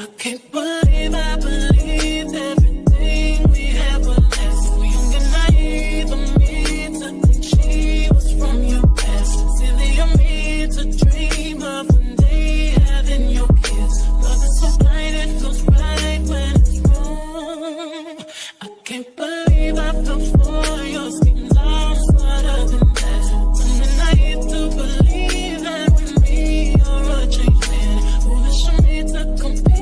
I can't believe I believed everything we had was less. So young and naive of me to think she was from your past. Silly of me to dream of one day having your kids. Love is so blind, it feels right when it's wrong. I can't believe I fell for your schemes. I'm smarter than that. I'm naive to believe that with me you're a changed man. Foolish of me to compete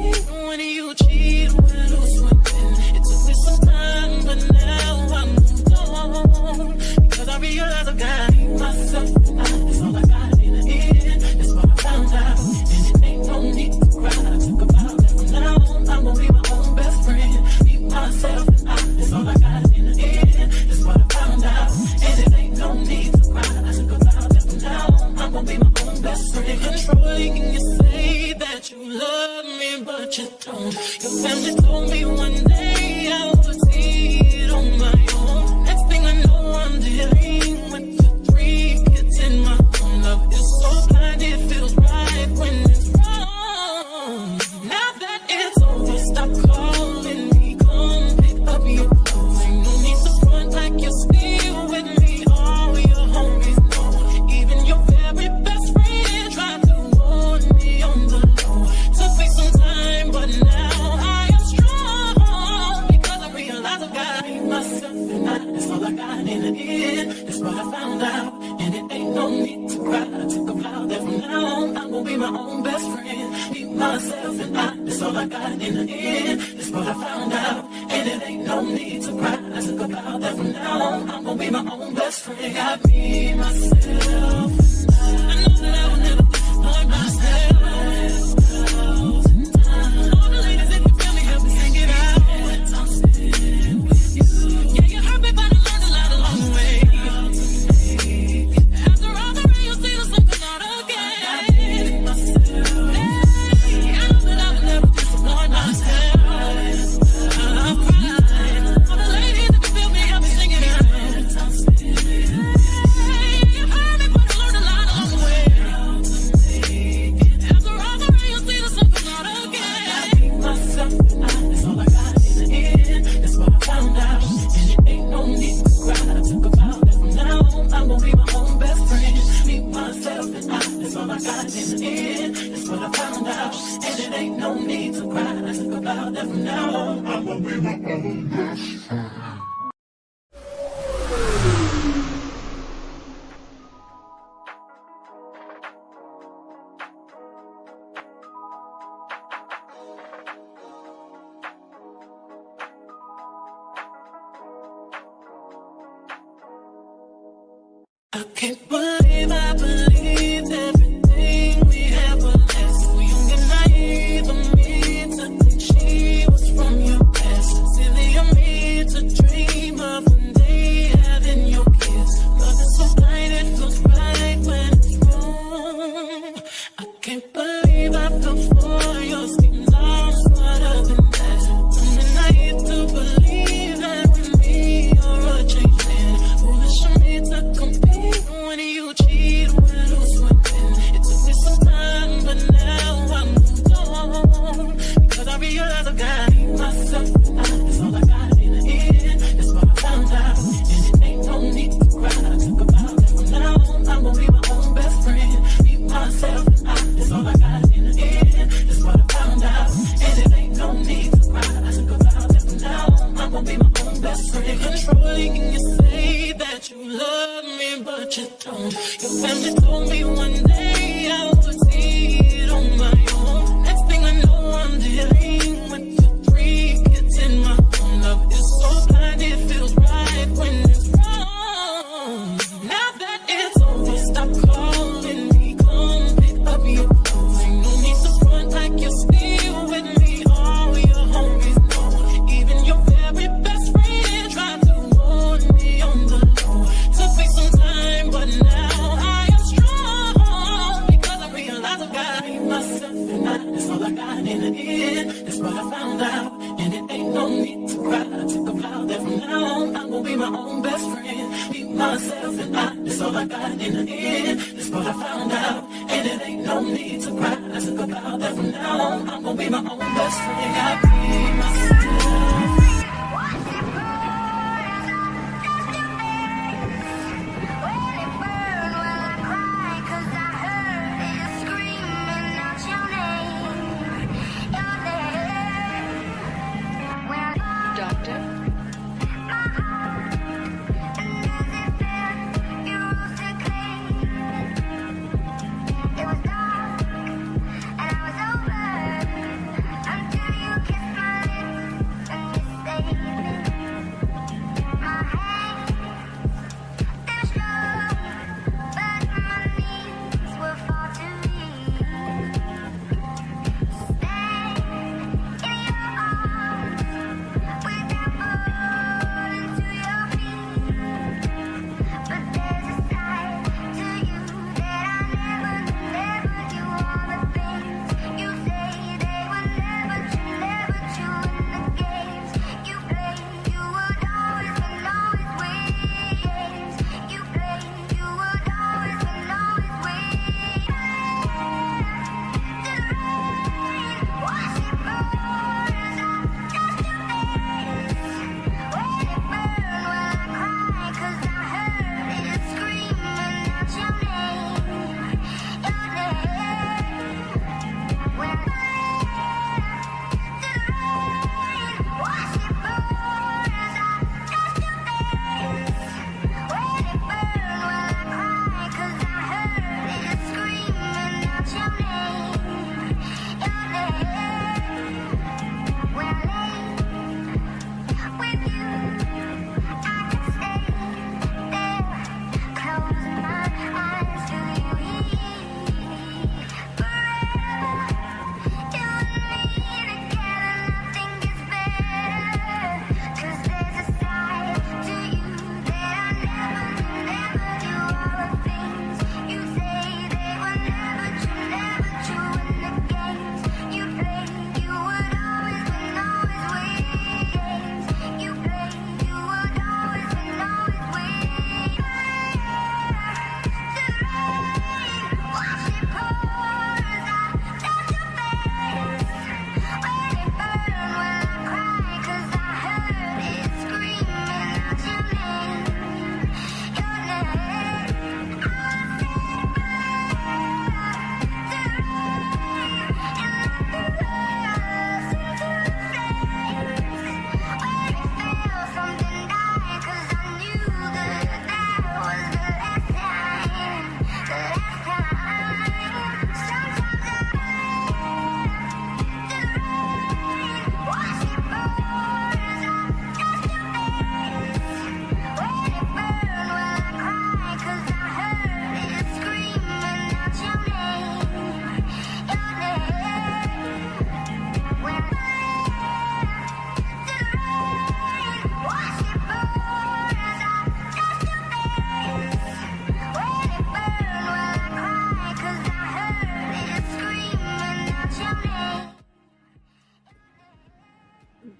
when you cheat, when who's winning. It took me some time, but now I'm moved on. Because I realize I got myself and that's all I got in the end. That's what I found out, and it ain't no need to cry. I took about that from now on. I'm gonna be my own best friend. Be myself and that's all I got in the end. That's what I found out, and it ain't no need to cry. I took about that from now on. I'm gonna be my own best friend. Controlling and you say that you love me, but you don't. Your family told me one day I would see it on my own. Next thing I know, I'm dealing with the 3 kids in my own. Love is so blind, it feels right when it's wrong. Now that it's over, stop calling me. Come pick up your clothes. Ain't no need to front like you're still with me. All your homies know. Even your very best friend tried to warn me on the low. Took me some time, but now I am strong. Because I realize I got myself and that's all I got in the end. That's what I found out, and it ain't no need to cry. I took a vow that from now on I'm gonna be my own best friend. Be myself and that's all I got in the end. That's what I found out, and it ain't no need to cry. I took a vow that from now on I'm gonna be my own best friend. Got me, myself, I know that I will never disappoint myself. All the ladies, if you feel me, help me sing it out. I'm still with you. Yeah, you hurt me, but I learned a lot along the way. After all the rain, you'll see the sun come out again. Hey, I know that I will never disappoint myself. I'm crying. All the ladies, if you feel me, help me sing it out. I'm still with you. You hurt me, but I learned a lot along the way. After all the rain, you'll see the sun come out again. I beat myself and that's all I got in the end. That's what I found out, and it ain't no need to cry. I took a vow that from now on I'm gonna be my own best friend. Be myself and that's all I got in the end. That's what I found out, and it ain't no need to cry. I took a vow that from now on I'm gonna be my own best friend. I can't believe I believed everything we had was less. So young and naive of me to think she was from your past. Silly of me to dream of one day having your kids. Love is so blind, it feels right when it's wrong. I can't believe I fell for your schemes. I'm smarter than that. I'm naive to believe that with me you're a changed man. Foolish of me to compete when you cheat, when who's winning. It took me some time, but now I'm moved on. Because I realize I got myself and that's all I got in the end. That's what I found out, and it ain't no need to cry. I took a vow that from now on I'm gonna be my own best friend. Be myself and that's all I got in the end. That's what I found out, and it ain't no need to cry. I took a vow that from now on I'm gonna be my own best friend. Controlling and you say that you love me, but you don't. Your family told me one day I would see it on my own. Next thing I know, I'm dealing with the 3 kids in my own. Love is so blind, it feels right when it's wrong. Now that it's over, stop calling me. Come pick up your clothes. Ain't no need to front like you're still with me. All your homies know. Even your very best friend tried to warn me on the low. Took me some time, but now I am strong. Because I realize I got myself and that's all I got in the end. That's what I found out, and it ain't no need to cry. I took a vow that from now on I'm gonna be my own best friend. Be myself and that's all I got in the end. That's what I found out, and and it ain't no need to cry. I took a vow that from now on I'm gonna be my own best friend. I be myself.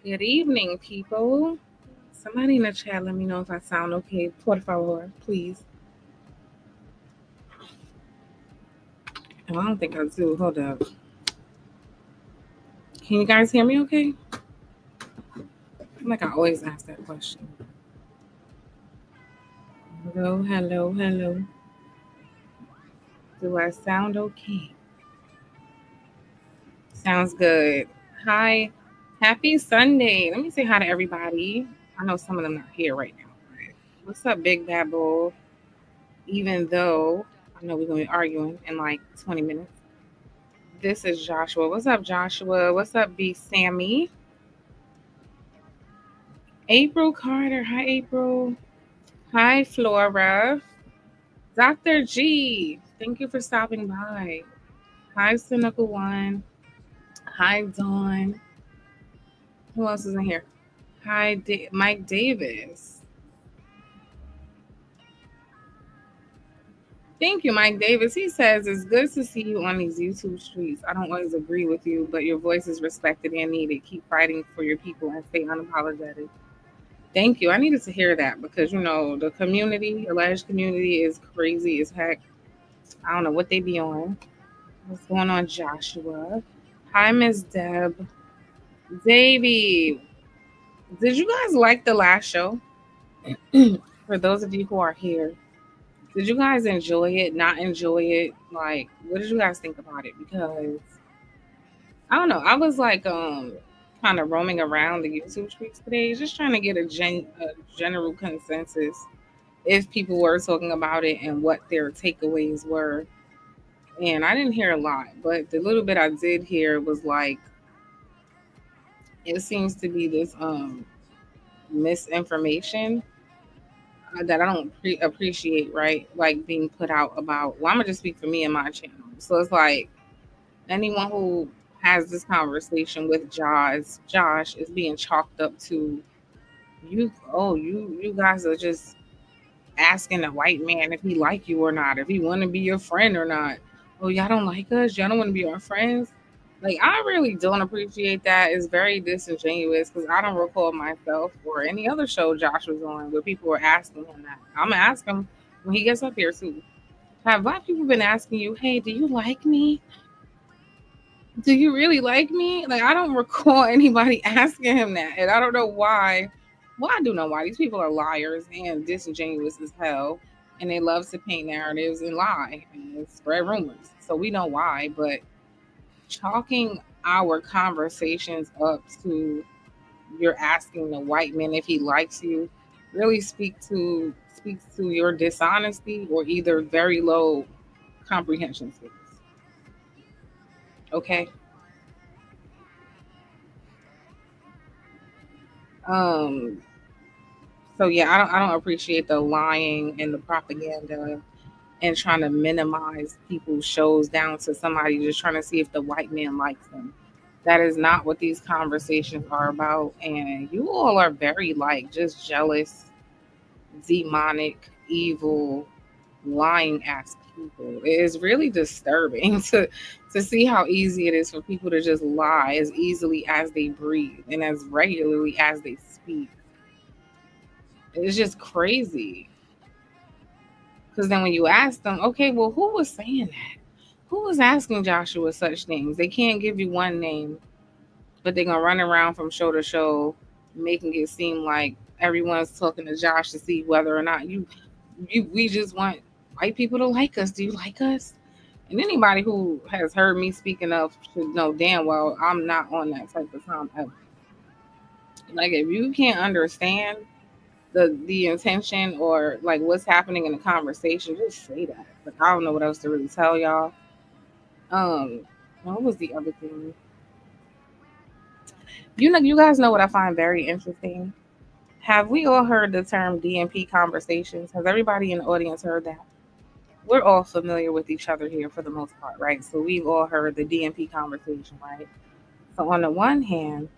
Good evening, people. Somebody in the chat, let me know if I sound okay. Por favor, please. Oh, I don't think I do. Hold up. Can you guys hear me okay? I feel like I always ask that question. Hello, hello, hello. Do I sound okay? Sounds good. Hi. Happy Sunday. Let me say hi to everybody. I know some of them not here right now. What's up, Big Bad Bull? Even though I know we're going to be arguing in like 20 minutes. This is Joshua. What's up, Joshua? What's up, B. Sammy? April Carter. Hi, April. Hi, Flora. Dr. G. Thank you for stopping by. Hi, Cynical One. Hi, Dawn. Who else is in here? Hi, Mike Davis. Thank you, Mike Davis. He says, it's good to see you on these YouTube streets. I don't always agree with you, but your voice is respected and needed. Keep fighting for your people and stay unapologetic. Thank you. I needed to hear that because, the community, alleged community is crazy as heck. I don't know what they be on. What's going on, Joshua? Hi, Miss Deb. Davy, did you guys like the last show? For those of you who are here, did you guys enjoy it? Not enjoy it? Like, what did you guys think about it? Because I don't know. I was like, kind of roaming around the YouTube streets today, just trying to get a general consensus if people were talking about it and what their takeaways were. And I didn't hear a lot, but the little bit I did hear was like, it seems to be this misinformation that I don't appreciate, right? Like being put out about. Well, I'm gonna just speak for me and my channel. So it's like anyone who has this conversation with Josh is being chalked up to you. Oh, you guys are just asking a white man if he like you or not, if he want to be your friend or not. Oh, y'all don't like us. Y'all don't want to be our friends. Like I really don't appreciate that. It's very disingenuous because I don't recall myself or any other show Josh was on where people were asking him that. I'm gonna ask him when he gets up here too. Have black people been asking you, "Hey, do you like me? Do you really like me?" Like I don't recall anybody asking him that, and I don't know why. Well, I do know why. These people are liars and disingenuous as hell, and they love to paint narratives and lie and spread rumors. So we know why. But chalking our conversations up to you're asking the white man if he likes you really speaks to your dishonesty or either very low comprehension skills. Okay. Um So yeah, I don't appreciate the lying and the propaganda and trying to minimize people's shows down to somebody just trying to see if the white man likes them. That is not what these conversations are about. And you all are very like just jealous, demonic, evil, lying ass people. It is really disturbing to see how easy it is for people to just lie as easily as they breathe and as regularly as they speak. It's just crazy. Because then when you ask them, okay, well, who was saying that? Who was asking Joshua such things? They can't give you one name, but they're gonna run around from show to show, making it seem like everyone's talking to Josh to see whether or not you we just want white people to like us. Do you like us? And anybody who has heard me speaking up should know damn well I'm not on that type of time ever. Like if you can't understand the intention or like what's happening in the conversation, just say that. Like I don't know what else to really tell y'all. Um, what was the other thing? You guys know what I find very interesting. Have we all heard the term DMP conversations? Has everybody in the audience heard that? We're all familiar with each other here for the most part, right? So we've all heard the DMP conversation, right? So on the one hand,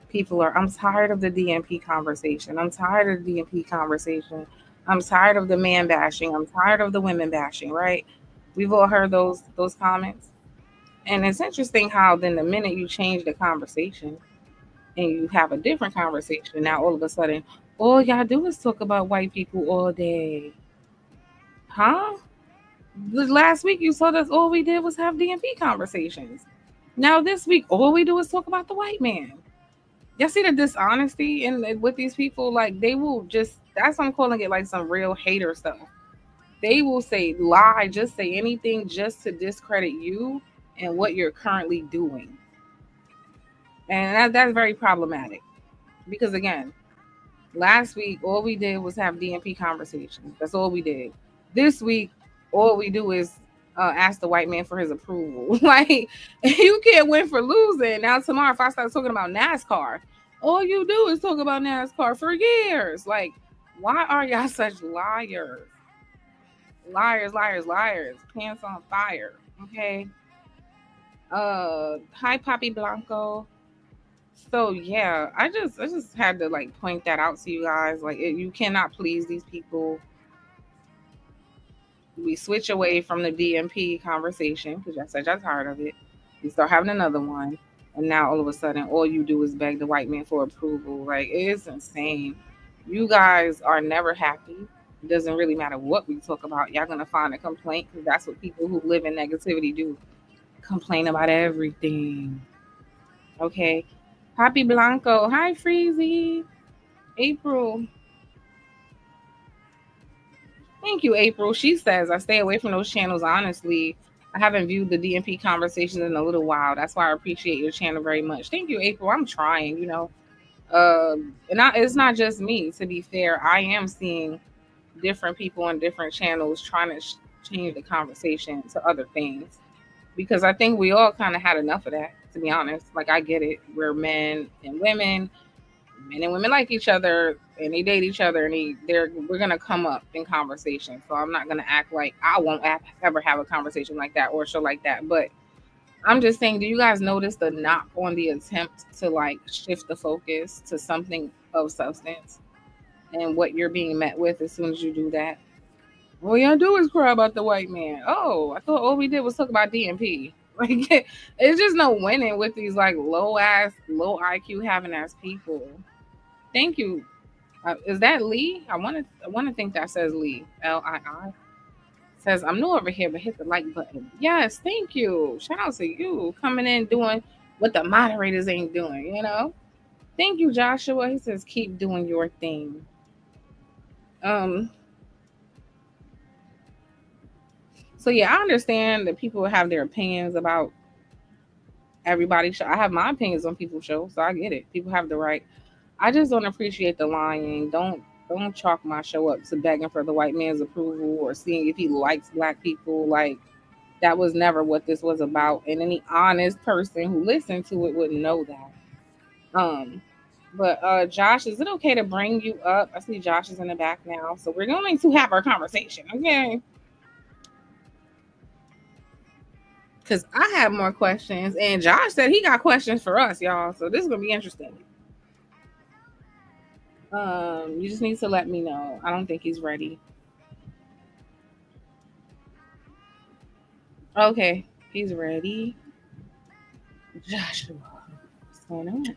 people are, I'm tired of the DMP conversation. I'm tired of the DMP conversation. I'm tired of the man bashing. I'm tired of the women bashing, right? We've all heard those comments. And it's interesting how then the minute you change the conversation and you have a different conversation, now all of a sudden, all y'all do is talk about white people all day. Huh? The last week you told us all we did was have DMP conversations. Now this week all we do is talk about the white man. Y'all see the dishonesty and with these people, like they will just that's what I'm calling it like some real hater stuff. They will say lie, just say anything just to discredit you and what you're currently doing. And that's very problematic. Because again, last week all we did was have DMP conversations. That's all we did. This week, all we do is ask the white man for his approval. Like you can't win for losing. Now tomorrow, if I start talking about NASCAR, all you do is talk about NASCAR for years. Like, why are y'all such liars? Liars, liars, liars. Pants on fire. Okay. Hi Poppy Blanco. So yeah, I just had to like point that out to you guys. Like you cannot please these people. We switch away from the DMP conversation because I said y'all tired of it. We start having another one, and now all of a sudden, all you do is beg the white man for approval. Like it's insane. You guys are never happy. It doesn't really matter what we talk about. Y'all gonna find a complaint because that's what people who live in negativity do. complain about everything. Okay. Happy Blanco. Hi, Freezy. April. Thank you, April. She says, I stay away from those channels, honestly. I haven't viewed the DMP conversations in a little while. That's why I appreciate your channel very much. Thank you, April. I'm trying, you know. It's not just me, to be fair. I am seeing different people on different channels trying to change the conversation to other things because I think we all kind of had enough of that, to be honest. Like, I get it. We're men and women like each other and they date each other and we're gonna come up in conversation. So I'm not gonna act like I won't ever have a conversation like that or a show like that. But I'm just saying, do you guys notice the knock on the attempt to like shift the focus to something of substance and what you're being met with as soon as you do that? All y'all do is cry about the white man. Oh, I thought all we did was talk about DMP. Like, it's just no winning with these like low IQ having ass people. Thank you. Is that Lee? I want to think that says Lee. Lii says I'm new over here, but hit the like button. Yes, thank you. Shout out to you coming in doing what the moderators ain't doing. You know. Thank you, Joshua. He says keep doing your thing. Um. So yeah, I understand that people have their opinions about everybody's show. I have my opinions on people's shows, so I get it. People have the right. I just don't appreciate the lying. Don't chalk my show up to begging for the white man's approval or seeing if he likes black people. Like, that was never what this was about. And any honest person who listened to it would know that. But Josh, is it okay to bring you up? I see Josh is in the back now. So we're going to have our conversation, okay? Because I have more questions. And Josh said he got questions for us, y'all. So this is going to be interesting. You just need to let me know. I don't think he's ready. Okay, he's ready. Joshua, what's going on?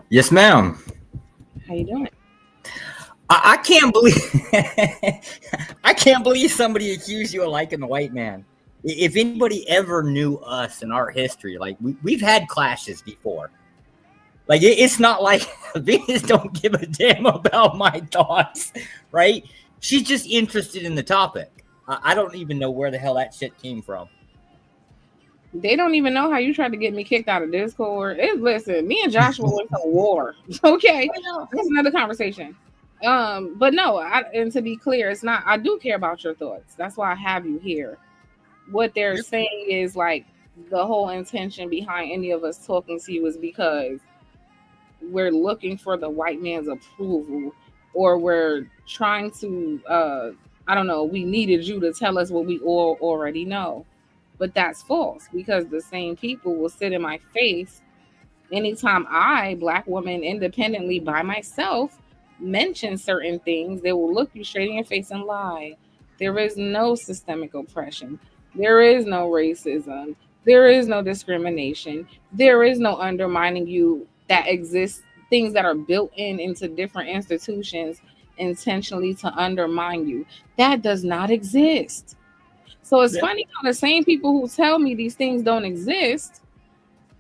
Yes, ma'am. How you doing? I can't believe I can't believe somebody accused you of liking the white man. If anybody ever knew us in our history, like we've had clashes before. Like it's not like Venus don't give a damn about my thoughts, right? She's just interested in the topic. I don't even know where the hell that shit came from. They don't even know how you tried to get me kicked out of Discord. Listen, me and Joshua went to war. Okay, that's another conversation. But no, and to be clear, it's not. I do care about your thoughts. That's why I have you here. What they're saying is like the whole intention behind any of us talking to you is because we're looking for the white man's approval, or we're trying to. I don't know. We needed you to tell us what we all already know. But that's false because the same people will sit in my face anytime I, black woman, independently by myself, mention certain things. They will look you straight in your face and lie. There is no systemic oppression. There is no racism. There is no discrimination. There is no undermining you that exists, things that are built into different institutions intentionally to undermine you. That does not exist. So it's funny how the same people who tell me these things don't exist,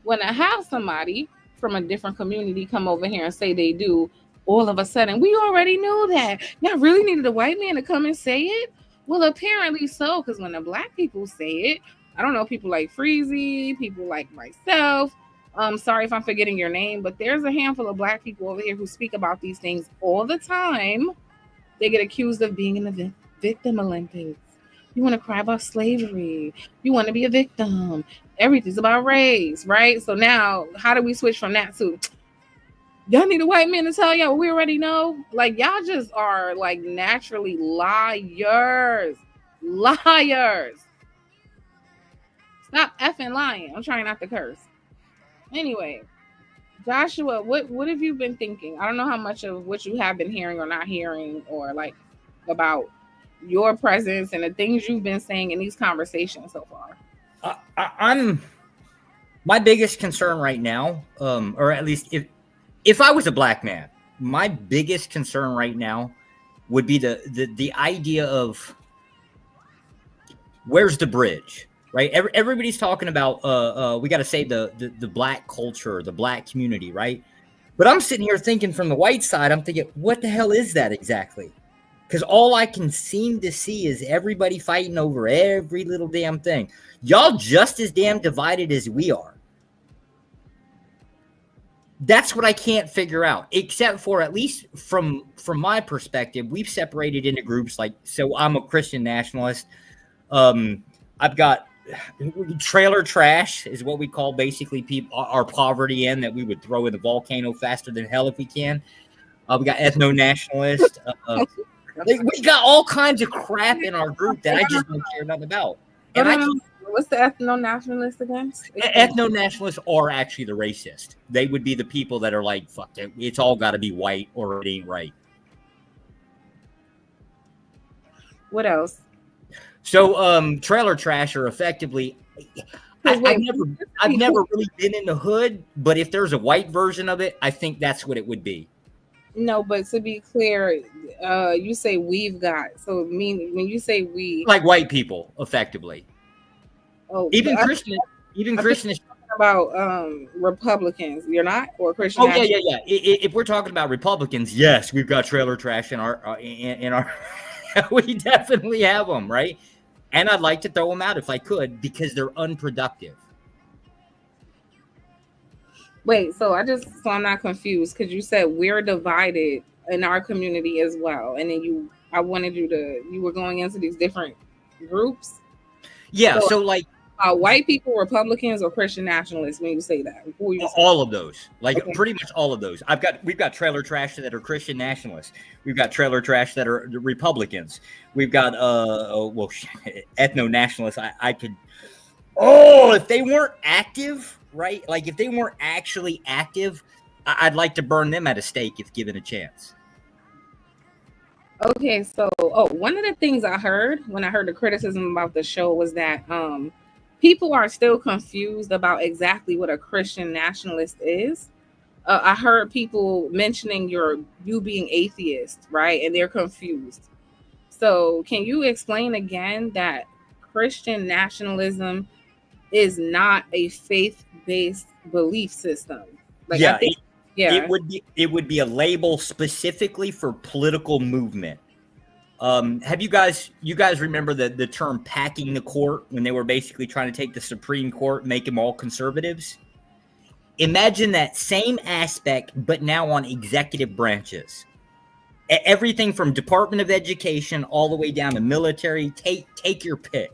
when I have somebody from a different community come over here and say they do, all of a sudden, we already knew that. Y'all really needed a white man to come and say it? Well, apparently so, because when the black people say it, I don't know, people like Freezy, people like myself, sorry if I'm forgetting your name, but there's a handful of black people over here who speak about these things all the time. They get accused of being in the victim Olympics. You want to cry about slavery. You want to be a victim. Everything's about race, right? So now, how do we switch from that to, y'all need a white man to tell y'all what we already know? Like, y'all just are like naturally liars. Liars. Stop effing lying. I'm trying not to curse. Anyway, Joshua, what have you been thinking? I don't know how much of what you have been hearing or not hearing, or like about your presence and the things you've been saying in these conversations so far. I'm my biggest concern right now, or at least if I was a black man, my biggest concern right now would be the idea of where's the bridge? right? Everybody's talking about we got to save the black culture, the black community, right? But I'm sitting here thinking from the white side, I'm thinking, what the hell is that exactly? Because all I can seem to see is everybody fighting over every little damn thing. Y'all just as damn divided as we are. That's what I can't figure out, except for, at least from my perspective, we've separated into groups. Like, so I'm a Christian nationalist. I've got trailer trash is what we call basically people our poverty in that we would throw in the volcano faster than hell if we can. We got ethno nationalist. We got all kinds of crap in our group that I just don't care nothing about. And what's the ethno-nationalist again? Ethno-nationalists are actually the racist. They would be the people that are like, fuck it, it's all got to be white or it ain't right. What else? So trailer trash are effectively, I've never really been in the hood, but if there's a white version of it, I think that's what it would be. No, but to be clear, you say we've got, so mean when you say we, like white people, effectively. Oh, even Christian is about Republicans. You're not, or Christian? Oh yeah. If we're talking about Republicans, yes, we've got trailer trash in our we definitely have them, right? And I'd like to throw them out if I could because they're unproductive. Wait, so I'm not confused because you said we're divided in our community as well, and then you were going into these different groups. Yeah, so like white people, Republicans, or Christian nationalists. When you say that, all of those, like okay. Pretty much all of those. We've got trailer trash that are Christian nationalists. We've got trailer trash that are Republicans. We've got ethno nationalists. I could. Oh, if they weren't active. Right? Like if they weren't actually active, I'd like to burn them at a stake if given a chance. Okay, so one of the things I heard when I heard the criticism about the show was that people are still confused about exactly what a Christian nationalist is. I heard people mentioning you being atheist, right? And they're confused. So can you explain again that Christian nationalism is not a faith-based belief system? Like, yeah, it would be a label specifically for political movement. Have you guys remember the term packing the court when they were basically trying to take the Supreme Court, make them all conservatives? Imagine that same aspect, but now on executive branches. Everything from Department of Education all the way down to military. Take your pick.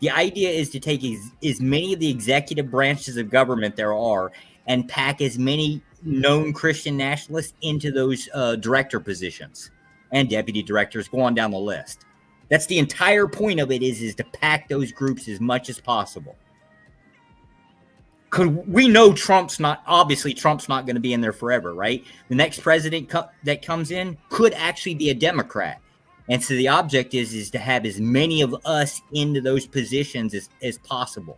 The idea is to take as many of the executive branches of government there are and pack as many known Christian nationalists into those director positions and deputy directors, go on down the list. That's the entire point of it is to pack those groups as much as possible. Because we know Trump's not going to be in there forever, right? The next president that comes in could actually be a Democrat. And so the object is to have as many of us into those positions as possible.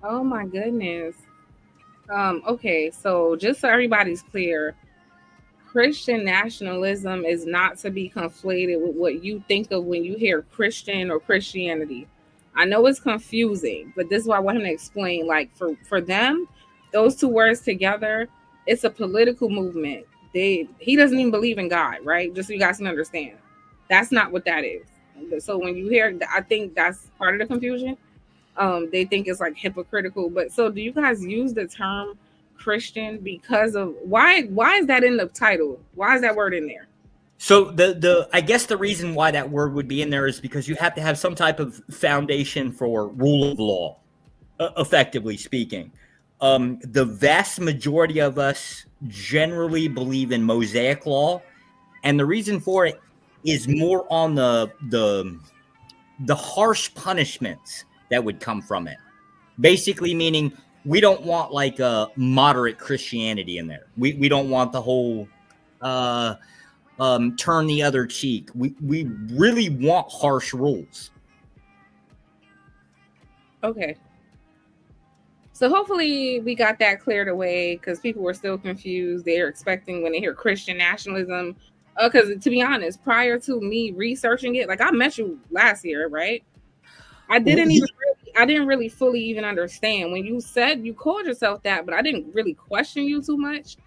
Oh my goodness. Okay, so just so everybody's clear, Christian nationalism is not to be conflated with what you think of when you hear Christian or Christianity. I know it's confusing, but this is why I want him to explain. Like for them, those two words together, it's a political movement. He doesn't even believe in God, right? Just so you guys can understand. That's not what that is. So when you hear, I think that's part of the confusion. They think it's like hypocritical. But so do you guys use the term Christian because of why is that in the title? Why is that word in there? So I guess the reason why that word would be in there is because you have to have some type of foundation for rule of law, effectively speaking. The vast majority of us generally believe in Mosaic law, and the reason for it is more on the harsh punishments that would come from it. Basically meaning we don't want like a moderate Christianity in there. We don't want the whole turn the other cheek. We really want harsh rules. Okay. So hopefully we got that cleared away because people were still confused. They're expecting when they hear Christian nationalism. Because to be honest, prior to me researching it, like I met you last year, right? I didn't really fully even understand when you said you called yourself that, but I didn't really question you too much.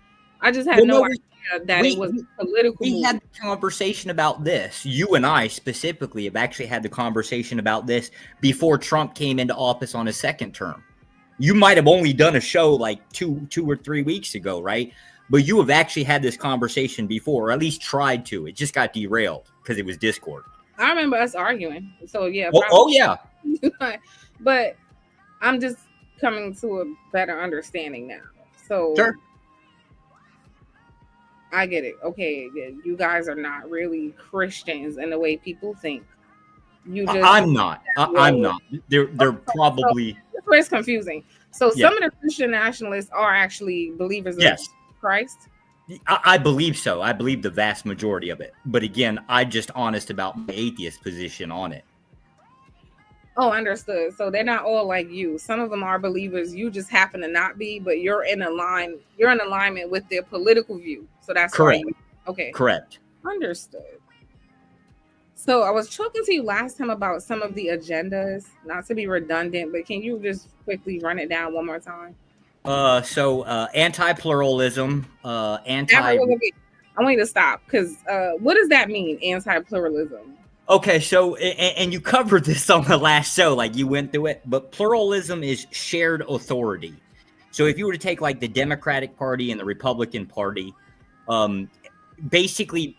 I just had Well, no no, idea that it was a political we move. had the conversation about this. You and I specifically have actually had the conversation about this before Trump came into office on his second term. You might have only done a show like two or 3 weeks ago, right? But you have actually had this conversation before, or at least tried to. It just got derailed because it was Discord. I remember us arguing. So yeah, Oh yeah. But I'm just coming to a better understanding now. So Sure. I get it. Okay, you guys are not really Christians in the way people think. You just I'm not. I'm not. They're probably. So that's where it's confusing. So Yeah. some of the Christian nationalists are actually believers Yes. of Christ. I believe so. I believe the vast majority of it. But again, I'm just honest about my atheist position on it. Oh, understood. So they're not all like you. Some of them are believers. You just happen to not be, but you're in alignment with their political view. So that's correct. Why okay. Correct. Understood. So I was talking to you last time about some of the agendas, not to be redundant, but can you just quickly run it down one more time? Anti-pluralism, I want you to stop because what does that mean, anti-pluralism? Okay, so and you covered this on the last show, like you went through it, but pluralism is shared authority. So if you were to take like the Democratic Party and the Republican Party, basically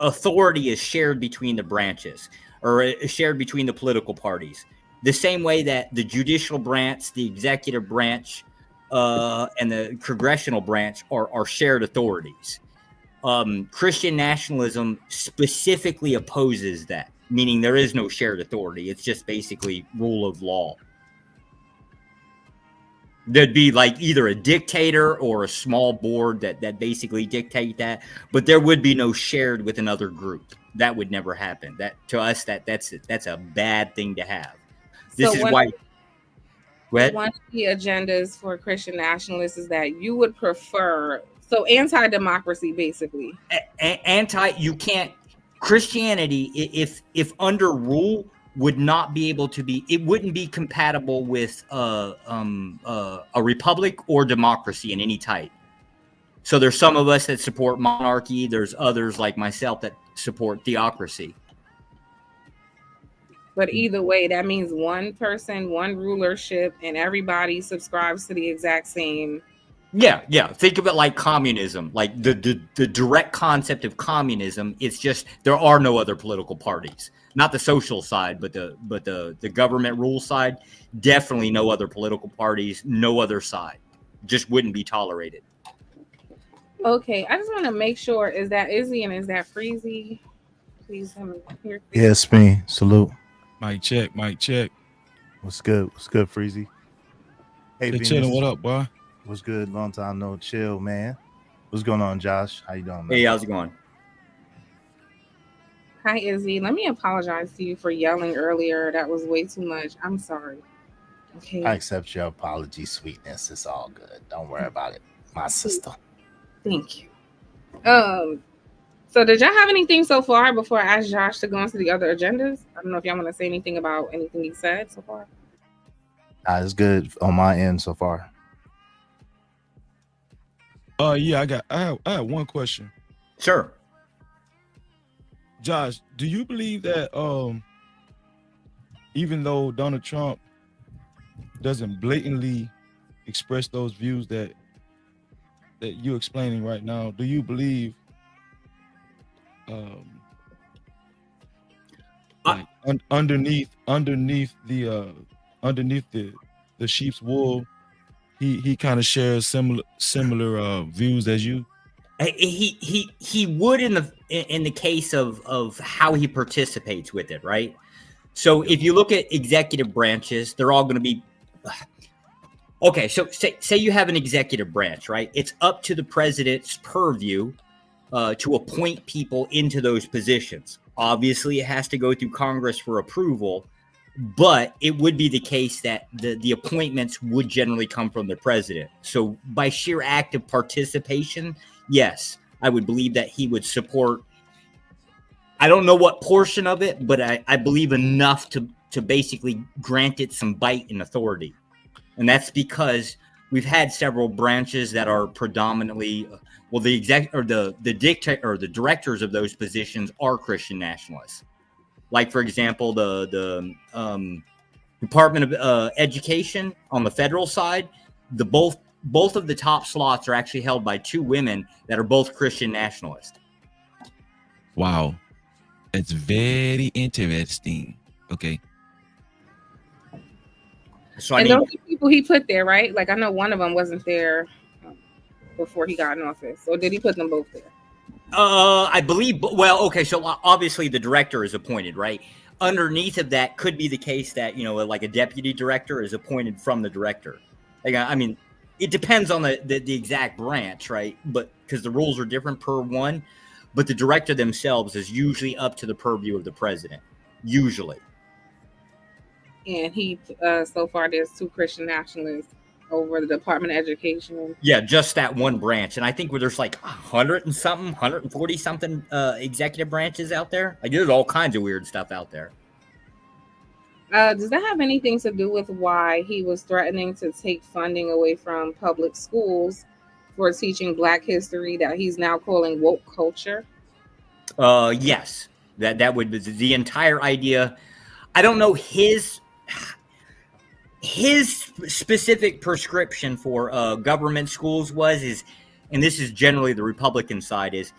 authority is shared between the branches or shared between the political parties. The same way that the judicial branch, the executive branch, and the congressional branch are shared authorities. Christian nationalism specifically opposes that, meaning there is no shared authority. It's just basically rule of law. There'd be like either a dictator or a small board that basically dictate that, but there would be no shared with another group. That would never happen. That to us, that's a bad thing to have. This is why. One of the agendas for Christian nationalists is that you would prefer. So anti-democracy, basically. You can't. Christianity, if under rule, would not be able to be. It wouldn't be compatible with a republic or democracy in any type. So there's some of us that support monarchy. There's others like myself that support theocracy. But either way, that means one person, one rulership, and everybody subscribes to the exact same. Yeah. Think of it like communism, like the direct concept of communism. It's just there are no other political parties, not the social side, but the government rule side. Definitely no other political parties, no other side, just wouldn't be tolerated. Okay, I just want to make sure, is that Izzy and is that Freezy? Please come here. Yes, me. Salute. Mic check. What's good? What's good, Freezy? Hey, chilling. What up, boy? What's good? Long time no chill, man. What's going on, Josh? How you doing, man? Hey, how's it going? Hi, Izzy. Let me apologize to you for yelling earlier. That was way too much. I'm sorry. Okay. I accept your apology, sweetness. It's all good. Don't worry about it, my sister. Thank you. So did y'all have anything so far before I ask Josh to go into the other agendas? I don't know if y'all want to say anything about anything he said so far. It's good on my end so far. Yeah, I have one question. Sure. Josh, do you believe that even though Donald Trump doesn't blatantly express those views that you're explaining right now, do you believe like underneath the sheep's wool, he kind of shares similar views as you? He would in the case of how he participates with it, right? So if you look at executive branches, they're all going to be okay. So say you have an executive branch, right? It's up to the president's purview to appoint people into those positions. Obviously, it has to go through Congress for approval, but it would be the case that the appointments would generally come from the president. So by sheer act of participation, yes, I would believe that he would support. I don't know what portion of it, but I believe enough to basically grant it some bite and authority. And that's because we've had several branches that are predominantly, well, the exec or the directors of those positions are Christian nationalists. Like, for example, the Department of Education on the federal side, both of the top slots are actually held by two women that are both Christian nationalists. Wow, it's very interesting. Okay. So And those are people he put there, right? Like I know one of them wasn't there before he got in office. Or did he put them both there? I believe. Well, okay. So obviously the director is appointed, right? Underneath of that could be the case that, you know, like a deputy director is appointed from the director. Like, I mean, it depends on the exact branch, right? But because the rules are different per one, but the director themselves is usually up to the purview of the president, usually. And he, so far, there's 2 Christian nationalists over the Department of Education. Yeah, just that one branch. And I think where there's like 100 and something, 140 something executive branches out there. Like, there's all kinds of weird stuff out there. Does that have anything to do with why he was threatening to take funding away from public schools for teaching Black history that he's now calling woke culture? Yes, that would be the entire idea. I don't know his specific prescription for government schools is, and this is generally the Republican side, is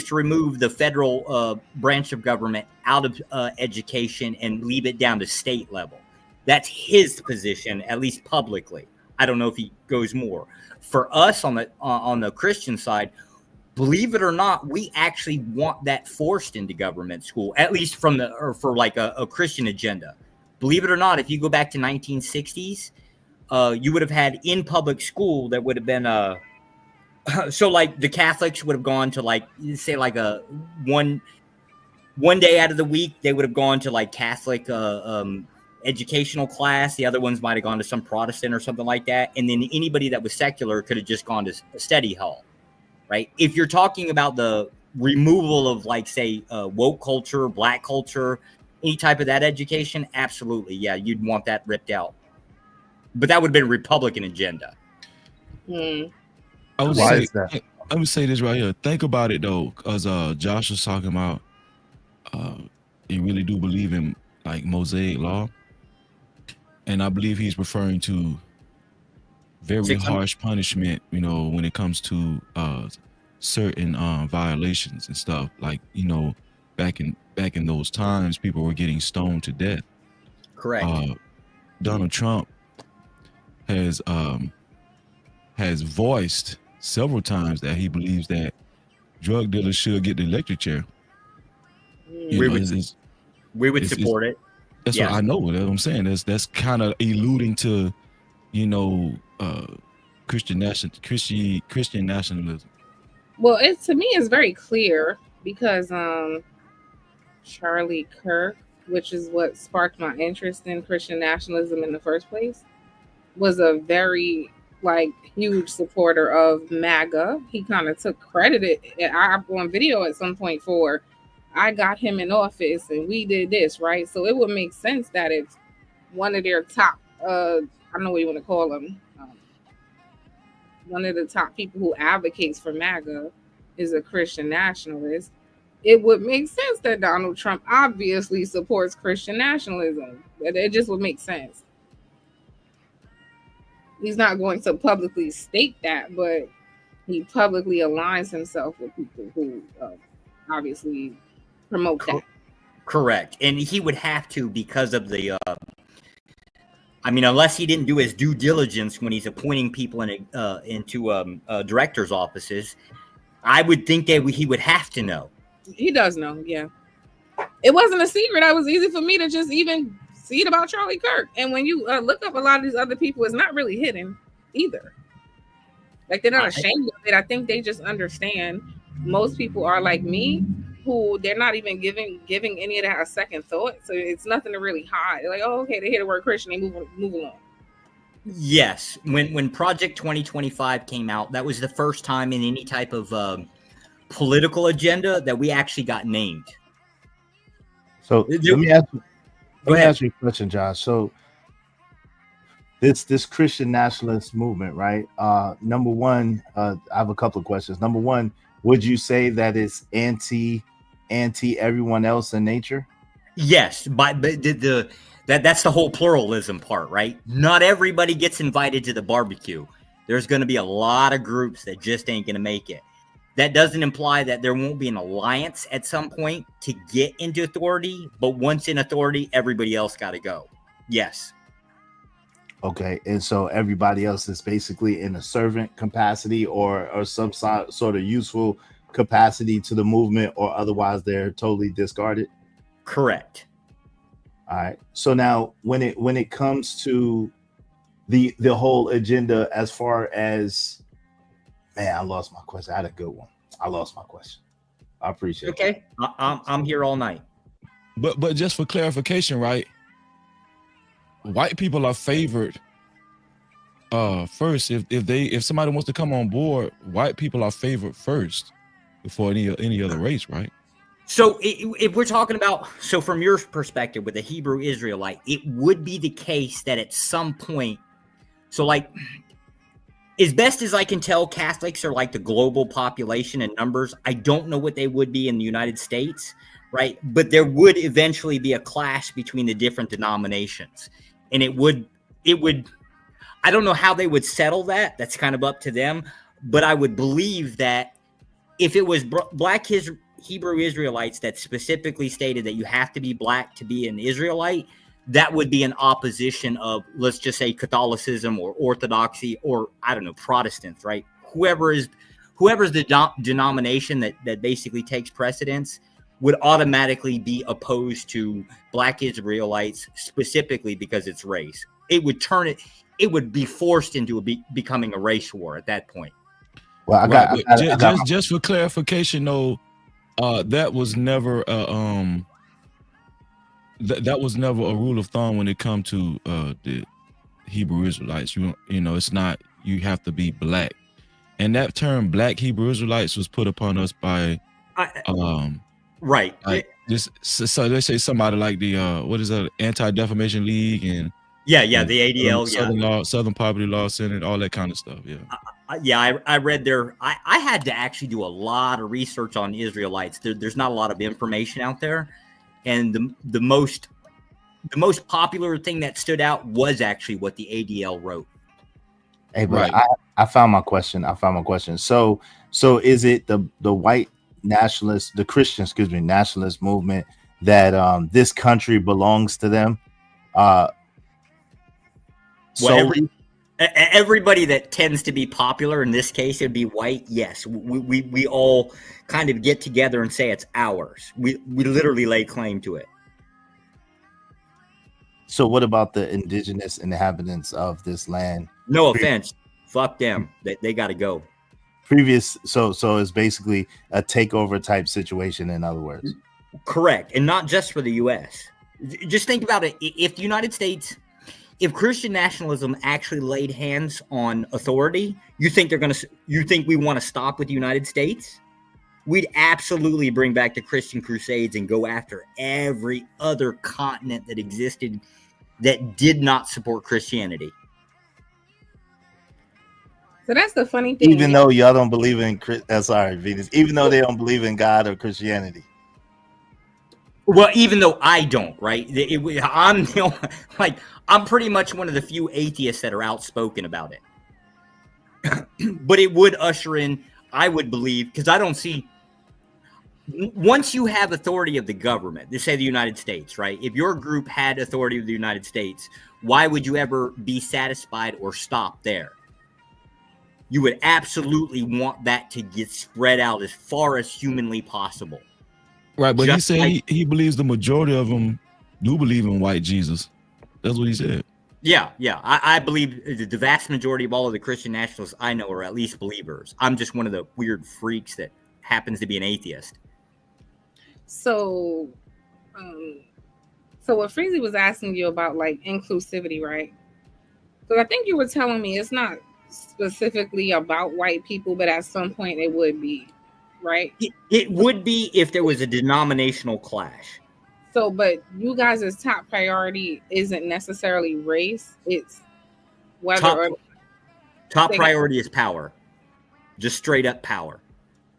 to remove the federal branch of government out of education and leave it down to state level. That's his position, at least publicly. I don't know if he goes more. For us on the Christian side, believe it or not, we actually want that forced into government school, at least for like a Christian agenda. Believe it or not, if you go back to 1960s, you would have had in public school that would have been so like the Catholics would have gone to like, say like a one day out of the week, they would have gone to like Catholic educational class. The other ones might have gone to some Protestant or something like that. And then anybody that was secular could have just gone to a study hall, right? If you're talking about the removal of like, say, woke culture, Black culture, any type of that education, absolutely. Yeah, you'd want that ripped out. But that would have been a Republican agenda. I would say this right here. Think about it though, because Josh was talking about you really do believe in like Mosaic law. And I believe he's referring to very harsh punishment, you know, when it comes to certain violations and stuff. Like, you know, back in those times, people were getting stoned to death. Correct. Donald Trump has voiced several times that he believes that drug dealers should get the electric chair. We would support it. That's what I know. That's what I'm saying. That's kind of alluding to, you know, Christian nationalism. Well, it to me is very clear because Charlie Kirk, which is what sparked my interest in Christian nationalism in the first place, was a very like huge supporter of MAGA. He kind of took credit on video at some point for, I got him in office and we did this, right? So it would make sense that if one of their top, I don't know what you want to call them, one of the top people who advocates for MAGA is a Christian nationalist, it would make sense that Donald Trump obviously supports Christian nationalism. It just would make sense. He's not going to publicly state that, but he publicly aligns himself with people who obviously promote that. Correct. And he would have to because of the I mean, unless he didn't do his due diligence when he's appointing people into directors' offices, I would think that he would have to know. He does know, yeah. It wasn't a secret. It was easy for me to just even see it about Charlie Kirk. And when you look up a lot of these other people, it's not really hidden either. Like, they're not ashamed of it. I think they just understand. Most people are like me, who they're not even giving any of that a second thought. So it's nothing to really hide. They're like, oh, okay, they hear the word Christian, they move along. Yes. When Project 2025 came out, that was the first time in any type of political agenda that we actually got named. So let me ask Go Let me ahead. ask you a question, Josh. So this Christian nationalist movement, right? Number one, I have a couple of questions. Number one, would you say that it's anti everyone else in nature? Yes, but that's the whole pluralism part, right? Not everybody gets invited to the barbecue. There's going to be a lot of groups that just ain't going to make it. That doesn't imply that there won't be an alliance at some point to get into authority, but once in authority, everybody else got to go. Yes. Okay, and so everybody else is basically in a servant capacity or some sort of useful capacity to the movement, or otherwise they're totally discarded. Correct. All right. So now, when it comes to the whole agenda, as far as, man, I lost my question. I had a good one. I lost my question. I appreciate it. Okay. I'm here all night. But just for clarification, right? White people are favored first. If somebody wants to come on board, white people are favored first before any other race, right? So if we're talking about, so from your perspective with the Hebrew Israelite, it would be the case that at some point, so like, as best as I can tell, Catholics are like the global population in numbers. I don't know what they would be in the United States, right? But there would eventually be a clash between the different denominations. And it would, I don't know how they would settle that. That's kind of up to them. But I would believe that if it was black Hebrew Israelites that specifically stated that you have to be black to be an Israelite, that would be an opposition of, let's just say, Catholicism or Orthodoxy, or I don't know, Protestants, right? Whoever's the denomination that basically takes precedence would automatically be opposed to black Israelites, specifically because it's race. It would be forced into becoming a race war at that point. Well, Just for clarification, though, that was never that was never a rule of thumb when it comes to the Hebrew Israelites. You know, it's not, you have to be black, and that term "black Hebrew Israelites" was put upon us by right. Like this, so they say somebody like the what is that, Anti-Defamation League, and the ADL, Southern Poverty Law Center, all that kind of stuff. I read their. I had to actually do a lot of research on Israelites. There's not a lot of information out there, and the most popular thing that stood out was actually what the ADL wrote. Hey, but right. I found my question. So is it the white nationalist, the Christian, nationalist movement that this country belongs to them? Everybody that tends to be popular, in this case it'd be white, yes, we all kind of get together and say it's ours. We literally lay claim to it. So what about the indigenous inhabitants of this land? No offense, fuck them. They got to go. So it's basically a takeover type situation, in other words. Correct. And not just for the US. Just think about it. If the United States, if Christian nationalism actually laid hands on authority, you think we want to stop with the United States? We'd absolutely bring back the Christian Crusades and go after every other continent that existed that did not support Christianity. So that's the funny thing. Even though y'all don't believe in Venus, even though they don't believe in God or Christianity. Well, even though I don't, right? I'm pretty much one of the few atheists that are outspoken about it. But it would usher in, I would believe, because I don't see, once you have authority of the government, let's say the United States, right? If your group had authority of the United States, why would you ever be satisfied or stop there? You would absolutely want that to get spread out as far as humanly possible. Right, but he said he believes the majority of them do believe in white Jesus. That's what he said. Yeah. I believe the vast majority of all of the Christian nationalists I know are at least believers. I'm just one of the weird freaks that happens to be an atheist. So what Freezy was asking you about, like, inclusivity, right? Because I think you were telling me it's not specifically about white people, but at some point it would be, right? It would be if there was a denominational clash. So, but you guys' top priority isn't necessarily race. It's whether Top or top they- priority is power, just straight up power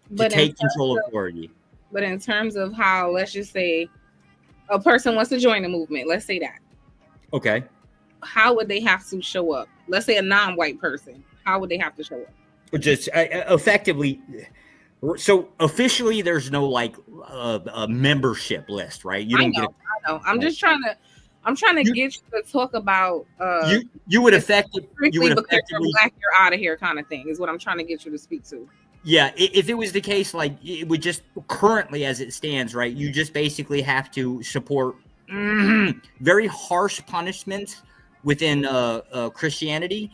to but in take terms control of of, authority. but in terms of how, let's just say, a person wants to join the movement. Let's say that. Okay. How would they have to show up? Let's say a non-white person. How would they have to show up? Just effectively. So officially, there's no like a membership list, right? You don't get. I know. I'm just trying to. I'm trying to get you to talk about. You would effectively. You would because effectively. you're black, you're out of here, kind of thing. Is what I'm trying to get you to speak to. Yeah, if it was the case, like it would just currently as it stands, right? You just basically have to support very harsh punishments within Christianity,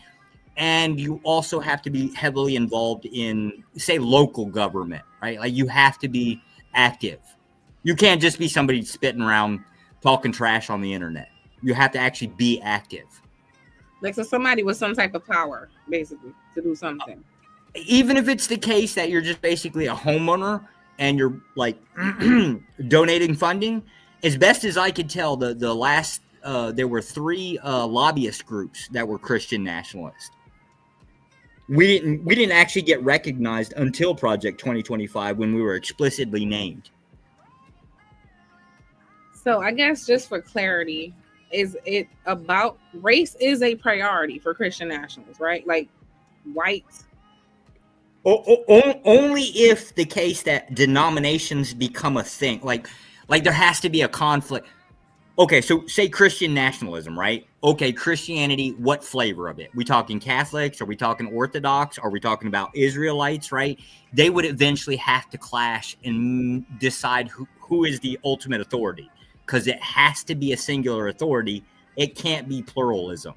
and you also have to be heavily involved in, say, local government, right? Like you have to be active. You can't just be somebody spitting around talking trash on the internet. You have to actually be active. Like, so somebody with some type of power, basically, to do something. Even if it's the case that you're just basically a homeowner and you're like donating funding, as best as I could tell, the last there were 3 lobbyist groups that were Christian nationalist. We didn't actually get recognized until Project 2025 when we were explicitly named. So I guess just for clarity, is it about race is a priority for Christian nationalists, right? Like whites. Only if the case that denominations become a thing, like there has to be a conflict. Okay, so say Christian nationalism, right? Okay, Christianity, what flavor of it? We talking Catholics? Are we talking Orthodox? Are we talking about Israelites, right? They would eventually have to clash and decide who is the ultimate authority, because it has to be a singular authority. It can't be pluralism.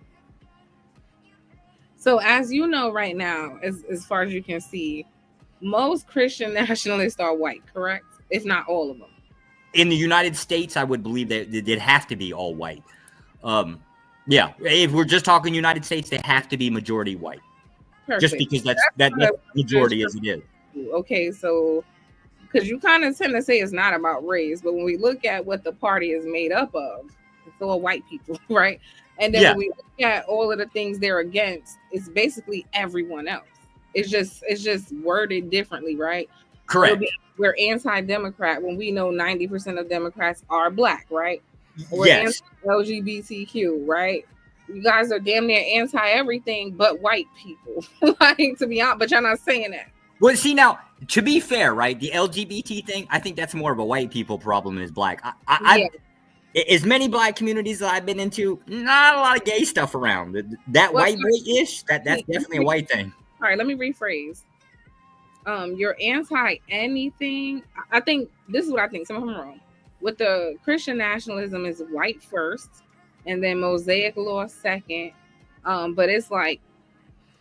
So as you know right now, as far as you can see, most Christian nationalists are white, correct? If not all of them. In the United States, I would believe that it'd have to be all white. Yeah, if we're just talking United States, they have to be majority white. Perfect. Just because that's majority as it is. Okay, so because you kind of tend to say it's not about race, but when we look at what the party is made up of, it's all white people, right? And then when we look at all of the things they're against, it's basically everyone else. It's just worded differently, right? Correct. We're anti-Democrat when we know 90% of Democrats are black, right? We're yes. LGBTQ, right? You guys are damn near anti-everything but white people. Like, to be honest, but you're not saying that. Well, see, now, to be fair, right, the LGBT thing, I think that's more of a white people problem than black. As many black communities that I've been into, not a lot of gay stuff around. That white boy-ish, that's definitely a white thing. All right, let me rephrase. You're anti anything. I think this is what I think. Some of them wrong. With the Christian nationalism is white first, and then Mosaic law second. But it's like,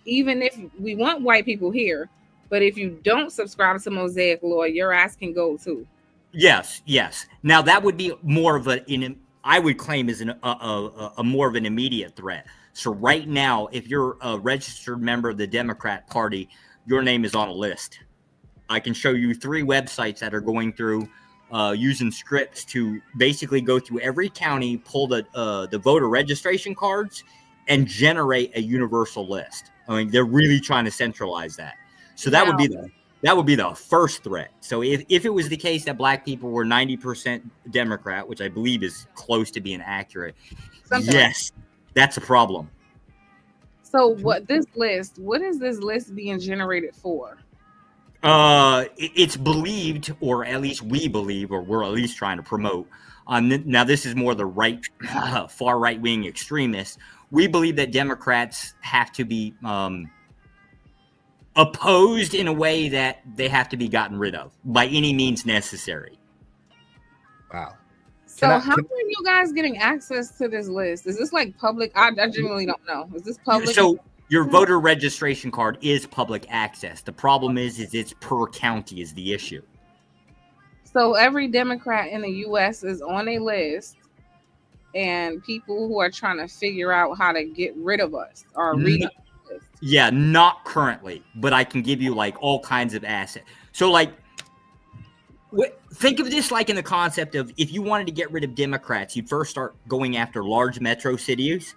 even if we want white people here, but if you don't subscribe to Mosaic law, your ass can go too. Yes. Now that would be more of I would claim is a more of an immediate threat. So right now, if you're a registered member of the Democrat Party, your name is on a list. I can show you 3 websites that are going through using scripts to basically go through every county, pull the voter registration cards, and generate a universal list. I mean, they're really trying to centralize that. So that would be the first threat. So if it was the case that black people were 90% Democrat, which I believe is close to being accurate, yes, that's a problem. So what is this list being generated for? It's believed, or at least we believe, or we're at least trying to promote. Now this is more the right, far right wing extremists. We believe that Democrats have to be opposed in a way that they have to be gotten rid of by any means necessary. Wow. So how are you guys getting access to this list? Is this like public? I genuinely don't know. Is this public? So your voter registration card is public access. The problem is it's per county is the issue. So every Democrat in the U.S. is on a list, and people who are trying to figure out how to get rid of us are reading the list. Yeah, not currently, but I can give you like all kinds of assets. So like Think of this like in the concept of if you wanted to get rid of Democrats, you'd first start going after large metro cities.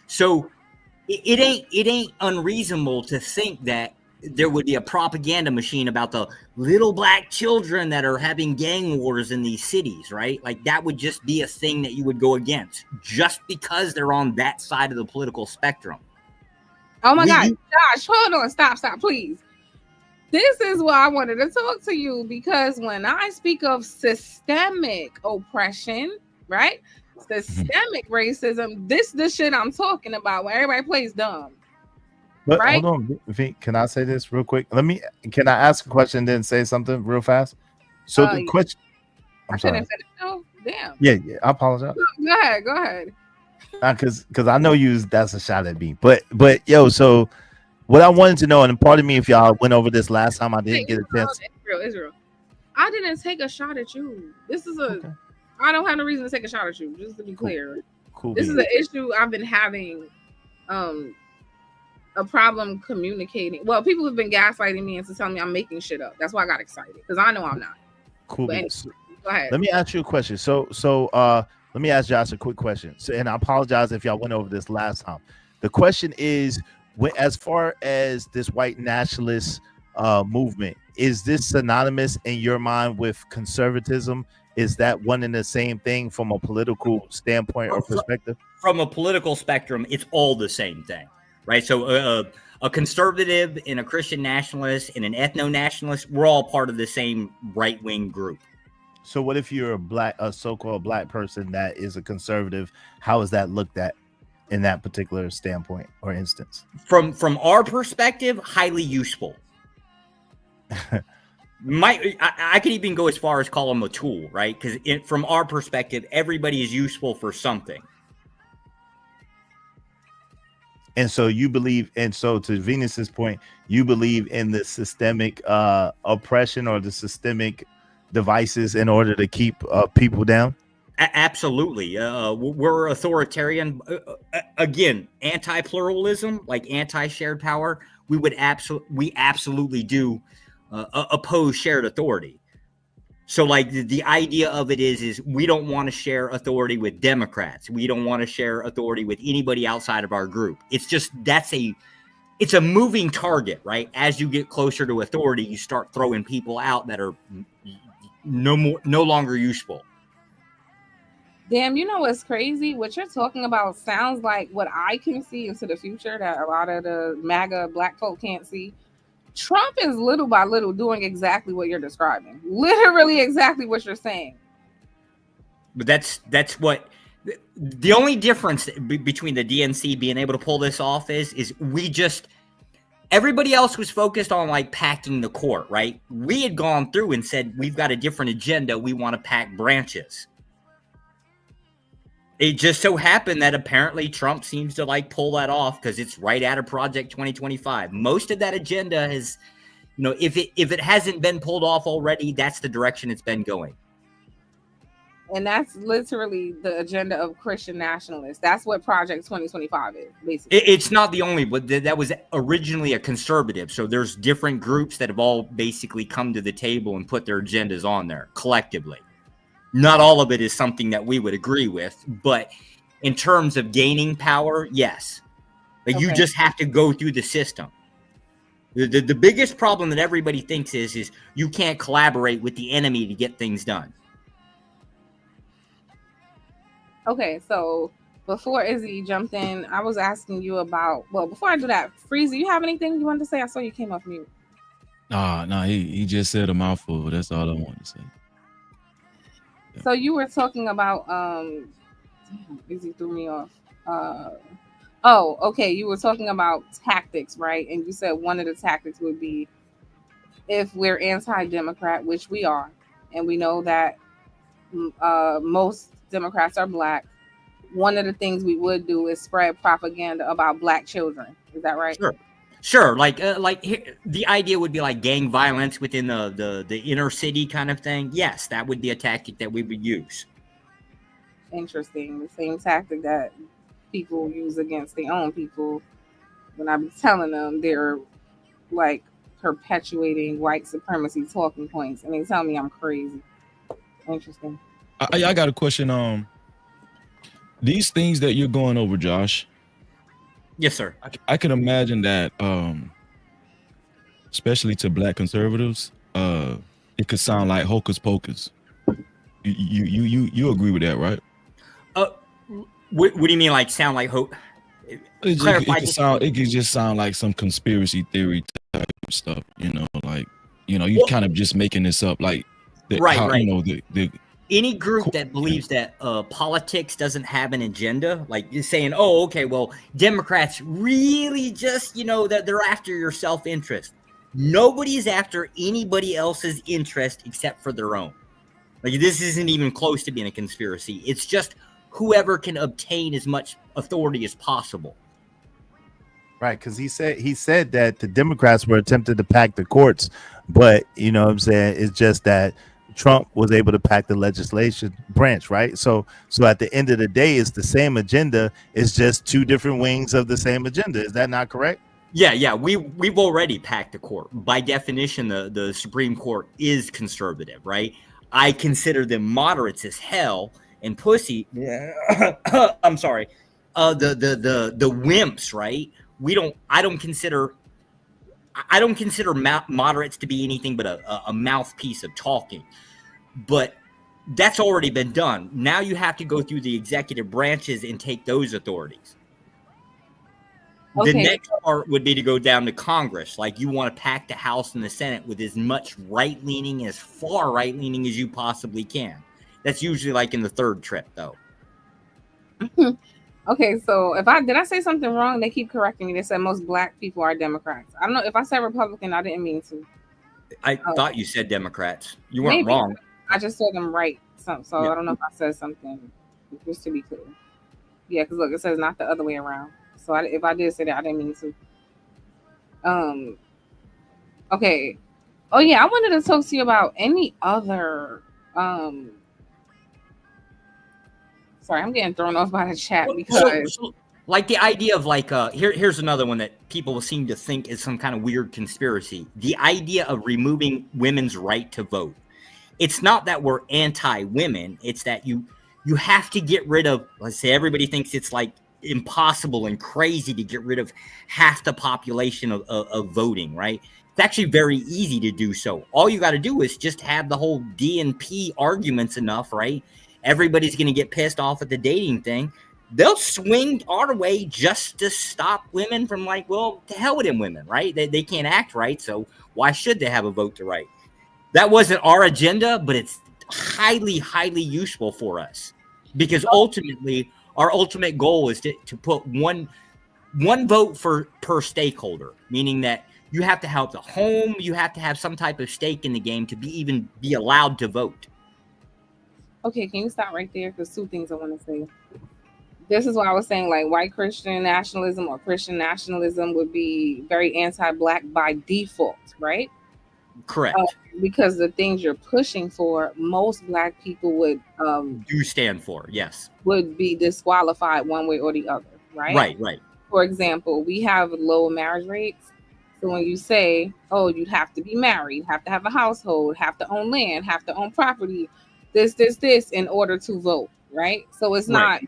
So it ain't unreasonable to think that there would be a propaganda machine about the little black children that are having gang wars in these cities, right? Like that would just be a thing that you would go against just because they're on that side of the political spectrum. Oh my God, Josh, hold on, stop, please. This is what I wanted to talk to you, because when I speak of systemic oppression, right? Systemic racism, this the shit I'm talking about when everybody plays dumb. But right? hold on, V, can I say this real quick? Can I ask a question then say something real fast? So the question, I'm sorry. Finish. No, damn. Yeah, I apologize. Go ahead. Because I know that's a shot at me. But yo, so what I wanted to know, and pardon me if y'all went over this last time, I didn't get a chance. Israel. I didn't take a shot at you. This is okay. I don't have no reason to take a shot at you, just to be clear. Cool. This is an issue I've been having a problem communicating. Well, people have been gaslighting me into telling me I'm making shit up. That's why I got excited, because I know I'm not. Cool. Anyway, go ahead. Let me ask you a question. So let me ask Josh a quick question. So, and I apologize if y'all went over this last time. The question is, as far as this white nationalist movement, is this synonymous in your mind with conservatism? Is that one and the same thing from a political standpoint or perspective? From a political spectrum, it's all the same thing, right? So a conservative and a Christian nationalist and an ethno-nationalist, we're all part of the same right-wing group. So what if you're a so-called black person that is a conservative? How is that looked at in that particular standpoint or instance? From our perspective, highly useful. I could even go as far as call them a tool, right? Because from our perspective, everybody is useful for something. And so you believe, and so to Venus's point, you believe in the systemic oppression or the systemic devices in order to keep people down? Absolutely. We're authoritarian. Again, anti-pluralism, like anti-shared power. We absolutely do oppose shared authority. So like the idea of it is we don't want to share authority with Democrats. We don't want to share authority with anybody outside of our group. It's just it's a moving target, right? As you get closer to authority, you start throwing people out that are no longer useful. Damn, you know what's crazy? What you're talking about sounds like what I can see into the future that a lot of the MAGA black folk can't see. Trump is little by little doing exactly what you're describing. Literally exactly what you're saying. But that's what the only difference between the DNC being able to pull this off is everybody else was focused on like packing the court, right? We had gone through and said, we've got a different agenda. We want to pack branches. It just so happened that apparently Trump seems to like pull that off because it's right out of Project 2025. Most of that agenda has, if it hasn't been pulled off already, that's the direction it's been going. And that's literally the agenda of Christian nationalists. That's what Project 2025 is, basically. It's not the only, but that was originally a conservative. So there's different groups that have all basically come to the table and put their agendas on there collectively. Not all of it is something that we would agree with, but in terms of gaining power, yes. But okay. You just have to go through the system. The biggest problem that everybody thinks is you can't collaborate with the enemy to get things done. Okay, so before Izzy jumped in, I was asking you about, before I do that, Freezy, you have anything you wanted to say? I saw you came off mute. No, he just said a mouthful. That's all I wanted to say. So you were talking about Izzy threw me off. Okay. You were talking about tactics, right? And you said one of the tactics would be if we're anti-Democrat, which we are, and we know that most Democrats are black. One of the things we would do is spread propaganda about black children. Is that right? Sure. Like the idea would be like gang violence within the inner city kind of thing. Yes, that would be a tactic that we would use. Interesting. The same tactic that people use against their own people. When I be telling them they're like perpetuating white supremacy talking points, and they tell me I'm crazy. Interesting. I got a question. These things that you're going over, Josh. Yes, sir. I can imagine that, especially to black conservatives, it could sound like hocus pocus. You agree with that, right? What do you mean, like sound like hope? It could just sound like some conspiracy theory type stuff, like you kind of just making this up, like right. The any group that believes that politics doesn't have an agenda, like you're saying, oh, okay, well, Democrats really just, that they're after your self-interest. Nobody's after anybody else's interest except for their own. Like, this isn't even close to being a conspiracy. It's just whoever can obtain as much authority as possible. Right, because he said that the Democrats were attempting to pack the courts, but you know what I'm saying, it's just that Trump was able to pack the legislation branch, right? So at the end of the day, it's the same agenda. It's just two different wings of the same agenda. Is that not correct? Yeah. We've already packed the court. By definition, the Supreme Court is conservative, right? I consider them moderates as hell and pussy. I'm sorry. The wimps, right? I don't consider moderates to be anything but a mouthpiece of talking. But that's already been done. Now you have to go through the executive branches and take those authorities. Okay. The next part would be to go down to Congress. Like, you want to pack the House and the Senate with as much right-leaning, as far right-leaning as you possibly can. That's usually like in the third trip, though. Okay, so did I say something wrong? They keep correcting me. They said most black people are Democrats. I don't know if I said Republican. I didn't mean to. I thought you said Democrats. You weren't wrong. I just said them right. So yeah. I don't know if I said something just to be clear. Yeah, because look, it says not the other way around. So if I did say that, I didn't mean to. Okay. Oh yeah, I wanted to talk to you about any other. Sorry, I'm getting thrown off by the chat because. So, like the idea of like here's another one that people seem to think is some kind of weird conspiracy. The idea of removing women's right to vote. It's not that we're anti-women. It's that you have to get rid of. Let's say everybody thinks it's like impossible and crazy to get rid of half the population of voting, right? It's actually very easy to do so. All you got to do is just have the whole DNP arguments enough, right? Everybody's going to get pissed off at the dating thing. They'll swing our way just to stop women from like, well, to hell with them women, right? They can't act right, so why should they have a vote to right? That wasn't our agenda, but it's highly, highly useful for us because ultimately our ultimate goal is to put one vote per stakeholder, meaning that you have to have the home, you have to have some type of stake in the game to even be allowed to vote. Okay, can you stop right there? Because two things I want to say. This is why I was saying like white Christian nationalism or Christian nationalism would be very anti-black by default, right? Correct. Because the things you're pushing for, most black people would do stand for, yes. Would be disqualified one way or the other, right? Right. For example, we have low marriage rates. So when you say, oh, you'd have to be married, have to have a household, have to own land, have to own property, this in order to vote, right? So it's not.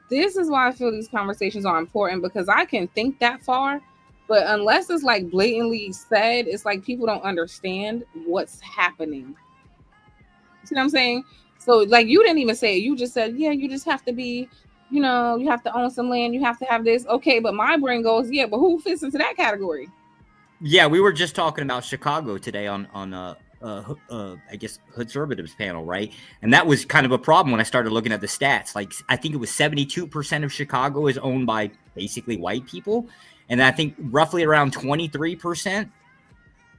This is why I feel these conversations are important because I can think that far. But unless it's like blatantly said, it's like people don't understand what's happening. See what I'm saying? So like you didn't even say it. You just said, yeah, you just have to be, you have to own some land. You have to have this. Okay, but my brain goes, yeah, but who fits into that category? Yeah, we were just talking about Chicago today on I guess Hoodservatives panel, right? And that was kind of a problem when I started looking at the stats. Like I think it was 72% of Chicago is owned by basically white people. And I think roughly around 23%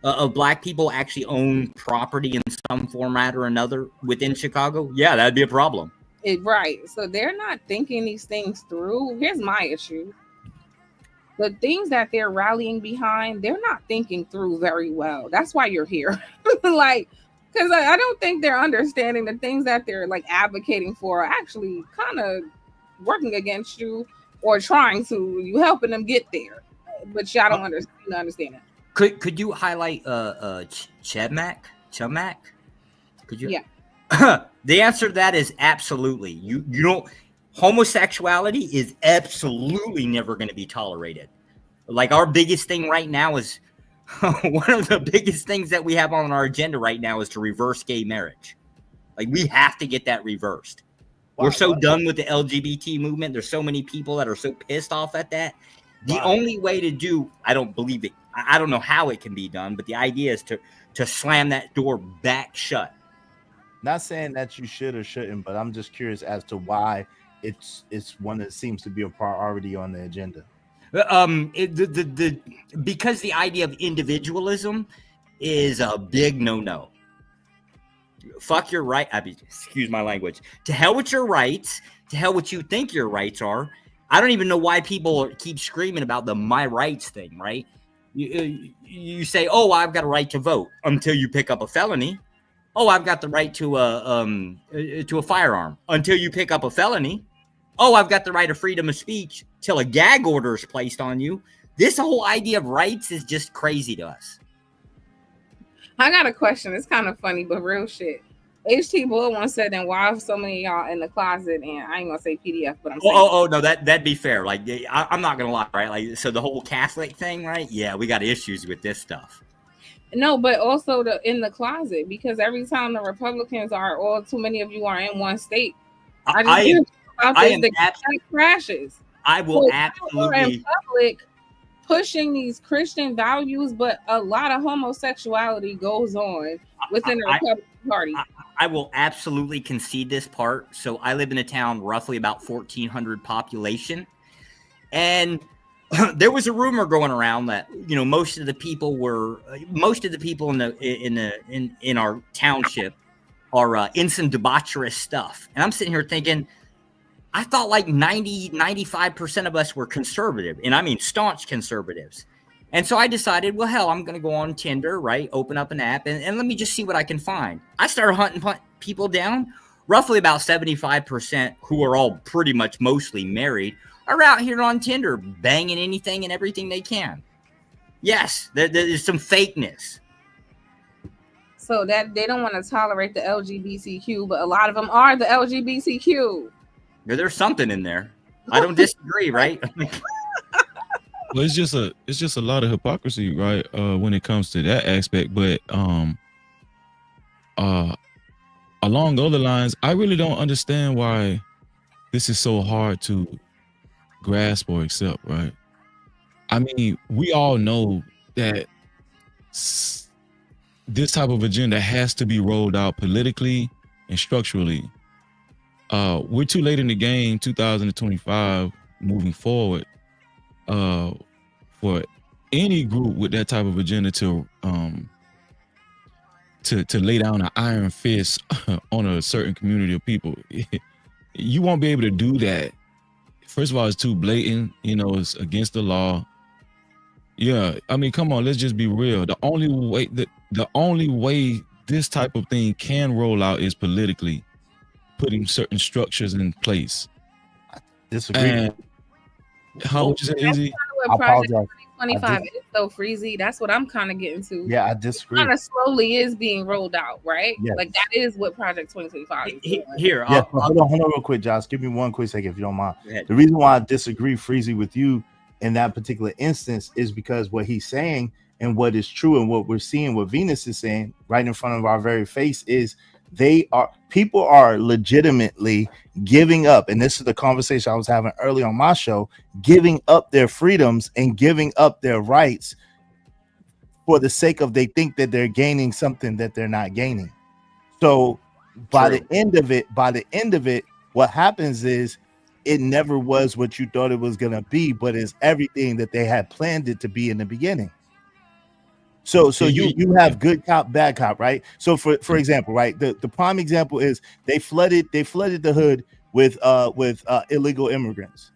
of black people actually own property in some format or another within Chicago. Yeah, that'd be a problem. Right. So they're not thinking these things through. Here's my issue. The things that they're rallying behind, they're not thinking through very well. That's why you're here. Like, because I don't think they're understanding the things that they're like advocating for are actually kind of working against you. Or trying to, you helping them get there, but y'all don't understand it. Could you highlight Chemak? Could you? Yeah. The answer to that is absolutely. You don't. Homosexuality is absolutely never going to be tolerated. Like our biggest thing right now is one of the biggest things that we have on our agenda right now is to reverse gay marriage. Like we have to get that reversed. We're so done with the LGBT movement. There's so many people that are so pissed off at that. The only way to do, I don't believe it. I don't know how it can be done, but the idea is to slam that door back shut. Not saying that you should or shouldn't, but I'm just curious as to why it's one that seems to be a priority on the agenda. Because the idea of individualism is a big no. Fuck your right. I mean, excuse my language. To hell with your rights. To hell what you think your rights are. I don't even know why people keep screaming about the my rights thing, right? You say, oh, I've got a right to vote until you pick up a felony. Oh, I've got the right to a firearm until you pick up a felony. Oh, I've got the right of freedom of speech till a gag order is placed on you. This whole idea of rights is just crazy to us. I got a question. It's kind of funny, but real shit. HT Bull once said, "Then why are so many of y'all in the closet?" And I ain't gonna say PDF, but I'm saying, no, that'd be fair. Like I'm not gonna lie, right? Like so the whole Catholic thing, right? Yeah, we got issues with this stuff. No, but also in the closet, because every time the Republicans are, or too many of you are in one state, crashes. I will absolutely in public pushing these Christian values, but a lot of homosexuality goes on within the Republican Party. I will absolutely concede this part. So I live in a town roughly about 1,400 population, and there was a rumor going around that most of the people in our township are in some debaucherous stuff, and I'm sitting here thinking, I thought like 95% of us were conservative, and I mean staunch conservatives. And so I decided, well, hell, I'm going to go on Tinder, right? Open up an app and let me just see what I can find. I started hunting people down. Roughly about 75% who are all pretty much mostly married are out here on Tinder banging anything and everything they can. Yes, there's some fakeness. So that they don't want to tolerate the LGBTQ, but a lot of them are the LGBTQ. There's something in there. I don't disagree, right? Well, it's just a lot of hypocrisy, right? When it comes to that aspect, but along other lines, I really don't understand why this is so hard to grasp or accept, right? I mean, we all know that this type of agenda has to be rolled out politically and structurally. We're too late in the game, 2025, moving forward, for any group with that type of agenda to lay down an iron fist on a certain community of people. You won't be able to do that. First of all, it's too blatant. It's against the law. Yeah, I mean, come on, let's just be real. The only way this type of thing can roll out is politically, putting certain structures in place. I disagree. And how would you say, Izzy? I apologize. 2025 is so freezy. That's what I'm kind of getting to. Yeah, I disagree. Kind of slowly is being rolled out, right? Yes. Like that is what Project 2025 is doing. Here, yeah, hold on real quick, Josh. Give me 1 quick second if you don't mind. The reason why I disagree freezy with you in that particular instance is because what he's saying and what is true and what we're seeing, what Venus is saying right in front of our very face is people are legitimately giving up, and this is the conversation I was having early on my show, giving up their freedoms and giving up their rights for the sake of they think that they're gaining something that they're not gaining. So by the end of it, what happens is it never was what you thought it was going to be, but it's everything that they had planned it to be in the beginning. So you have good cop, bad cop, right? So for example, right, the prime example is they flooded the hood with illegal immigrants.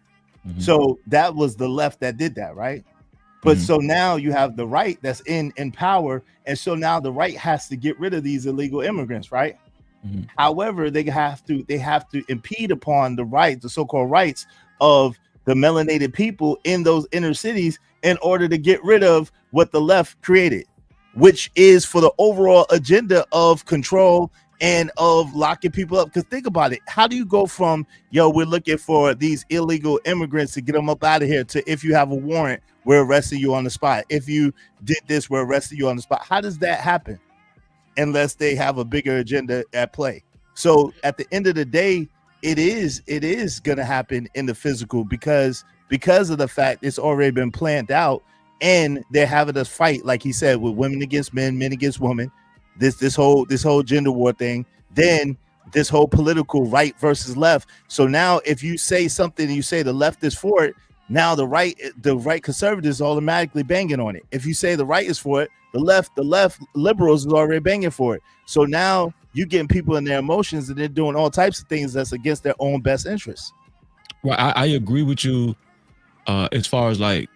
Mm-hmm. So that was the left that did that, right? But so now you have the right that's in power, and so now the right has to get rid of these illegal immigrants, right? However, they have to impede upon the so-called rights of the melanated people in those inner cities in order to get rid of what the left created, which is for the overall agenda of control and of locking people up. Because think about it, how do you go from, yo, we're looking for these illegal immigrants to get them up out of here, to if you have a warrant, we're arresting you on the spot. If you did this, we're arresting you on the spot. How does that happen unless they have a bigger agenda at play? So at the end of the day, it is going to happen in the physical because of the fact it's already been planned out, and they're having us fight, like he said, with women against men, men against women, this whole gender war thing, then this whole political right versus left. So now if you say something and you say the left is for it, now the right conservatives are automatically banging on it. If you say the right is for it, the left liberals is already banging for it. So now you getting people in their emotions and they're doing all types of things that's against their own best interests. Well, I agree with you as far as like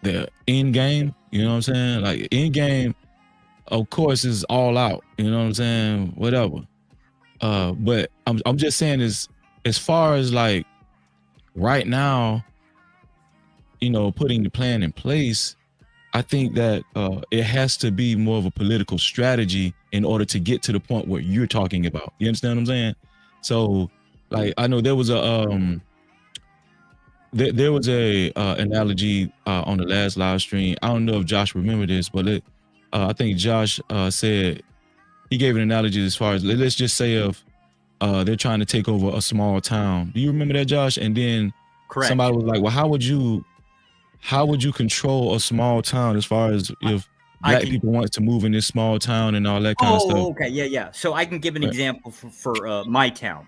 the end game, you know what I'm saying? Like end game, of course, is all out, you know what I'm saying? Whatever. But I'm just saying is as far as like right now, you know, putting the plan in place, I think that it has to be more of a political strategy in order to get to the point where you're talking about. You understand what I'm saying? So, like, I know there was a analogy on the last live stream. I don't know if Josh remembered this, but I think Josh said he gave an analogy as far as, let's just say if they're trying to take over a small town. Do you remember that, Josh? And then Correct. Somebody was like, well, how would you control a small town as far as if black people want to move in this small town and all that kind of stuff? Oh, okay. Yeah. So I can give an example for my town.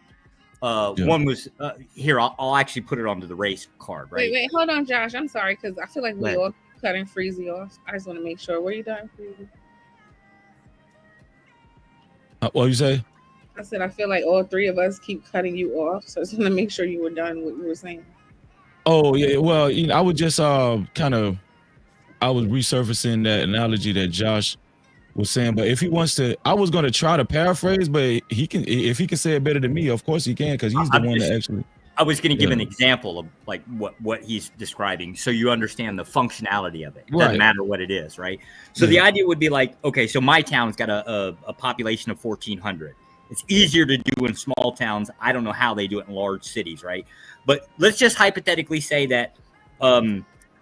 One was here. I'll actually put it onto the race card, right? Wait, hold on, Josh. I'm sorry because I feel like we all cutting Freezy off. I just want to make sure. Were you done, Freezy? What you say? I said I feel like all three of us keep cutting you off, so I just want to make sure you were done what you were saying. Oh yeah, well, you know, I would just I was resurfacing that analogy that Josh was saying, but if he wants to, I was going to try to paraphrase, but he can, if he can say it better than me, of course he can, because he's the one that actually. I was going to give an example of like what he's describing, so you understand the functionality of it. It doesn't matter what it is, right? So the idea would be like, okay, so my town's got a population of 1,400. It's easier to do in small towns. I don't know how they do it in large cities, right? But let's just hypothetically say that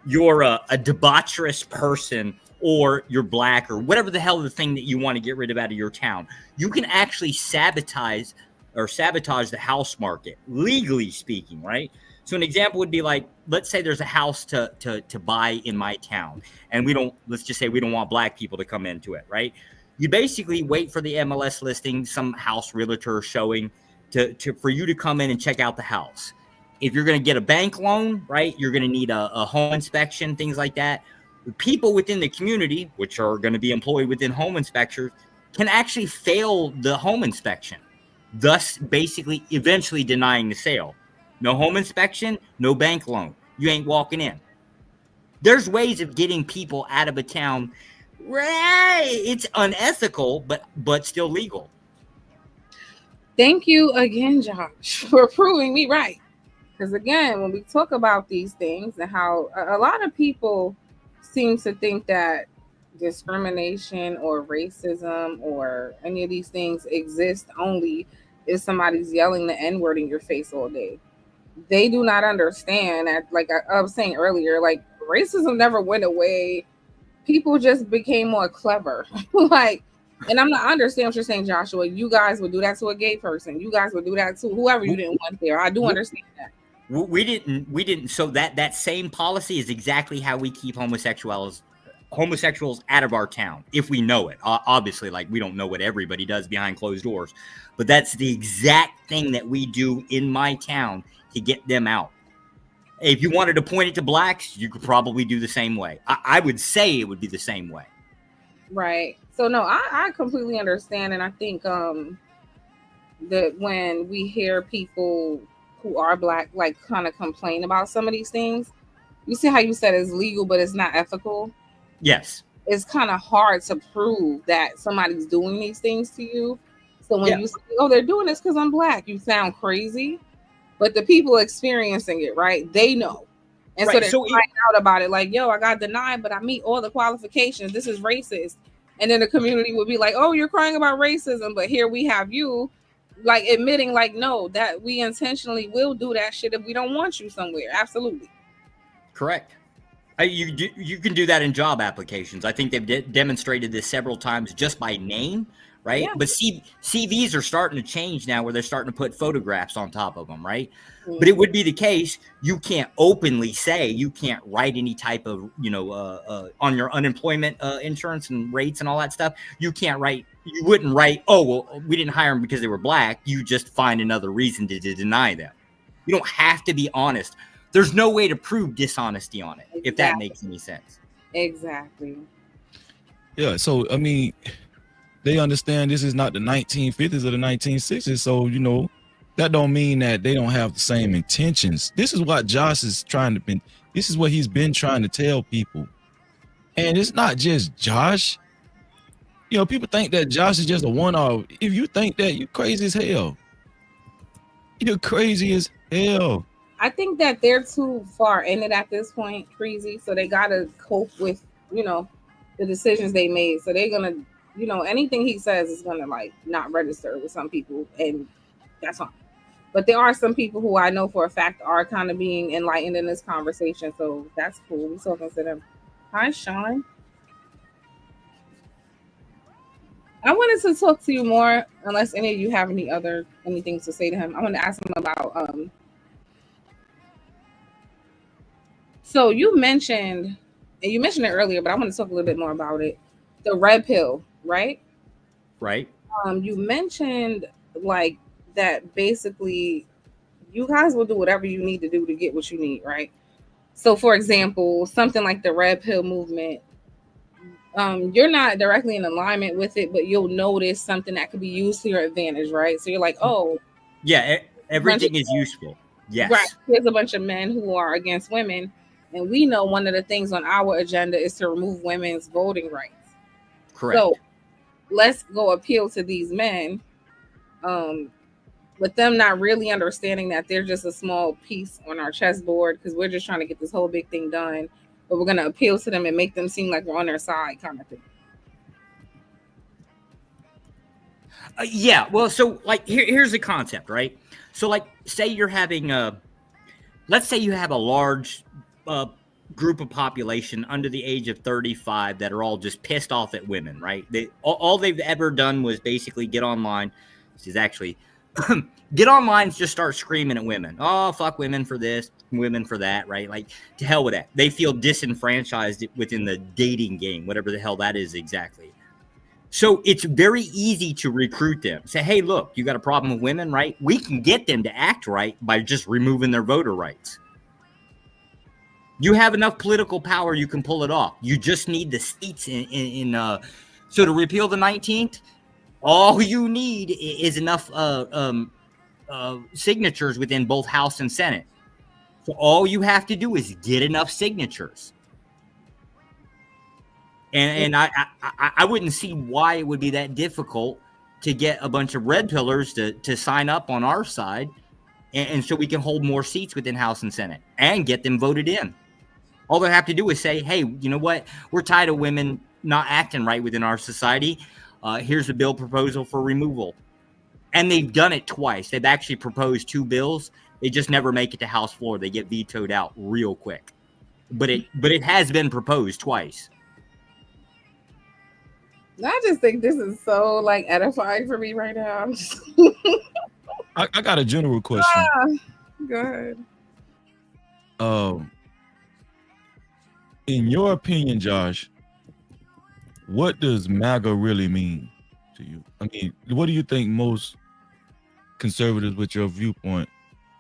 you're a debaucherous person, or you're black, or whatever the hell the thing that you want to get rid of out of your town. You can actually sabotage the house market, legally speaking, right? So an example would be like, let's say there's a house to buy in my town, and let's just say we don't want black people to come into it, right? You basically wait for the MLS listing, some house realtor showing for you to come in and check out the house. If you're going to get a bank loan, right, you're going to need a home inspection, things like that. People within the community, which are going to be employed within home inspectors, can actually fail the home inspection, thus basically eventually denying the sale. No home inspection, no bank loan. You ain't walking in. There's ways of getting people out of a town. Right. It's unethical, but still legal. Thank you again, Josh, for proving me right. Because again, when we talk about these things and how a lot of people seem to think that discrimination or racism or any of these things exist only if somebody's yelling the N-word in your face all day. They do not understand that, like I was saying earlier, like racism never went away. People just became more clever. Like, and I understand what you're saying, Joshua. You guys would do that to a gay person. You guys would do that to whoever you didn't want there. I do understand that. We didn't. So that same policy is exactly how we keep homosexuals out of our town, if we know it. Obviously, like, we don't know what everybody does behind closed doors, but that's the exact thing that we do in my town to get them out. If you wanted to point it to blacks, you could probably do the same way. I would say it would be the same way. Right. So no, I completely understand, and I think that when we hear people who are black like kind of complain about some of these things, you see how you said it's legal but it's not ethical. Yes. It's kind of hard to prove that somebody's doing these things to you. So when you say, oh, they're doing this because I'm black, you sound crazy. But the people experiencing it, right, they know. And so they're crying out about it, like, yo, I got denied, but I meet all the qualifications. This is racist. And then the community would be like, oh, you're crying about racism, but here we have you like admitting, like, no, that we intentionally will do that shit if we don't want you somewhere. Absolutely. Correct. You can do that in job applications. I think they've demonstrated this several times just by name, right? Yeah. But CVs are starting to change now, where they're starting to put photographs on top of them, right? Mm-hmm. But it would be the case, you can't openly say, you can't write any type of, on your unemployment insurance and rates and all that stuff. You wouldn't write, oh, well, we didn't hire them because they were black. You just find another reason to deny them. You don't have to be honest. There's no way to prove dishonesty on it, exactly, if that makes any sense. Exactly. Yeah, so, I mean, they understand this is not the 1950s or the 1960s, so, that don't mean that they don't have the same intentions. This is what Josh is this is what he's been trying to tell people. And it's not just Josh. People think that Josh is just a one-off. If you think that, you're crazy as hell. You're crazy as hell. I think that they're too far in it at this point, crazy. So they gotta cope with, the decisions they made. So they're gonna, anything he says is gonna like not register with some people, and that's fine. But there are some people who I know for a fact are kind of being enlightened in this conversation. So that's cool. We're talking to them. Hi, Sean. I wanted to talk to you more, unless any of you have anything to say to him. I want to ask him about so you mentioned it earlier, but I want to talk a little bit more about it. The red pill, right? Right. You mentioned like that basically you guys will do whatever you need to do to get what you need, right? So for example, something like the red pill movement, you're not directly in alignment with it, but you'll notice something that could be used to your advantage, right? So you're like, oh, yeah, everything is useful. Yes. Right. There's a bunch of men who are against women. And we know one of the things on our agenda is to remove women's voting rights. Correct. So let's go appeal to these men, with them not really understanding that they're just a small piece on our chessboard because we're just trying to get this whole big thing done. But we're going to appeal to them and make them seem like we're on their side kind of thing. Yeah. Well, so like here's the concept, right? So like say you're having let's say you have a large group of population under the age of 35 that are all just pissed off at women, right? All they've ever done was basically get online. This is actually get online and just start screaming at women. Oh, fuck women for this, women for that, right? Like, to hell with that. They feel disenfranchised within the dating game, whatever the hell that is exactly. So it's very easy to recruit them. Say, hey, look, you got a problem with women, right? We can get them to act right by just removing their voter rights. You have enough political power, you can pull it off. You just need the seats so to repeal the 19th, all you need is enough signatures within both House and Senate. So all you have to do is get enough signatures. And I wouldn't see why it would be that difficult to get a bunch of red pillars to sign up on our side, and so we can hold more seats within House and Senate and get them voted in. All they have to do is say, hey, you know what? We're tired of women not acting right within our society. Here's a bill proposal for removal. And they've done it twice. They've actually proposed 2 bills. They just never make it to House floor. They get vetoed out real quick. But it has been proposed twice. I just think this is so like edifying for me right now. I got a general question. Go ahead. In your opinion, Josh, what does MAGA really mean to you? I mean, what do you think most conservatives with your viewpoint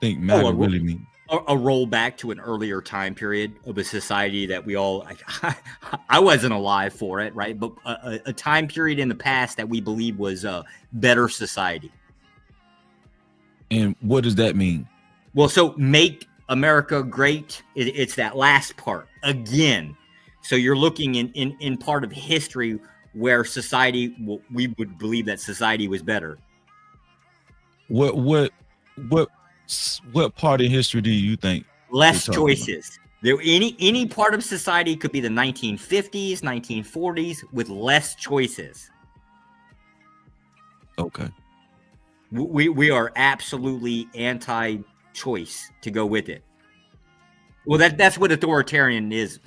think MAGA really means? A rollback to an earlier time period of a society that we all, I wasn't alive for it, right? But a time period in the past that we believe was a better society. And what does that mean? Well, so make America great. It's that last part again. So you're looking in part of history where society, we would believe that society was better. What part of history do you think? Less choices. Any part of society could be the 1950s, 1940s with less choices. Okay. We are absolutely anti-choice to go with it. Well, that's what authoritarianism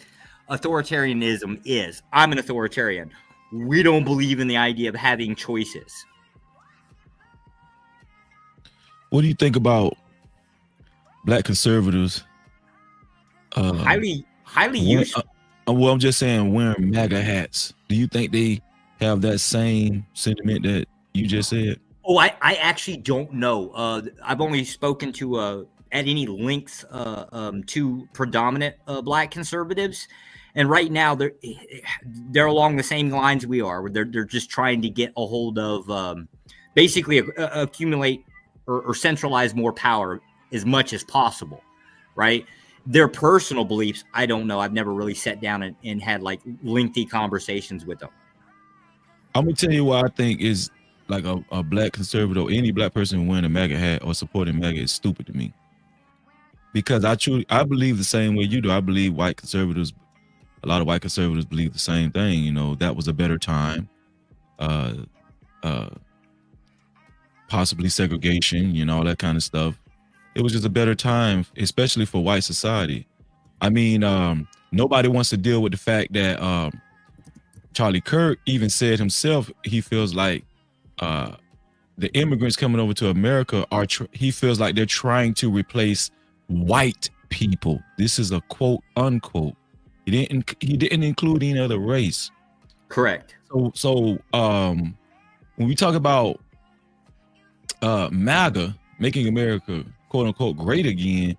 is. I'm an authoritarian. We don't believe in the idea of having choices. What do you think about black conservatives? Highly useful. Well, I'm just saying, wearing MAGA hats. Do you think they have that same sentiment that you just said? Oh, I actually don't know. I've only spoken to at any length to predominant black conservatives, and right now they're along the same lines we are. Where they're just trying to get a hold of basically accumulate or centralize more power as much as possible, right? Their personal beliefs, I don't know. I've never really sat down and had like lengthy conversations with them. I'm gonna tell you what I think is like a black conservative, any black person wearing a MAGA hat or supporting MAGA is stupid to me. Because I believe the same way you do. I believe a lot of white conservatives believe the same thing. You know, that was a better time. Possibly segregation, you know, all that kind of stuff. It was just a better time, especially for white society. I mean, nobody wants to deal with the fact that Charlie Kirk even said himself, he feels like the immigrants coming over to America he feels like they're trying to replace white people. This is a quote unquote. He didn't include any other race. Correct. So when we talk about MAGA, making America quote unquote great again,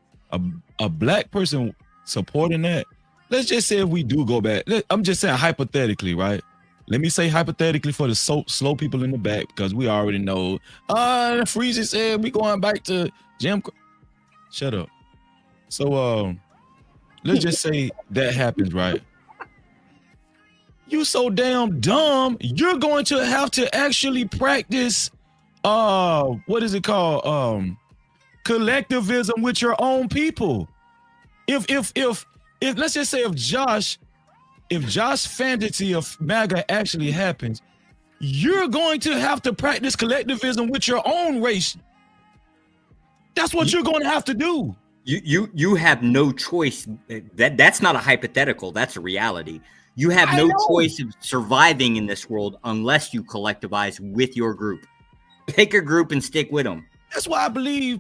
a black person supporting that, let's just say if we do go back, I'm just saying hypothetically, right? Let me say hypothetically for the slow people in the back, because we already know, Freezy said we going back to Jim. Shut up. So let's just say that happens, right? You so damn dumb, you're going to have to actually practice what is it called? Collectivism with your own people. If let's just say if Josh fantasy of MAGA actually happens, you're going to have to practice collectivism with your own race. That's what you're going to have to do. You have no choice. That's not a hypothetical. That's a reality. You have no choice of surviving in this world unless you collectivize with your group. Pick a group and stick with them. That's why I believe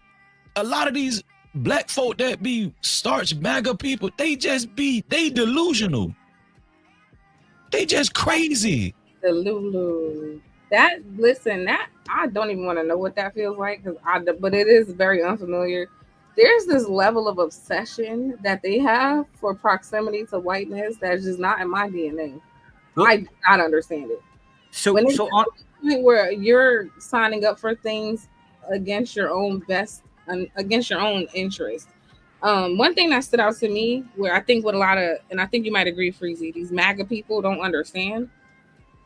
a lot of these black folk that be starch MAGA people, they delusional. They just crazy. The Lulu. That I don't even want to know what that feels like, but it is very unfamiliar. There's this level of obsession that they have for proximity to whiteness that's just not in my DNA. Well, I do not understand it. So where you're signing up for things against your own against your own interest. One thing that stood out to me, where I think and I think you might agree, Freezy, these MAGA people don't understand.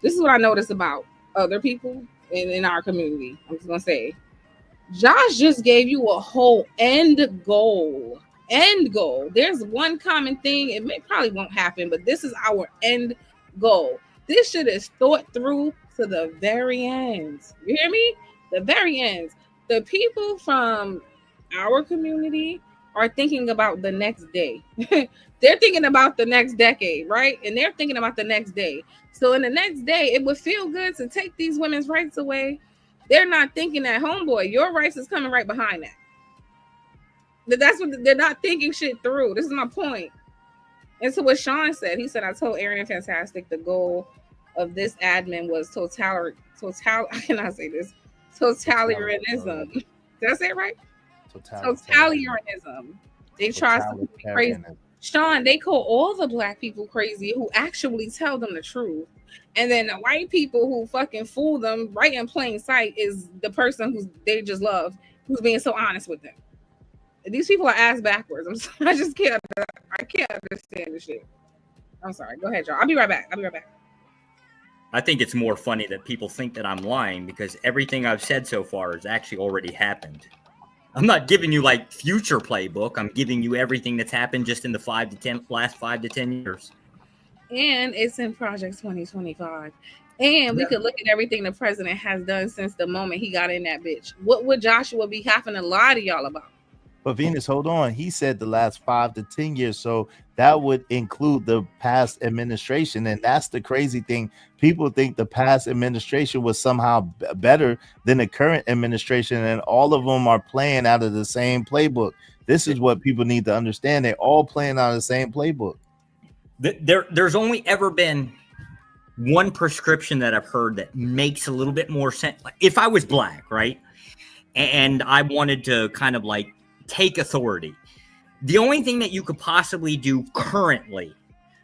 This is what I noticed about other people in our community. I'm just gonna say, Josh just gave you a whole end goal. There's one common thing. It probably won't happen, but this is our end goal. This shit is thought through to the very end. You hear me? The very end. The people from our community are thinking about the next day. They're thinking about the next decade, right? And they're thinking about the next day. So in the next day, it would feel good to take these women's rights away. They're not thinking that, homeboy, your rights is coming right behind that. That's what they're not thinking shit through. This is my point. And so what Sean said, he said, I told Aaron and Fantastic the goal of this admin was I cannot say this. Totalitarianism. Did I say it right? Totalitarianism. They try to be crazy. Sean, they call all the black people crazy who actually tell them the truth. And then the white people who fucking fool them right in plain sight is the person who they just love, who's being so honest with them. These people are ass backwards. I can't understand this shit. I'm sorry. Go ahead, y'all. I'll be right back. I think it's more funny that people think that I'm lying because everything I've said so far has actually already happened. I'm not giving you like future playbook. I'm giving you everything that's happened just in the last 5 to 10 years. And it's in Project 2025. And we could look at everything the president has done since the moment he got in that bitch. What would Joshua be having to lie to y'all about? But Venus, hold on. He said the last 5 to 10 years. So that would include the past administration. And that's the crazy thing. People think the past administration was somehow better than the current administration. And all of them are playing out of the same playbook. This is what people need to understand. They're all playing out of the same playbook. There's only ever been one prescription that I've heard that makes a little bit more sense. If I was black, right, and I wanted to kind of like take authority, the only thing that you could possibly do currently,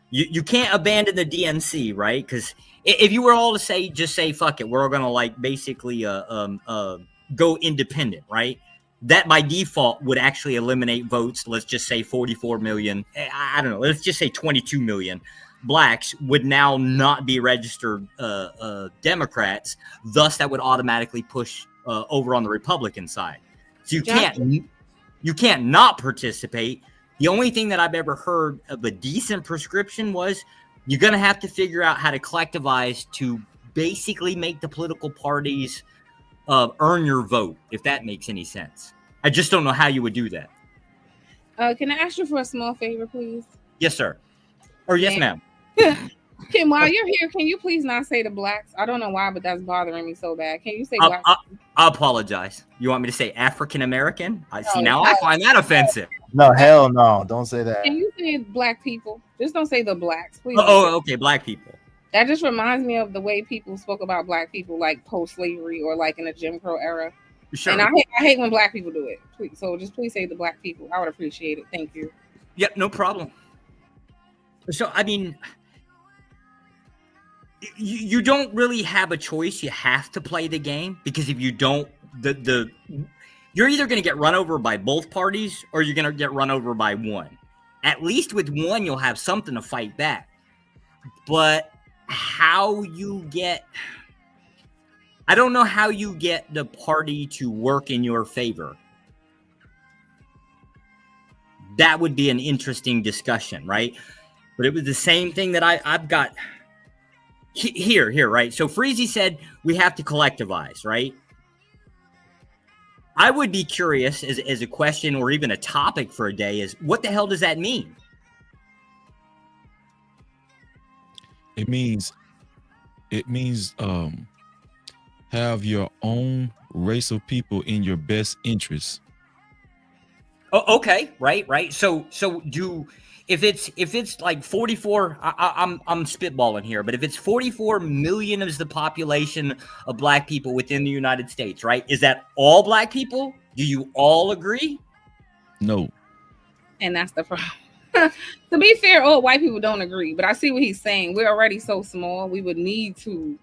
you can't abandon the DNC, right? Because if you were all to just say fuck it, we're gonna like basically go independent, right? That by default would actually eliminate votes. Let's just say 44 million. I don't know. Let's just say 22 million blacks would now not be registered Democrats. Thus, that would automatically push over on the Republican side. So you can't not participate. The only thing that I've ever heard of a decent prescription was you're going to have to figure out how to collectivize to basically make the political parties earn your vote, if that makes any sense. I just don't know how you would do that. Can I ask you for a small favor, please? Yes, sir. Or yes, ma'am. Kim, while you're here, can you please not say the blacks? I don't know why, but that's bothering me so bad. Can you say black? I apologize. You want me to say African American? I find that offensive. No, hell no. Don't say that. Can you say black people? Just don't say the blacks, please. Okay, black people. That just reminds me of the way people spoke about black people, like post-slavery or like in the Jim Crow era. Sure. And I hate when black people do it. Please, so just please say the black people. I would appreciate it. Thank you. Yep, no problem. So, I mean, you don't really have a choice. You have to play the game, because if you don't, you're either going to get run over by both parties or you're going to get run over by one. At least with one, you'll have something to fight back. But how you get, I don't know how you get the party to work in your favor. That would be an interesting discussion, right? But it was the same thing that I've got here, right? So Freezy said we have to collectivize, right? I would be curious as a question or even a topic for a day is, what the hell does that mean? It means have your own race of people in your best interest. Oh, okay, right. So if it's like 44, I'm spitballing here, but if it's 44 million is the population of black people within the United States, right? Is that all black people? Do you all agree? No. And that's the problem. To be fair, all white people don't agree, but I see what he's saying. We're already so small. We would need to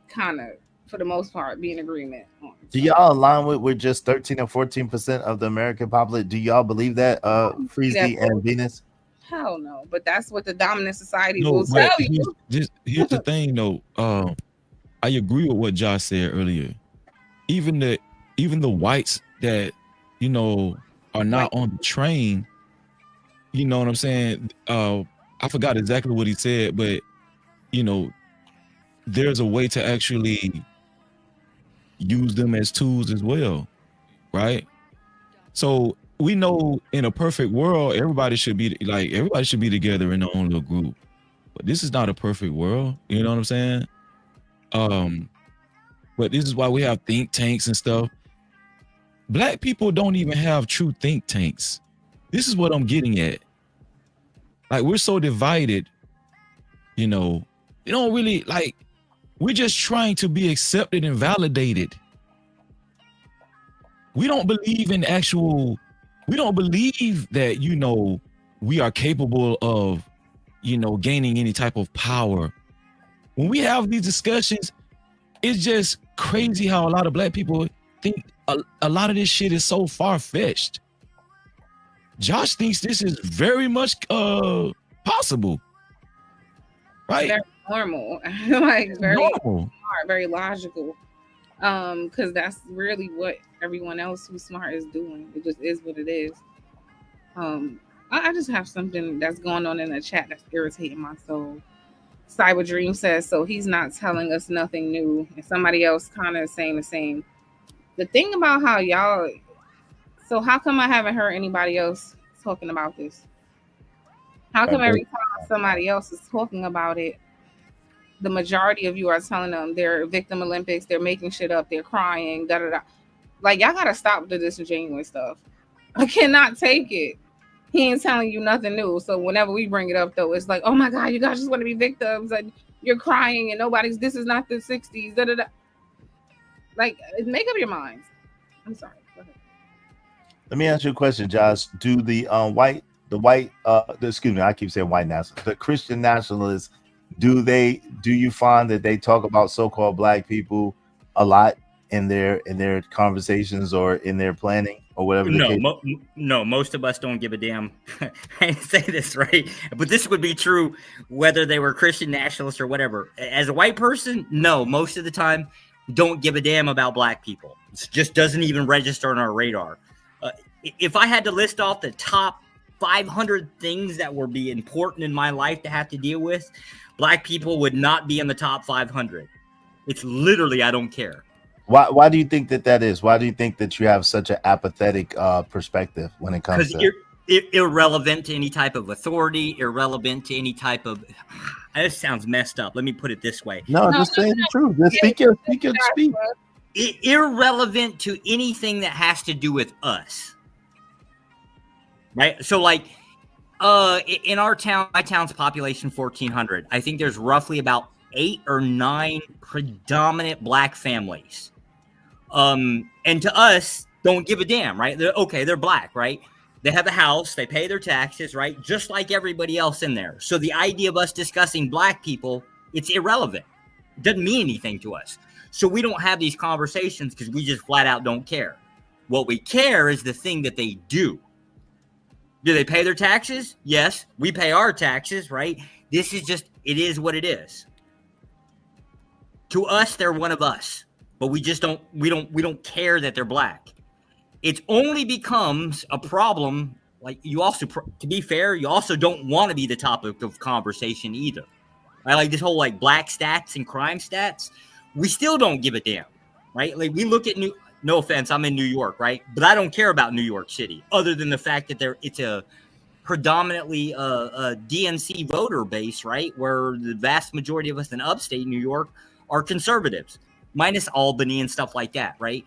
kind of, for the most part, be in agreement. Do y'all align with just 13 or 14% of the American population? Do y'all believe that, Freezy and Venus? Hell no, but that's what the dominant society will tell you. Here's the thing, though. I agree with what Josh said earlier. Even the whites that are not on the train. You know what I'm saying? I forgot exactly what he said, but there's a way to actually use them as tools as well, right? So we know in a perfect world, everybody should be together in their own little group. But this is not a perfect world, you know what I'm saying? But this is why we have think tanks and stuff. Black people don't even have true think tanks. This is what I'm getting at. Like, we're so divided, you don't really, like, we're just trying to be accepted and validated. We don't believe in we don't believe that, we are capable of, gaining any type of power. When we have these discussions, it's just crazy how a lot of black people think a lot of this shit is so far-fetched. Josh thinks this is very much possible, right? Very normal, like very normal, smart, very logical. Because that's really what everyone else who's smart is doing. It just is what it is. I just have something that's going on in the chat that's irritating my soul. Cyber Dream says, so he's not telling us nothing new. And somebody else kind of saying the same. The thing about how y'all, so how come I haven't heard anybody else talking about this? How come every time somebody else is talking about it, the majority of you are telling them they're victim Olympics, they're making shit up, they're crying, da da da. Like, y'all gotta stop the disingenuous stuff. I cannot take it. He ain't telling you nothing new. So whenever we bring it up, though, it's like, oh my God, you guys just want to be victims and you're crying and nobody's, this is not the 60s. Da, da, da. Like, make up your minds. I'm sorry. Go ahead. Let me ask you a question, Josh. Do the excuse me, I keep saying white nationalists, the Christian nationalists, do you find that they talk about so-called black people a lot in their conversations or in their planning or whatever the case? No, most of us don't give a damn. I say this right, but this would be true whether they were Christian nationalists or whatever. As a white person, no, most of the time don't give a damn about black people. It just doesn't even register on our radar. If I had to list off the top 500 things that would be important in my life to have to deal with, black people would not be in the top 500. It's literally, I don't care. Why do you think that is? Why do you think that you have such an apathetic perspective when it comes to? Because you're irrelevant to any type of authority, irrelevant to any type of. This sounds messed up. Let me put it this way. No, just saying the truth. Just speak. Irrelevant to anything that has to do with us. Right? So, like, in our town, my town's population 1,400. I think there's roughly about 8 or 9 predominant black families. And to us, don't give a damn, right? They're black, right? They have a house, they pay their taxes, right? Just like everybody else in there. So the idea of us discussing black people, it's irrelevant. It doesn't mean anything to us. So we don't have these conversations because we just flat out don't care. What we care is the thing that they do. Do they pay their taxes? Yes, we pay our taxes, right? This is just, it is what it is. To us, they're one of us, but we don't care that they're black. It only becomes a problem. Like, you also, to be fair, you also don't want to be the topic of conversation either. Right? Like this whole like black stats and crime stats, we still don't give a damn, right? Like we look at no offense, I'm in New York, right? But I don't care about New York City other than the fact that it's a predominantly a DNC voter base, right? Where the vast majority of us in upstate New York are conservatives, minus Albany and stuff like that, right?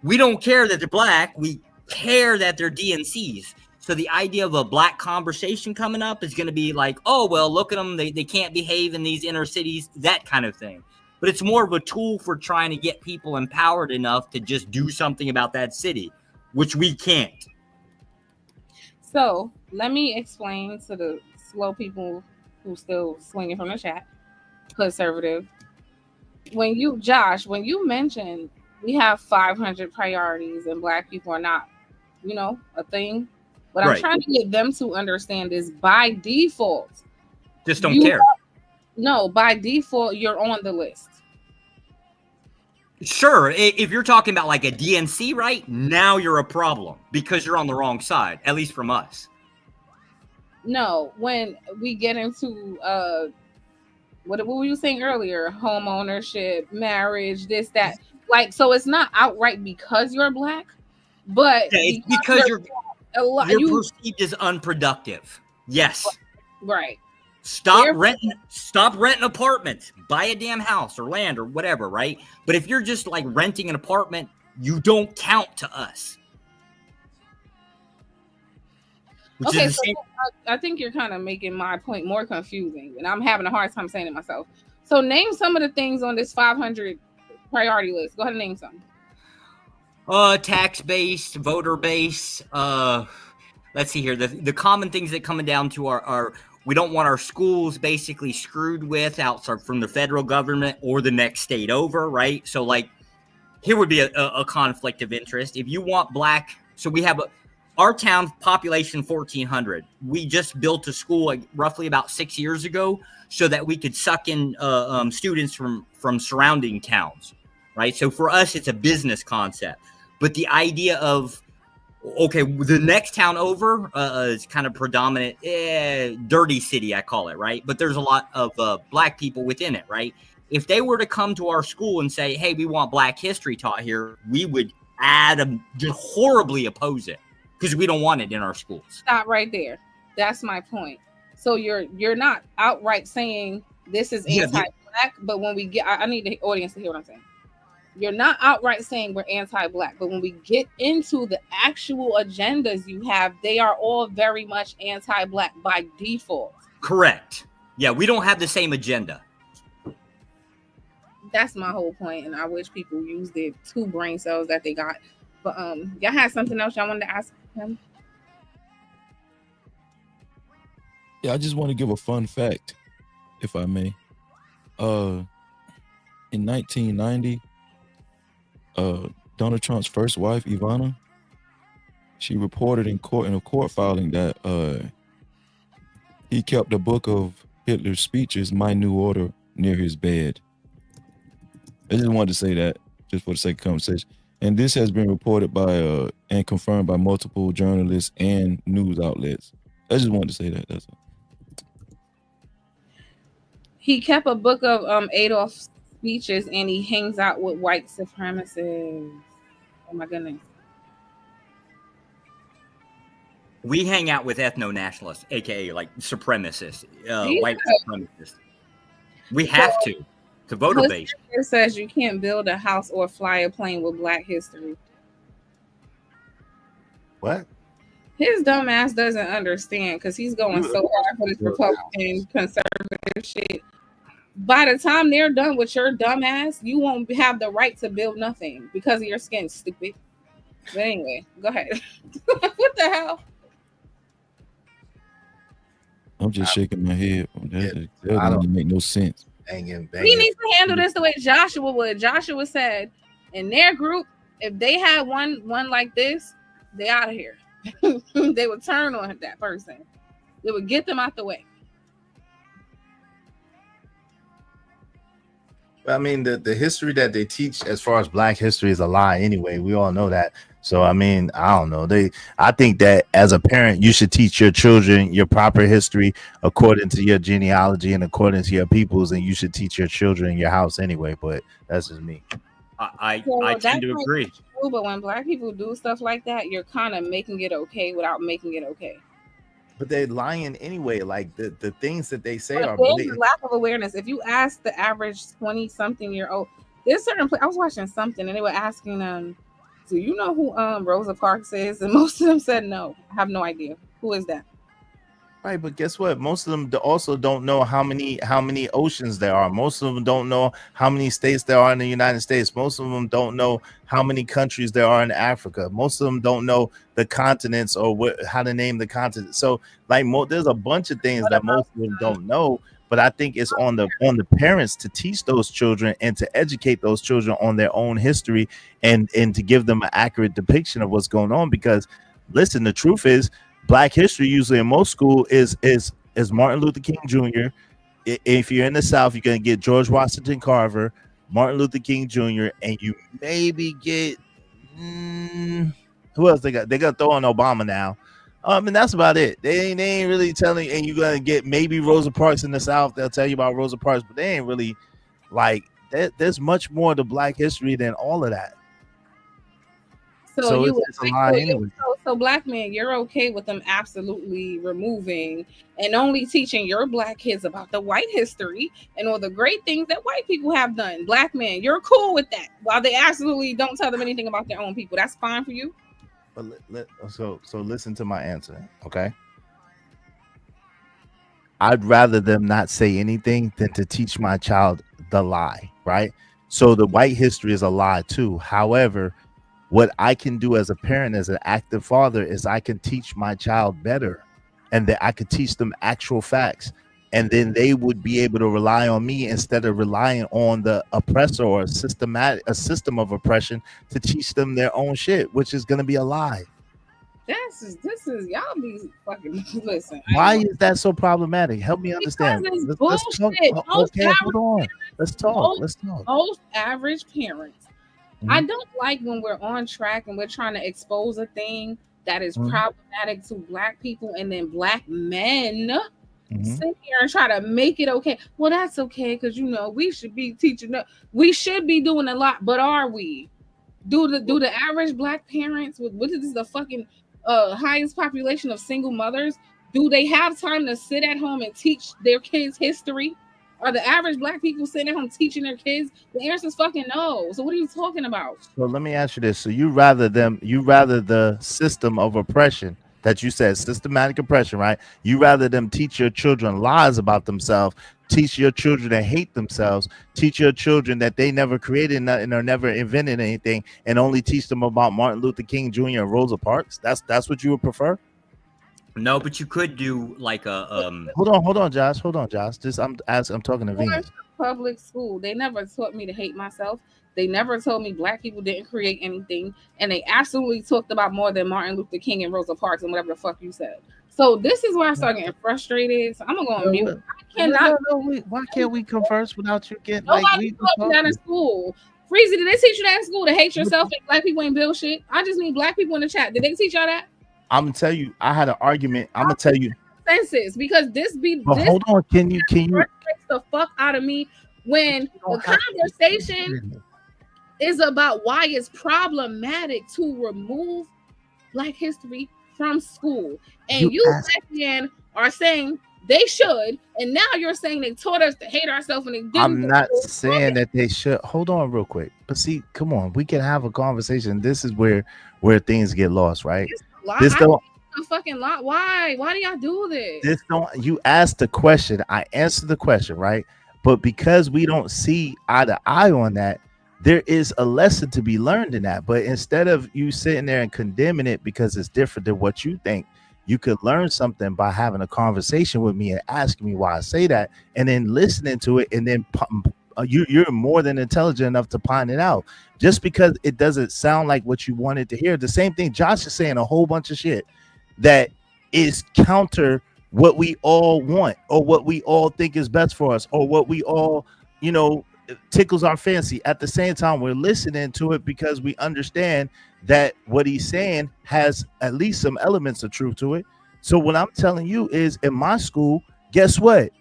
We don't care that they're black. We care that they're DNCs. So the idea of a black conversation coming up is going to be like, oh, well, look at them. They can't behave in these inner cities, that kind of thing. But it's more of a tool for trying to get people empowered enough to just do something about that city, which we can't. So let me explain to the slow people who still swinging from the chat, conservative. When you mentioned we have 500 priorities and black people are not, a thing. What I'm trying to get them to understand is by default. Just don't care. No, by default, you're on the list. Sure. If you're talking about like a DNC, right? Now you're a problem because you're on the wrong side, at least from us. No, when we get into what were you saying earlier? Home ownership, marriage, this, that. Like, so it's not outright because you're black, but it's because you're perceived as unproductive. Yes. Right. Stop renting apartments, buy a damn house or land or whatever, right? But if you're just like renting an apartment, you don't count to us. Okay, so I think you're kind of making my point more confusing, and I'm having a hard time saying it myself. So name some of the things on this 500 priority list. Go ahead and name some. Tax base, voter base. Let's see here. The common things that coming down to are we don't want our schools basically screwed with outside from the federal government or the next state over, right? So like here would be a conflict of interest. If you want black, so we have our town population 1,400. We just built a school like roughly about 6 years ago so that we could suck in students from surrounding towns, right? So for us, it's a business concept. But the idea of, okay, the next town over is kind of predominant, dirty city, I call it, right? But there's a lot of black people within it, right? If they were to come to our school and say, hey, we want black history taught here, we would just horribly oppose it because we don't want it in our schools. Stop right there. That's my point. So you're not outright saying this is anti-black, but when we get, I need the audience to hear what I'm saying. You're not outright saying we're anti-black, but when we get into the actual agendas you have, they are all very much anti-black by default. Correct. Yeah, we don't have the same agenda. That's my whole point, and I wish people use their 2 brain cells that they got. But y'all had something else y'all wanted to ask him? Yeah, I just want to give a fun fact, if I may. In 1990, Donald Trump's first wife, Ivana, she reported in a court filing that he kept a book of Hitler's speeches, My New Order, near his bed. I just wanted to say that, just for the sake of conversation. And this has been reported by and confirmed by multiple journalists and news outlets. I just wanted to say that. That's all. He kept a book of Adolf's speeches, and he hangs out with white supremacists. Oh my goodness. We hang out with ethno-nationalists, aka like supremacists, white supremacists. We have to vote base. It says you can't build a house or fly a plane with black history. What? His dumb ass doesn't understand because he's going so hard for this Republican conservative shit. By the time they're done with your dumb ass, you won't have the right to build nothing because of your skin, stupid. But anyway, go ahead. What the hell? I'm just shaking my head. That doesn't make no sense. Banging. He needs to handle this the way Joshua would. Joshua said in their group, if they had one like this, they out of here. They would turn on that person. They would get them out the way. I mean, the history that they teach as far as black history is a lie anyway. We all know that. So, I mean, I don't know. I think that as a parent, you should teach your children your proper history according to your genealogy and according to your peoples, and you should teach your children in your house anyway. But that's just me. I tend to agree. True, but when black people do stuff like that, you're kind of making it okay without making it okay. But they're lying anyway. Like the things that they say are blatant. Lack of awareness. If you ask the average 20-something-year-old, there's certain. I was watching something and they were asking do you know who Rosa Parks is? And most of them said no. I have no idea. Who is that? Right, but guess what? Most of them also don't know how many oceans there are. Most of them don't know how many states there are in the United States. Most of them don't know how many countries there are in Africa. Most of them don't know the continents or how to name the continent. So, like, there's a bunch of things that most of them don't know. But I think it's on the parents to teach those children and to educate those children on their own history and to give them an accurate depiction of what's going on. Because, listen, the truth is, Black history usually in most school is Martin Luther King Jr. If you're in the South, you're gonna get George Washington Carver, Martin Luther King Jr., and you maybe get who else they got? They got to throw on Obama now. And that's about it. They ain't really telling. And you're gonna get maybe Rosa Parks in the South. They'll tell you about Rosa Parks, but they ain't really like. There's much more to Black history than all of that. So it's a lie anyway. So black men, you're okay with them absolutely removing and only teaching your black kids about the white history and all the great things that white people have done. Black men, you're cool with that, while they absolutely don't tell them anything about their own people. That's fine for you. But so listen to my answer, okay? I'd rather them not say anything than to teach my child the lie, right? So the white history is a lie too. However, what I can do as a parent, as an active father, is I can teach my child better, and that I could teach them actual facts, and then they would be able to rely on me instead of relying on the oppressor or a system of oppression to teach them their own shit, which is going to be a lie. This is y'all be fucking listen. Why is that so problematic? Help me understand. Let's talk. Okay, hold on. Let's talk. Most average parents I don't like when we're on track and we're trying to expose a thing that is problematic to black people, and then black men sit here and try to make it okay. Well, that's okay because we should be teaching. We should be doing a lot, but are we? Do the average black parents with what is the fucking highest population of single mothers? Do they have time to sit at home and teach their kids history? Are the average black people sitting at home teaching their kids? The answer is fucking no. So what are you talking about? So let me ask you this: so you rather the system of oppression that you said, systematic oppression, right? You rather them teach your children lies about themselves, teach your children to hate themselves, teach your children that they never created nothing or never invented anything, and only teach them about Martin Luther King Jr. and Rosa Parks? That's what you would prefer? No, but you could do like a Hold on, Josh. Just I'm talking to Venus. Public school, they never taught me to hate myself. They never told me black people didn't create anything, and they absolutely talked about more than Martin Luther King and Rosa Parks and whatever the fuck you said. So this is where I start getting frustrated. So I'm gonna go on mute. I cannot. Why can't we converse without you getting Nobody taught me that in school. Freezy, did they teach you that in school to hate yourself and black people ain't build shit? I just need black people in the chat. Did they teach y'all that? I'm gonna tell you, I had an argument. I'm gonna tell you senses because this hold on, can you frustrates the fuck out of me when the conversation is about why it's problematic to remove Black history from school, and you black men are saying they should, and now you're saying they taught us to hate ourselves and they didn't. I'm not saying that they should. Hold on real quick. But see, come on, we can have a conversation. This is where things get lost, right? This don't a fucking lot. Why do y'all do this? This don't. You asked the question, I answered the question, right? But because we don't see eye to eye on that, there is a lesson to be learned in that. But instead of you sitting there and condemning it because it's different than what you think, you could learn something by having a conversation with me and asking me why I say that, and then listening to it, and then you're more than intelligent enough to find it out. Just because it doesn't sound like what you wanted to hear, the same thing Josh is saying, a whole bunch of shit that is counter what we all want or what we all think is best for us or what we all, tickles our fancy. At the same time, we're listening to it because we understand that what he's saying has at least some elements of truth to it. So what I'm telling you is, in my school, guess what?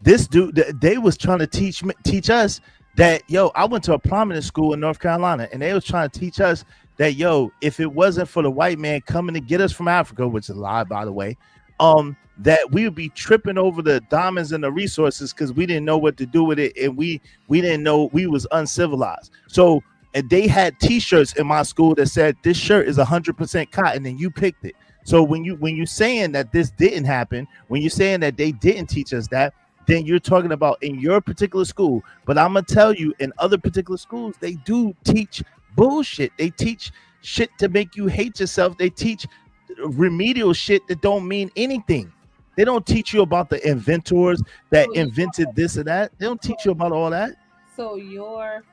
This dude, they was trying to teach us that, I went to a prominent school in North Carolina, and they was trying to teach us that, if it wasn't for the white man coming to get us from Africa, which is a lie, by the way, that we would be tripping over the diamonds and the resources because we didn't know what to do with it, and we didn't know, we was uncivilized. So, and they had T-shirts in my school that said this shirt is 100% cotton, and you picked it. So when you saying that this didn't happen, when you're saying that they didn't teach us that, then you're talking about in your particular school. But I'm gonna tell you, in other particular schools, they do teach bullshit. They teach shit to make you hate yourself. They teach remedial shit that don't mean anything. They don't teach you about the inventors that invented this or that. They don't teach you about all that. So your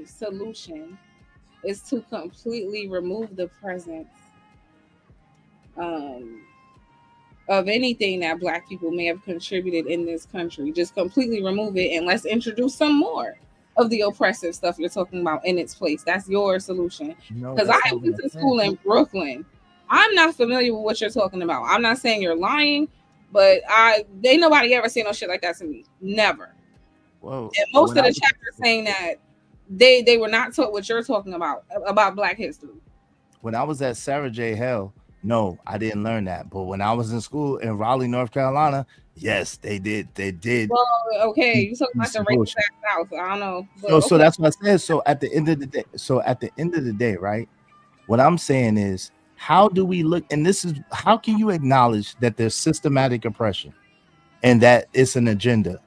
solution is to completely remove the presence of anything that Black people may have contributed in this country. Just completely remove it, and let's introduce some more of the oppressive stuff you're talking about in its place. That's your solution. Because I went to school in Brooklyn. I'm not familiar with what you're talking about. I'm not saying you're lying, but ain't nobody ever say no shit like that to me. Never. Whoa. And most of the chapters saying that they were not taught what you're talking about Black history. When I was at Sarah J. Hell, no, I didn't learn that. But when I was in school in Raleigh, North Carolina, yes, they did. They did. Well, okay, you talking about the racist South. I don't know. But, so that's what I said. So at the end of the day, right? What I'm saying is, how do we look? And this is, how can you acknowledge that there's systematic oppression and that it's an agenda,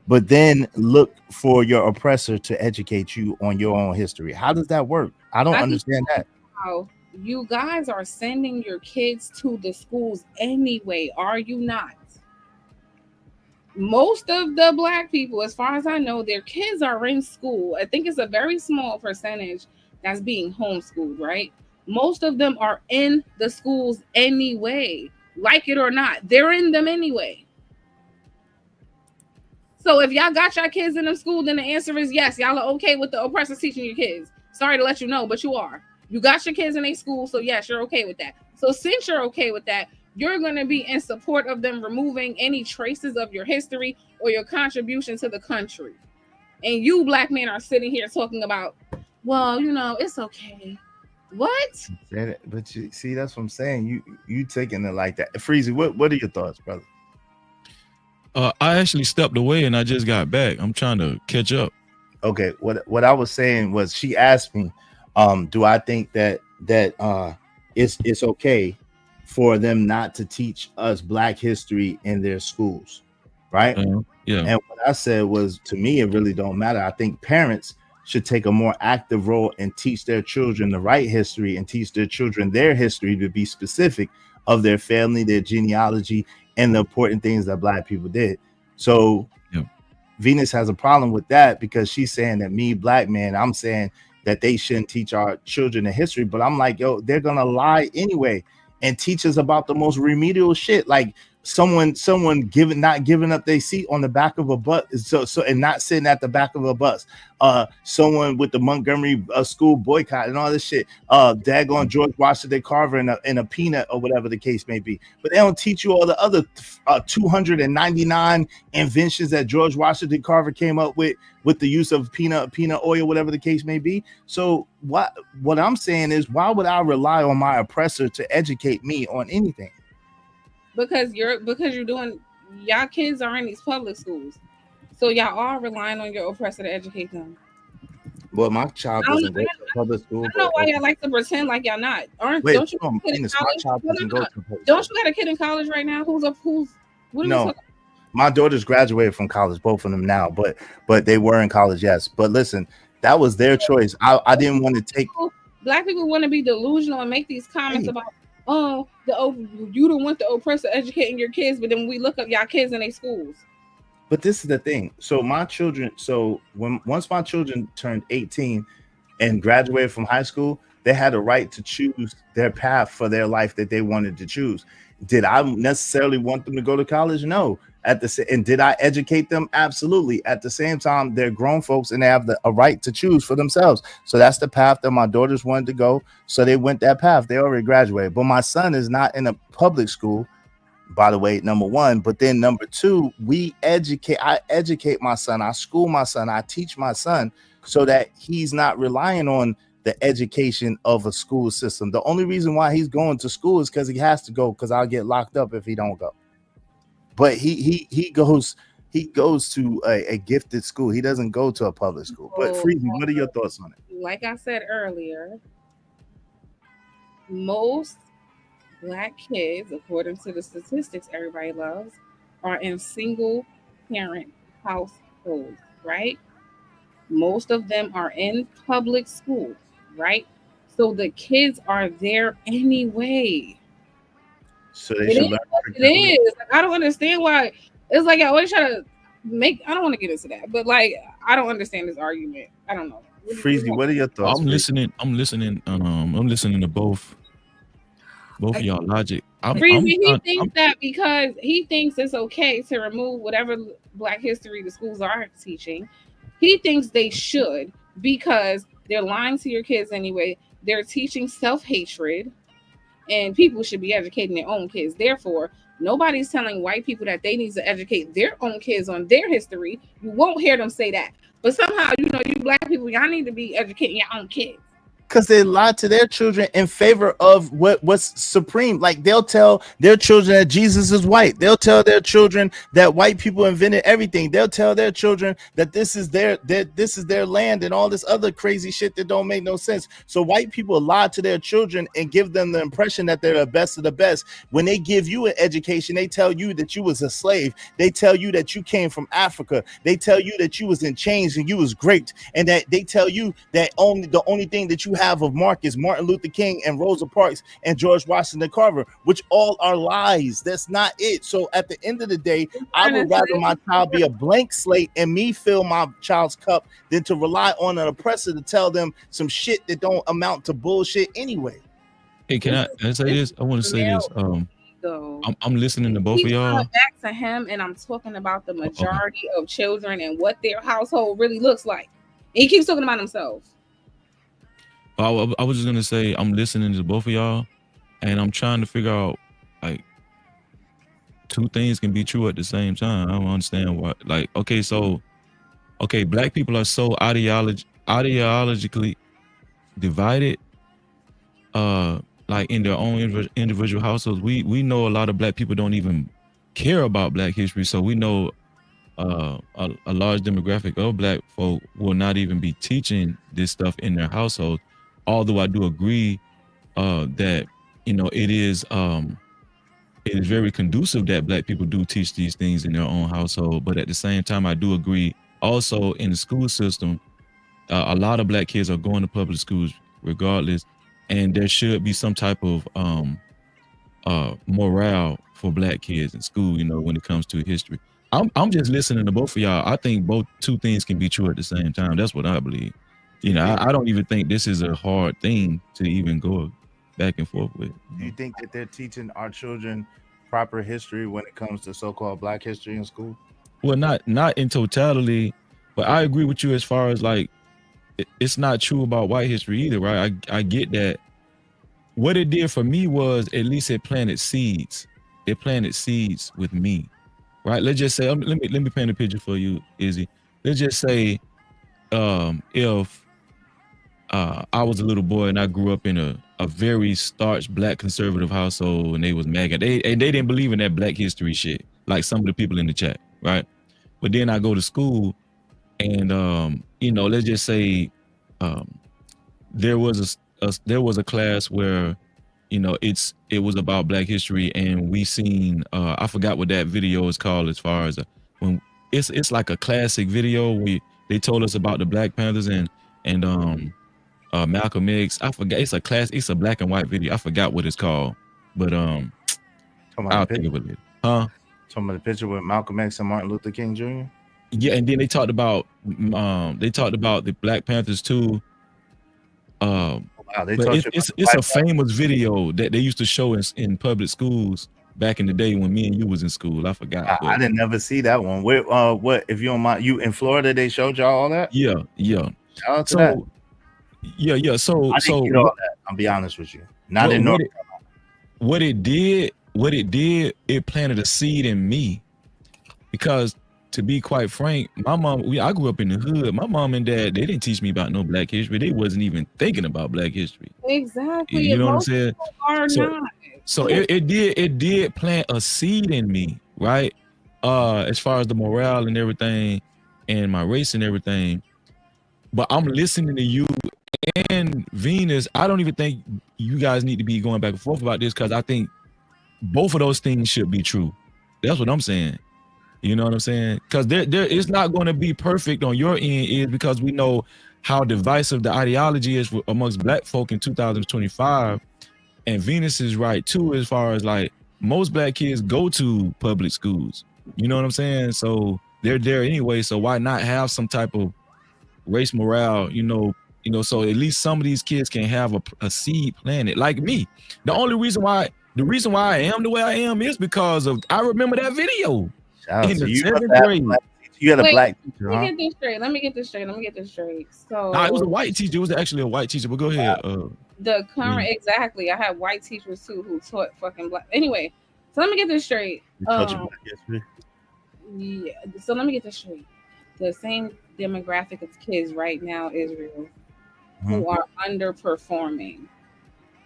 but then look for your oppressor to educate you on your own history? How does that work? I don't understand that. How you guys are sending your kids to the schools anyway, are you not? Most of the Black people, as far as I know, their kids are in school. I think it's a very small percentage that's being homeschooled, right? Most of them are in the schools anyway, like it or not. They're in them anyway. So if y'all got your kids in the school, then the answer is yes. Y'all are okay with the oppressors teaching your kids. Sorry to let you know, but you are. You got your kids in a school, so yes, you're okay with that. So since you're okay with that, you're going to be in support of them removing any traces of your history or your contribution to the country. And you black men are sitting here talking about, well, you know, it's okay. What? But you see, that's what I'm saying. You taking it like that. Freezy, what are your thoughts, brother? I actually stepped away and I just got back. I'm trying to catch up. Okay, what I was saying was, she asked me, do I think that it's okay for them not to teach us Black history in their schools, right? Yeah. And what I said was, to me, it really don't matter. I think parents should take a more active role and teach their children the right history and teach their children their history, to be specific of their family, their genealogy, and the important things that Black people did. So Venus has a problem with that, because she's saying that me, black man, I'm saying that they shouldn't teach our children the history. But I'm like, yo, they're gonna lie anyway and teach us about the most remedial shit, like someone not giving up their seat on the back of a bus, and not sitting at the back of a bus, someone with the Montgomery school boycott and all this shit, daggone George Washington Carver in a peanut, or whatever the case may be. But they don't teach you all the other 299 inventions that George Washington Carver came up with the use of peanut oil, whatever the case may be. So what I'm saying is, why would I rely on my oppressor to educate me on anything? Because you're doing, y'all kids are in these public schools, so y'all are relying on your oppressor to educate them. Well, my child doesn't go to public school. I don't know why y'all like to pretend like y'all not. Don't you got a kid in college right now? No, my daughters graduated from college, both of them now, but they were in college, yes. But listen, that was their choice. I didn't want to take. Black people want to be delusional and make these comments about, you don't want the oppressor educating your kids, but then we look up y'all kids in their schools. But this is the thing. So my children, once my children turned 18 and graduated from high school, they had a right to choose their path for their life that they wanted to choose. Did I necessarily want them to go to college? No. And did I educate them? Absolutely. At the same time, they're grown folks and they have a right to choose for themselves. So that's the path that my daughters wanted to go. So they went that path. They already graduated. But my son is not in a public school, by the way, number one. But then number two, I educate my son. I school my son. I teach my son so that he's not relying on the education of a school system. The only reason why he's going to school is because he has to go, because I'll get locked up if he don't go. But he goes to a gifted school. He doesn't go to a public school. But Freezy, what are your thoughts on it? Like I said earlier, most Black kids, according to the statistics everybody loves, are in single parent households, right? Most of them are in public school, right? So the kids are there anyway. So they should learn. It is. Like, I don't understand why. It's like I always try to make. I don't want to get into that, but like I don't understand this argument. I don't know. Freezy, what are your thoughts? I'm listening to both of y'all logic. He thinks that because he thinks it's okay to remove whatever Black history the schools are teaching, he thinks they should, because they're lying to your kids anyway. They're teaching self-hatred, and people should be educating their own kids. Therefore, nobody's telling white people that they need to educate their own kids on their history. You won't hear them say that. But somehow, you Black people, y'all need to be educating your own kids. Because they lie to their children in favor of what's supreme. Like, they'll tell their children that Jesus is white. They'll tell their children that white people invented everything. They'll tell their children that this is their land and all this other crazy shit that don't make no sense. So white people lie to their children and give them the impression that they're the best of the best. When they give you an education, they tell you that you was a slave. They tell you that you came from Africa. They tell you that you was in chains and you was raped, and that they tell you that the only thing that you have of Mark is Martin Luther King and Rosa Parks and George Washington Carver, which all are lies. That's not it. So at the end of the day, I would rather my child be a blank slate and me fill my child's cup than to rely on an oppressor to tell them some shit that don't amount to bullshit anyway. Hey, can I say this? I want to say this. though. I'm listening to both of Keep y'all. coming back to him, and I'm talking about the Okay. majority of children and what their household really looks like. And he keeps talking about himself. I was just gonna say I'm listening to both of y'all, and I'm trying to figure out like two things can be true at the same time. I don't understand why. Like, okay, black people are so ideologically divided, like in their own individual households. We know a lot of black people don't even care about Black history, so we know a large demographic of black folk will not even be teaching this stuff in their household. Although I do agree that it is very conducive that black people do teach these things in their own household. But at the same time, I do agree also in the school system, a lot of black kids are going to public schools regardless, and there should be some type of morale for black kids in school, when it comes to history. I'm just listening to both of y'all. I think two things can be true at the same time. That's what I believe. I don't even think this is a hard thing to even go back and forth with. Do you think that they're teaching our children proper history when it comes to so-called Black history in school? Well, not in totality, but I agree with you as far as like it's not true about white history either, right? I get that. What it did for me was at least it planted seeds. It planted seeds with me, right? Let's just say, let me paint a picture for you, Izzy. Let's just say, if I was a little boy and I grew up in a very starch black conservative household and they was MAGA, they didn't believe in that black history shit, like some of the people in the chat, right? But then I go to school and let's just say there was a class where it was about black history, and we seen I forgot what that video is called, as far as when it's like a classic video. They told us about the Black Panthers and Malcolm X. I forgot, it's a black and white video. I forgot what it's called, but I'll think of it. Huh? Talking about the picture with Malcolm X and Martin Luther King Jr. Yeah, and then they talked about the Black Panthers too. Wow, it's a famous video that they used to show in public schools back in the day when me and you was in school. I forgot. I didn't never see that one. Where what, if you don't mind, you in Florida, they showed y'all all that? Yeah. Shout out to that. Yeah. So I didn't get all that. I'll be honest with you. Not in North Carolina. What it did, it planted a seed in me, because to be quite frank, my mom, I grew up in the hood. My mom and dad, they didn't teach me about no black history. They wasn't even thinking about black history. Exactly. You know what I'm saying? Not. So it did plant a seed in me, right? As far as the morale and everything and my race and everything. But I'm listening to you and Venus. I don't even think you guys need to be going back and forth about this, because I think both of those things should be true. That's what I'm saying. You know what I'm saying? Because there it's not going to be perfect on your end, is because we know how divisive the ideology is amongst black folk in 2025. And Venus is right too, as far as like most black kids go to public schools. You know what I'm saying? So they're there anyway. So why not have some type of race morale? So at least some of these kids can have a seed planted, like me. The reason why I am the way I am is because of, I remember that video. In the 7th grade. You had a black teacher, Let me get this straight. So it was a white teacher. It was actually a white teacher. But go ahead. The current, exactly. I had white teachers too who taught fucking black. Anyway, so let me get this straight. Yeah. So let me get this straight. The same demographic of kids right now, Israel, who are underperforming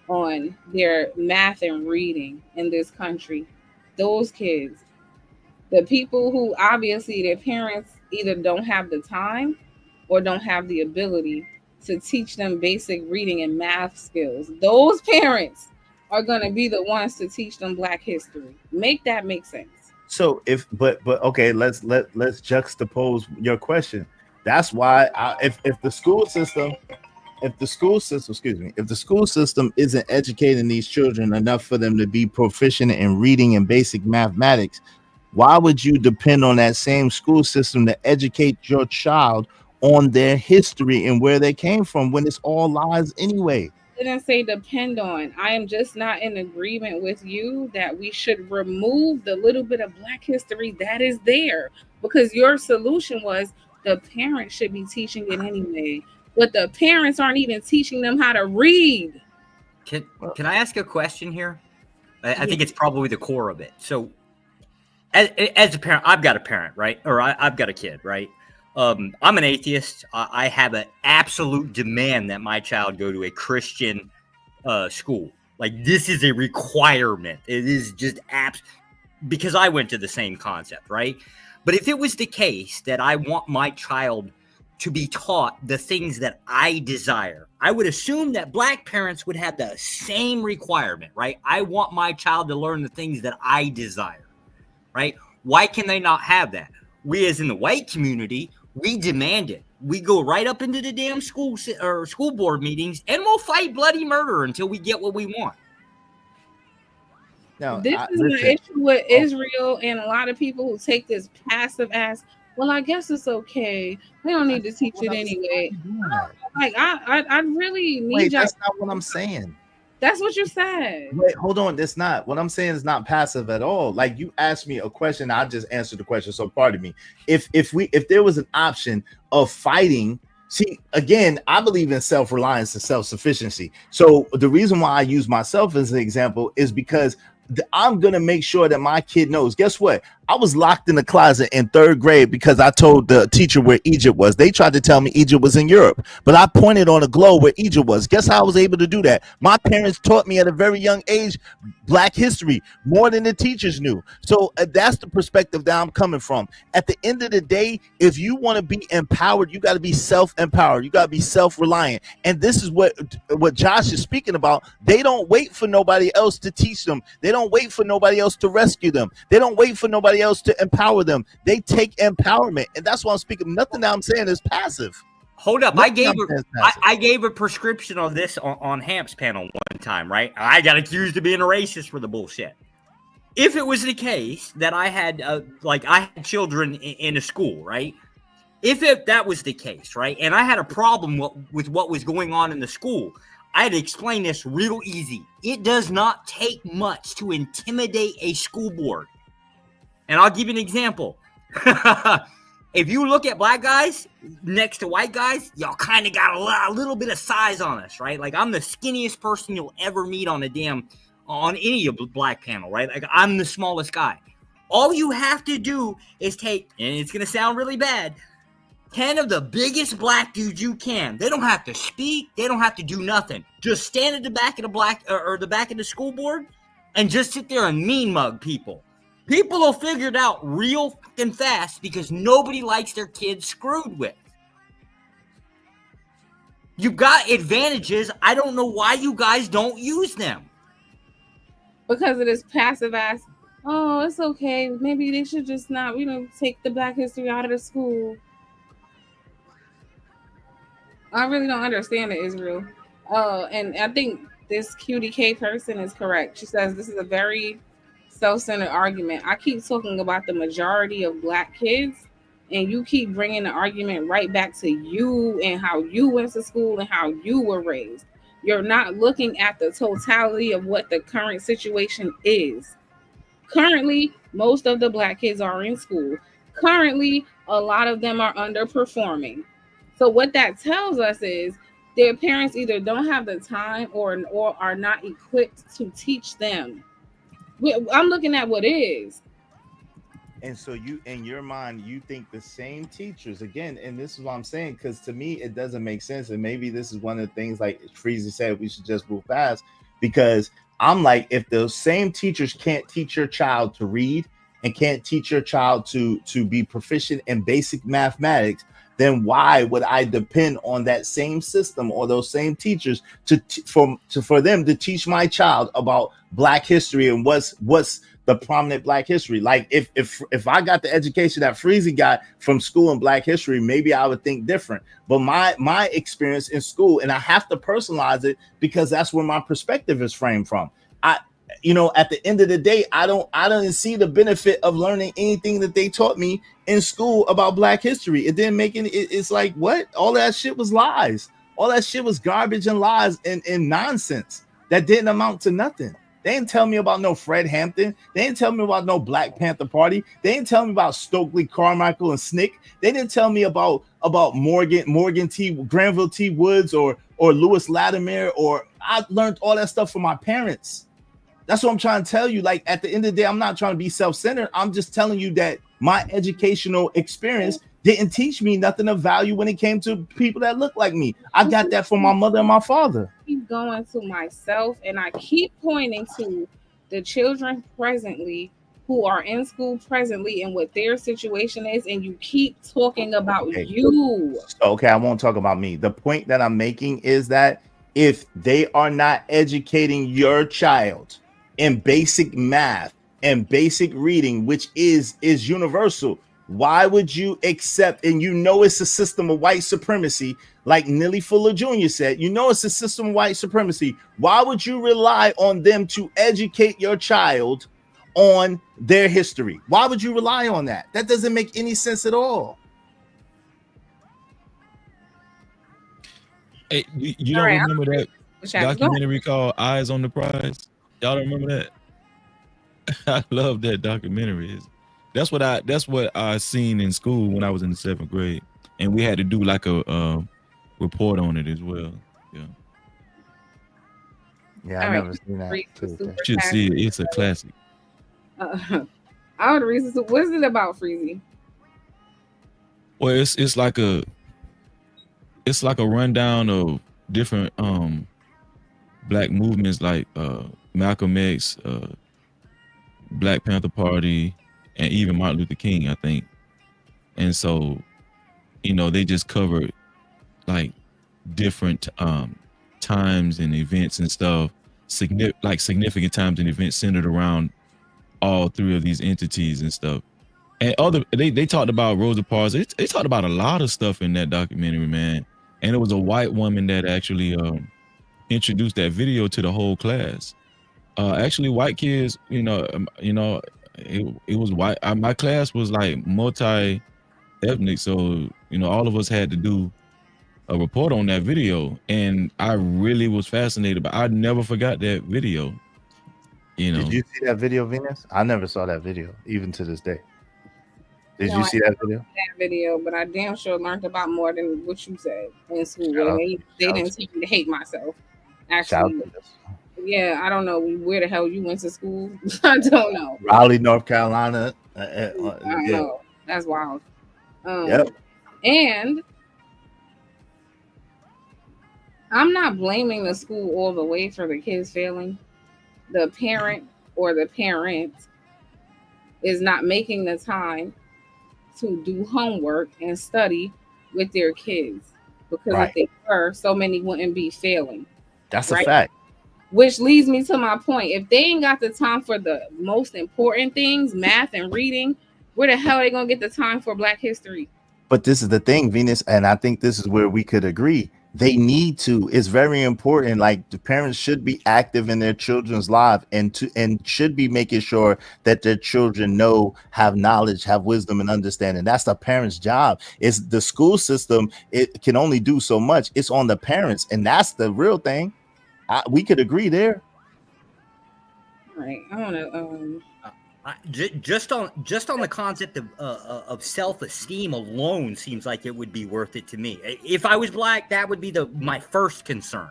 on their math and reading in this country. Those kids. The people who obviously their parents either don't have the time or don't have the ability to teach them basic reading and math skills. Those parents are going to be the ones to teach them black history. Make that make sense. So but okay, let's juxtapose your question. That's why if the school system isn't educating these children enough for them to be proficient in reading and basic mathematics, why would you depend on that same school system to educate your child on their history and where they came from when it's all lies anyway? didn't say depend on. I am just not in agreement with you that we should remove the little bit of Black history that is there, because your solution was the parents should be teaching it anyway, but the parents aren't even teaching them how to read. Can I ask a question here? I Yeah. think it's probably the core of it. So, as a parent, I've got a parent, right? Or I've got a kid, right? I'm an atheist. I have an absolute demand that my child go to a Christian school. Like, this is a requirement. It is just because I went to the same concept, right? But if it was the case that I want my child to be taught the things that I desire, I would assume that Black parents would have the same requirement, right? I want my child to learn the things that I desire, right? Why can they not have that? We, as in the white community, we demand it. We go right up into the damn school board meetings, and we'll fight bloody murder until we get what we want. Now, This is my listen. issue with Oh, Israel and a lot of people who take this passive as, well, I guess it's okay. They don't need to that's not teach what it I'm saying. Why anyway. you doing that? Like I really need Wait, y'all. that's not what I'm saying. That's what you said. Wait, hold on. That's not what I'm saying. Is not passive at all. Like, you asked me a question, I just answered the question. So pardon me. If there was an option of fighting, see, again, I believe in self-reliance and self-sufficiency. So the reason why I use myself as an example is because I'm gonna make sure that my kid knows. Guess what? I was locked in the closet in 3rd grade because I told the teacher where Egypt was. They tried to tell me Egypt was in Europe, but I pointed on a globe where Egypt was. Guess how I was able to do that? My parents taught me at a very young age Black history more than the teachers knew. So that's the perspective that I'm coming from. At the end of the day, if you want to be empowered, you got to be self-empowered. You got to be self-reliant. And this is what Josh is speaking about. They don't wait for nobody else to teach them. They don't wait for nobody else to rescue them. They don't wait for nobody else to empower them. They take empowerment, and that's why I'm speaking. Nothing that I'm saying is passive. Hold up. Nothing I gave I'm saying is a, passive. I gave a prescription of this on Hamp's panel one time, right? I got accused of being a racist for the bullshit. If it was the case that I had, I had children in a school, right? If that was the case, right, and I had a problem with what was going on in the school, I'd explain this real easy. It does not take much to intimidate a school board. And I'll give you an example. If you look at Black guys next to white guys, y'all kind of got a little bit of size on us, right? Like, I'm the skinniest person you'll ever meet on any of the Black panel, right? Like, I'm the smallest guy. All you have to do is take, and it's going to sound really bad, 10 of the biggest Black dudes you can. They don't have to speak. They don't have to do nothing. Just stand at the back of the back of the school board and just sit there and mean mug people. People will figure it out real fucking fast because nobody likes their kids screwed with. You've got advantages. I don't know why you guys don't use them. Because it is passive as, oh, it's okay. Maybe they should just not, take the Black history out of the school. I really don't understand it, Israel. And I think this QDK person is correct. She says this is a very self-centered argument. I keep talking about the majority of Black kids, and you keep bringing the argument right back to you and how you went to school and how you were raised. You're not looking at the totality of what the current situation is. Currently, most of the Black kids are in school. Currently, a lot of them are underperforming. So what that tells us is their parents either don't have the time or are not equipped to teach them. I'm looking at what is. And so you, in your mind, you think the same teachers again, and this is what I'm saying, because to me it doesn't make sense. And maybe this is one of the things, like Freezy said, we should just move past, because I'm like, if those same teachers can't teach your child to read and can't teach your child to be proficient in basic mathematics, then why would I depend on that same system or those same teachers for them to teach my child about Black history and what's the prominent Black history? Like, if I got the education that Freezy got from school in Black history, maybe I would think different. But my experience in school, and I have to personalize it because that's where my perspective is framed from. At the end of the day, I don't see the benefit of learning anything that they taught me in school about Black history. It didn't make any. It's like, what? All that shit was lies. All that shit was garbage and lies and nonsense that didn't amount to nothing. They didn't tell me about no Fred Hampton. They didn't tell me about no Black Panther Party. They didn't tell me about Stokely Carmichael and Snick. They didn't tell me about Morgan T. Granville T. Woods or Lewis Latimer. Or I learned all that stuff from my parents. That's what I'm trying to tell you. Like, at the end of the day, I'm not trying to be self-centered. I'm just telling you that my educational experience didn't teach me nothing of value when it came to people that look like me. I got that from my mother and my father. Keep going to myself, and I keep pointing to the children presently who are in school presently and what their situation is, and you keep talking about you. Okay, I won't talk about me. The point that I'm making is that if they are not educating your child in basic math and basic reading, which is universal, why would you accept? And you know it's a system of white supremacy, like Neely Fuller Jr. said. You know it's a system of white supremacy. Why would you rely on them to educate your child on their history? Why would you rely on that? That doesn't make any sense at all. Hey, you don't remember that documentary called Eyes on the Prize? Y'all don't remember that? I love that documentary. That's what I seen in school when I was in the 7th grade, and we had to do like a report on it as well. Yeah, I never seen that. You should see it. It's a classic. All the reasons. What is it about, Freezy? Well, it's like a rundown of different black movements like Malcolm X, Black Panther Party, and even Martin Luther King, I think. And so, they just covered like different times and events and stuff, significant times and events centered around all three of these entities and stuff. And they talked about Rosa Parks. They talked about a lot of stuff in that documentary, man. And it was a white woman that actually introduced that video to the whole class. Actually, white kids, it was white. My class was like multi-ethnic, so all of us had to do a report on that video, and I really was fascinated. But I never forgot that video. Did you see that video, Venus? I never saw that video, even to this day. Did you see that video? But I damn sure learned about more than what you said in school. They didn't teach me to hate myself. Actually, yeah, I don't know where the hell you went to school. I don't know. Raleigh, North Carolina. I know. That's wild. Yep. And I'm not blaming the school all the way for the kids failing. The parent or the parent is not making the time to do homework and study with their kids, because if they were, so many wouldn't be failing. That's a fact. Which leads me to my point. If they ain't got the time for the most important things, math and reading, where the hell are they gonna get the time for Black history? But this is the thing, Venus, and I think this is where we could agree. They need to. It's very important. Like, the parents should be active in their children's life and should be making sure that their children have knowledge, have wisdom, and understanding. That's the parents' job. It's the school system. It can only do so much. It's on the parents, and that's the real thing. We could agree there. All right. I want to. Just on the concept of self-esteem alone seems like it would be worth it to me. If I was Black, that would be my first concern.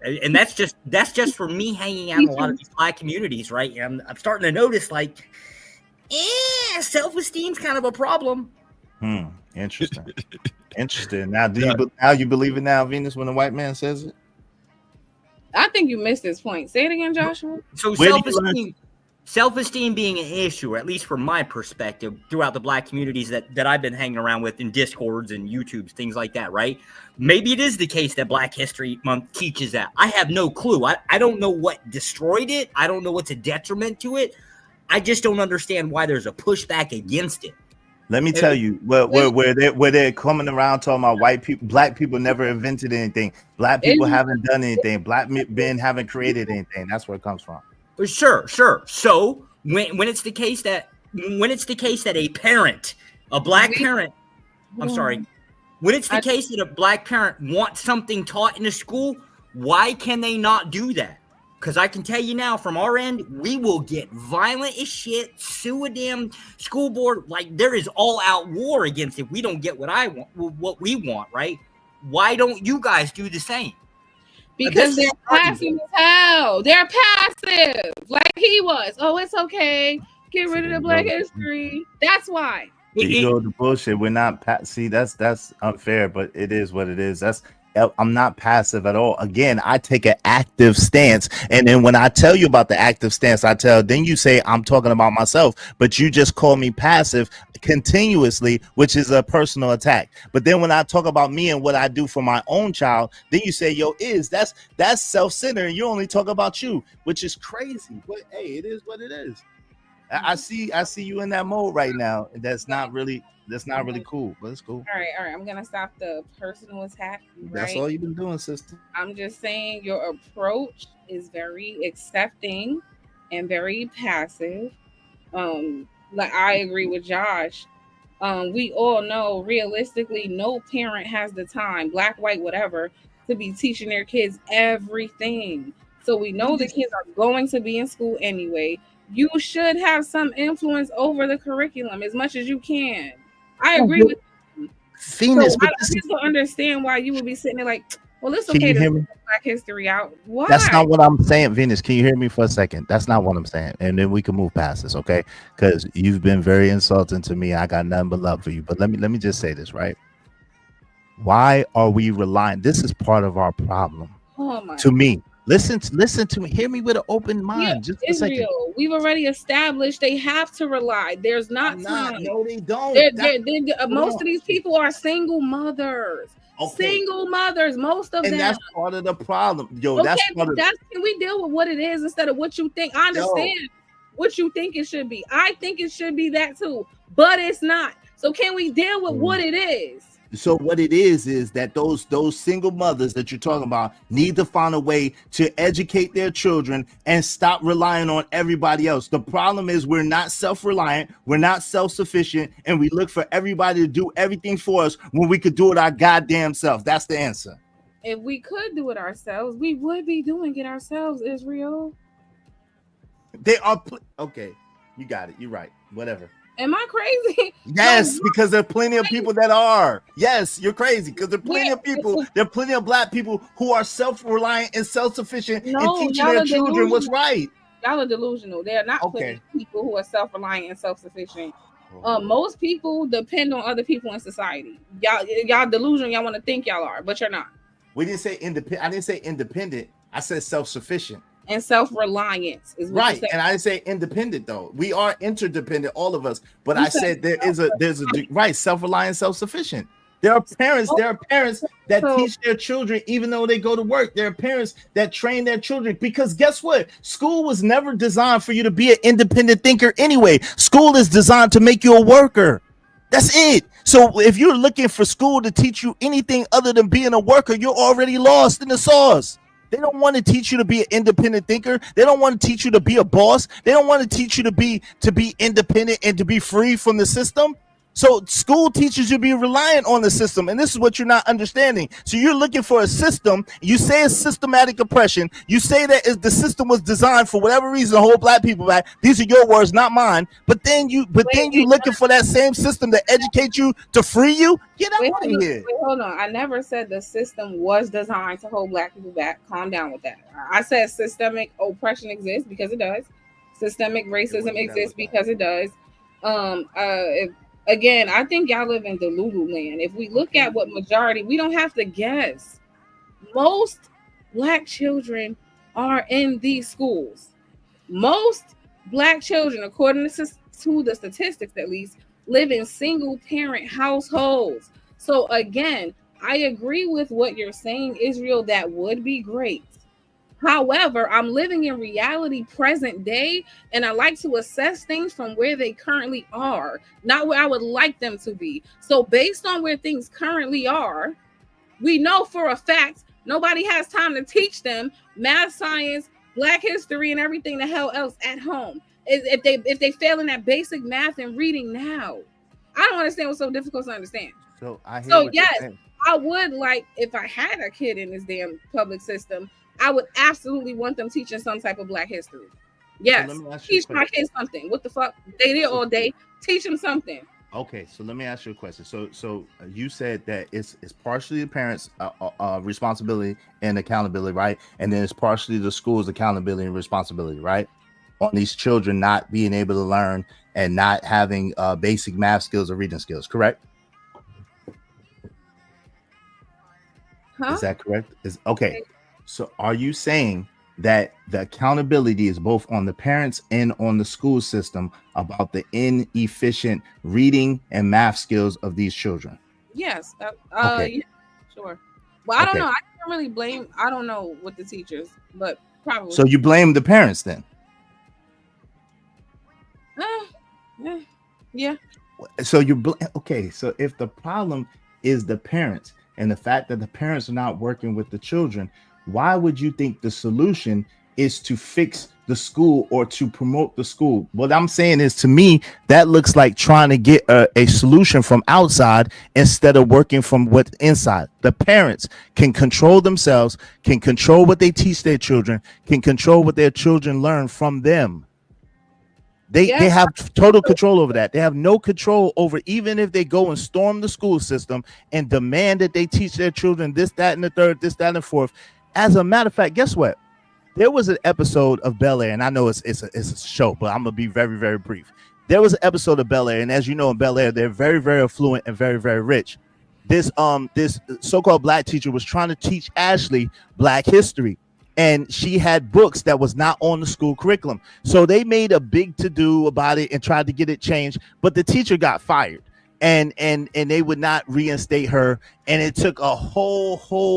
And that's just for me hanging out in a lot of these Black communities, right? And I'm starting to notice self-esteem's kind of a problem. Interesting. Interesting. Now, you believe it now, Venus, when the white man says it? I think you missed this point. Say it again, Joshua. So self-esteem being an issue, at least from my perspective, throughout the Black communities that I've been hanging around with in Discords and YouTubes, things like that, right? Maybe it is the case that Black History Month teaches that. I have no clue. I don't know what destroyed it. I don't know what's a detriment to it. I just don't understand why there's a pushback against it. Let me tell you, where they're coming around talking about white people, Black people never invented anything. Black people haven't done anything. Black men haven't created anything. That's where it comes from. Sure. So when it's the case that a parent, a Black parent, I'm sorry, When it's the case that a black parent wants something taught in the school, why can they not do that? Because I can tell you now, from our end, we will get violent as shit, sue a damn school board. Like, there is all-out war against it. We don't get what we want, right? Why don't you guys do the same? Because they're passive as hell. They're passive, like he was. Oh, it's okay. Get rid of the Black history. That's why. You go to bullshit. We're not see, that's unfair, but it is what it is. I'm not passive at all. Again, I take an active stance. And then when I tell you about the active stance, then you say I'm talking about myself, but you just call me passive continuously, which is a personal attack. But then when I talk about me and what I do for my own child, then you say, that's self-centered, and you only talk about you, which is crazy. But hey, it is what it is. I see you in that mode right now. That's not really cool, but it's cool. All right. I'm gonna stop the personal attack. Right? That's all you've been doing, sister. I'm just saying your approach is very accepting and very passive. Like I agree with Josh. We all know realistically no parent has the time, black, white, whatever, to be teaching their kids everything. So we know the kids are going to be in school anyway. You should have some influence over the curriculum as much as you can. I agree with you. Phoenix, so but I just don't understand why you would be sitting there like, well, it's can okay to hear me? Black history out. Why? That's not what I'm saying, Venus. Can you hear me for a second? That's not what I'm saying. And then we can move past this, okay? Because you've been very insulting to me. I got nothing but love for you. But let me just say this, right? Why are we relying? This is part of our problem. Oh my to me. Listen to me. Hear me with an open mind. Just a second. Israel, we've already established they have to rely. There's not time. No, they don't. Most of these people are single mothers. Okay. Single mothers, most of them. And that's part of the problem. Yo, okay, can we deal with what it is instead of what you think? I understand what you think it should be. I think it should be that too, but it's not. So can we deal with what it is? So what it is that those single mothers that you're talking about need to find a way to educate their children and stop relying on everybody else. The problem is we're not self-reliant, we're not self-sufficient, and we look for everybody to do everything for us when we could do it our goddamn self. That's the answer. If we could do it ourselves, we would be doing it ourselves, Israel. They are okay. You got it. You're right. Whatever. Am I crazy? Yes, because there are plenty of people that are. Yes, you're crazy because there are plenty of people. There are plenty of black people who are self-reliant and self-sufficient and teaching their children what's right. Y'all are delusional. There are not plenty of people who are self-reliant and self-sufficient. Most people depend on other people in society. Y'all delusional. Y'all want to think y'all are, but you're not. We didn't say independent. I didn't say independent. I said self-sufficient. And self-reliance is what right. And I didn't say independent though. We are interdependent, all of us. But I said there's a right, self-reliant, self-sufficient. There are parents that teach their children even though they go to work. There are parents that train their children because guess what? School was never designed for you to be an independent thinker anyway. School is designed to make you a worker. That's it. So if you're looking for school to teach you anything other than being a worker, you're already lost in the sauce. They don't want to teach you to be an independent thinker. They don't want to teach you to be a boss. They don't want to teach you to be independent and to be free from the system. So school teaches you to be reliant on the system, and this is what you're not understanding. So you're looking for a system. You say it's systematic oppression. You say that the system was designed for whatever reason to hold black people back. These are your words, not mine. But then you looking for that same system to educate you, to free you. Get out of here. Wait, hold on. I never said the system was designed to hold black people back. Calm down with that. I said systemic oppression exists because it does. Systemic racism exists because it does. Again, I think y'all live in Delulu land. If we look at what majority, we don't have to guess. Most black children are in these schools. Most black children, according to the statistics at least, live in single parent households. So again, I agree with what you're saying, Israel, that would be great. However, I'm living in reality present day, and I like to assess things from where they currently are, not where I would like them to be. So based on where things currently are, we know for a fact nobody has time to teach them math, science, black history, and everything the hell else at home. If they fail in that basic math and reading now. I don't understand what's so difficult to understand. So I hear So what you're yes, saying. I would like if I had a kid in this damn public system, I would absolutely want them teaching some type of Black history. So let Yes, me ask you a teach my question. kids something. What the fuck? They there So all day. Teach them something. okay, so let me ask you a question. So you said that it's partially the parents' responsibility and accountability, right? And then it's partially the school's accountability and responsibility, right? On these children not being able to learn and not having basic math skills or reading skills, correct? Huh? Is that correct? Is okay. So are you saying that the accountability is both on the parents and on the school system about the inefficient reading and math skills of these children? Yes. Okay. Yeah, sure. Well, I don't know. Okay. I can't really blame. I don't know what the teachers, but probably. So you blame the parents then? Yeah. Yeah. So okay. So if the problem is the parents and the fact that the parents are not working with the children, why would you think the solution is to fix the school or to promote the school? What I'm saying is, to me, that looks like trying to get a solution from outside instead of working from what's inside. The parents can control themselves, can control what they teach their children, can control what their children learn from them. They Yes. have total control over that. They have no control over, even if they go and storm the school system and demand that they teach their children this, that, and the third, this, that, and the fourth. As a matter of fact, guess what? There was an episode of Bel Air, and I know it's a show, but I'm gonna be very, very brief. There was an episode of Bel Air, and as you know, in Bel Air, they're very, very affluent and very, very rich. This so-called Black teacher was trying to teach Ashley Black history, and she had books that was not on the school curriculum. So they made a big to-do about it and tried to get it changed, but the teacher got fired. And they would not reinstate her, and it took a whole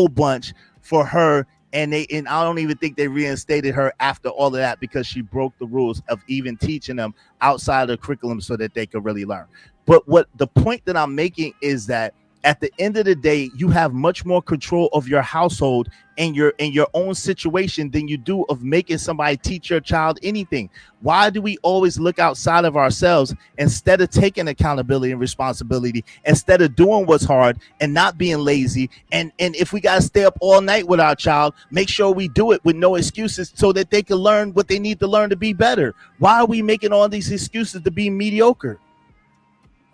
bunch for her, and I don't even think they reinstated her after all of that because she broke the rules of even teaching them outside of the curriculum so that they could really learn. But what the point that I'm making is that at the end of the day, you have much more control of your household and your own situation than you do of making somebody teach your child anything. Why do we always look outside of ourselves instead of taking accountability and responsibility, instead of doing what's hard and not being lazy? And if we got to stay up all night with our child, make sure we do it with no excuses so that they can learn what they need to learn to be better. Why are we making all these excuses to be mediocre?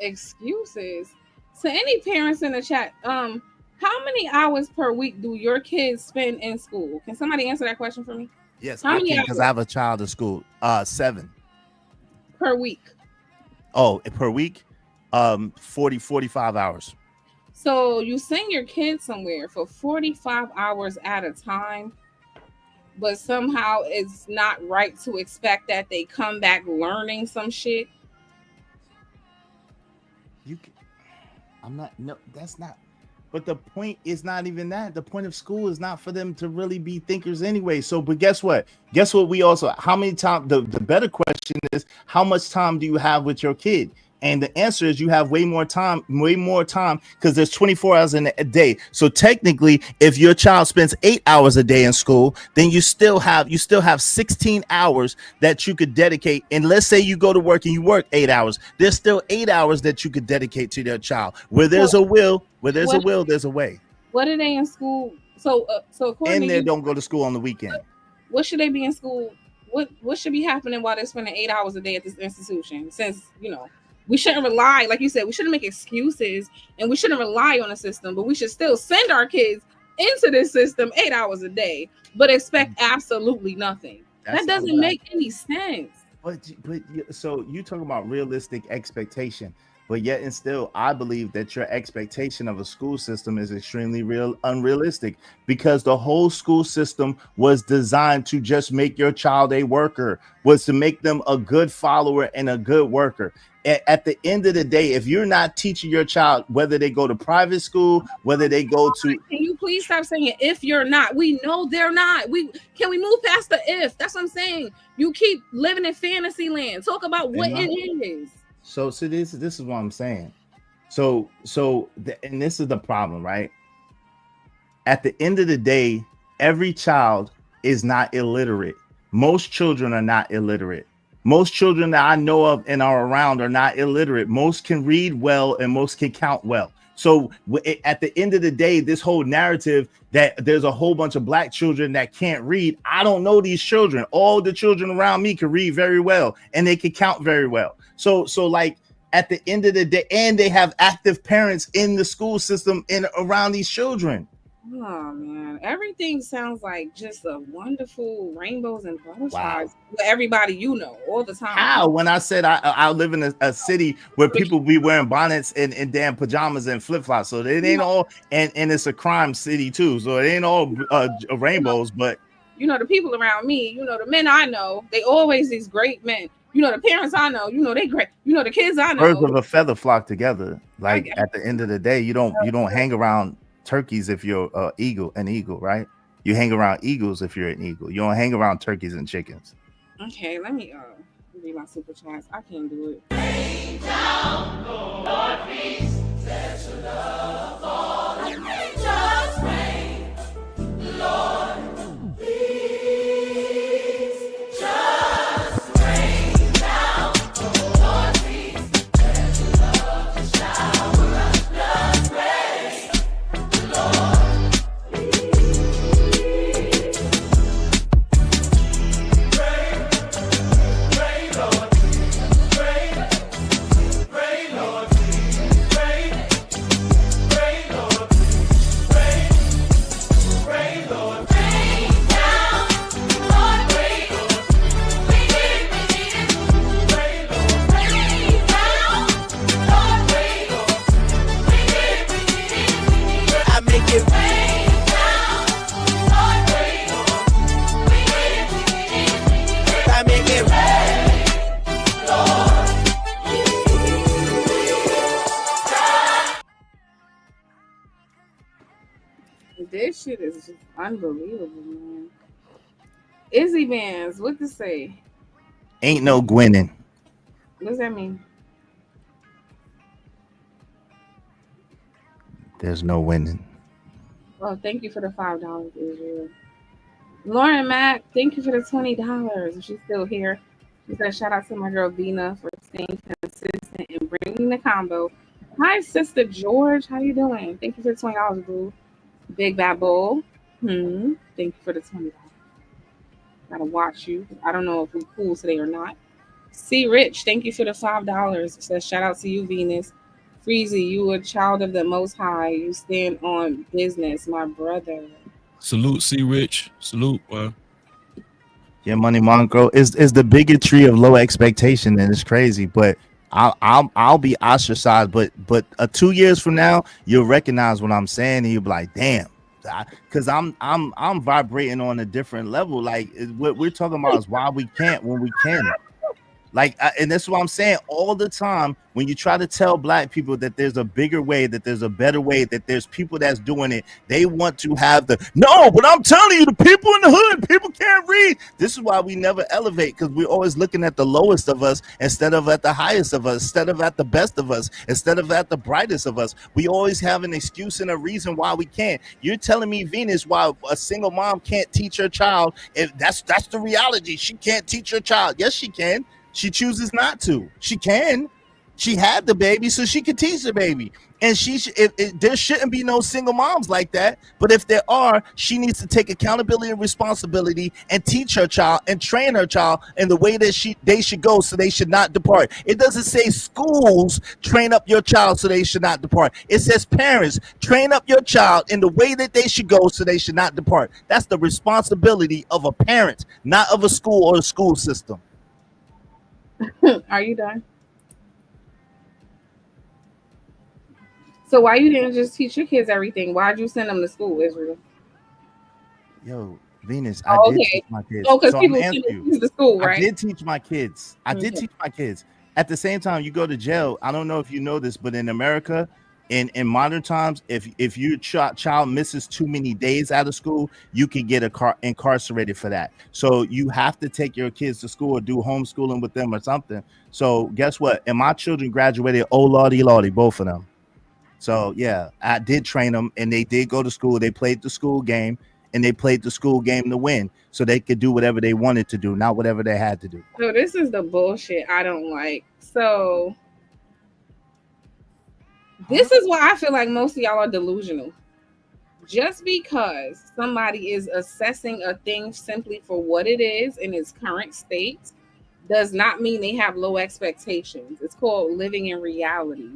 Excuses. So any parents in the chat, how many hours per week do your kids spend in school? Can somebody answer that question for me? Yes, How I many can, because hours I have a child in school. 7. per week? Oh, per week? 45 hours. So you send your kids somewhere for 45 hours at a time, but somehow it's not right to expect that they come back learning some shit. I'm not, no, that's not. But the point is not even that. The point of school is not for them to really be thinkers anyway. So, but guess what? Guess what? We also, how many times, the better question is, how much time do you have with your kid? And the answer is you have way more time, because there's 24 hours in a day. So technically, if your child spends 8 hours a day in school, then you still have 16 hours that you could dedicate. And let's say you go to work and you work 8 hours. There's still 8 hours that you could dedicate to their child. Where there's a will, there's a way. What are they in school? So according And to they you, don't go to school on the weekend. what should they be in school? What should be happening while they're spending 8 hours a day at this institution? Since we shouldn't rely, like you said, we shouldn't make excuses and we shouldn't rely on the system, but we should still send our kids into this system 8 hours a day, but expect absolutely nothing. That doesn't make any sense. But so you talking about realistic expectation, but yet and still, I believe that your expectation of a school system is extremely unrealistic, because the whole school system was designed to just make your child a worker, was to make them a good follower and a good worker. At the end of the day, if you're not teaching your child, whether they go to private school, whether they go to, can you please stop saying it? If you're not, we know they're not. Can we move past the if? That's what I'm saying. You keep living in fantasy land. Talk about what it is. So this is what I'm saying. And this is the problem, right? At the end of the day, every child is not illiterate. Most children are not illiterate. Most children that I know of and are around are not illiterate. Most can read well and most can count well. So at the end of the day, this whole narrative that there's a whole bunch of black children that can't read, I don't know these children. All the children around me can read very well and they can count very well. So like at the end of the day, and they have active parents in the school system and around these children. Oh man, everything sounds like just a wonderful rainbows and butterflies. Wow. Everybody you know all the time. How? When I said I live in a city where people be wearing bonnets and damn pajamas and flip flops, so it ain't all, and it's a crime city too, so it ain't all rainbows. But you know the people around me, you know the men I know, they always these great men. You know the parents I know, you know they great. You know the kids I know. Birds of a feather flock together. Like at the end of the day, you don't hang around turkeys if you're an eagle, right? You hang around eagles if you're an eagle. You don't hang around turkeys and chickens. Okay, let me read my super chats. I can't do it. Rain down, Lord, peace, let your love fall and just rain, Lord, please, just rain down, Lord, peace, let your love shower us, just rain, Lord, please. Rain, Lord, rain, Lord, rain, Lord, rain, Lord, rain down, Lord, rain, we need it, rain, Lord, rain down, Lord, rain, we need it, I make it rain down, Lord, rain, we need it, I make it rain, Lord. This shit is just unbelievable, man. Izzy Vans, what to say? Ain't no Gwenning. What does that mean? There's no winning. Well, thank you for the $5, Israel. Lauren Mack, thank you for the $20. If she's still here. She said, shout out to my girl Vina for staying consistent and bringing the combo. Hi, Sister George. How you doing? Thank you for the $20, boo. Big Bad Bull. Thank you for the $20. Gotta watch you. I don't know if we're cool today or not. C. Rich, thank you for the $5. It says, shout out to you, Venus. Freezy, you a child of the Most High. You stand on business, my brother. Salute, C. Rich. Salute, boy. Yeah, Money Mongrel is the bigotry of low expectation, and it's crazy. But I'll be ostracized. But 2 years from now, you'll recognize what I'm saying, and you'll be like, damn, because I'm vibrating on a different level. Like what we're talking about is why we can't when we can. Like, and that's what I'm saying all the time. When you try to tell black people that there's a bigger way, that there's a better way, that there's people that's doing it, they want to have no, but I'm telling you, the people in the hood, people can't read. This is why we never elevate, because we're always looking at the lowest of us instead of at the highest of us, instead of at the best of us, instead of at the brightest of us. We always have an excuse and a reason why we can't. You're telling me, Venus, why a single mom can't teach her child? If that's the reality. She can't teach her child. Yes, she can. She chooses not to. She can. She had the baby, so she can teach the baby. And there shouldn't be no single moms like that. But if there are, she needs to take accountability and responsibility and teach her child and train her child in the way that they should go, so they should not depart. It doesn't say schools train up your child so they should not depart. It says parents train up your child in the way that they should go so they should not depart. That's the responsibility of a parent, not of a school or a school system. Are you done? So why you didn't just teach your kids everything? Why'd you send them to school, Israel? Yo, Venus, I did teach my kids. Oh, because people send you to school, right? I did teach my kids. Did teach my kids. At the same time, you go to jail. I don't know if you know this, but in America, in modern times, if your child misses too many days out of school, you can get incarcerated for that. So you have to take your kids to school or do homeschooling with them or something. So guess what? And my children graduated, oh lordy, both of them. So yeah, I did train them, and they did go to school. They played the school game, and they played the school game to win, so they could do whatever they wanted to do, not whatever they had to do. So this is the bullshit I don't like. So this is why I feel like most of y'all are delusional. Just because somebody is assessing a thing simply for what it is in its current state does not mean they have low expectations. It's called living in reality.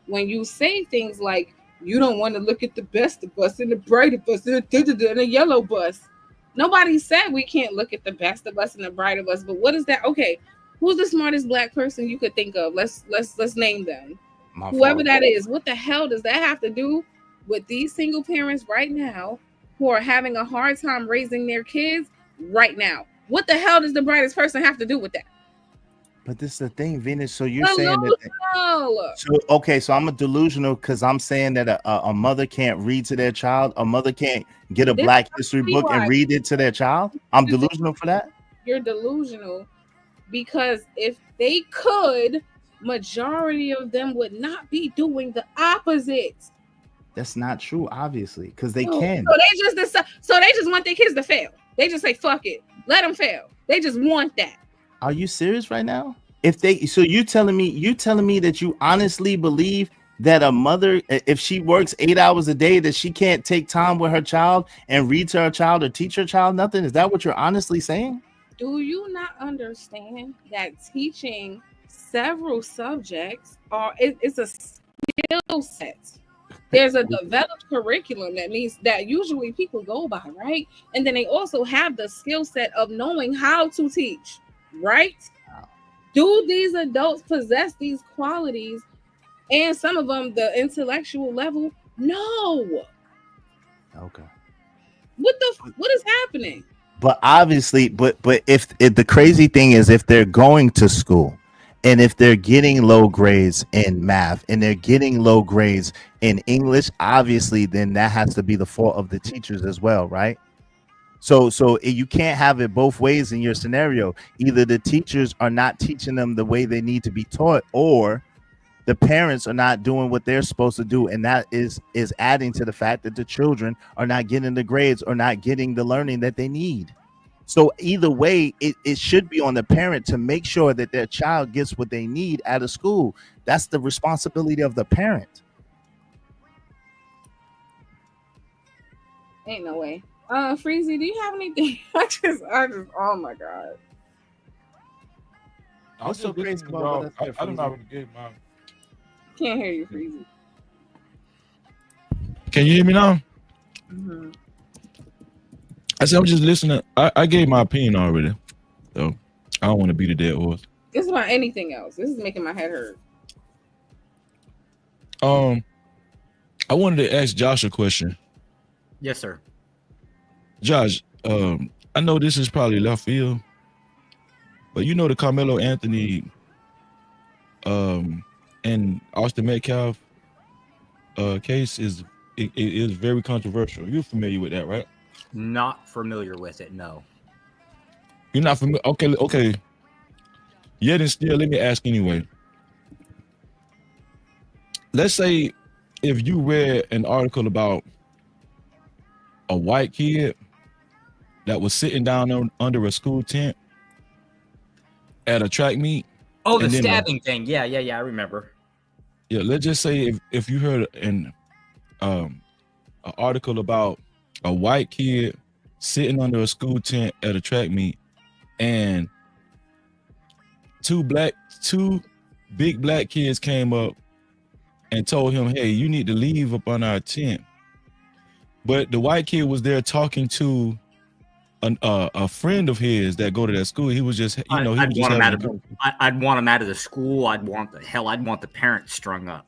When you say things like, you don't want to look at the best of us and the bright of us and the yellow bus. Nobody said we can't look at the best of us and the bright of us. But what is that? Okay, who's the smartest black person you could think of? Let's name them. Whoever that is. What the hell does that have to do with these single parents right now who are having a hard time raising their kids right now? What the hell does the brightest person have to do with that? But this is the thing, Venus. So you're saying that. Delusional. So okay, so I'm a delusional because I'm saying that a mother can't read to their child. A mother can't get a This Black must History be book and why. read it to their child. I'm This is- delusional for that. You're delusional because if they could, majority of them would not be doing the opposite. That's not true, obviously, because they So can. so they just want their kids to fail. They just say fuck it, let them fail. They just want that. Are you serious right now? If they, so you telling me that you honestly believe that a mother, if she works 8 hours a day, that she can't take time with her child and read to her child or teach her child nothing? Is that what you're honestly saying? Do you not understand that teaching several subjects it's a skill set? There's a developed curriculum that means that usually people go by, right? And then they also have the skill set of knowing how to teach, right? Wow. Do these adults possess these qualities and some of them the intellectual level? No. Okay. What is happening? But obviously, but if the crazy thing is, if they're going to school and if they're getting low grades in math and they're getting low grades in English, obviously then that has to be the fault of the teachers as well, right? So you can't have it both ways in your scenario. Either the teachers are not teaching them the way they need to be taught, or the parents are not doing what they're supposed to do, and that is adding to the fact that the children are not getting the grades or not getting the learning that they need. So either way, it should be on the parent to make sure that their child gets what they need out of school. That's the responsibility of the parent. Ain't no way. Freezy, do you have anything? I just oh my god. What's so crazy about what I don't know get mine. Can't hear you, Freezy. Can you hear me now? Mm-hmm. I said I'm just listening. I gave my opinion already, so I don't want to beat a dead horse. This is about anything else. This is making my head hurt. I wanted to ask Josh a question. Yes, sir. Josh, I know this is probably left field, but you know the Carmelo Anthony and Austin Metcalf case is very controversial. You're familiar with that, right? Not familiar with it. No. You're not familiar. Okay. Yet and still, let me ask anyway. Let's say if you read an article about a white kid that was sitting down under a school tent at a track meet. Oh, the stabbing thing. Yeah. I remember. Yeah, let's just say if you heard an article about a white kid sitting under a school tent at a track meet, and two big black kids came up and told him, "Hey, you need to leave up on our tent." But the white kid was there talking to a friend of his that go to that school. He was just, I'd want him out of the school. I'd want the parents strung up.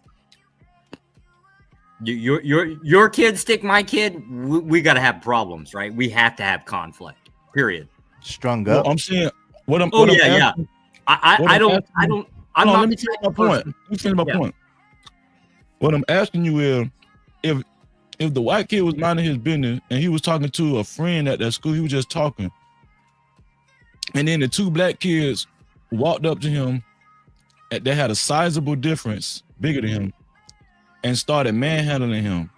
Your kid stick my kid. We got to have problems, right? We have to have conflict. Period. Strung up. Well, I'm saying what I'm. Oh what yeah, I'm yeah. I don't. I'm not. Let me finish my point. Let me finish my point. What I'm asking you is, if the white kid was minding his business and he was talking to a friend at that school, he was just talking, and then the two black kids walked up to him that had a sizable difference, bigger than him, and started manhandling him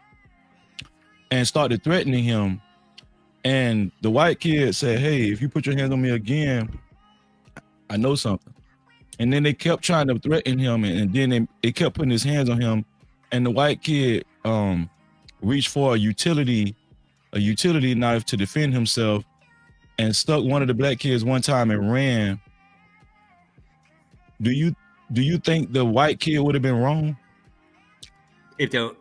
and started threatening him And the white kid said, "Hey, if you put your hands on me again, I know something." And then they kept trying to threaten him, and then they kept putting his hands on him. And the white kid reached for a utility knife to defend himself, and stuck one of the black kids one time and ran. Do you think the white kid would have been wrong? If the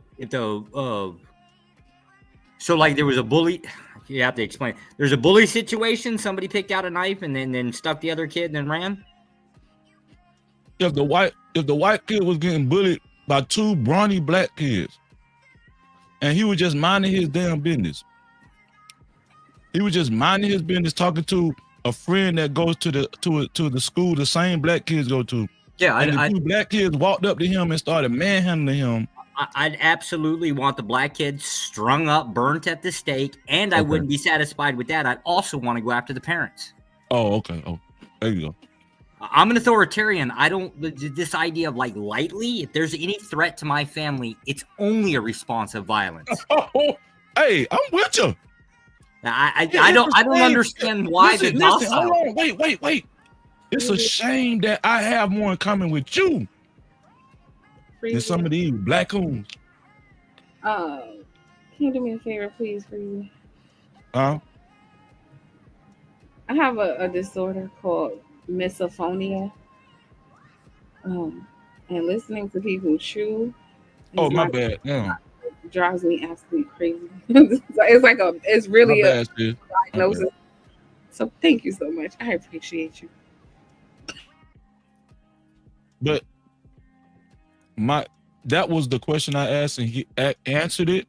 so like there was a bully, you have to explain. There's a bully situation. Somebody picked out a knife and then stuck the other kid and then ran. If the white kid was getting bullied by two brawny black kids, and he was just minding his damn business. He was just minding his business, talking to a friend that goes to the school the same black kids go to. Yeah, and the two black kids walked up to him and started manhandling him. I'd absolutely want the black kid strung up, burnt at the stake, and I wouldn't be satisfied with that. I'd also want to go after the parents. Oh, okay. Oh, there you go. I'm an authoritarian. I don't, this idea of like lightly, if there's any threat to my family, it's only a response of violence. Oh, hey, I'm with you. I don't understand why listen, hold on. Wait. It's a shame that I have more in common with you than some of these black coons. Can you do me a favor, please, Freezy? Huh? I have a disorder called misophonia. And listening to people chew. Oh, my bad. Yeah. Drives me absolutely crazy. It's really a diagnosis. So thank you so much. I appreciate you. But that was the question I asked, and he answered it.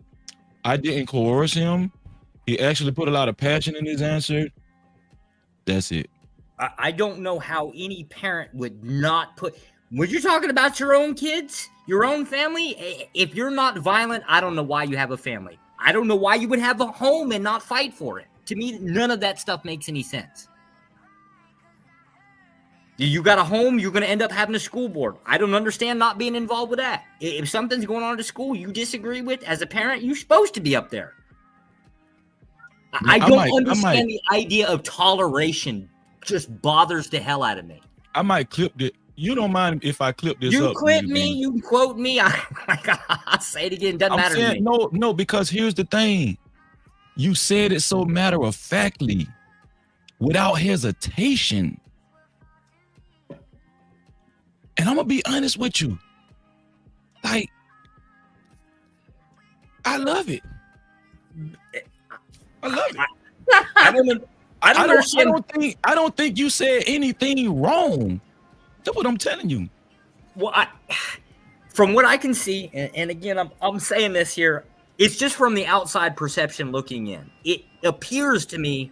I didn't coerce him. He actually put a lot of passion in his answer. That's it. I don't know how any parent would not put. When you're talking about your own kids, your own family, if you're not violent, I don't know why you have a family. I don't know why you would have a home and not fight for it. To me, none of that stuff makes any sense. You got a home, you're going to end up having a school board. I don't understand not being involved with that. If something's going on at school you disagree with, as a parent, you're supposed to be up there. I don't understand the idea of toleration. Just bothers the hell out of me. I might clip it. You don't mind if I clip this up? You clip me, you quote me. I'll say it again. Doesn't matter to me. No, because here's the thing. You said it so matter-of-factly, without hesitation. And I'm going to be honest with you. Like, I love it. I love it. I don't think you said anything wrong. That's what I'm telling you. Well, from what I can see, and again, I'm saying this here, it's just from the outside perception looking in. It appears to me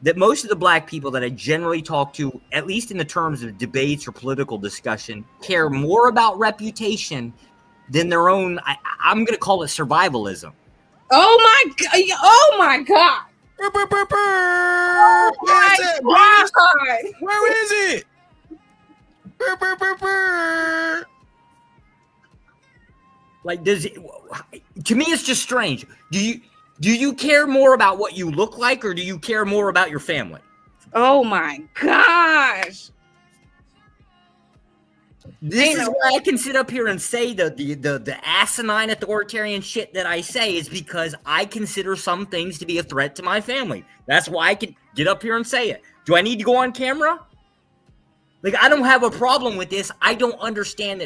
that most of the black people that I generally talk to, at least in the terms of debates or political discussion, care more about reputation than their own. I'm going to call it survivalism. Oh my God! Oh my God! Where is it? Like, does it? To me, it's just strange. Do you care more about what you look like, or do you care more about your family? Oh my gosh! This is why I can sit up here and say the asinine authoritarian shit that I say is because I consider some things to be a threat to my family. That's why I can get up here and say it. Do I need to go on camera? Like, I don't have a problem with this. I don't understand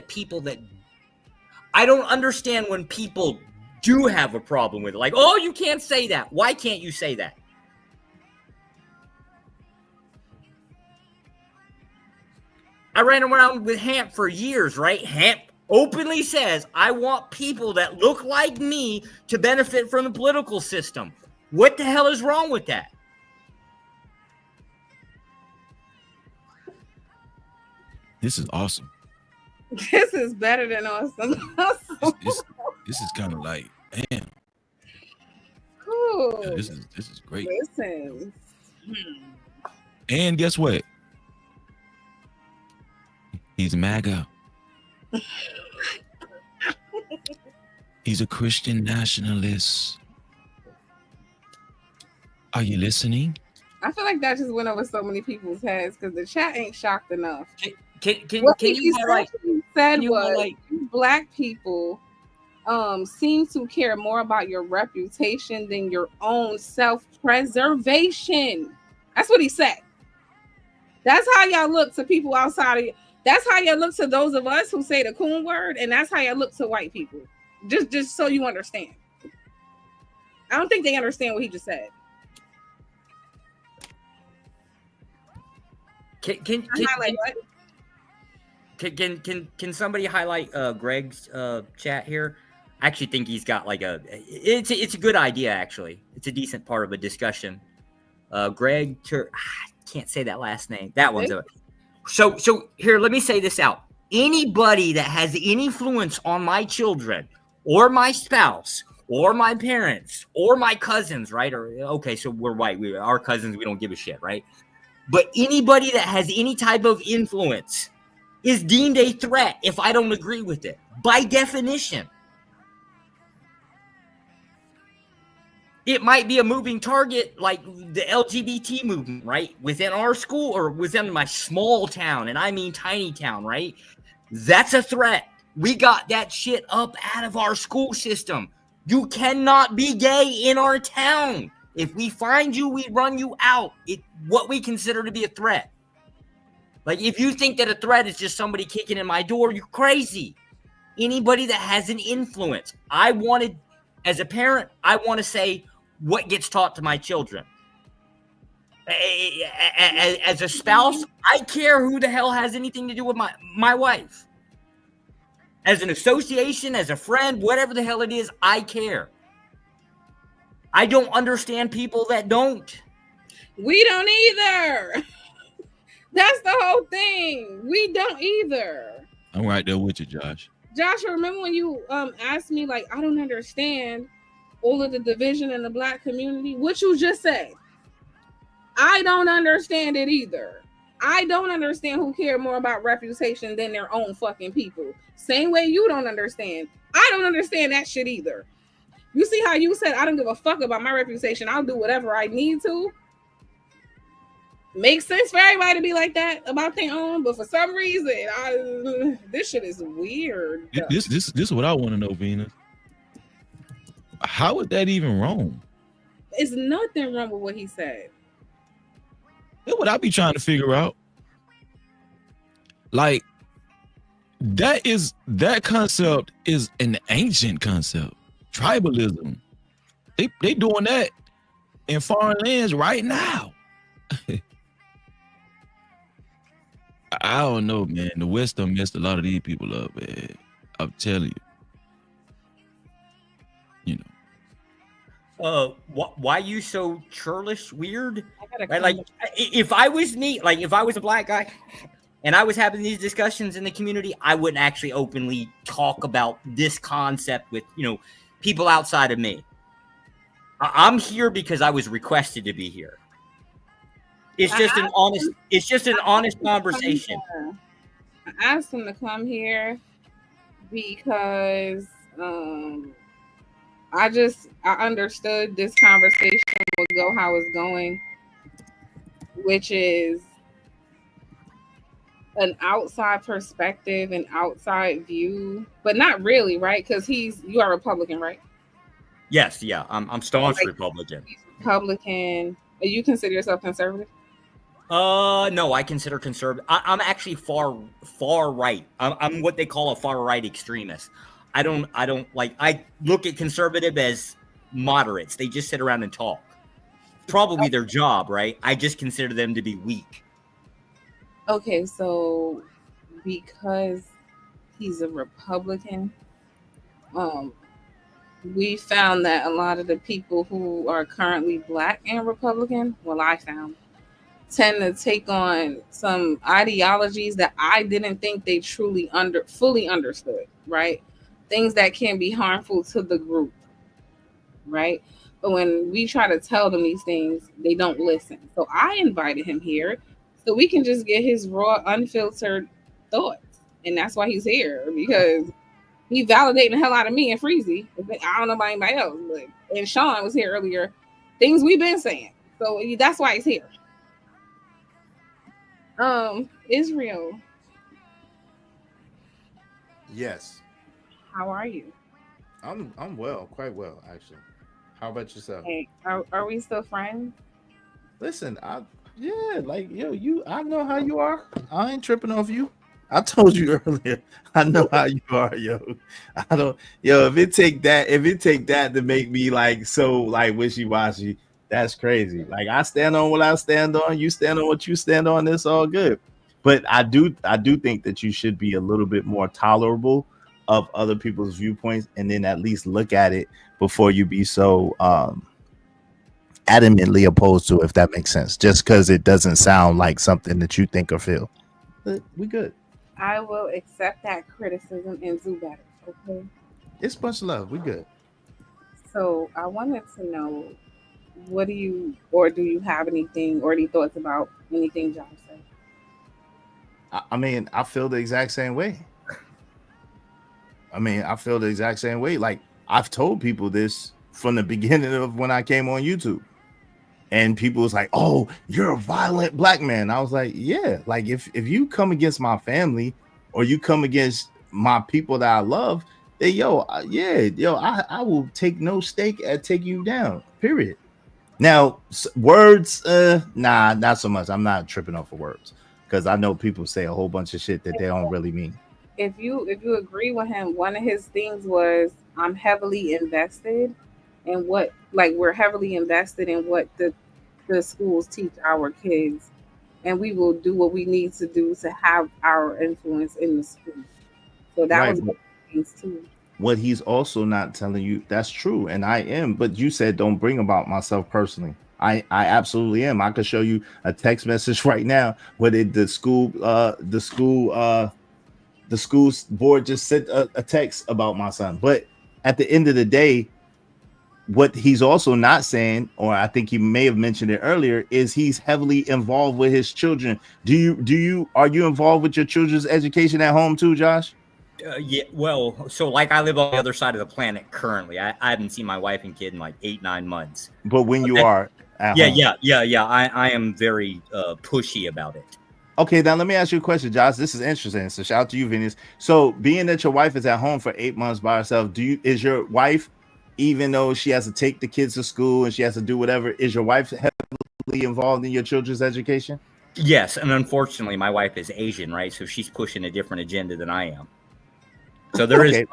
I don't understand when people do have a problem with it. Like, oh, you can't say that. Why can't you say that? I ran around with Hamp for years, right? Hamp openly says, I want people that look like me to benefit from the political system. What the hell is wrong with that? This is awesome. This is better than awesome. This is kind of like, damn. Cool. Yeah, this is great. Listen. And guess what? He's MAGA. He's a Christian nationalist. Are you listening? I feel like that just went over so many people's heads because the chat ain't shocked enough. Can What you he highlight? said Can you was highlight? black people seem to care more about your reputation than your own self-preservation. That's what he said. That's how y'all look to people outside of you. That's how y'all look to those of us who say the coon word, and that's how y'all look to white people. Just so you understand. I don't think they understand what he just said. Can somebody highlight Greg's chat here? I actually think he's got like it's a good idea actually. It's a decent part of a discussion. Greg can't say that last name. That one's so here, let me say this out. Anybody that has any influence on my children or my spouse or my parents or my cousins, right? Or okay, so we're white. Our cousins, we don't give a shit, right? But anybody that has any type of influence is deemed a threat if I don't agree with it, by definition. It might be a moving target like the LGBT movement, right? Within our school or within my small town, and I mean tiny town, right? That's a threat. We got that shit up out of our school system. You cannot be gay in our town. If we find you, we run you out. What we consider to be a threat. Like, if you think that a threat is just somebody kicking in my door, you're crazy. Anybody that has an influence. As a parent, I want to say what gets taught to my children. As a spouse, I care who the hell has anything to do with my wife. As an association, as a friend, whatever the hell it is, I care. I don't understand people that don't. We don't either. That's the whole thing. We don't either. I'm right there with you, Josh. Joshua, remember when you asked me, like, I don't understand all of the division in the black community? What you just said. I don't understand it either. I don't understand who care more about reputation than their own fucking people. Same way you don't understand. I don't understand that shit either. You see how you said, I don't give a fuck about my reputation. I'll do whatever I need to. Makes sense for everybody to be like that about their own, but for some reason, this shit is weird. This is what I want to know, Venus. How is that even wrong? It's nothing wrong with what he said. That's what I be trying to figure out. Like, that concept is an ancient concept. Tribalism. They doing that in foreign lands right now. I don't know, man. The West done messed a lot of these people up, man. I'm telling you. You know. Why you so churlish weird? Right? Like, if I was a black guy and I was having these discussions in the community, I wouldn't actually openly talk about this concept with, people outside of me. I'm here because I was requested to be here. It's just an honest conversation. I asked him to come here because I understood this conversation would go how it's going, which is an outside perspective, an outside view, but not really, right? Because you are Republican, right? Yes, yeah, I'm staunch Republican. Republican. You consider yourself conservative? No, I consider conservative. I'm actually far right. I'm what they call a far right extremist. I look at conservative as moderates. They just sit around and talk. Probably their job, right? I just consider them to be weak. Okay, so because he's a Republican, we found that a lot of the people who are currently black and Republican, tend to take on some ideologies that I didn't think they truly fully understood, right? Things that can be harmful to the group, right? But when we try to tell them these things, they don't listen. So I invited him here so we can just get his raw, unfiltered thoughts. And that's why he's here, because he validating the hell out of me and Freezy. I don't know about anybody else, and Sean was here earlier. Things we've been saying. So that's why he's here. Israel, Yes, how are you? I'm well, quite well actually. How about yourself? Hey, are we still friends? Listen, yeah, like yo, I know how you are. I ain't tripping off you. I told you earlier. I know how you are, yo. I don't, yo. If it take that to make me like so like wishy washy, that's crazy. Like I stand on what I stand on. You stand on what you stand on. It's all good. But I do think that you should be a little bit more tolerable of other people's viewpoints, and then at least look at it before you be so adamantly opposed to, if that makes sense, just because it doesn't sound like something that you think or feel. But we good. I will accept that criticism and do better. Okay. It's much love. We good. So I wanted to know, what do you, or do you have anything or any thoughts about anything Josh said? I mean, I feel the exact same way. I feel the exact same way. Like I've told people this from the beginning of when I came on YouTube. And people was like, "Oh, you're a violent black man." I was like, "Yeah, like if you come against my family or you come against my people that I love, then I will take no stake at taking you down. Period." Now, words, nah, not so much. I'm not tripping off of words because I know people say a whole bunch of shit that they don't really mean. If you agree with him, one of his things was, I'm heavily invested in what, like, we're heavily invested in what the schools teach our kids, and we will do what we need to do to have our influence in the school. So that Right. was one of the things too. What he's also not telling you, that's true, and I am, but you said don't bring about myself personally. I absolutely am. I could show you a text message right now where the school board just sent a text about my son. But at the end of the day, what he's also not saying, or I think he may have mentioned it earlier, is he's heavily involved with his children. Are you involved with your children's education at home too, Josh? Yeah, well, so like I live on the other side of the planet currently. I haven't seen my wife and kid in like 8-9 months. But when you That- are at yeah, home. yeah. I am very pushy about it. Okay, now let me ask you a question, Josh. This is interesting. So shout out to you, Venus. So being that your wife is at home for 8 months by herself, is your wife, even though she has to take the kids to school and she has to do whatever, is your wife heavily involved in your children's education? Yes, and unfortunately, my wife is Asian, right? So she's pushing a different agenda than I am. So there is Okay.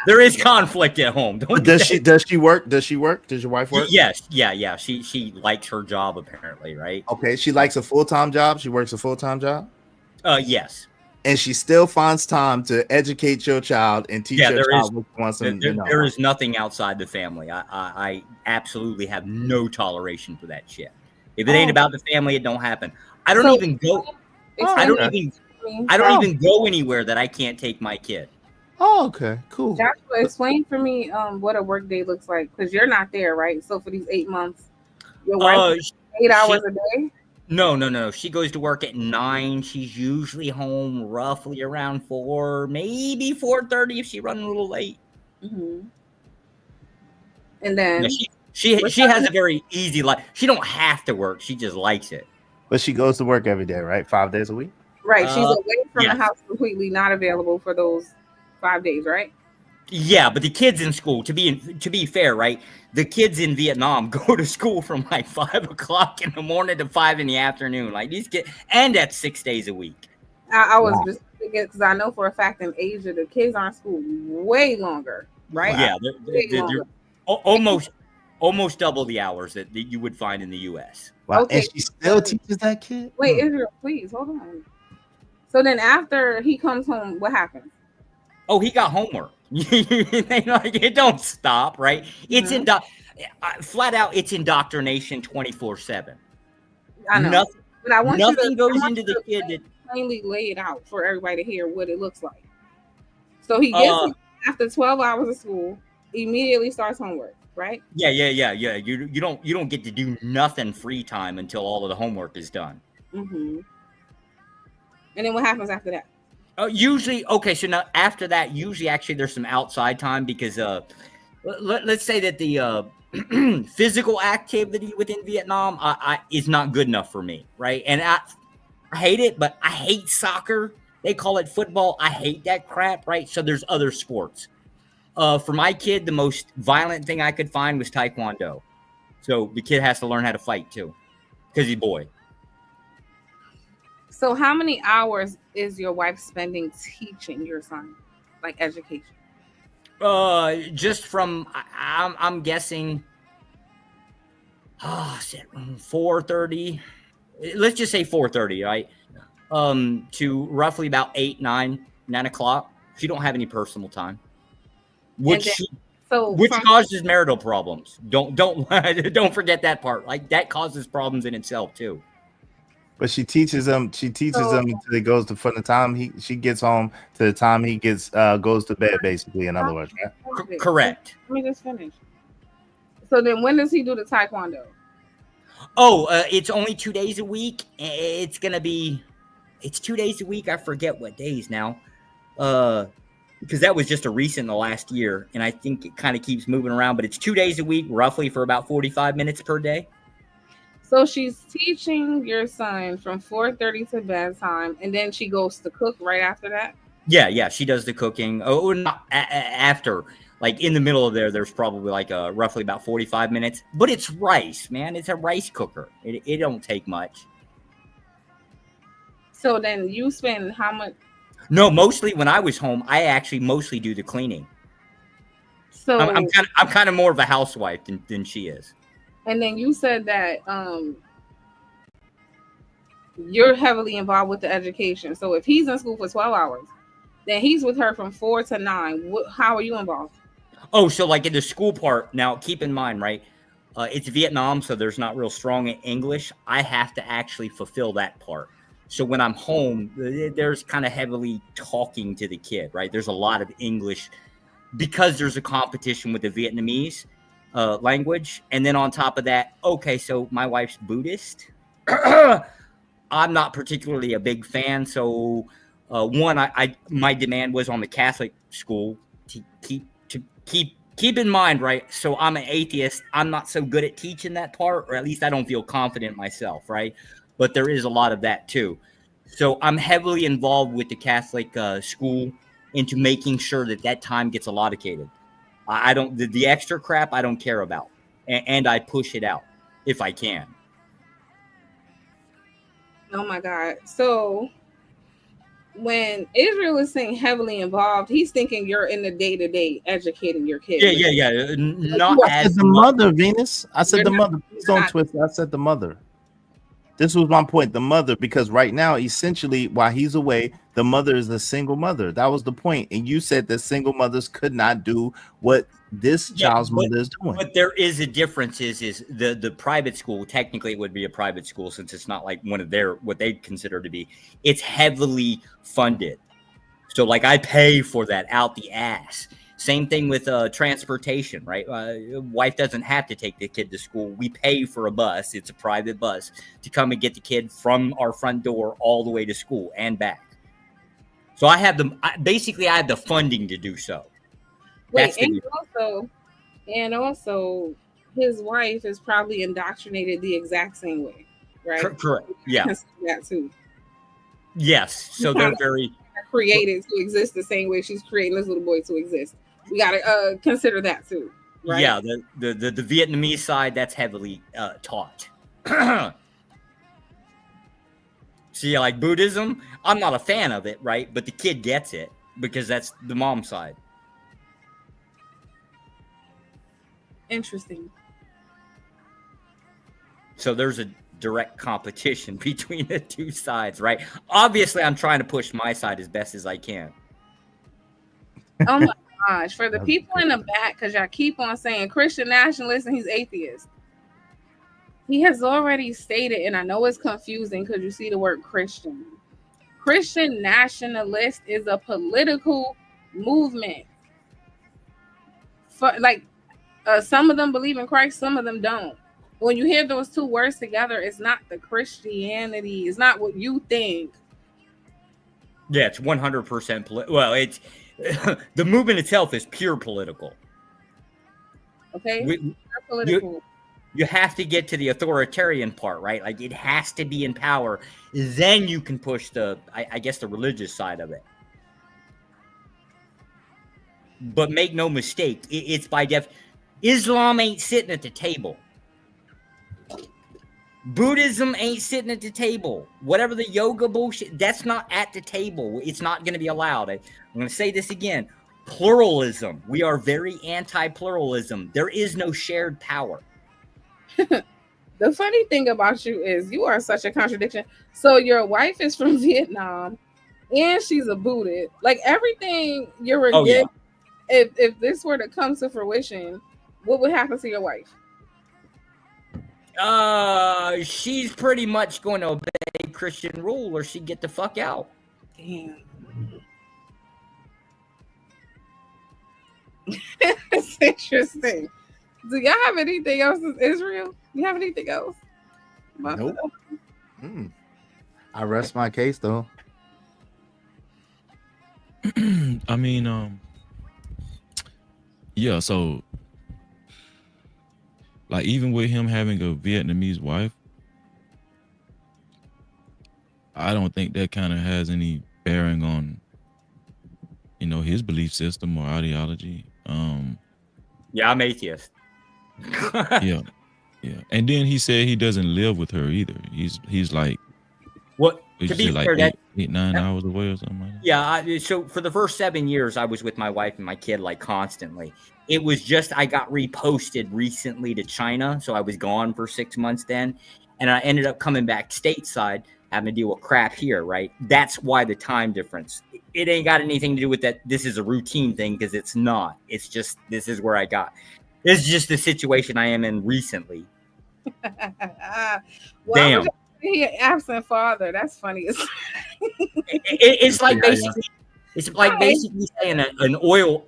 there is conflict at home. But does she work? Does your wife work? Yes, yeah. She likes her job apparently, right? Okay, she likes a full-time job. She works a full-time job. Yes. And she still finds time to educate your child and teach your child what she wants them to know. There is nothing outside the family. I absolutely have no toleration for that shit. If it ain't about the family, it don't happen. I don't even go. I don't even go anywhere that I can't take my kid. Oh, okay, cool. Joshua, explain for me what a work day looks like, because you're not there, right? So for these 8 months, your wife 8 hours a day? No. She goes to work at 9. She's usually home roughly around 4, maybe 4:30 if she's running a little late. Mm-hmm. And then she has a very easy life. She don't have to work. She just likes it. But she goes to work every day, right? 5 days a week. Right. She's away from the house, completely not available for those 5 days, right? Yeah, but the kids in school, to be fair, right? The kids in Vietnam go to school from like 5 o'clock in the morning to 5 in the afternoon. Like these kids, and that's 6 days a week. I was just thinking, because I know for a fact in Asia the kids are in school way longer, right? Yeah, they're almost double the hours that you would find in the U.S. Wow. Okay. And she still teaches that kid? Wait, Israel, please hold on. So then after he comes home, what happens? Oh, he got homework. It don't stop, right? It's flat out. It's indoctrination 24/7. I know, but I want nothing goes into the kid that plainly lay it out for everybody to hear what it looks like. So he gets home after 12 hours of school, immediately starts homework, right? Yeah. You don't get to do nothing free time until all of the homework is done. Mm-hmm. And then what happens after that? Usually, okay. So now after that, usually actually there's some outside time because let's say that physical activity within Vietnam is not good enough for me, right? And I hate it, but I hate soccer. They call it football. I hate that crap, right? So there's other sports. For my kid, the most violent thing I could find was Taekwondo. So the kid has to learn how to fight too, because he's a boy. So how many hours is your wife spending teaching your son, like education? Just from I'm guessing, 4:30. Let's just say 4:30, right? To roughly about 8, 9 o'clock. She don't have any personal time, which causes marital problems. Don't don't forget that part. Like that causes problems in itself too. But she teaches them. She teaches them until he goes to from the time she gets home to the time he gets goes to bed. Basically, in other words, right? Correct. Let me just finish. So then, when does he do the Taekwondo? Oh, it's only 2 days a week. It's 2 days a week. I forget what days now. Because that was just a recent in the last year, and I think it kind of keeps moving around. But it's 2 days a week, roughly for about 45 minutes per day. So she's teaching your son from 4:30 to bedtime, and then she goes to cook right after that? Yeah, she does the cooking. Oh, not after. Like in the middle of there's probably like roughly about 45 minutes. But it's rice, man. It's a rice cooker. It don't take much. So then you spend how much? No, mostly when I was home, I actually mostly do the cleaning. So I'm kind of more of a housewife than she is. And then you said that you're heavily involved with the education. So if he's in school for 12 hours, then he's with her from 4 to 9. How are you involved? Oh, so like in the school part, now keep in mind, right? It's Vietnam, so there's not real strong English. I have to actually fulfill that part. So when I'm home, there's kind of heavily talking to the kid, right? There's a lot of English because there's a competition with the Vietnamese language. And then on top of that, okay, so my wife's Buddhist. I'm not particularly a big fan. So my demand was on the Catholic school to keep in mind, right? So I'm an atheist. I'm not so good at teaching that part, or at least I don't feel confident myself, right? But there is a lot of that too. So I'm heavily involved with the Catholic school into making sure that time gets allocated. I don't the extra crap I don't care about, and I push it out if I can. Oh my God! So when Israel is saying heavily involved, he's thinking you're in the day-to-day educating your kids. Yeah. Not I said the mother, Venus. I said the mother. Please don't twist it. I said the mother. This was my point, the mother, because right now, essentially, while he's away, the mother is a single mother. That was the point. And you said that single mothers could not do what this child's mother is doing. But there is a difference is the private school, technically it would be a private school since it's not like one of their, what they consider to be, it's heavily funded. So like I pay for that out the ass. Same thing with transportation, right? Wife doesn't have to take the kid to school. We pay for a bus. It's a private bus to come and get the kid from our front door all the way to school and back. So I have the funding to do so. Wait, and also his wife is probably indoctrinated the exact same way, right? Correct. Yeah. That too. Yes. So they're very created to exist the same way she's creating this little boy to exist. We gotta consider that too, right? Yeah, the Vietnamese side, that's heavily taught. See, like Buddhism, I'm not a fan of it, right? But the kid gets it because that's the mom side. Interesting. So there's a direct competition between the two sides, right? Obviously, I'm trying to push my side as best as I can. Oh my gosh. For the people in the back, because y'all keep on saying Christian nationalist and he's atheist. He has already stated, and I know it's confusing because you see the word Christian. Christian nationalist is a political movement. For like some of them believe in Christ, some of them don't. When you hear those two words together, it's not the Christianity. It's not what you think. Yeah, it's 100% well, it's the movement itself is pure political. Okay, We- You're political. you have to get to the authoritarian part, right? Like it has to be in power. Then you can push I guess, the religious side of it. But make no mistake, it's by Islam ain't sitting at the table. Buddhism ain't sitting at the table. Whatever the yoga bullshit, that's not at the table. It's not going to be allowed. I'm going to say this again. Pluralism. We are very anti-pluralism. There is no shared power. The funny thing about you is you are such a contradiction. So your wife is from Vietnam, and she's a Buddhist. Like everything you're Oh, yeah. against. If this were to come to fruition, what would happen to your wife? She's pretty much going to obey Christian rule, or she'd get the fuck out. Damn. It's interesting. Do y'all have anything else in Israel? You have anything else? Nope. I rest my case though. I mean, yeah, so like even with him having a Vietnamese wife, I don't think that kind of has any bearing on, you know, his belief system or ideology. Yeah, I'm atheist. Yeah. And then he said he doesn't live with her either. He's like, What? would To you be say like fair, eight, 9 hours away or something like that? Yeah, so for the first 7 years, I was with my wife and my kid like constantly. It was just I got reposted recently to China, so I was gone for 6 months then, and I ended up coming back stateside, having to deal with crap here, right? That's why the time difference. It ain't got anything to do with that this is a routine thing, because it's not. It's just this is where I got. This is just the situation I am in recently. Damn. He an absent father. That's funny. It's like basically, it's like basically saying an oil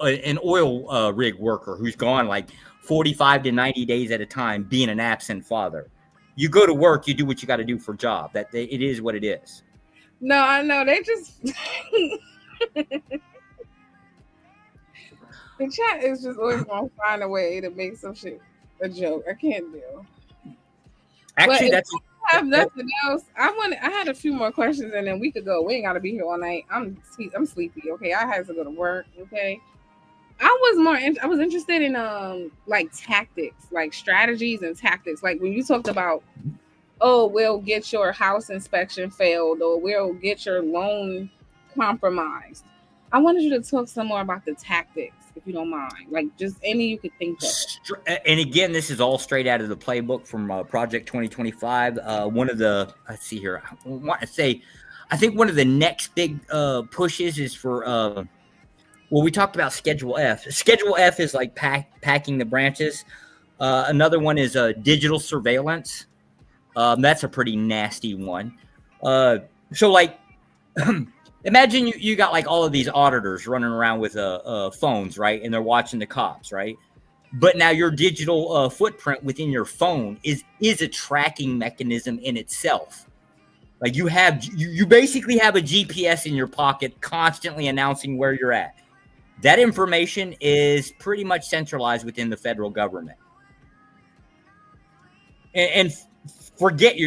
rig worker who's gone like 45 to 90 days at a time, being an absent father. You go to work, you do what you got to do for a job. It is what it is. No, I know they just. The chat is just always gonna find a way to make some shit a joke. I can't do. Actually, but have nothing else. I had a few more questions, and then we could go. We ain't gotta be here all night. I'm sleepy. Okay, I had to go to work. Okay, I was interested in like tactics, like strategies and tactics. Like when you talked about, oh, we'll get your house inspection failed, or we'll get your loan compromised. I wanted you to talk some more about the tactics, if you don't mind. Like just any you could think of. And again, this is all straight out of the playbook from Project 2025. One of the, let's see here, I want to say, I think one of the next big pushes is for, well, we talked about Schedule F. Schedule F is like packing the branches. Another one is digital surveillance. That's a pretty nasty one. So like, imagine you got like all of these auditors running around with phones, right? And they're watching the cops, right? But now your digital footprint within your phone is a tracking mechanism in itself. Like you basically have a GPS in your pocket constantly announcing where you're at. That information is pretty much centralized within the federal government. And forget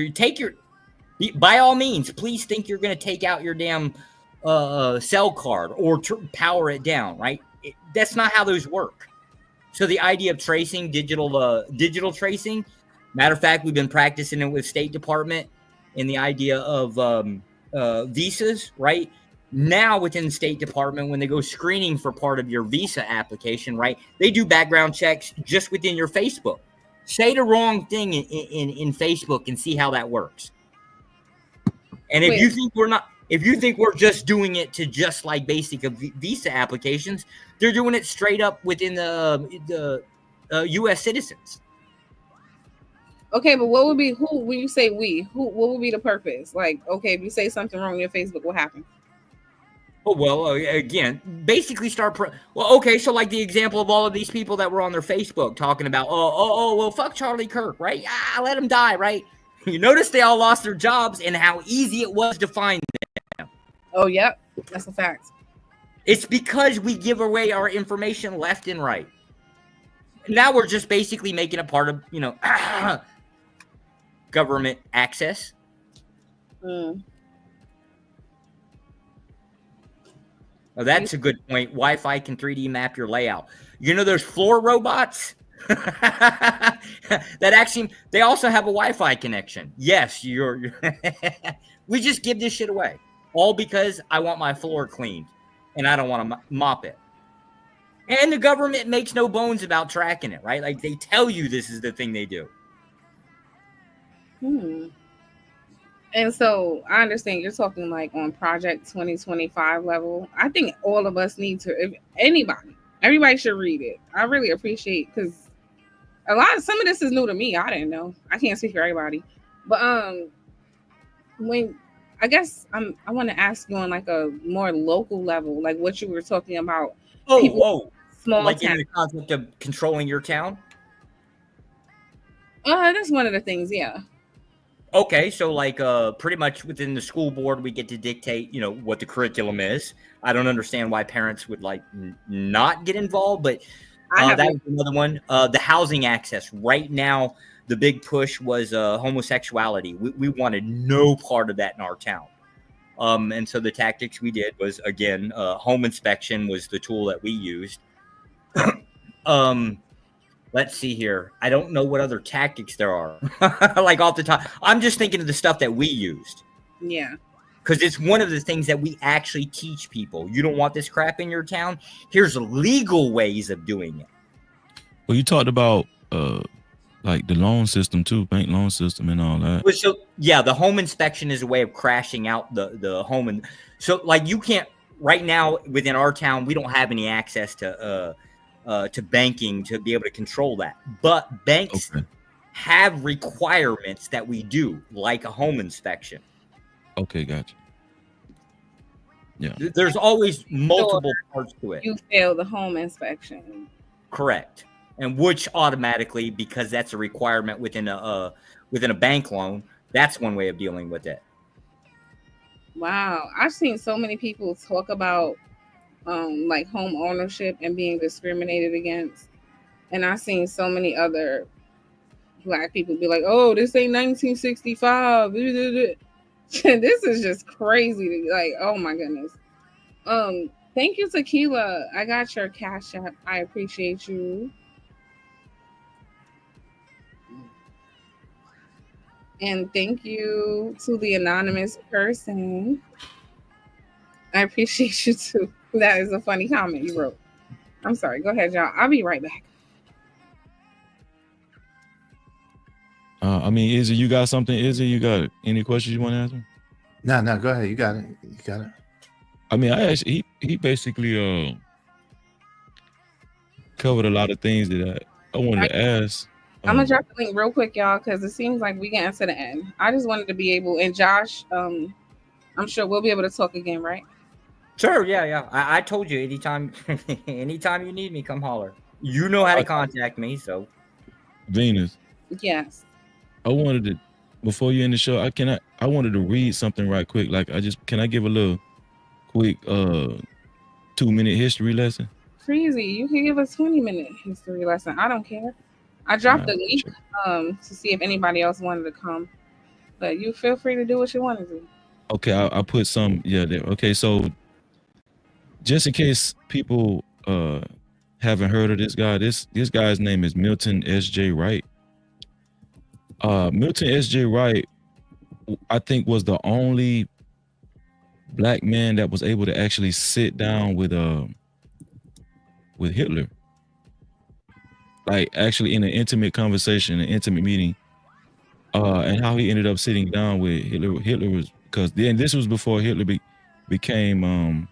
by all means, please think you're going to take out your damn cell card or power it down, right? That's not how those work. So the idea of tracing, digital tracing, matter of fact, we've been practicing it with State Department and the idea of visas, right? Now within the State Department, when they go screening for part of your visa application, right, they do background checks just within your Facebook. Say the wrong thing in Facebook and see how that works. And if you think we're just doing it to just like basic visa applications, they're doing it straight up within the U.S. citizens. Okay, but what would be when you say what would be the purpose? Like, okay, if you say something wrong on your Facebook, what happens? Oh, well, again, basically okay, so like the example of all of these people that were on their Facebook talking about, well, fuck Charlie Kirk, right? Let him die, right? You notice they all lost their jobs and how easy it was to find them. Oh, yep. That's a fact. It's because we give away our information left and right. now we're just basically making it part of, government access. Mm. Oh, that's a good point. Wi-Fi can 3D map your layout. There's floor robots that actually, they also have a Wi-Fi connection. Yes, you're we just give this shit away. All because I want my floor cleaned and I don't want to mop it. And the government makes no bones about tracking it, right? Like, they tell you this is the thing they do. And so I understand you're talking like on Project 2025 level. I think all of us need to, if everybody should read it. I really appreciate, because some of this is new to me. I didn't know. I can't speak for everybody. But when I guess I want to ask you on like a more local level, like what you were talking about. Small like town. in the concept of controlling your town? That's one of the things, yeah. Okay, so like pretty much within the school board, we get to dictate, what the curriculum is. I don't understand why parents would like not get involved, but that was another one. The housing access. Right now, the big push was homosexuality. We wanted no part of that in our town. And so the tactics we did was, again, home inspection was the tool that we used. Let's see here. I don't know what other tactics there are. Like off the top. I'm just thinking of the stuff that we used. Yeah. Because it's one of the things that we actually teach people. You don't want this crap in your town? Here's legal ways of doing it. Well, you talked about like the loan system too, bank loan system and all that. So yeah, the home inspection is a way of crashing out the home. And so like you can't, right now within our town, we don't have any access to banking to be able to control that. But banks have requirements that we do, like a home inspection. Okay, gotcha. Yeah. There's always multiple parts to it. You fail the home inspection. Correct. And which automatically, because that's a requirement within a bank loan, that's one way of dealing with it. Wow. I've seen so many people talk about like home ownership and being discriminated against. And I've seen so many other Black people be like, oh, this ain't 1965. This is just crazy. Like, oh my goodness. Thank you, Tequila. I got your Cash App. I appreciate you. And thank you to the anonymous person. I appreciate you too. That is a funny comment you wrote. I'm sorry. Go ahead, y'all. I'll be right back. I mean, Izzy, you got something? Izzy, you got any questions you want to answer? No, go ahead. You got it. I mean, he basically covered a lot of things that I wanted to ask. I'm gonna drop the link real quick, y'all, because it seems like we getting to the end. I just wanted to be able, and Josh, I'm sure we'll be able to talk again, right? Sure, yeah. I told you anytime you need me, come holler. You know how to contact me, so. Venus. Yes. I wanted to, before you end the show, I wanted to read something right quick. Like can I give a little quick 2-minute history lesson? Crazy. You can give a 20-minute history lesson. I don't care. I dropped the link to see if anybody else wanted to come. But you feel free to do what you want to do. Okay, I put some there. Okay, so just in case people haven't heard of this guy, this guy's name is Milton S.J. Wright. Milton S.J. Wright, I think, was the only Black man that was able to actually sit down with Hitler. Like actually in an intimate conversation, an intimate meeting. And how he ended up sitting down with Hitler. Hitler was, because then this was before Hitler became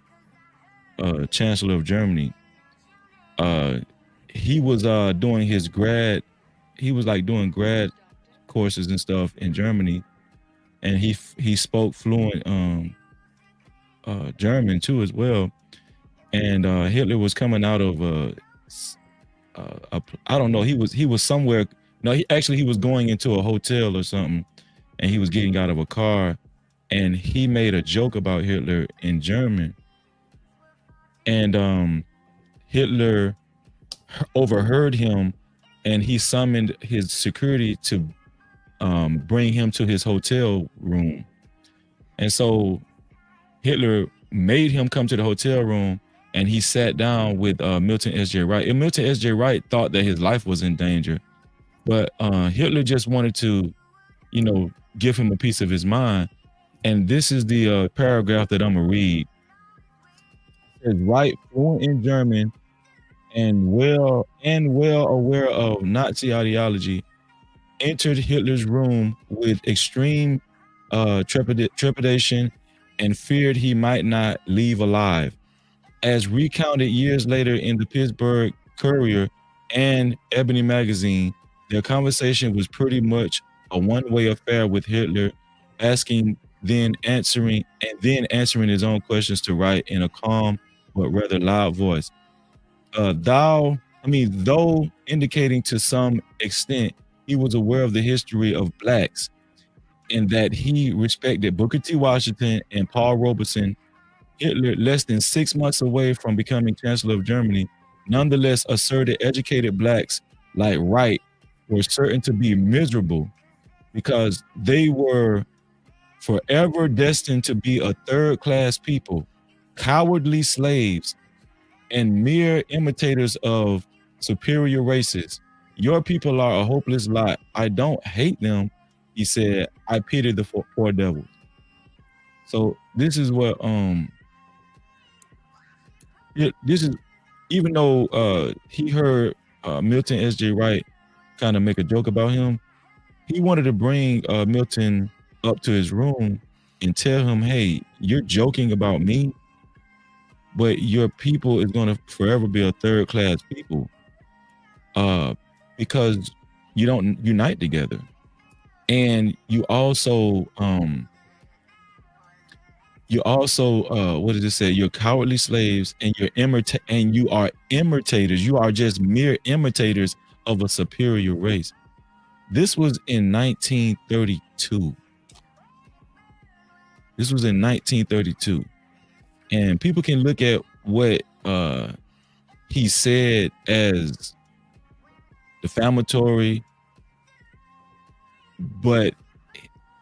Chancellor of Germany. He was doing his grad courses and stuff in Germany, and he spoke fluent German too as well. And Hitler was coming out of I don't know, he was somewhere. No, he was going into a hotel or something, and he was getting out of a car, and he made a joke about Hitler in German, and Hitler overheard him and he summoned his security to bring him to his hotel room. And so Hitler made him come to the hotel room, and he sat down with Milton S.J. Wright. And Milton S.J. Wright thought that his life was in danger, but Hitler just wanted to, give him a piece of his mind. And this is the paragraph that I'm gonna read. It says, Wright, fluent in German and well aware of Nazi ideology, entered Hitler's room with extreme trepidation and feared he might not leave alive. As recounted years later in the Pittsburgh Courier and Ebony magazine, their conversation was pretty much a one-way affair, with Hitler asking, then answering his own questions to Wright in a calm but rather loud voice. Though indicating to some extent he was aware of the history of blacks and that he respected Booker T. Washington and Paul Robeson, Hitler, less than 6 months away from becoming Chancellor of Germany, nonetheless asserted educated blacks like Wright were certain to be miserable because they were forever destined to be a third-class people, cowardly slaves, and mere imitators of superior races. Your people are a hopeless lot. I don't hate them, he said. I pity the poor devils. So this is what this is, even though he heard Milton S.J. Wright kind of make a joke about him, he wanted to bring Milton up to his room and tell him, hey, you're joking about me, but your people is going to forever be a third class people because you don't unite together. And you also what did it say? You're cowardly slaves, and you are imitators. You are just mere imitators of a superior race. This was in 1932. This was in 1932. And people can look at what he said as defamatory, but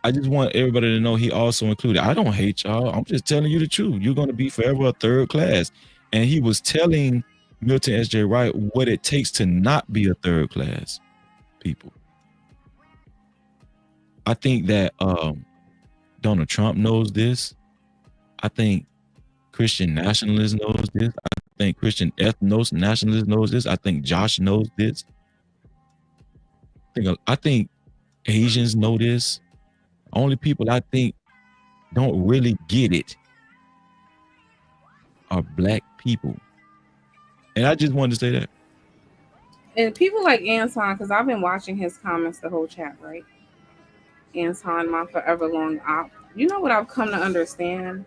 I just want everybody to know he also included, I don't hate y'all. I'm just telling you the truth. You're going to be forever a third class. And he was telling Milton S.J. Wright what it takes to not be a third class people. I think that Donald Trump knows this. I think Christian nationalists knows this. I think Christian ethnos nationalists knows this. I think Josh knows this. I think Asians know this. Only people I think don't really get it are black people. And I just wanted to say that. And people like Anton, because I've been watching his comments the whole chat, right? Anton, my forever long op. You know what I've come to understand?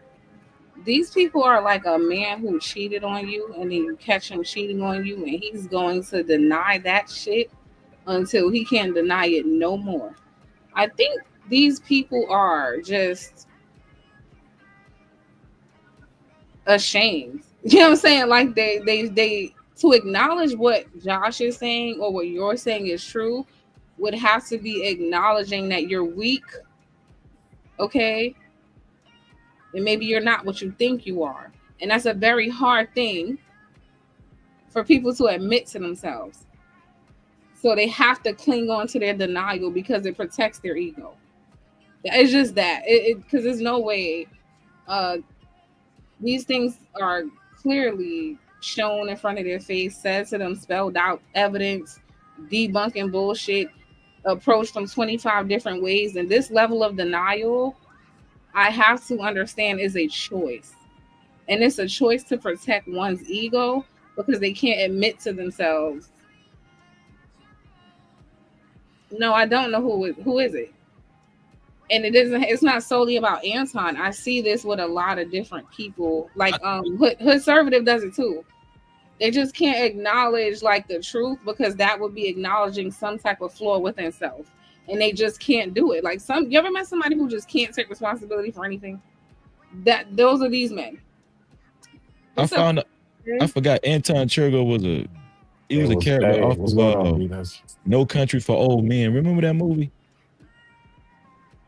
These people are like a man who cheated on you, and then you catch him cheating on you, and he's going to deny that shit until he can't deny it no more. I think these people are just ashamed. You know what I'm saying? Like they to acknowledge what Josh is saying or what you're saying is true would have to be acknowledging that you're weak, okay? And maybe you're not what you think you are. And that's a very hard thing for people to admit to themselves. So they have to cling on to their denial because it protects their ego. It's just that. Because there's no way these things are clearly shown in front of their face, said to them, spelled out, evidence, debunking bullshit, approached from 25 different ways. And this level of denial, I have to understand, is a choice. And it's a choice to protect one's ego because they can't admit to themselves, no, I don't know who is it. And it's not solely about Anton. I see this with a lot of different people. Like Hood Conservative does it too. They just can't acknowledge like the truth because that would be acknowledging some type of flaw within self. And they just can't do it. Like you ever met somebody who just can't take responsibility for anything? Those are these men. I forgot Anton Churchill was a He was a character Hey, off what's of going on, Venus? No Country for Old Men. Remember that movie?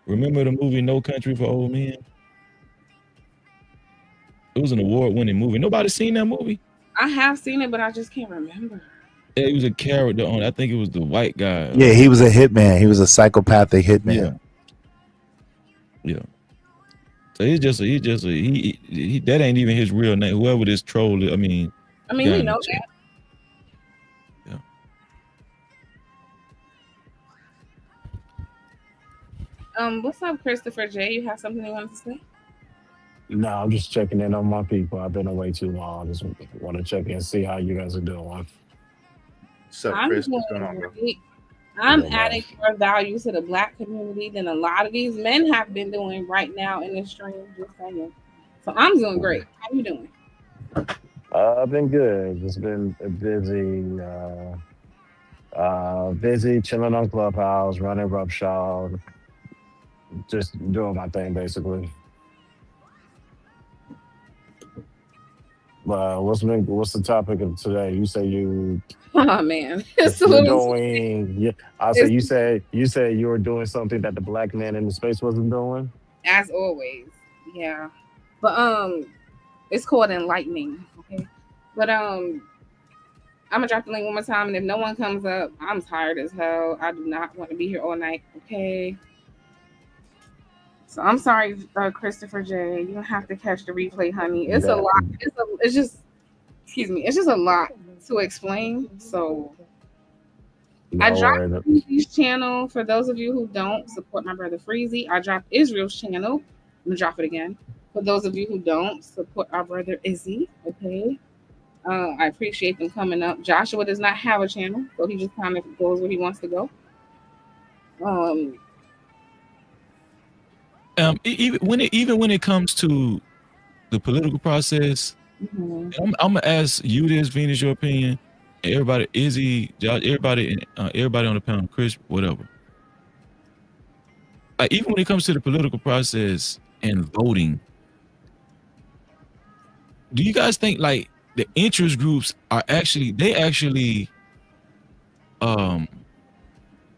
Remember the movie No Country for Old Men? It was an award-winning movie. Nobody seen that movie? I have seen it, but I just can't remember. Yeah, he was a character on. I think it was the white guy. Yeah, he was a hitman. He was a psychopathic hitman. Yeah. So he's just he that ain't even his real name. Whoever this troll is, I mean, We know that. What's up, Christopher J? You have something you wanted to say? No, I'm just checking in on my people. I've been away too long. Just want to check in and see how you guys are doing. What's up, I'm Chris? doing What's going on, bro? great. I'm Yeah, adding more value to the Black community than a lot of these men have been doing right now in this stream. Just saying. So I'm doing great. How you doing? I've been good. Just been busy chilling on Clubhouse, running roughshod, just doing my thing basically. What's the topic of today? You say Oh man, it's a you're little doing. Yeah, I say you say you were doing something that the black man in the space wasn't doing. as always. Yeah, but it's called enlightening. Okay, but I'm gonna drop the link one more time, and if no one comes up, I'm tired as hell. I do not want to be here all night. Okay. So I'm sorry, Christopher J. You don't have to catch the replay, honey. It's a lot. It's just, excuse me. It's just a lot to explain. So I dropped Freezy's channel. For those of you who don't support my brother Freezy, I dropped Israel's channel. I'm gonna drop it again. For those of you who don't support our brother Izzy, okay. I appreciate them coming up. Joshua does not have a channel, so he just kind of goes where he wants to go. Even when it comes to the political process, I'm gonna ask you this, Venus, your opinion. Everybody, Izzy, Josh, everybody on the panel, Chris, whatever. Like even when it comes to the political process and voting, do you guys think like the interest groups are actually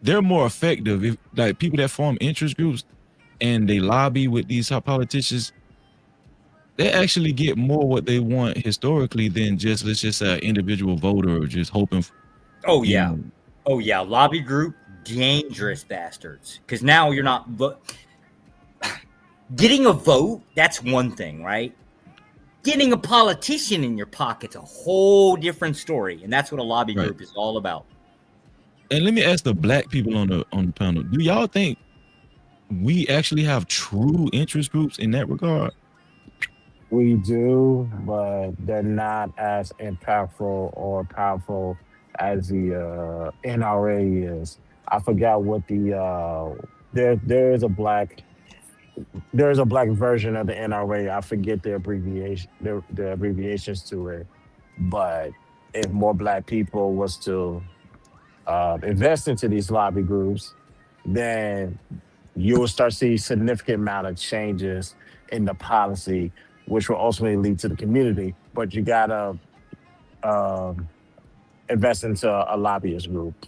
they're more effective if like people that form interest groups and they lobby with these politicians, they actually get more what they want historically than just let's just say an individual voter or just hoping Oh yeah. Lobby group, dangerous bastards. Because now you're not getting a vote, that's one thing, right? Getting a politician in your pocket's a whole different story. And that's what a lobby group is all about. And let me ask the black people on the panel, do y'all think we actually have true interest groups in that regard? We do, but they're not as impactful or powerful as the NRA is. I forgot what there is a black version of the NRA. I forget the abbreviations to it. But if more black people was to invest into these lobby groups, then you will start seeing significant amount of changes in the policy, which will ultimately lead to the community. But you gotta invest into a lobbyist group,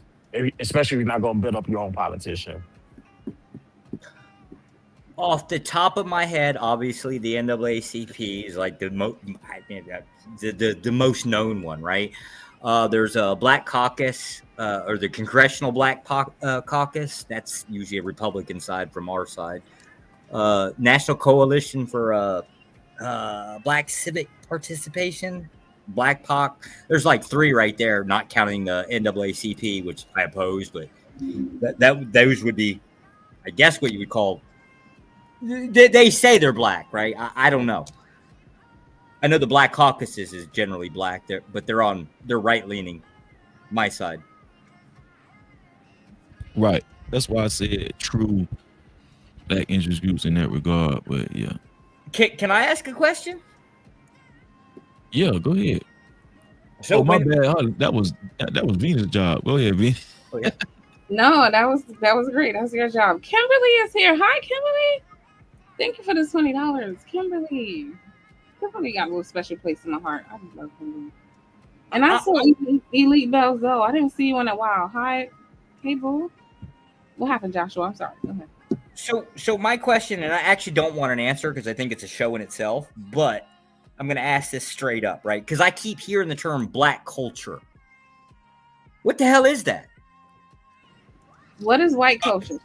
especially if you're not going to build up your own politician. Off the top of my head, obviously the NAACP is like the most known one, right? There's a Black Caucus, or the Congressional Black Caucus. That's usually a Republican side from our side. National Coalition for Black Civic Participation, Black POC. There's like three right there, not counting the NAACP, which I oppose, but those would be, I guess, what you would call. They say they're black, right? I don't know. I know the Black Caucasus is generally black, but they're right-leaning, my side. Right. That's why I said true black interest groups in that regard. But yeah. Can I ask a question? Yeah, go ahead. So my bad. That was Venus' job. Go ahead, Venus. Oh, yeah. No, that was great. That was your job. Kimberly is here. Hi, Kimberly. Thank you for the $20, Kimberly. Kimberly got a little special place in my heart. I love Kimberly. And I saw Elite Bells though. I didn't see you in a while. Hi, hey boo. What happened, Joshua? I'm sorry. Go ahead. So my question, and I actually don't want an answer because I think it's a show in itself, but I'm going to ask this straight up, right? Because I keep hearing the term black culture. What the hell is that? What is white culture?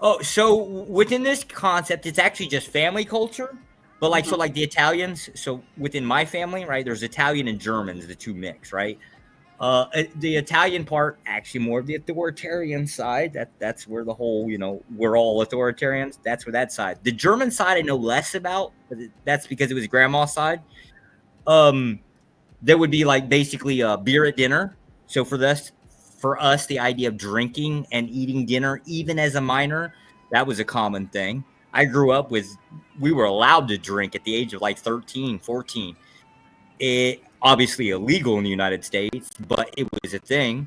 Oh, so within this concept, it's actually just family culture. But like, so like the Italians, so within my family, right, there's Italian and Germans, the two mix, right? The Italian part, actually more of the authoritarian side. That's where the whole, we're all authoritarians. That's where that side. The German side I know less about, but that's because it was grandma's side. There would be like basically beer at dinner. So for us, the idea of drinking and eating dinner, even as a minor, that was a common thing. I grew up we were allowed to drink at the age of like 13, 14. It obviously illegal in the United States, but it was a thing.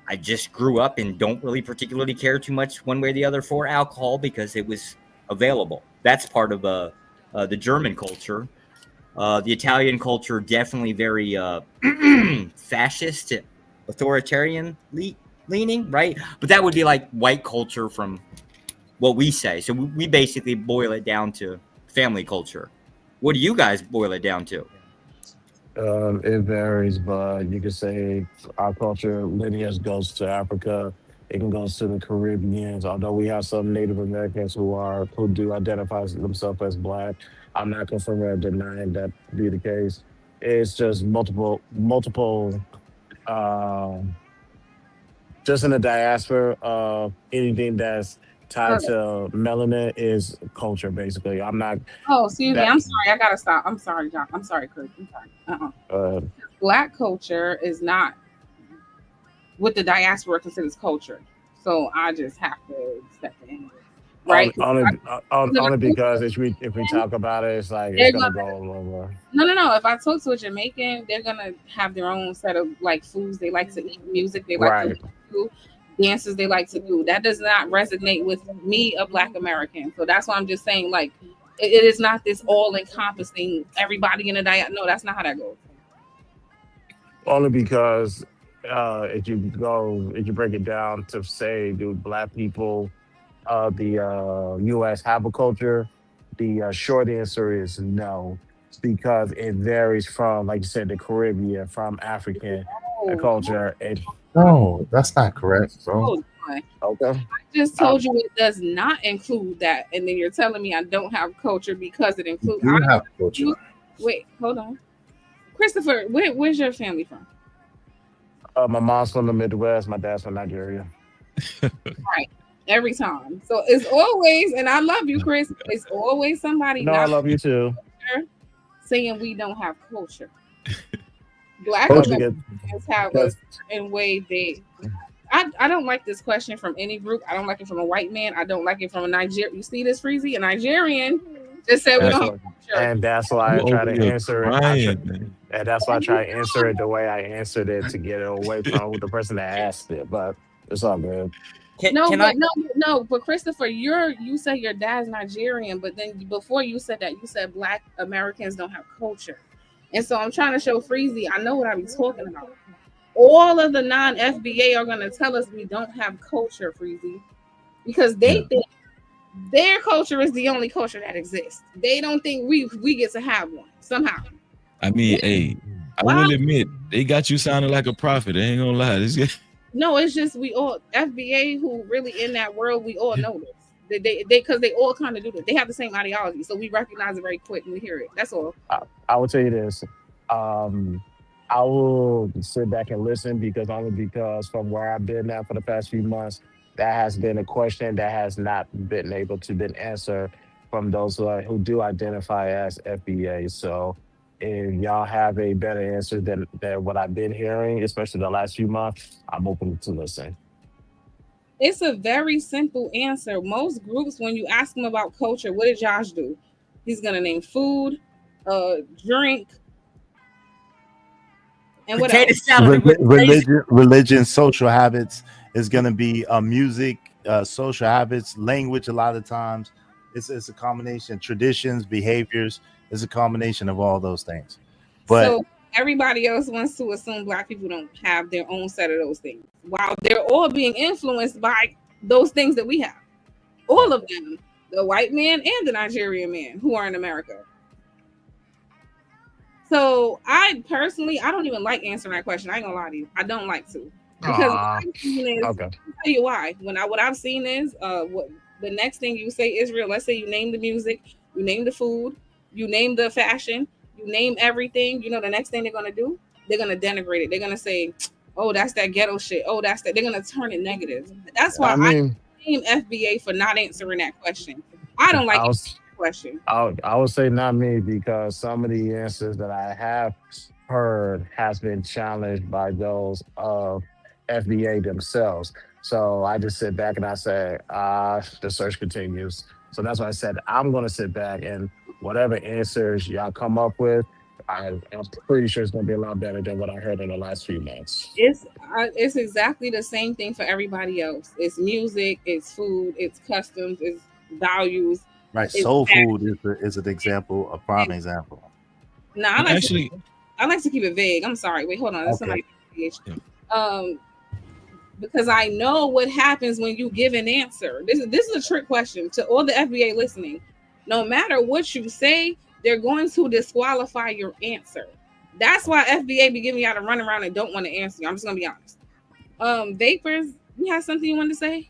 I just grew up and don't really particularly care too much one way or the other for alcohol because it was available. That's part of the German culture. The Italian culture definitely very fascist, authoritarian leaning, right? But that would be like white culture from what we say. So we basically boil it down to family culture. What do you guys boil it down to? It varies, but you could say our culture lineage goes to Africa. It can go to the Caribbeans. Although we have some Native Americans who do identify themselves as black, I'm not confirming or denying that to be the case. It's just multiple. Um, just in the diaspora, anything that's tied Okay. to melanin is culture. Basically, I'm not Oh, excuse me. that. I'm sorry. I gotta stop. I'm sorry, John. I'm sorry, Chris. I'm sorry. Uh, Black culture is not what the diaspora considers culture. So I just have to step in, right? only because if we talk about it, it's like it's They're gonna gonna go all over. no. If I talk to a Jamaican, they're gonna have their own set of like foods they like to eat, music they like to Right. do, dances they like to do. That does not resonate with me, a Black American. So that's why I'm just saying, like, it is not this all encompassing everybody in a diet. No, that's not how that goes. Only because if you break it down to say, do black people the U.S. have a culture? The short answer is no, because it varies from, like you said, the Caribbean, from African Oh, culture. It No, that's not correct, bro. hold on. okay. I just Uh, told you it does not include that, and then you're telling me I don't have culture because it You includes. do have culture. Wait, hold on, Christopher. Where's your family from? my mom's from the Midwest. My dad's from Nigeria. Right. Every time. So it's always, and I love you, Chris. It's always somebody No, I not love you too. saying we don't have culture. Black Because Culture. we get Americans have a because certain way they. I don't like this question from any group. I don't like it from a white man. I don't like it from a Nigerian. You see this, Freezy? A Nigerian just said we that's don't have what, culture. and that's why You I try over to here answer it. crying, man. And that's why I try to answer it the way I answered it to get it away from the person that asked it. But it's all good. Can I? No. But Christopher, you say your dad's Nigerian, but then before you said that, you said Black Americans don't have culture, and so I'm trying to show Freezy I know what I be talking about. All of the non-FBA are gonna tell us we don't have culture, Freezy, because they Yeah. think their culture is the only culture that exists. They don't think we get to have one somehow. I mean, hey, I Wow. will admit they got you sounding like a prophet. I ain't gonna lie. No, it's just we all FBA who really in that world. We all know this. They because they all kind of do this. They have the same ideology, so we recognize it very quick when we hear it. That's all. I will tell you this. Um, I will sit back and listen because from where I've been at for the past few months, that has been a question that has not been able to been answered from those who do identify as FBA. So if y'all have a better answer than what I've been hearing, especially the last few months, I'm open to listen. It's a very simple answer. Most groups, when you ask them about culture, what did Josh do? He's gonna name food, drink, and what Potato else? salad with crazy. Religion, social habits is going to be music, social habits, language. A lot of times, it's a combination. Traditions, behaviors. It's a combination of all those things. But So everybody else wants to assume black people don't have their own set of those things, while they're all being influenced by those things that we have. All of them, the white man and the Nigerian man who are in America. So I personally, I don't even like answering that question. I ain't gonna lie to you. I don't like to. Because what I've seen is, Okay. I'll tell you why. What I've seen is what the next thing you say, Israel, let's say you name the music, you name the food, you name the fashion, you name everything, you know the next thing they're gonna do? They're gonna denigrate it. They're gonna say, oh, that's that ghetto shit. Oh, that's that. They're gonna turn it negative. That's why I mean, I blame FBA for not answering that question. I don't like I was answering that question. I would say not me because some of the answers that I have heard has been challenged by those of FBA themselves. So I just sit back and I say, the search continues. So that's why I said I'm gonna sit back and whatever answers y'all come up with, I'm pretty sure it's gonna be a lot better than what I heard in the last few months. It's exactly the same thing for everybody else. It's music, it's food, it's customs, it's values. Right. It's Soul fashion. food is an example, a prime example. Nah, And actually, I like to keep it vague. I'm sorry. Wait, hold on. There's Okay. somebody. Because I know what happens when you give an answer. This is a trick question to all the FBA listening. No matter what you say, they're going to disqualify your answer. That's why FBA be giving y'all to run around and don't want to answer you. I'm just gonna be honest. Vapors, you have something you want to say?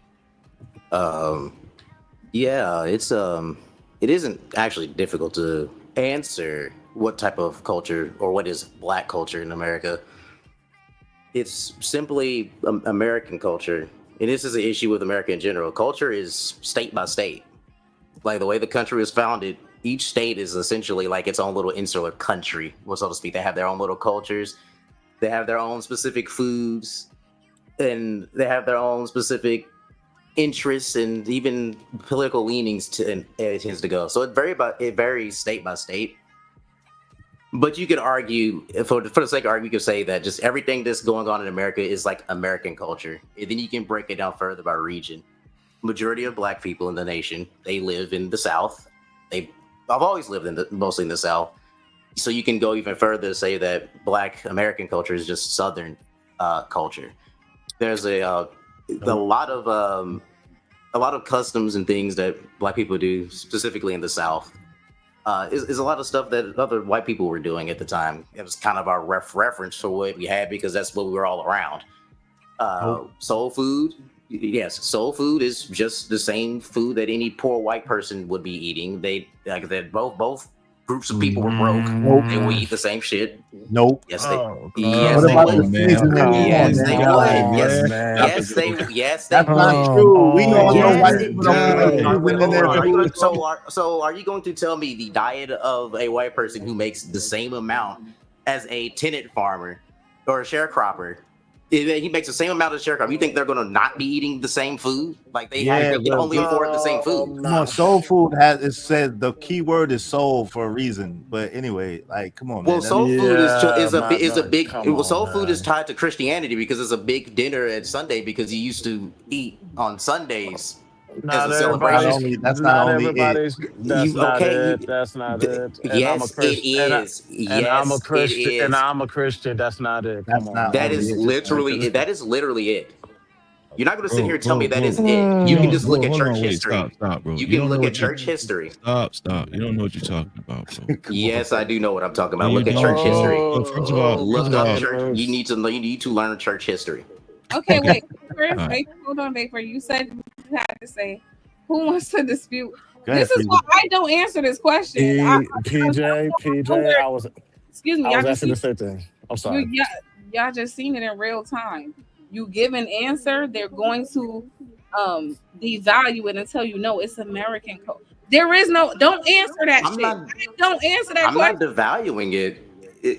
Yeah, it isn't actually difficult to answer what type of culture or what is black culture in America. It's simply American culture. And this is an issue with America in general. Culture is state by state. Like the way the country was founded, each state is essentially like its own little insular country, well, so to speak. They have their own little cultures. They have their own specific foods, and they have their own specific interests and even political leanings and it tends to go. So it varies state by state. But you could argue, for the sake of argument, you could say that just everything that's going on in America is like American culture. And then you can break it down further by region. Majority of black people in the nation, they live in the South. I've always lived mostly in the South. So you can go even further to say that black American culture is just Southern culture. There's a lot of customs and things that black people do, specifically in the South. Is a lot of stuff that other white people were doing at the time. It was kind of our reference for what we had because that's what we were all around. Soul food, yes, soul food is just the same food that any poor white person would be eating. They like that both groups of people were broke. They would eat the same shit. Nope. Yes, they. Oh, Yes, What they about the would. seasoning? Come on, Yes, man. they Y'all would. ain't- Yes, man. yes, they That's not would. true. We all know Yes, white they people don't put no would. seasoning Wait, in hold their on. Are you food. so are you going to tell me the diet of a white person who makes the same amount as a tenant farmer or a sharecropper? If he makes the same amount of sharecropper, you think they're going to not be eating the same food? Like they can only afford the same food. Come on, soul food it said the key word is soul for a reason. But anyway, like, come on, Well, man. soul food is a big. Come Soul on, food is man. tied to Christianity because it's a big dinner at Sunday because he used to eat on Sundays as Not a everybody's. celebration. That's not Not only it. everybody's. That's not it. That's not it. And I'm a Yes, it Christian. is. And I'm a Yes, it Christian. And is. I'm a Christian. That's not it. Come That's on, not That man. only is it. Just literally it. That is literally it. You're not going to sit here and tell me that is bro. it. You You can don't, just look bro. at Hold church on, wait, history. stop, bro. You You can don't know look at what you. church history. Stop. You don't know what you're talking about, bro. Yes, I do know what I'm talking No, about. you Look at don't, church bro. history. Bro, first of all, Look up Oh, church. goodness. You need to learn church history. Okay, Okay. wait. All right. Vapor, hold on, Vapor. You said you had to say who wants to dispute. Go ahead, This is why I don't answer this question. PJ, Excuse me, I y'all was just asking seen, the same thing. I'm you, sorry. y'all just seen it in real time. You give an answer, they're going to devalue it and tell you no, it's American code. There is no. Don't answer that I'm shit. not. Don't answer that I'm not question. devaluing it.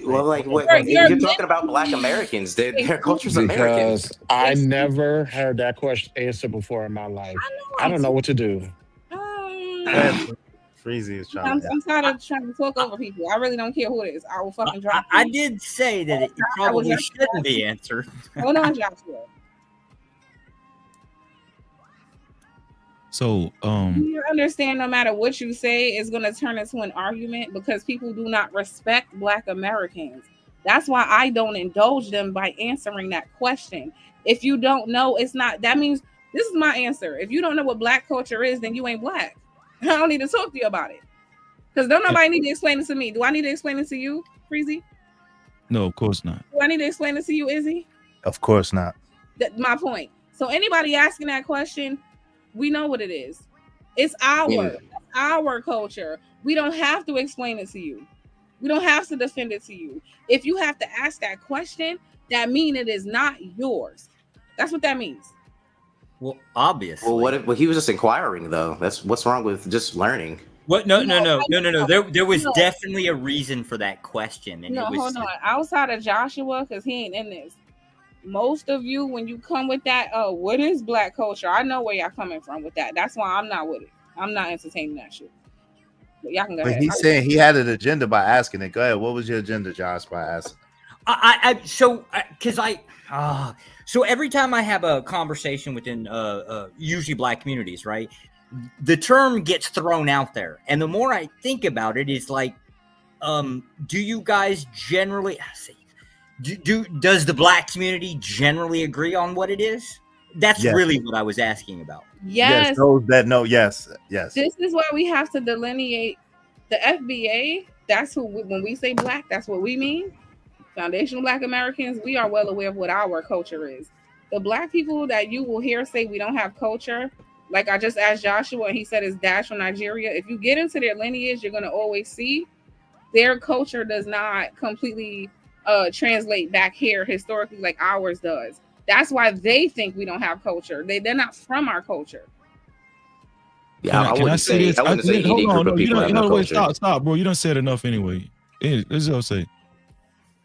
Well, like You're you're talking about Black Americans. Their culture's American. Because I never heard that question answered before in my life. I don't know what to do. Freezy is trying to. I'm tired of trying to talk over people. I really don't care who it is. I will fucking drop I you. did say that it I was probably just- shouldn't be answered. Hold on, Joshua. So, You understand no matter what you say, it's going to turn into an argument because people do not respect Black Americans. That's why I don't indulge them by answering that question. If you don't know, it's not, that means this is my answer. If you don't know what black culture is, then you ain't black. I don't need to talk to you about it. Because don't nobody need to explain it to me. Do I need to explain it to you, Freezy? No, of course not. Do I need to explain it to you, Izzy? Of course not. That's my point. So anybody asking that question, we know what it is. It's our culture. We don't have to explain it to you. We don't have to defend it to you. If you have to ask that question, that means it is not yours. That's what that means. Well, obviously. Well, he was just inquiring though. That's what's wrong with just learning. What? No. There was definitely a reason for that question, and no, it was. Hold on. Outside of Joshua, because he ain't in this. Most of you, when you come with that, what is black culture? I know where y'all coming from with that. That's why I'm not with it. I'm not entertaining that shit. But y'all can go ahead. He's saying he had an agenda by asking it. Go ahead. What was your agenda, Josh, by asking? So every time I have a conversation within usually black communities, right, the term gets thrown out there, and the more I think about it, is like, do you guys generally does the black community generally agree on what it is? That's really what I was asking about. Yes. Those that know, yes. This is why we have to delineate the FBA. That's who, when we say black, that's what we mean. Foundational Black Americans, we are well aware of what our culture is. The black people that you will hear say we don't have culture, like I just asked Joshua, and he said it's Dash from Nigeria. If you get into their lineage, you're going to always see their culture does not completely translate back here historically like ours does. That's why they think we don't have culture. They're not from our culture. Yeah, Can I say this? I wouldn't say any group of people have no culture. Stop, bro. You done said enough anyway. This is what I'll say.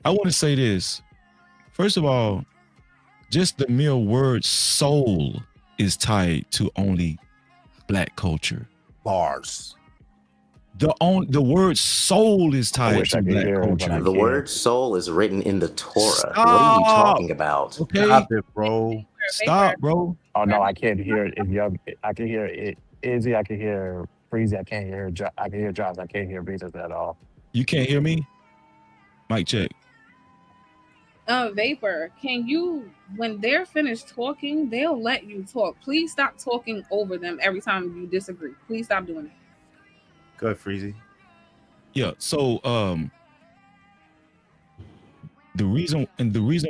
I want to say this. First of all, just the mere word soul is tied to only black culture. Bars. The word soul is tied to black culture. The word soul is written in the Torah. Stop. What are you talking about? Okay. Stop it, bro. Stop, bro. Oh no, I can't hear it. I can hear it. Izzy, I can hear Freezy. I can't hear. I can hear Josh. I can't hear Beatles at all. You can't hear me? Mic check. Vapor, can you, when they're finished talking, they'll let you talk. Please stop talking over them every time you disagree. Please stop doing it. Go ahead, Freezy. Yeah. So the reason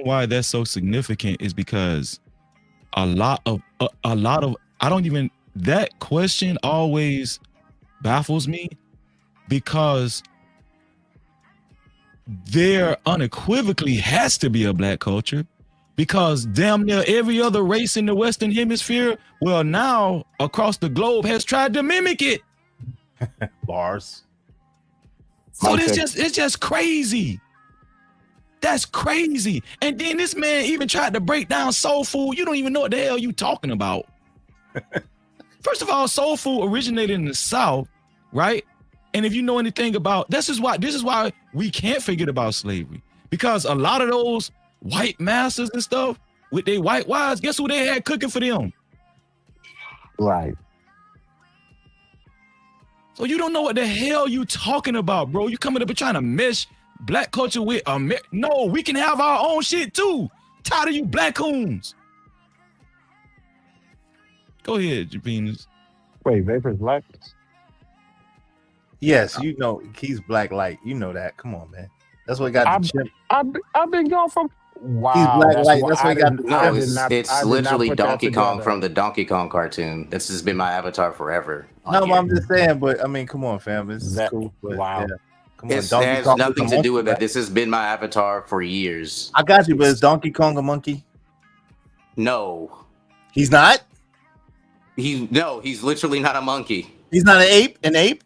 why that's so significant is because a lot of that question always baffles me, because there unequivocally has to be a black culture, because damn near every other race in the Western Hemisphere, well, now across the globe, has tried to mimic it. Bars. So it's just crazy. That's crazy. And then this man even tried to break down soul food. You don't even know what the hell you talking about. First of all, soul food originated in the South, right? And if you know anything about, this is why we can't forget about slavery, because a lot of those white masters and stuff with their white wives, guess who they had cooking for them? Right. So you don't know what the hell you talking about, bro. You coming up and trying to mesh black culture with no, we can have our own shit too. Tired of you black coons. Go ahead, Japinas. Wait, Vapor's black? Yes, you know he's black light. You know that. Come on, man. That's what got the chip. I've been going from. Wow, he's black light. That's what got the No, it's literally Donkey Kong from the Donkey Kong cartoon. This has been my avatar forever. No, I'm just saying, but I mean, come on, fam. This is cool. But, wow. Yeah. Come It has nothing to do with that. This has been my avatar for years. I got you, but is Donkey Kong a monkey? No. He's not? He's literally not a monkey. He's not an ape? An ape?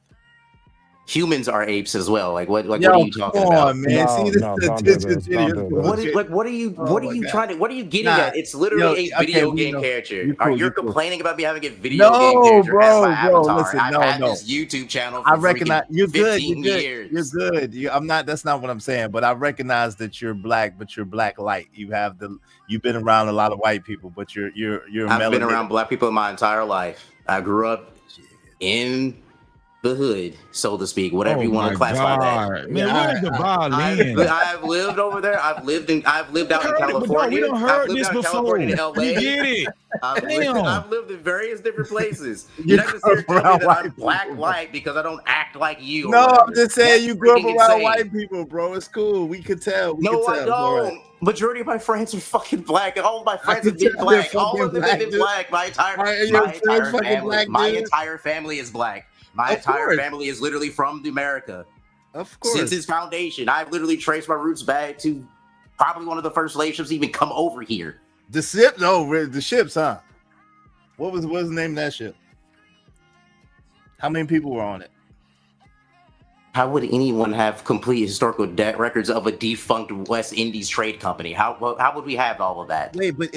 Humans are apes as well. Like what are you talking about? Man. No, see this What are you trying to? What are you getting at? It's literally a video game character. You're complaining about me having a video game character as my avatar. Listen, I've had this YouTube channel for I recognize you're good. 15 years. You're good. I'm not. That's not what I'm saying. But I recognize that you're black, but you're black light. You've been around a lot of white people, but you're. I've been around black people my entire life. I grew up in the hood, so to speak, whatever Oh you want my to classify that. God, man, Yeah, where's the violin? I've lived over there. I've lived out in Heard it, but no, we California. don't I've heard lived this out in before. California to We LA. get it. I've Damn. lived in various different places. You You're not gonna sit here and grew tell me up that around I'm white black people. light because I don't act like you. Or No, whatever. I'm just saying That's you grew up freaking around insane. white people, bro. It's cool. We could tell. No, I It's all right. don't. Majority of my friends are fucking black. All of my friends can have been tell they're black. All fucking of them black, have been dude. black. My Are your friends fucking family. black, My dude? entire family is black. My Of entire course. family is literally from America. Of course. Since its foundation, I've literally traced my roots back to probably one of the first slave ships to even come over here. The ship, no, the ships, huh? What was the name of that ship? How many people were on it? How would anyone have complete historical records of a defunct West Indies trade company? How would we have all of that? Wait, but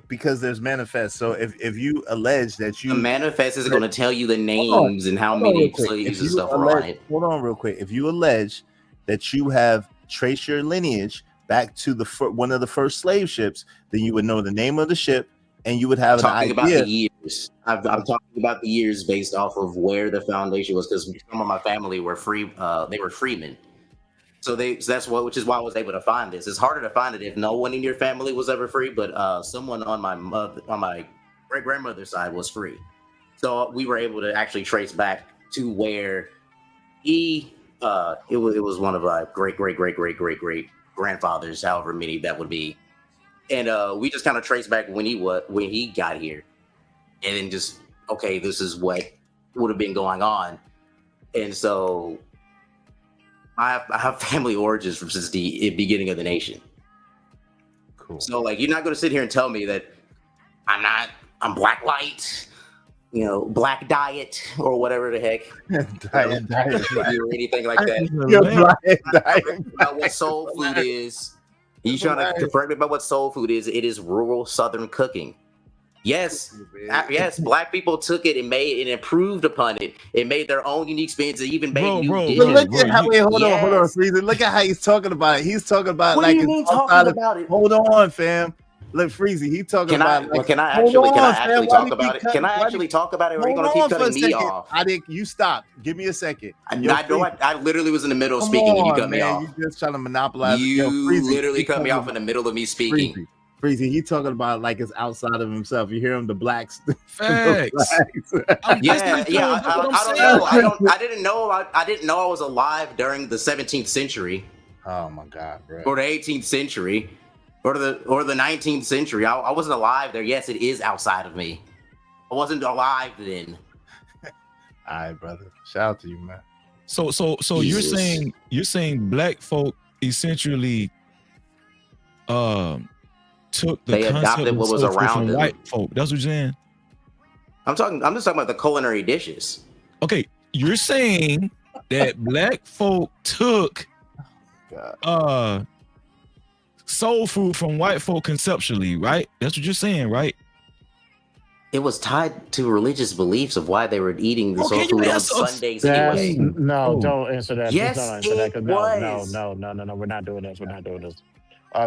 because there's manifest. So if you allege that you The manifest is going to tell you the names and how many slaves and stuff were on it. Hold on, real quick. If you allege that you have traced your lineage back to one of the first slave ships, then you would know the name of the ship, and you would have an idea. About the years. I'm talking about the years based off of where the foundation was, because some of my family were free. They were freemen, which is why I was able to find this. It's harder to find it if no one in your family was ever free, but someone on my great grandmother's side was free. So we were able to actually trace back to where it was one of our great grandfathers, however many that would be. And we just kind of traced back when he got here, and then just, okay, this is what would have been going on. And so I have family origins from since the beginning of the nation. Cool. So like, you're not going to sit here and tell me that I'm black light, black diet or whatever the heck, diet, or anything like that. You're diet. About what soul food is. You trying to correct me about what soul food is? It is rural Southern cooking. Yes, black people took it and made and improved upon it. It made their own unique spins. It even made new dishes. Look at how hold on, Freezer. Look at how he's talking about it. He's talking about what like do you mean talking about it? Hold on, fam. Look, Freezy, he's talking about. Can I actually talk about it? Can I actually talk about it? Or are you gonna keep cutting me off? You stop. Give me a second. I literally was in the middle of speaking and you cut me off. You just trying to monopolize. You literally cut me off in the middle of me speaking. Freezy, he's talking about like it's outside of himself. You hear him, the blacks. Facts. I don't know. I didn't know I was alive during the 17th century. Oh my God, bro. Or the 18th century. Or the 19th century. I wasn't alive there. Yes, it is outside of me. I wasn't alive then. All right, brother. Shout out to you, man. So you're saying black folk essentially took the concept adopted what was around from them. white folk. That's what you're saying? I'm just talking about the culinary dishes. Okay, you're saying that black folk took soul food from white folk conceptually, right? That's what you're saying, right? It was tied to religious beliefs of why they were eating the soul food on Sundays anyway. No, don't answer that. Yes, don't answer that, 'cause was. No. We're not doing this. We're not doing this.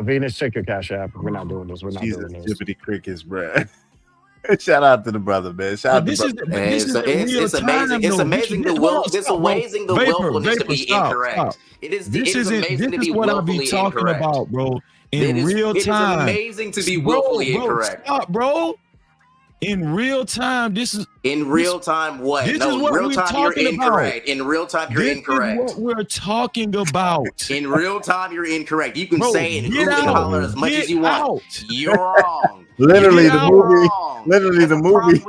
Venus, check your cash app. We're not doing this. We're not doing this. Jibbity crickets, bro. Shout out to the brother, man. Shout out to the brother. It's amazing. It's amazing the will. This amazing the willfulness to be incorrect. It is amazing to be willfully incorrect. About, bro. In real time. It is amazing to be willfully incorrect. Stop, bro. In real time, this is in real time. What? No, in real time you're incorrect. In real time you're incorrect. This is what we're talking about. In real time you're incorrect. You can say it and hoot and holler as much as you want. You're wrong. Literally the movie. Literally the movie.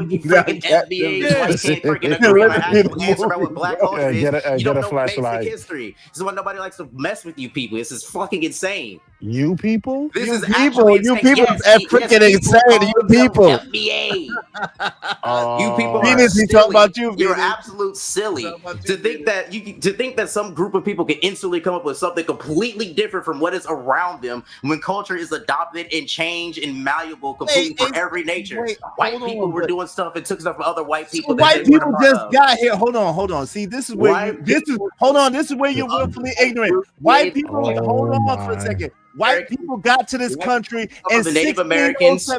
Answer about what black culture is. You don't know flashlight. basic history. This is why nobody likes to mess with you people. This is fucking insane. You people? This is people. You people freaking insane. You people. FBA. You people Venus, he talking about you. You're absolute silly to think that some group of people can instantly come up with something completely different from what is around them when culture is adopted and changed and malleable completely for every nature. White people were doing stuff and took stuff from other white people. White people just got here. Hold on. See, this is where this is where you're willfully ignorant. White people, hold on for a second. White people got to this country and the Native Americans.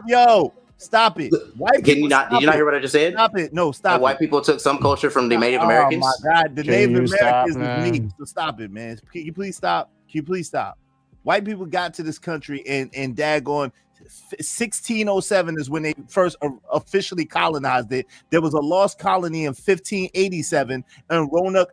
Stop it. White Can people. you not? Did you not hear what I just said? Stop it. No, That stop white it. people took some culture from the Native Oh Americans. my God, the Can Native you stop, Americans is me. man? So stop it, man. Can you please stop? Can you please stop? White people got to this country and daggone 1607 is when they first officially colonized it. There was a lost colony in 1587 in Roanoke,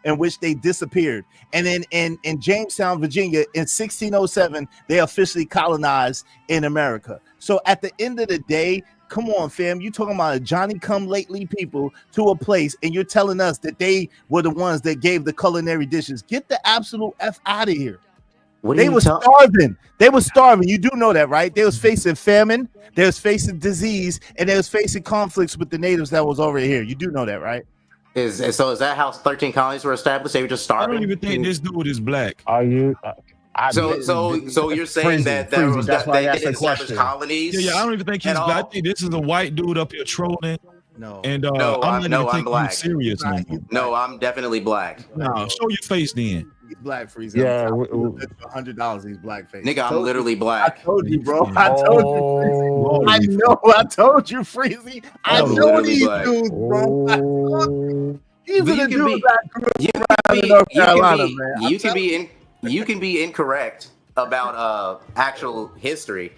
in which they disappeared. And then in Jamestown, Virginia, in 1607, they officially colonized in America. So at the end of the day, come on, fam. You talking about a Johnny come lately people to a place, and you're telling us that they were the ones that gave the culinary dishes. Get the absolute F out of here. What They were starving. They were starving. You do know that, right? They was facing famine, they was facing disease, and they was facing conflicts with the natives that was over here. You do know that, right? Is that how 13 colonies were established? They were just I starving. don't even think this dude is black. Are you? So you're saying that Freezy, that's why I they asked didn't the establish question. colonies? Yeah, I don't even think he's at all? black. I think this is a white dude up here trolling. No. And No, I'm not even I'm taking black. you serious no more. No, I'm definitely black. No, show your face then. He's black, Freezy. Yeah, $100. He's blackface. Nigga, I'm literally I black. told you, bro. I told you. Oh, I know. I told you, Freezy. I I'm know literally these black. dudes, bro. I told you. These But are the you can dudes be- that grew You up can in be, North you can Carolina, be, man. you can be incorrect about actual history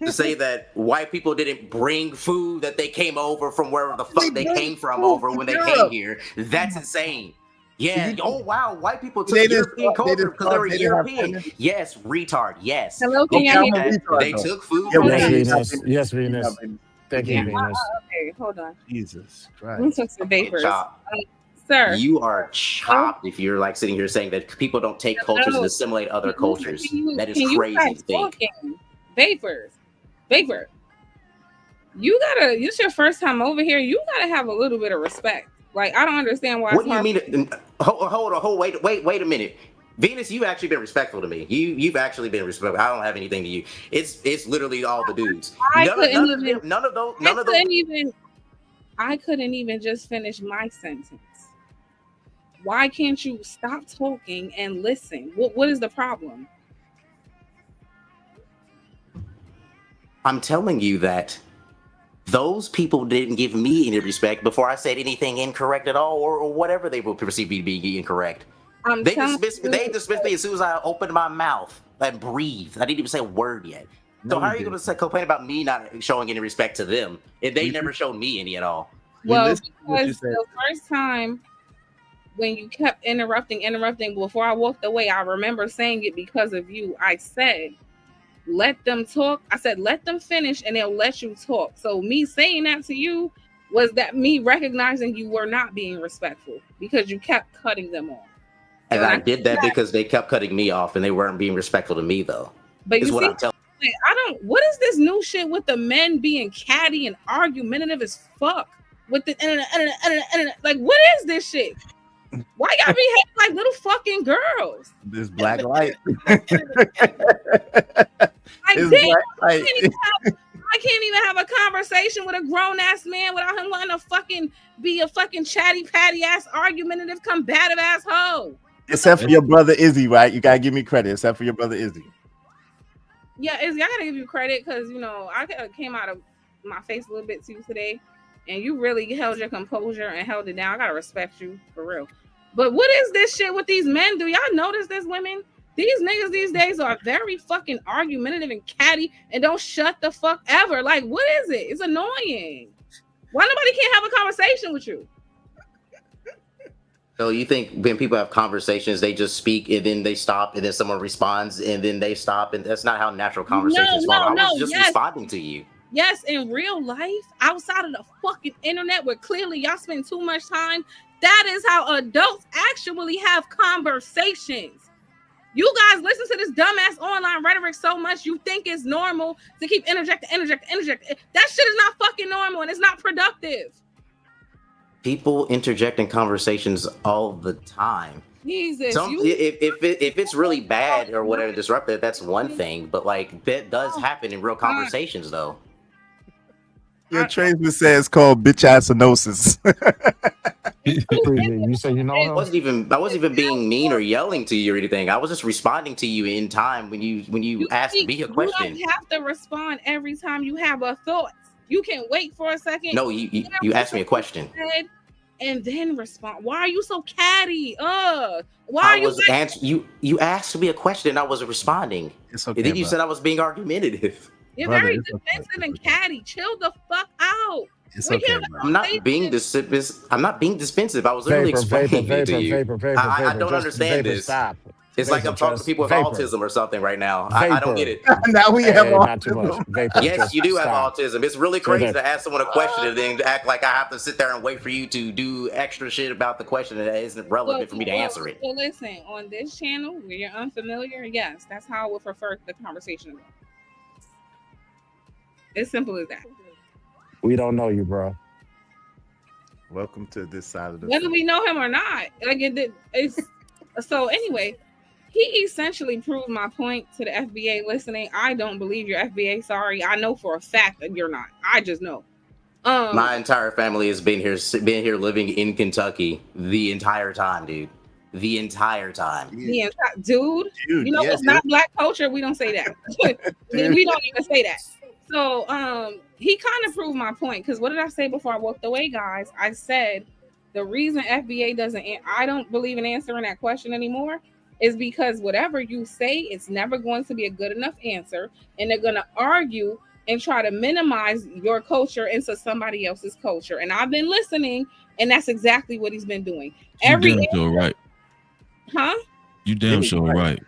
to say that white people didn't bring food, that they came over from wherever the fuck they came from over when they came here. That's insane. Yeah. Oh wow, white people took They didn't European start- they culture didn't because they were start- they didn't have European. feminine. Yes, retard. Yes. Hello, can Okay, y'all I'm hear a me? retard, They though. took food Yeah, from yes, yeah, us. Venus. Yes, Venus. Thank you, Yeah, Venus. okay, hold on. Jesus Let me Christ. took some vapors. Chop. Sir. You are chopped if you're like sitting here saying that people don't take cultures and assimilate other cultures. That is crazy to think. Vapors. Vapor. You gotta, it's your first time over here. You gotta have a little bit of respect. Like, I don't understand why. What do you mean? Hold on, wait a minute. Venus, you've actually been respectful to me. You've actually been respectful. I don't have anything to you. It's literally all the dudes. I None of those. I couldn't even just finish my sentence. Why can't you stop talking and listen? What is the problem? I'm telling you that those people didn't give me any respect before I said anything incorrect at all, or whatever they will perceive me to be incorrect. They dismissed me as soon as I opened my mouth and breathed. I didn't even say a word yet. So how are you going to complain about me not showing any respect to them if they never showed me any at all? Well, because the first time when you kept interrupting before I walked away, I remember saying it because of you. I said, let them talk. I said, let them finish and they'll let you talk. So me saying that to you was that me recognizing you were not being respectful because you kept cutting them off. And I did that because they kept cutting me off and they weren't being respectful to me, though. But is you what see, I'm telling. What is this new shit with the men being catty and argumentative as fuck with the internet? Like, what is this shit? Why y'all behaving like little fucking girls? This black light. Like, damn, I can't even have a conversation with a grown ass man without him wanting to be a fucking chatty patty ass argumentative combative asshole. Except for your brother Izzy, right? You gotta give me credit. Except for your brother Izzy. Yeah, Izzy, I gotta give you credit because I came out of my face a little bit too today, and you really held your composure and held it down. I gotta respect you for real. But what is this shit with these men? Do y'all notice this, women? These niggas these days are very fucking argumentative and catty and don't shut the fuck ever. Like, what is it? It's annoying. Why nobody can't have a conversation with you? So you think when people have conversations, they just speak and then they stop and then someone responds and then they stop, and that's not how natural conversations fall. I was just responding to you. Yes, in real life, outside of the fucking internet where clearly y'all spend too much time, that is how adults actually have conversations. You guys listen to this dumbass online rhetoric so much you think it's normal to keep interjecting. That shit is not fucking normal and it's not productive. People interject in conversations all the time. Jesus, if it's really bad or whatever, disruptive, that's one thing. But like that does happen in real conversations, though. Your tradesman says it's called bitch assinosis. You say you know I him? wasn't even being mean or yelling to you or anything. I was just responding to you in time when you asked me a question. You don't have to respond every time you have a thought. You can wait for a second. No, you asked me a question. And then respond. Why are you so catty? Why I are you was answering you asked me a question and I was responding. It's okay. And then you bro. said I was being argumentative. You're Brother, very it's okay. defensive and catty. Chill the fuck out. It's We're okay, here bro. I'm not being defensive. I'm not being defensive. I was literally explaining it to you. I don't understand this. Stop. It's like I'm talking to people with autism or something right now. I don't get it. Now we have all. not too much. Vapor, Yes, just you do have stop. autism. It's really crazy to ask someone a question and then act like I have to sit there and wait for you to do extra shit about the question that isn't relevant for me to answer it. So listen, on this channel where you're unfamiliar, yes, that's how I would prefer the conversation to go. It's simple as that. We don't know you, bro. Welcome to this side of the. Whether we know him or not, like it's so anyway. He essentially proved my point to the FBA listening. I don't believe you're FBA. Sorry, I know for a fact that you're not. I just know. My entire family has been here living in Kentucky the entire time, dude. The entire time. Dude, you know, it's not black culture. We don't say that. We don't even say that. So he kind of proved my point, because what did I say before I walked away, guys? I said the reason FBA I don't believe in answering that question anymore is because whatever you say, it's never going to be a good enough answer, and they're going to argue and try to minimize your culture into somebody else's culture. And I've been listening, and that's exactly what he's been doing. You damn sure right. Huh? You damn sure right.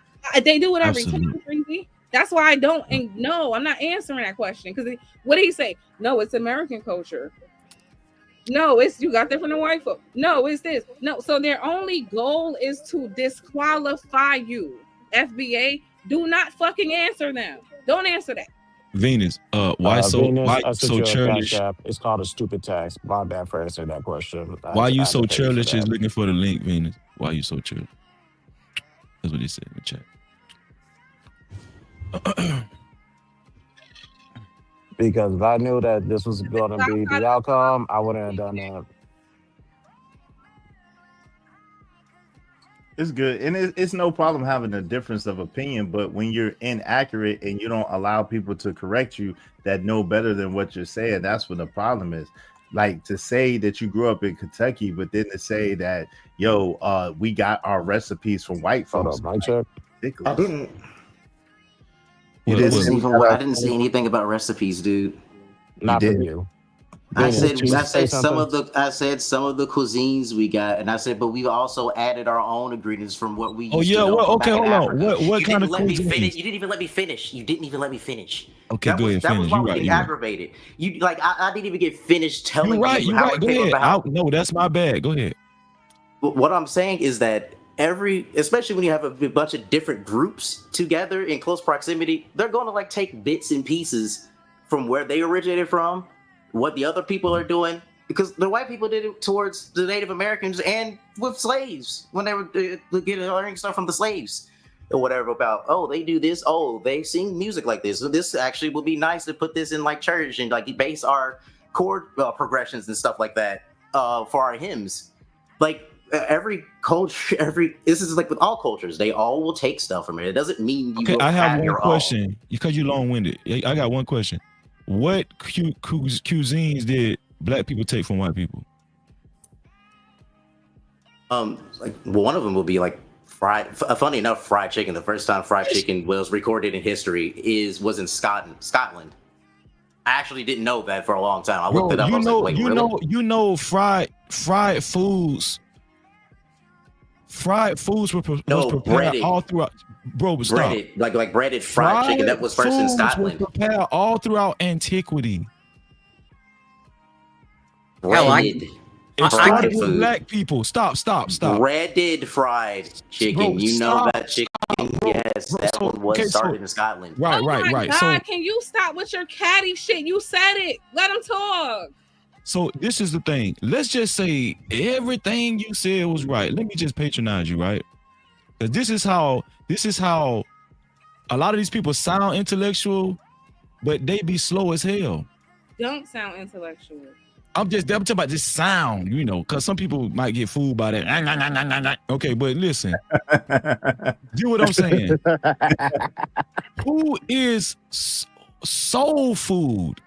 They do it every Absolutely. time, crazy. That's why I don't. And no, I'm not answering that question, because what did he say? No, it's American culture. No, it's you got that from the white folk. No, it's this. No, so their only goal is to disqualify you. FBA, do not fucking answer them. Don't answer that. Venus, why so churlish? It's called a stupid tax. My bad for answering that question. Why you so churlish is looking for the link, Venus? Why you so churlish? That's what he said in the chat. Because if I knew that this was going to be the outcome, I wouldn't have done that. It's good, and it's no problem having a difference of opinion, but when you're inaccurate and you don't allow people to correct you that know better than what you're saying, that's what the problem is. Like, to say that you grew up in Kentucky, but then to say that, we got our recipes from white folks. Hold up, check. I didn't. You I didn't say anything about recipes, dude. Not from you. I said some of the cuisines we got, and I said, but we've also added our own ingredients from what we. Used to know okay, hold on. What kind of cuisines? You didn't even let me finish. Okay, go ahead. That was why we get aggravated. You like I didn't even get finished telling you how it came about. No, that's my bad. Go ahead. What I'm saying is that especially when you have a bunch of different groups together in close proximity, they're going to like take bits and pieces from where they originated from, what the other people are doing, because the white people did it towards the Native Americans and with slaves when they were learning stuff from the slaves or whatever about, they do this, they sing music like this, so this actually would be nice to put this in like church and like base our chord progressions and stuff like that for our hymns. Like every culture, this is like with all cultures, they all will take stuff from it. It doesn't mean you I have one question because you're long-winded. I got one question. What cuisines did black people take from white people? One of them will be like fried. Funny enough, fried chicken. The first time fried chicken was recorded in history was in Scotland. I actually didn't know that for a long time. I looked it up. Fried foods. Fried foods were prepared breaded. All throughout. Bro, stop. Breaded, like breaded fried chicken. That was first in Scotland. Was prepared all throughout antiquity. Breaded. It started with black people. Stop. Breaded fried chicken. Bro, that chicken. Yes, that one was started in Scotland. Right. God, so, can you stop with your catty shit? You said it. Let him talk. So this is the thing. Let's just say everything you said was right. Let me just patronize you, right? Because this is how a lot of these people sound intellectual, but they be slow as hell. Don't sound intellectual. I'm talking about this sound, you know, because some people might get fooled by that. Okay, but listen, do what I'm saying. Who is soul food?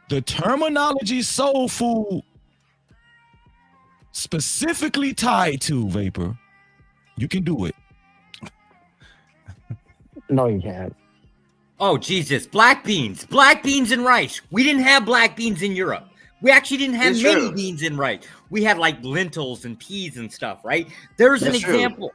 The terminology soul food specifically tied to Vapor. You can do it. No, you can't. Oh, Jesus. Black beans and rice. We didn't have black beans in Europe. We actually didn't have It's many true. beans and rice. We had like lentils and peas and stuff, right? There's an That's true. example.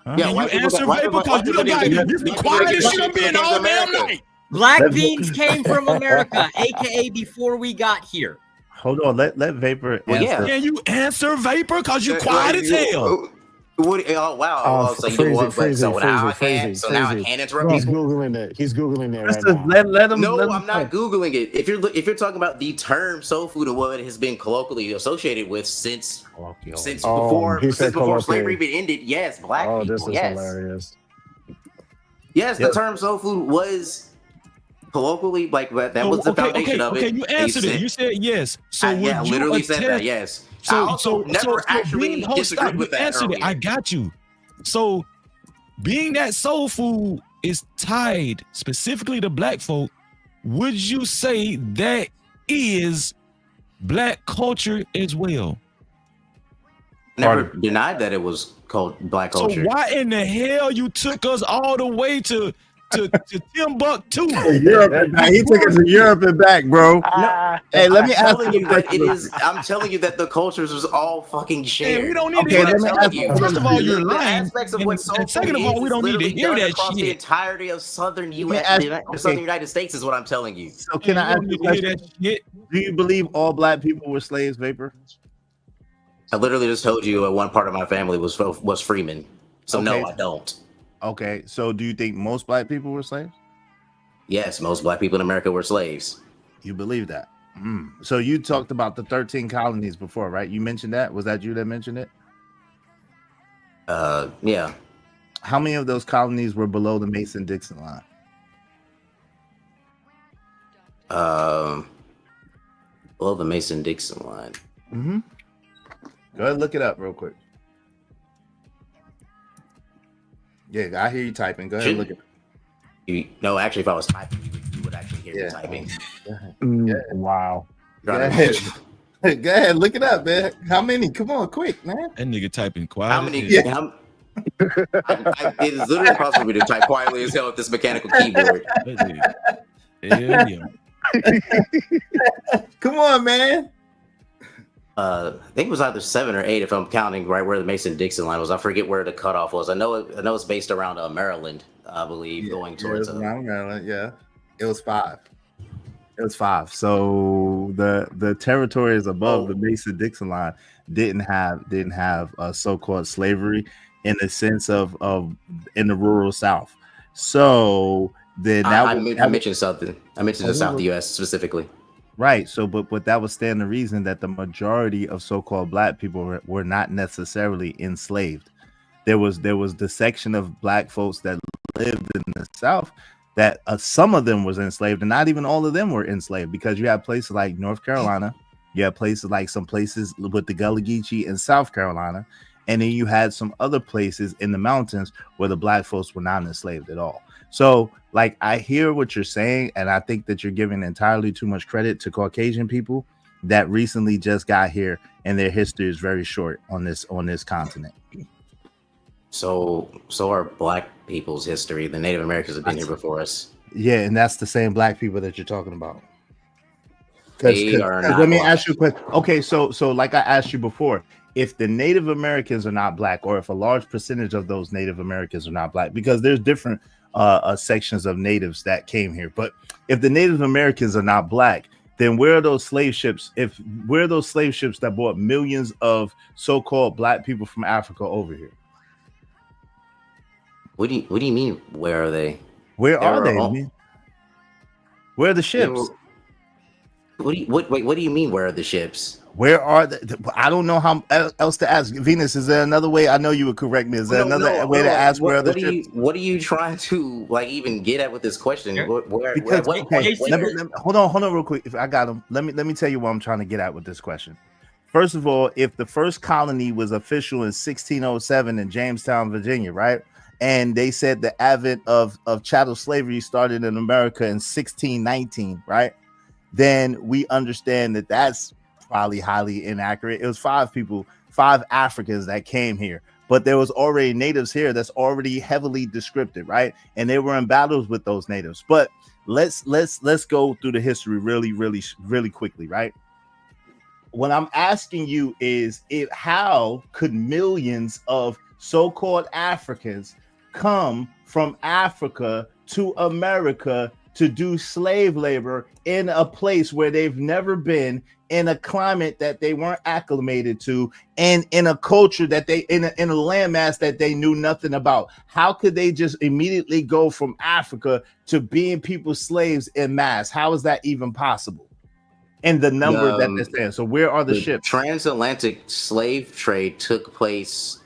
Huh? Yeah, And you white people answer got- white Vapor people- because white you people got didn't- you white quiet people as shit didn't up being came to all damn America. night. Black Let- beans came from America, aka before we got here. Hold on, let Vapor Well, answer. yeah. Can you answer Vapor because you quiet as hell? Oh wow! So you what? But so now I can't. So now I can't interrupt He's people. googling it. He's googling it right Listen, now. let him. No, let him I'm not googling it. If you're talking about the term soul food and what it has been colloquially associated with since Oh, he said before colloquially. slavery even ended, yes, black Oh, people, this is yes, hilarious. yes, Yep. the term soul food was colloquially like that was the foundation of it. Okay, you answered it. You said yes. So would yeah, you literally said that. attest- Yes. I also never actually disagreed with that earlier. I got you. So being that soul food is tied specifically to black folk, would you say that is black culture as well? Never denied that it was called black culture. So why in the hell you took us all the way to Timbuktu? Europe and back. He took us to Europe and back, bro. Hey, let me ask you a question. I'm telling you that the cultures was all fucking shared. Man, we don't need Okay, to let me ask you. First of all, you're The lying. aspects of what soul And second food of all, is we don't need to literally hear done that across the shit. entirety of southern me U.S. ask- the southern United States is what I'm telling you. So can I ask you a question? Shit. Do you believe all black people were slaves, Vapor? I literally just told you one part of my family was freeman. So Okay. no, I don't. Okay, so do you think most black people were slaves? Yes, most black people in America were slaves. You believe that? So you talked about the 13 colonies before, right? You mentioned that. Was that you that mentioned it? Yeah. How many of those colonies were below the Mason-Dixon line? Below the Mason-Dixon line. Mm-hmm. Go ahead and look it up real quick. Yeah, I hear you typing. Go ahead and look it up. No, actually, if I was typing, you would actually hear me typing. Wow. Go ahead. Go ahead, look it up, man. How many? Come on, quick, man. That nigga typing quiet. How many? as hell. It is literally impossible for me to type quietly as hell with this mechanical keyboard. That nigga. Hell yeah. Come on, man. I think it was either 7 or 8 if I'm counting right where the Mason-Dixon line was. I forget where the cutoff was. I know it's based around Maryland, I believe, going towards. It was around Maryland. Yeah, it was 5. It was 5. So the territories above the Mason-Dixon line didn't have so-called slavery in the sense of in the rural South. So then I mentioned something. I mentioned the South of the U.S. specifically. Right. So, but that would stand the reason that the majority of so-called black people were not necessarily enslaved. There was the section of black folks that lived in the South that some of them was enslaved, and not even all of them were enslaved, because you have places like North Carolina, you have places like some places with the Gullah Geechee in South Carolina, and then you had some other places in the mountains where the black folks were not enslaved at all. So, like, I hear what you're saying, and I think that you're giving entirely too much credit to Caucasian people that recently just got here, and their history is very short on this continent. So are black people's history. The Native Americans have been here before us. Yeah, and that's the same black people that you're talking about. They are not Let me black. ask you a question. Okay, so like I asked you before, if the Native Americans are not black, or if a large percentage of those Native Americans are not black, because there's different sections of natives that came here, but if the Native Americans are not black, then where are those slave ships? Where are those slave ships that brought millions of so-called black people from Africa over here? What do you mean? Where are they? Where are they? Man? Where are the ships? What do you mean? Where are the ships? Where are I don't know how else to ask. Venus, is there another way? I know you would correct me. Is there another way to ask where the ships? What are you trying to like even get at with this question? Yeah. Because what okay, point? let me hold on real quick. If I got them, let me tell you what I'm trying to get at with this question. First of all, if the first colony was official in 1607 in Jamestown, Virginia, right? And they said the advent of chattel slavery started in America in 1619, right? Then we understand that that's probably highly inaccurate. It was 5 Africans that came here, but there was already natives here that's already heavily descriptive, right? And they were in battles with those natives. But let's go through the history really quickly, right? What I'm asking you is how could millions of so-called Africans come from Africa to America to do slave labor in a place where they've never been, in a climate that they weren't acclimated to, and in a culture that they in a landmass that they knew nothing about? How could they just immediately go from Africa to being people's slaves in mass? How is that even possible? And the number that they're saying. So where are the ships? Transatlantic slave trade took place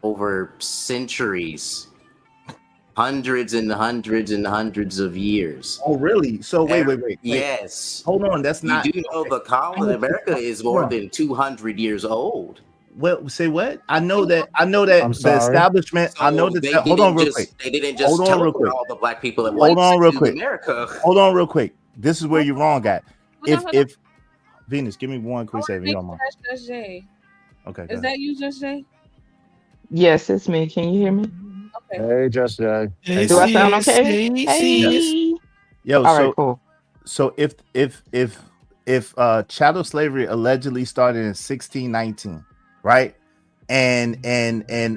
over centuries, hundreds and hundreds and hundreds of years. Oh, really? So wait. Yes. Hold on. That's not. You do know the colony America is more than 200 years old. Well, say what? I know that I'm the sorry. establishment. So I know that. they Hold on, real didn't quick. They didn't just Hold on, real teleport quick. all the black people at Hold once on, real to quick. America. Hold on, real quick. This is where you're wrong at. Hold on. If Venus, give me one quick I second. wanna You don't make mind? sure that's Just Jay. Okay. Is that you, Just Jay? Yes, it's me. Can you hear me? Okay. Hey, just Hey, Do I sound sis, okay? hey, Hey. sis. Yo, All right, cool. so if chattel slavery allegedly started in 1619, right? And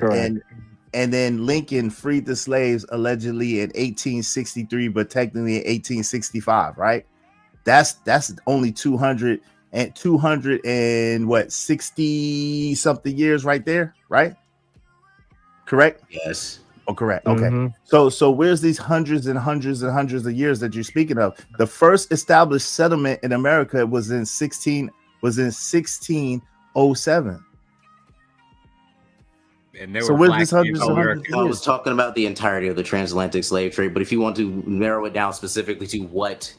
correct. then Lincoln freed the slaves allegedly in 1863, but technically in 1865, right? That's only 200 and what, 60 something years right there, right? Correct? Yes. Oh, correct. Okay. Mhm. So where's these hundreds and hundreds and hundreds of years that you're speaking of? The first established settlement in America was in 1607. And there So were where's black this hundreds people and in hundreds America. of I was years? talking about the entirety of the transatlantic slave trade, but if you want to narrow it down specifically to what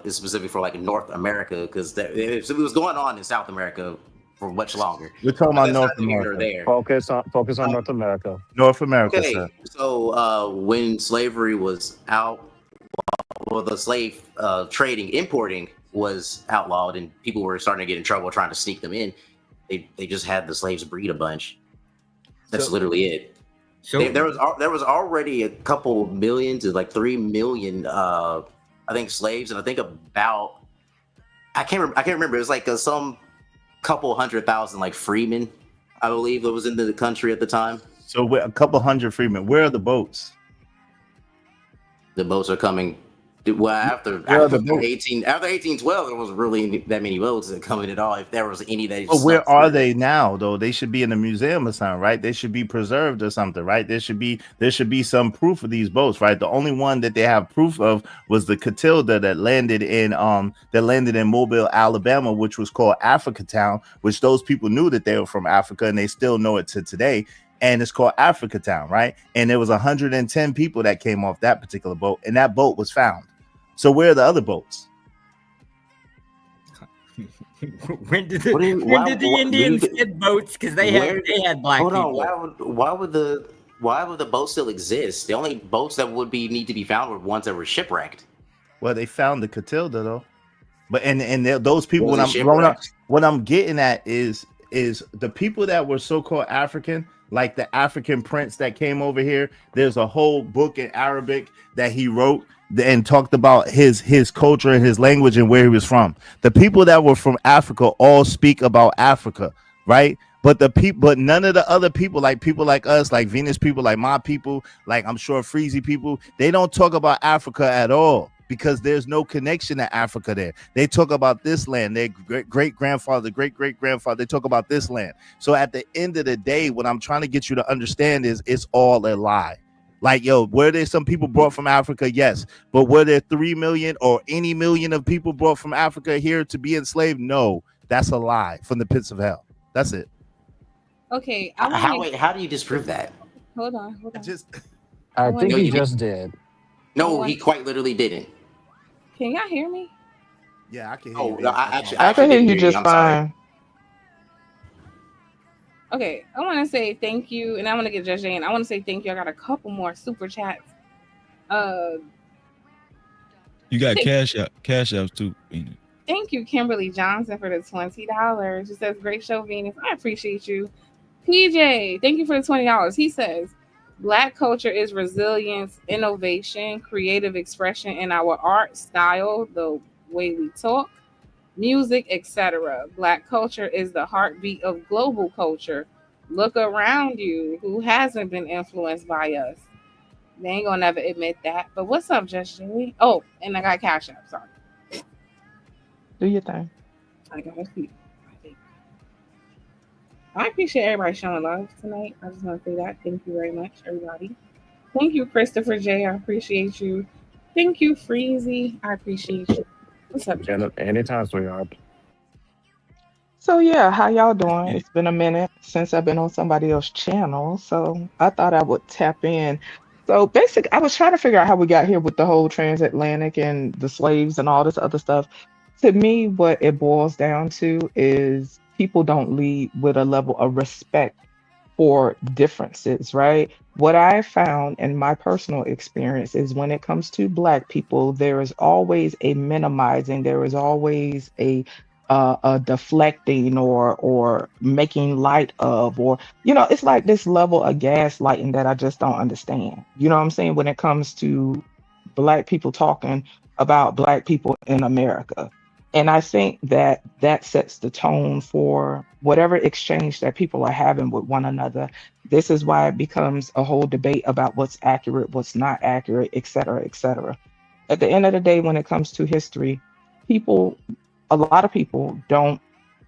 is specific for like North America, because it was going on in South America for much longer. We're talking But about that's North neither here nor America. there. Focus on North America. North America, Okay, sir. so when slavery was out, well, the slave trading, importing was outlawed, and people were starting to get in trouble trying to sneak them in. They just had the slaves breed a bunch. That's So- literally it. So There was already a couple million to like 3 million, I think, slaves, and I think about I can't remember. It was like some couple 100,000 like freemen, I believe, that was in the country at the time. So we're a couple hundred freemen. Where are the boats? The boats are coming. Well, after Where are the boats? 1812, there wasn't really that many boats that coming at all. If there was any that, But where are they now, though? They should be in a museum or something, right? They should be preserved or something, right? There should be some proof of these boats, right? The only one that they have proof of was the Catilda that landed in Mobile, Alabama, which was called Africa Town, which those people knew that they were from Africa, and they still know it to today. And it's called Africa Town, right? And there was 110 people that came off that particular boat, and that boat was found. So where are the other boats? when did the Indians get boats? Because they had black Hold people. on, why would the boats still exist? The only boats that would need to be found were ones that were shipwrecked. Well, they found the Catilda though, but and those people. Was it What I'm getting at is the people that were so-called African, like the African prince that came over here. There's a whole book in Arabic that he wrote and talked about his culture and his language and where he was from. The people that were from Africa all speak about Africa, right? But none of the other people like us, like Venus people, like my people, like I'm sure Freezy people, they don't talk about Africa at all, because there's no connection to Africa there. They talk about this land, their great-grandfather, great-great-grandfather, they talk about this land. So at the end of the day, what I'm trying to get you to understand is it's all a lie. Like, yo, were there some people brought from Africa? Yes. But were there 3 million or any million of people brought from Africa here to be enslaved? No. That's a lie from the pits of hell. That's it. Okay, I want to How do you disprove that? hold on. I just I I want think No, to. he you did. just did. I No, he want. quite literally didn't. Can y'all hear me? yeah, I can hear Oh you. no, That's my I I mic. can actually hear didn't you hear you. just I'm sorry. fine. Okay, I want to say thank you, and I want to get Judge Jane. I want to say thank you. I got a couple more super chats. Uh, You got thank, cash apps too. Enid. thank you, Kimberly Johnson, for the $20. She says, "Great show, Venus. I appreciate you." PJ, thank you for the $20. He says, "Black culture is resilience, innovation, creative expression in our art style, the way we talk, music, etc. Black culture is the heartbeat of global culture. Look around you. Who hasn't been influenced by us? They ain't gonna never admit that. But what's up, Just Jimmy? Oh, and I got Cash App. Sorry, Do your thing. I got a few. I think I appreciate everybody showing love tonight. I just want to say that. Thank you very much, everybody. Thank you, Christopher J. I appreciate you. Thank you, Freezy. I appreciate you. What's up, Just? Anytime, sweetheart. So yeah, how y'all doing? It's been a minute since I've been on somebody else's channel, so I thought I would tap in. So basically, I was trying to figure out how we got here with the whole transatlantic and the slaves and all this other stuff. To me, what it boils down to is people don't lead with a level of respect for differences, right? What I found in my personal experience is when it comes to Black people, there is always a minimizing, there is always a deflecting or making light of, or it's like this level of gaslighting that I just don't understand. You know what I'm saying? When it comes to Black people talking about Black people in America. And I think that that sets the tone for whatever exchange that people are having with one another. This is why it becomes a whole debate about what's accurate, what's not accurate, et cetera, et cetera. At the end of the day, when it comes to history, people, a lot of people don't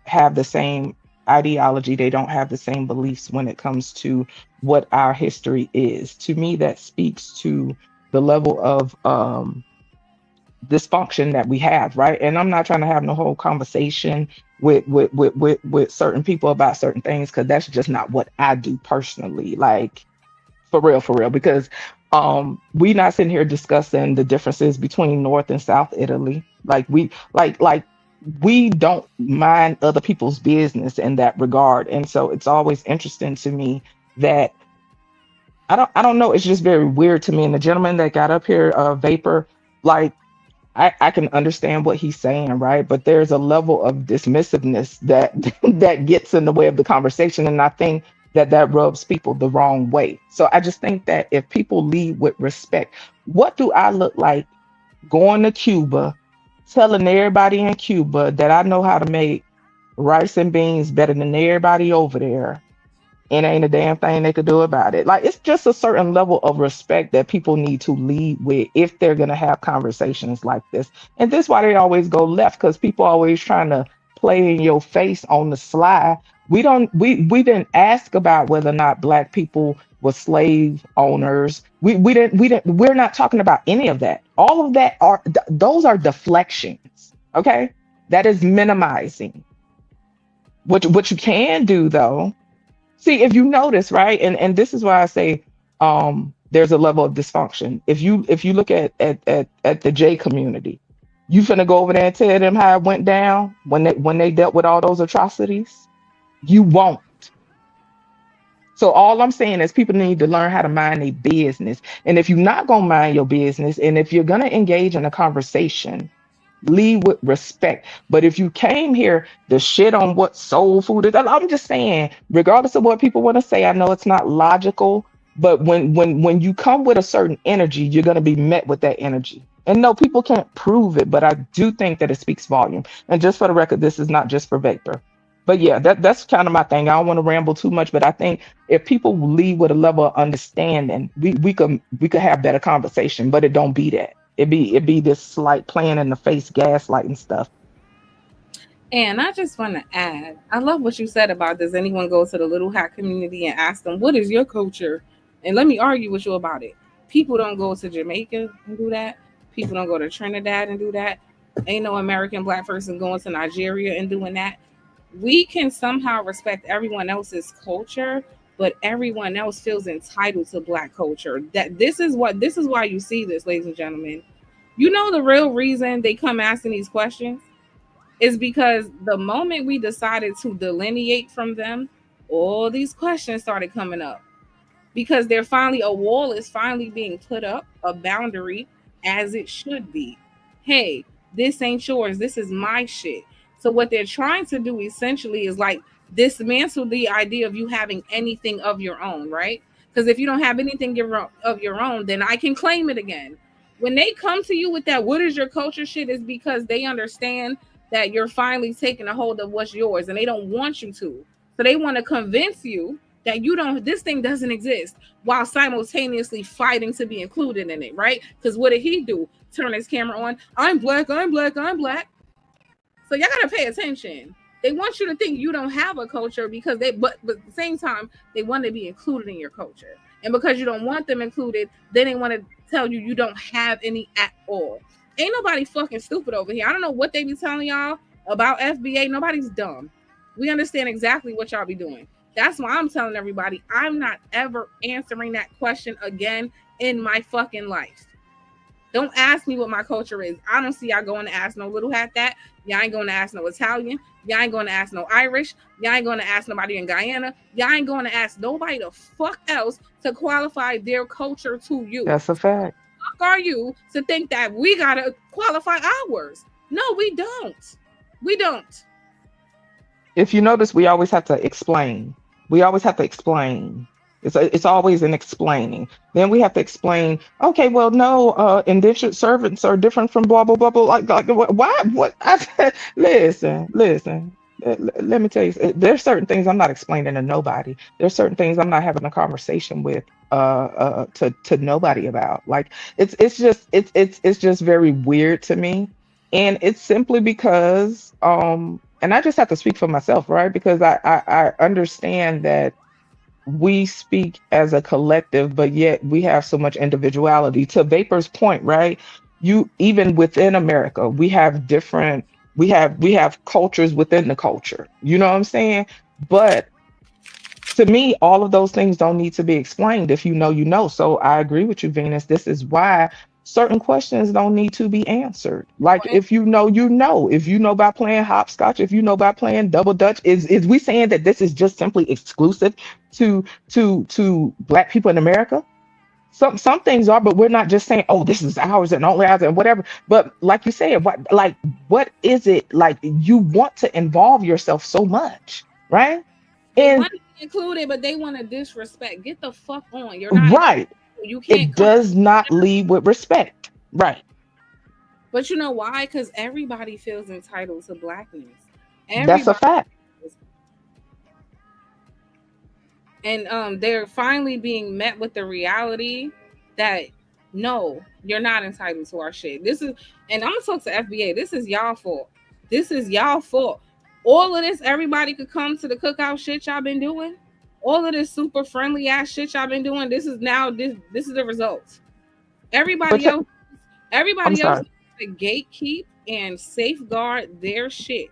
have the same ideology. They don't have the same beliefs when it comes to what our history is. To me, that speaks to the level of dysfunction that we have, right? And I'm not trying to have no whole conversation with certain people about certain things, because that's just not what I do personally. Like, for real, because we not sitting here discussing the differences between North and South Italy. Like we don't mind other people's business in that regard. And so it's always interesting to me that I don't know, it's just very weird to me. And the gentleman that got up here, Vapor, like, I can understand what he's saying, right? But there's a level of dismissiveness that that gets in the way of the conversation, and I think that that rubs people the wrong way. So I just think that if people lead with respect, what do I look like going to Cuba, telling everybody in Cuba that I know how to make rice and beans better than everybody over there, and ain't a damn thing they could do about it. Like, it's just a certain level of respect that people need to lead with if they're gonna have conversations like this. And this is why they always go left, because people always trying to play in your face on the sly. We didn't ask about whether or not Black people were slave owners. We're not talking about any of that. All of that those are deflections. Okay. That is minimizing. What you can do though, see, if you notice, right, and this is why I say there's a level of dysfunction. If you look at the J community, you finna go over there and tell them how it went down when they dealt with all those atrocities. You won't. So all I'm saying is people need to learn how to mind their business. And if you're not gonna mind your business, and if you're gonna engage in a conversation, lead with respect. But if you came here to shit on what soul food is, I'm just saying, regardless of what people want to say, I know it's not logical, but when you come with a certain energy, you're gonna be met with that energy. And no, people can't prove it, but I do think that it speaks volume. And just for the record, this is not just for Vector. But yeah, that's kind of my thing. I don't want to ramble too much, but I think if people lead with a level of understanding, we could have better conversation. But it don't be that. It be this slight playing in the face, gaslighting stuff. And I just want to add, I love what you said about, does anyone go to the Little Hat community and ask them, what is your culture? And let me argue with you about it. People don't go to Jamaica and do that. People don't go to Trinidad and do that. Ain't no American Black person going to Nigeria and doing that. we can somehow respect everyone else's culture, but everyone else feels entitled to black culture. This is why you see this, ladies and gentlemen. You know the real reason they come asking these questions is because the moment we decided to delineate from them, all these questions started coming up because they're finally a wall is finally being put up, a boundary as it should be. Hey, this ain't yours. This is my shit. So what they're trying to do essentially is like dismantle the idea of you having anything of your own, right? Because if you don't have anything of your own, then I can claim it again. When they come to you with that, what is your culture shit, is because they understand that you're finally taking a hold of what's yours and they don't want you to. So they want to convince you that you don't, this thing doesn't exist, while simultaneously fighting to be included in it, right? Because what did he do? Turn his camera on. I'm black, I'm black, I'm black. So y'all gotta pay attention. They want you to think you don't have a culture because but at the same time, they want to be included in your culture. And because you don't want them included, then they want to tell you you don't have any at all. Ain't nobody fucking stupid over here. I don't know what they be telling y'all about FBA. Nobody's dumb. We understand exactly what y'all be doing. That's why I'm telling everybody I'm not ever answering that question again in my fucking life. Don't ask me what my culture is. I don't see y'all going to ask no little hat that. Y'all ain't going to ask no Italian. Y'all ain't going to ask no Irish. Y'all ain't going to ask nobody in Guyana. Y'all ain't going to ask nobody the fuck else to qualify their culture to you. That's a fact. Fuck are you to think that we got to qualify ours? No, we don't. We don't. If you notice, we always have to explain. We always have to explain. It's always an explaining. Then we have to explain. Okay, well, no, indentured servants are different from blah blah blah blah. Like why? What? Listen. Let me tell you. There's certain things I'm not explaining to nobody. There's certain things I'm not having a conversation with to nobody about. Like it's just very weird to me, and it's simply because and I just have to speak for myself, right? Because I understand that we speak as a collective, but yet we have so much individuality. To Vapor's point, right? You even within America, we have cultures within the culture. You know what I'm saying? But to me, all of those things don't need to be explained. If you know, you know. So I agree with you, Venus. This is why certain questions don't need to be answered. Like if you know, you know. If you know by playing hopscotch, if you know by playing double dutch, is we saying that this is just simply exclusive to Black people in America? Some things are, but we're not just saying, oh, this is ours and only ours and whatever. But like you said, what is it like you want to involve yourself so much, right? They And want to be included, but they want to disrespect. Get the fuck on. You're not. right. You can't It come. does not lead with respect. Right. But you know why? Because everybody feels entitled to blackness. That's a Everybody. fact. And they're finally being met with the reality that no, you're not entitled to our shit. This is, and I'm gonna talk to FBA. This is y'all fault. This is y'all fault. All of this, everybody could come to the cookout shit y'all been doing. All of this super friendly ass shit y'all been doing. This is now this is the result. But Everybody check, else, I'm everybody else sorry. to gatekeep and safeguard their shit.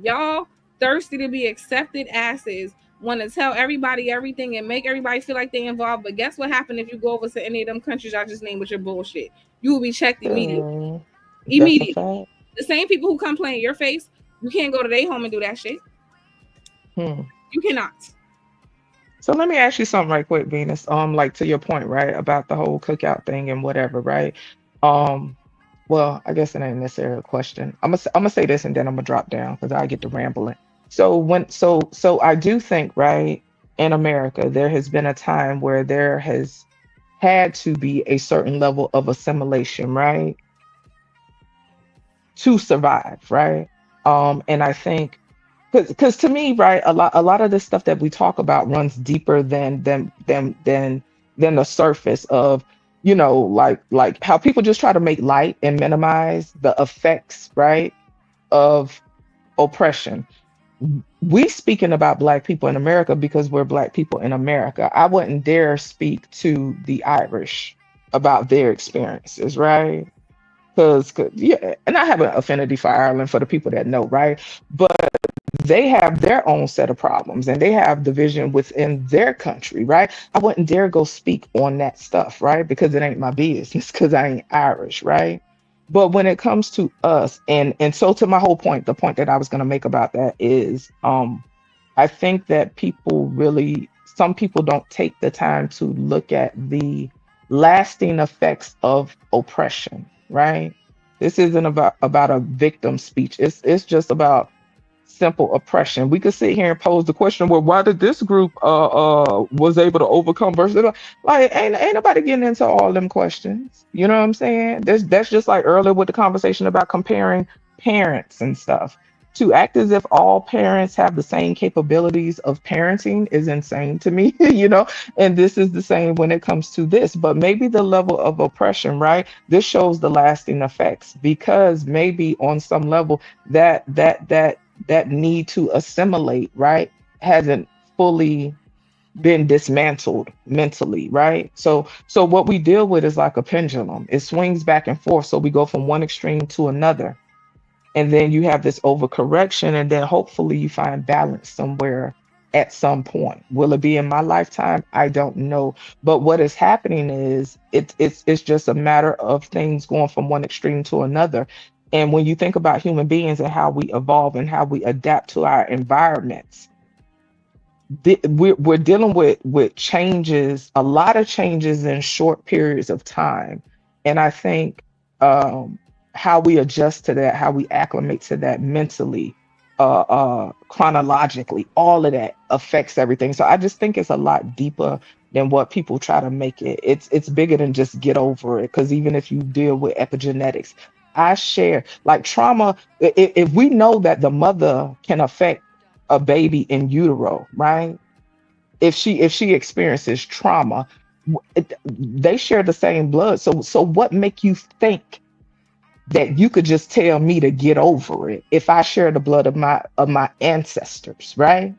Y'all thirsty to be accepted asses want to tell everybody everything and make everybody feel like they involved. But guess what happened if you go over to any of them countries I just named with your bullshit? You will be checked immediately. That's a Immediately. fact. The same people who come play in your face, you can't go to their home and do that shit. Hmm. You cannot. So let me ask you something right quick, Venus. Like to your point, right, about the whole cookout thing and whatever, right? Um, well, I guess it ain't necessarily a question. I'm gonna say this and then I'm gonna drop down because I get to rambling. So I do think, right, in America, there has been a time where there has had to be a certain level of assimilation, right, to survive, right? And I think because to me, right, a lot of the stuff that we talk about runs deeper than the surface of, like how people just try to make light and minimize the effects, right, of oppression. We speaking about Black people in America because we're Black people in America. I wouldn't dare speak to the Irish about their experiences, right? Because yeah, and I have an affinity for Ireland for the people that know, right? But they have their own set of problems and they have division within their country, right? I wouldn't dare go speak on that stuff, right? Because it ain't my business, because I ain't Irish, right? But when it comes to us, and so to my whole point, the point that I was going to make about that is, I think that some people don't take the time to look at the lasting effects of oppression, right? This isn't about a victim speech. It's just about simple oppression. We could sit here and pose the question, well, why did this group was able to overcome versus like ain't nobody getting into all them questions. You know what I'm saying? That's just like earlier with the conversation about comparing parents and stuff. To act as if all parents have the same capabilities of parenting is insane to me, you know, and this is the same when it comes to this, but maybe the level of oppression, right? This shows the lasting effects because maybe on some level that need to assimilate, right, hasn't fully been dismantled mentally, right? So what we deal with is like a pendulum. It swings back and forth. So we go from one extreme to another. And then you have this overcorrection, and then hopefully you find balance somewhere at some point. Will it be in my lifetime? I don't know. But what is happening is it's just a matter of things going from one extreme to another. And when you think about human beings and how we evolve and how we adapt to our environments, we're dealing with changes, a lot of changes in short periods of time. And I think how we adjust to that, how we acclimate to that mentally, chronologically, all of that affects everything. So I just think it's a lot deeper than what people try to make it. It's bigger than just get over it. Because even if you deal with epigenetics, I share like trauma. If we know that the mother can affect a baby in utero, right? If she experiences trauma, they share the same blood. So what make you think that you could just tell me to get over it if I share the blood of my ancestors, right?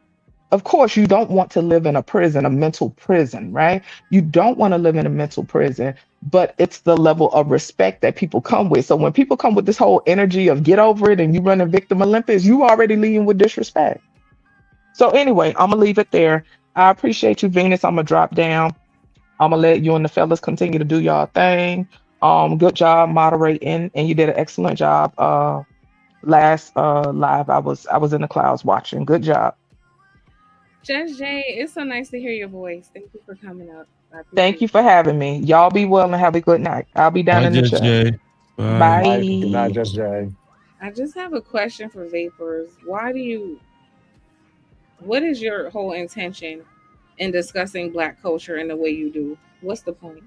Of course, you don't want to live in a prison, a mental prison, right? You don't want to live in a mental prison, but it's the level of respect that people come with. So when people come with this whole energy of get over it and you run a victim Olympics, you already leading with disrespect. So anyway, I'm gonna leave it there. I appreciate you, Venus. I'm gonna drop down. I'm gonna let you and the fellas continue to do y'all thing. Good job moderating, and you did an excellent job. Last live, I was in the clouds watching. Good job. Judge Jay, it's so nice to hear your voice. Thank you for coming up. I Thank appreciate you it. for having me. Y'all be well and have a good night. I'll be down Bye, in the Judge chat. Jay. Bye. Not Bye. just Jay. I just have a question for Vapors. What is your whole intention in discussing Black culture in the way you do? What's the point?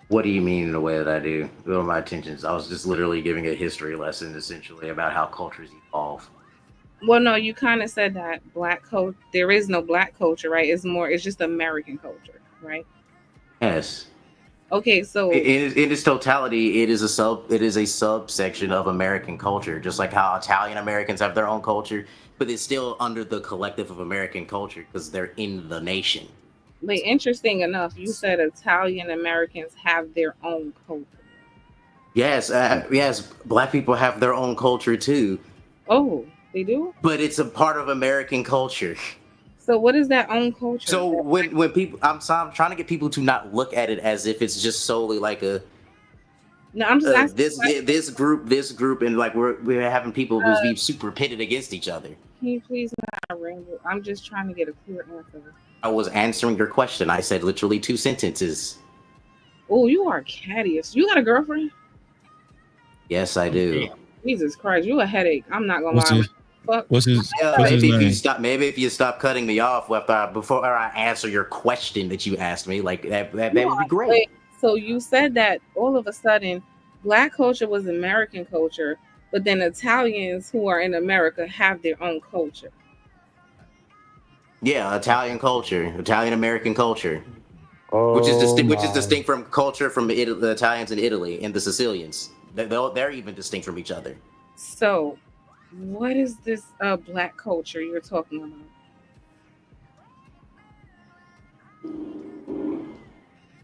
What do you mean in the way that I do? What are my intentions? I was just literally giving a history lesson essentially about how cultures evolve. Well, no, you kind of said that there is no Black culture, right? It's just American culture, right? Yes. Okay, so In its totality, it is a subsection of American culture, just like how Italian Americans have their own culture, but it's still under the collective of American culture because they're in the nation. but interesting enough, you said Italian Americans have their own culture. Yes, yes, black people have their own culture too, Oh, they do? but it's a part of American culture. So what is that own culture? So when people, I'm trying to get people to not look at it as if it's just solely like a No, I'm just asking. this group, and like we're having people who's be super pitted against each other. Can you please not ramble? I'm just trying to get a clear answer. I was answering your question. I said literally 2 sentences. Oh, you are cattiest. You got a girlfriend? Yes, I do. Jesus Christ, you a headache. I'm not gonna What's lie. his Fuck. what's his Yeah, what's his name? maybe if you stop cutting me off before I answer your question that you asked me, like that You would be are- great. wait, so you said that all of a sudden Black culture was American culture, but then Italians who are in America have their own culture. Yeah, Italian culture, Italian American culture, Oh which is my. distinct from culture from the Italians in Italy and the Sicilians. They're even distinct from each other. So, what is this Black culture you're talking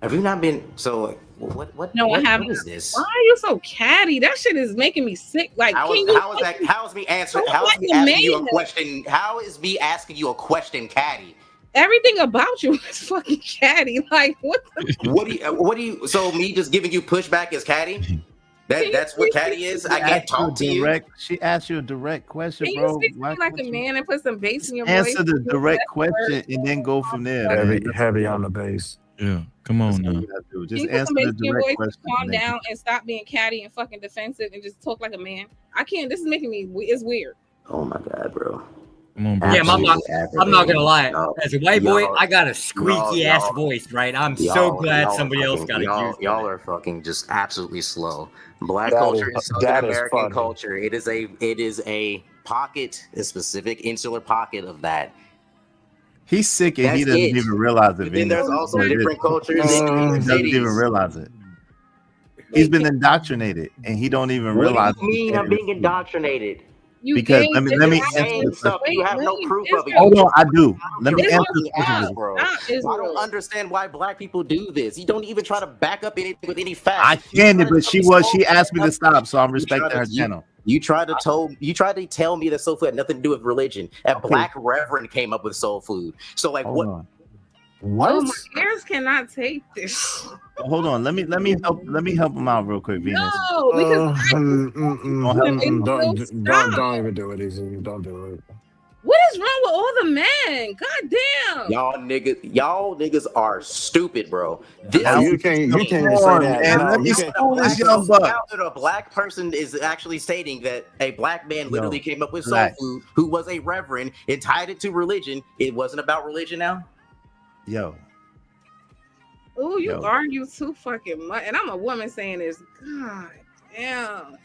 about? Have you not been so? What? No, I haven't. What is this? Why are you so catty? That shit is making me sick. Like, How is that? How is me answering? How is me asking you a question? How is me asking you a question, catty? Everything about you is fucking catty. Like, what? What do you? So me just giving you pushback is catty? That's what catty is. I can't talk to you. She asked you a direct question, Can bro. you speak to me like a man and put some bass in your voice? Answer the direct question and then go from there. Heavy on the bass. Yeah, come on now. Just answer the direct question. Calm down and stop being catty and fucking defensive and just talk like a man. I can't. This is making me. It's weird. Oh my god, bro. Come on, bro. Yeah, I'm not gonna lie. As a white boy, I got a squeaky ass voice, right? I'm so glad somebody else got it. Y'all are fucking just absolutely slow. Black culture is Southern American culture. It is a pocket, a specific insular pocket of that. He's sick and he doesn't even realize it. Then there's also different cultures. He doesn't even realize it. He's been indoctrinated and he don't even realize. What do you mean I'm being indoctrinated? Because let me answer stuff. You have no proof of it. Hold on, I do. Let me answer the question, bro. I don't understand why black people do this. You don't even try to back up anything with any facts. I can, but she asked me to stop, so I'm respecting her channel. You tried to tell me that soul food had nothing to do with religion. A black reverend came up with soul food. So like what? Oh, my ears cannot take this. Hold on, let me help him out real quick, Venus. No, because don't even do it, Easy. Don't do it. What is wrong with all the men? God damn. Y'all niggas are stupid, bro. You can't even say that. A black person is actually stating that a black man literally came up with soul food who was a reverend and tied it to religion. It wasn't about religion now. Yo. Oh, you argue too fucking much. And I'm a woman saying this. God damn.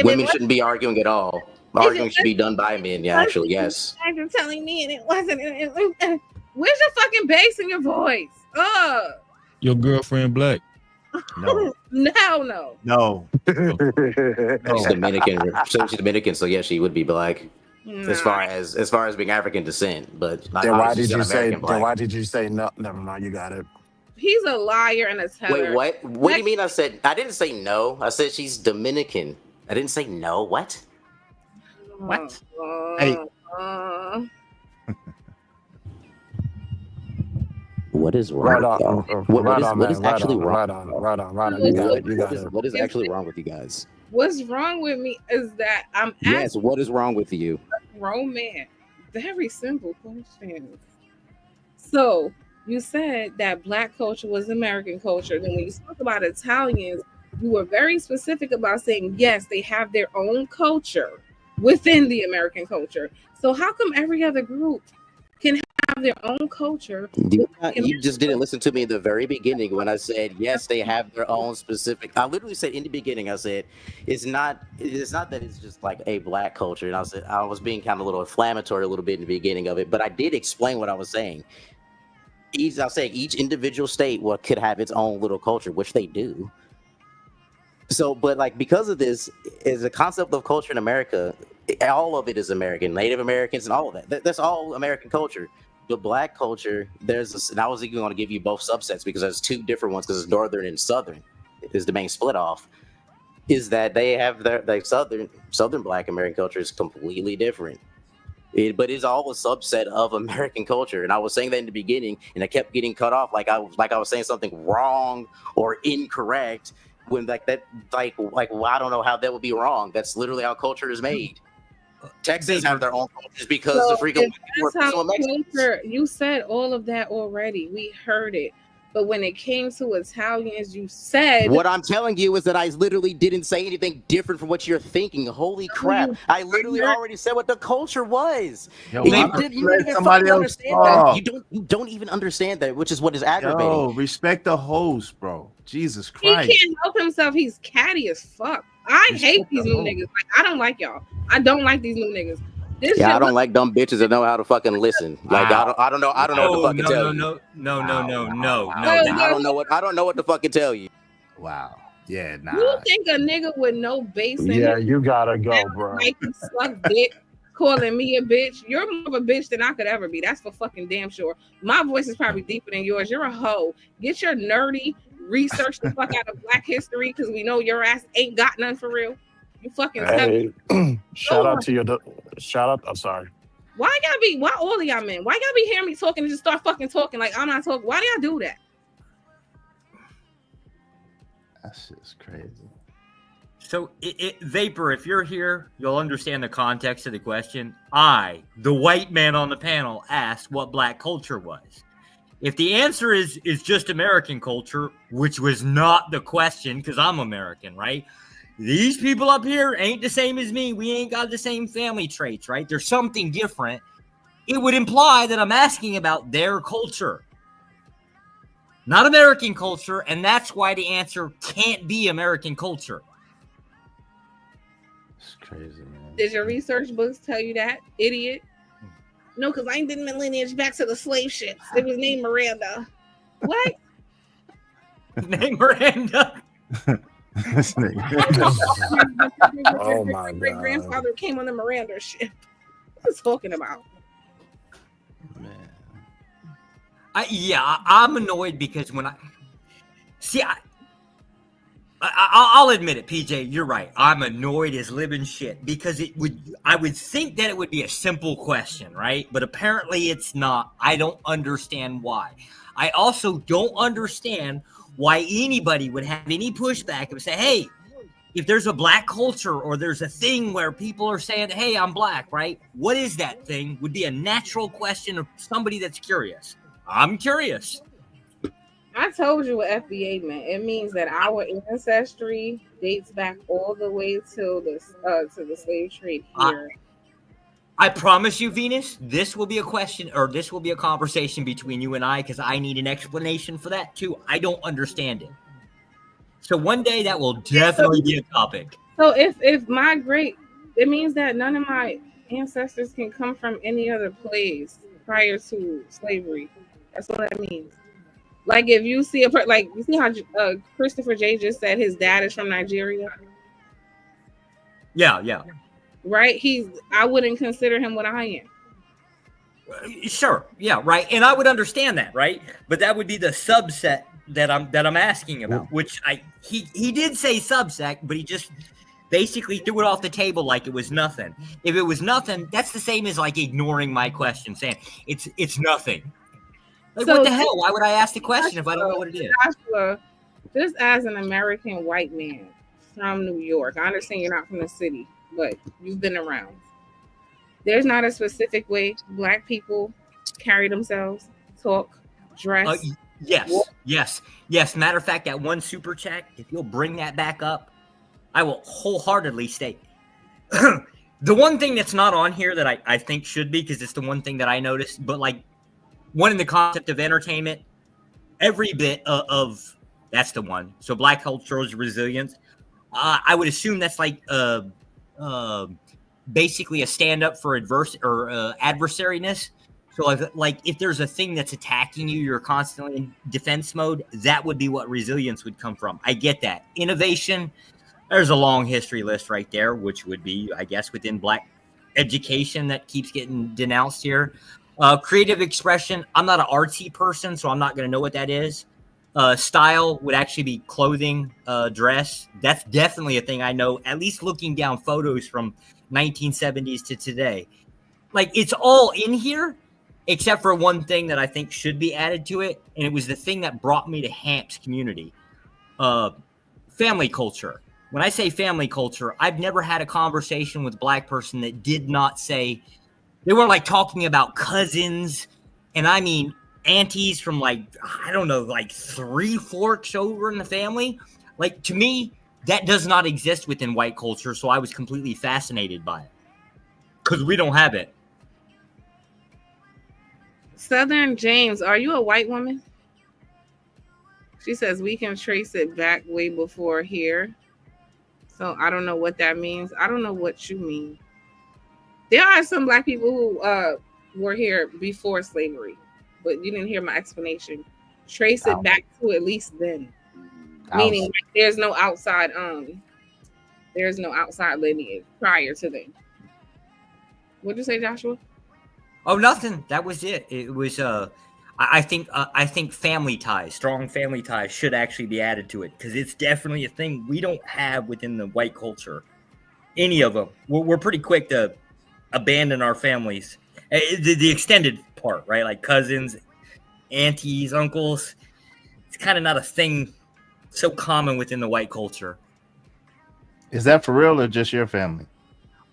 Women shouldn't be arguing at all. Arguing should be done by men. Yeah, actually, yes. You're telling me and it wasn't. Where's your fucking bass in your voice? Your girlfriend black? No. No. She's Dominican. So she's Dominican. So yeah, she would be black. No. As far as being African descent, but then why did you say no? Never mind, you got it. He's a liar and a teller. Wait, what? What do you mean? I didn't say no. I said she's Dominican. I didn't say no. What? What? Hey. What is wrong? What is actually wrong? Right on. You got it. What is actually wrong with you guys? What's wrong with me is that I'm asking. Yes. What is wrong with you? Grown man. Very simple question. So you said that black culture was American culture. Then when you spoke about Italians, you were very specific about saying yes, they have their own culture within the American culture. So how come every other group can have their own culture? You just didn't listen to me in the very beginning when I said yes, they have their own specific. I literally said in the beginning, I said it's not that it's just like a black culture, and I was being kind of a little inflammatory a little bit in the beginning of it, but I did explain what I was saying. I'll say each individual state could have its own little culture, which they do. So, but like because of this, is the concept of culture in America, all of it is American, Native Americans, and all of that. That's all American culture. The black culture, and I was even going to give you both subsets because there's two different ones because it's northern and southern is the main split off. Is that they have their southern black American culture is completely different. But it's all a subset of American culture, and I was saying that in the beginning, and I kept getting cut off like I was saying something wrong or incorrect. When well, I don't know how that would be wrong. That's literally how culture is made. Texans have their own cultures because the freaking culture. You said all of that already. We heard it. But when it came to Italians, you said... What I'm telling you is that I literally didn't say anything different from what you're thinking. Holy crap. I literally already said what the culture was. Yo, you don't even understand that, which is what is aggravating. Yo, respect the host, bro. Jesus Christ. He can't help himself. He's catty as fuck. I hate these new niggas. Like, I don't like y'all. I don't like these new niggas. I don't like dumb bitches that know how to fucking listen. Like I don't know what to fucking tell you. No. I don't know what to fucking tell you. Wow. Yeah, nah. You think a nigga with no bass in it? You gotta go, bro. Like he suck dick, calling me a bitch. You're more of a bitch than I could ever be. That's for fucking damn sure. My voice is probably deeper than yours. You're a hoe. Get your nerdy research the fuck out of Black history because we know your ass ain't got none for real. You fucking tell me. Hey, shout No out one. to your shout out. I'm sorry. Why gotta be? Why all of y'all men? Why gotta be hearing me talking and just start fucking talking like I'm not talking? Why do y'all do that? That's just crazy. So, Vapor, if you're here, you'll understand the context of the question. I, the white man on the panel, asked what Black culture was. If the answer is just American culture, which was not the question, because I'm American, right? These people up here ain't the same as me. We ain't got the same family traits, right? There's something different. It would imply that I'm asking about their culture, not American culture, and that's why the answer can't be American culture. It's crazy, man. Did your research books tell you that, idiot? No, because I ain't did my lineage back to the slave ships. It was named Miranda. What? Name Miranda. This nigga. Oh my Great god. grandfather came on the Miranda ship. What is talking about? Man. I'm annoyed because when I'll admit it, PJ, you're right. I'm annoyed as living shit because I would think that it would be a simple question, right? But apparently it's not. I don't understand why. I also don't understand why anybody would have any pushback and say, hey, if there's a Black culture or there's a thing where people are saying, hey, I'm Black, right? What is that thing? Would be a natural question of somebody that's curious. I'm curious. I told you what FBA meant. It means that our ancestry dates back all the way to the slave trade here. I promise you, Venus, this will be a question or this will be a conversation between you and I because I need an explanation for that too. I don't understand it. So one day that will definitely be a topic. So if my great, it means that none of my ancestors can come from any other place prior to slavery. That's what that means. Like if you see like you see how Christopher J just said his dad is from Nigeria. Yeah. Right? I wouldn't consider him what I am. Sure. Yeah, right. And I would understand that, right? But that would be the subset that I'm asking about, which he did say subset, but he just basically threw it off the table like it was nothing. If it was nothing, that's the same as like ignoring my question, saying it's nothing. Like, so, what the hell? Why would I ask the question if I don't know what it is? Joshua, just as an American white man from New York, I understand you're not from the city, but you've been around. There's not a specific way Black people carry themselves, talk, dress. Yes. Matter of fact, that one super chat, if you'll bring that back up, I will wholeheartedly state. The one thing that's not on here that I think should be, because it's the one thing that I noticed, but like, one in the concept of entertainment, every bit of that's the one. So Black cultural resilience. I would assume that's like basically a stand up for adversariness. So if there's a thing that's attacking you, you're constantly in defense mode. That would be what resilience would come from. I get that. Innovation. There's a long history list right there, which would be, I guess, within Black education that keeps getting denounced here. Creative expression. I'm not an artsy person, so I'm not going to know what that is. Style would actually be clothing, dress. That's definitely a thing I know, at least looking down photos from 1970s to today. Like, it's all in here, except for one thing that I think should be added to it, and it was the thing that brought me to Hamp's community. Family culture. When I say family culture, I've never had a conversation with a Black person that did not say, they weren't like talking about cousins, and I mean aunties from like, I don't know, like 3 forks over in the family. Like, to me, that does not exist within white culture, so I was completely fascinated by it. Because we don't have it. Southern James, are you a white woman? She says we can trace it back way before here. So I don't know what that means. I don't know what you mean. There are some Black people who were here before slavery, but you didn't hear my explanation. Trace it back to at least then, meaning like, there's no outside lineage prior to then. What'd you say, Joshua? Oh, nothing. That was it. It was I think family ties, strong family ties, should actually be added to it because it's definitely a thing we don't have within the white culture. Any of them, we're pretty quick to abandon our families. The extended part, right? Like cousins, aunties, uncles. It's kind of not a thing so common within the white culture. Is that for real or just your family?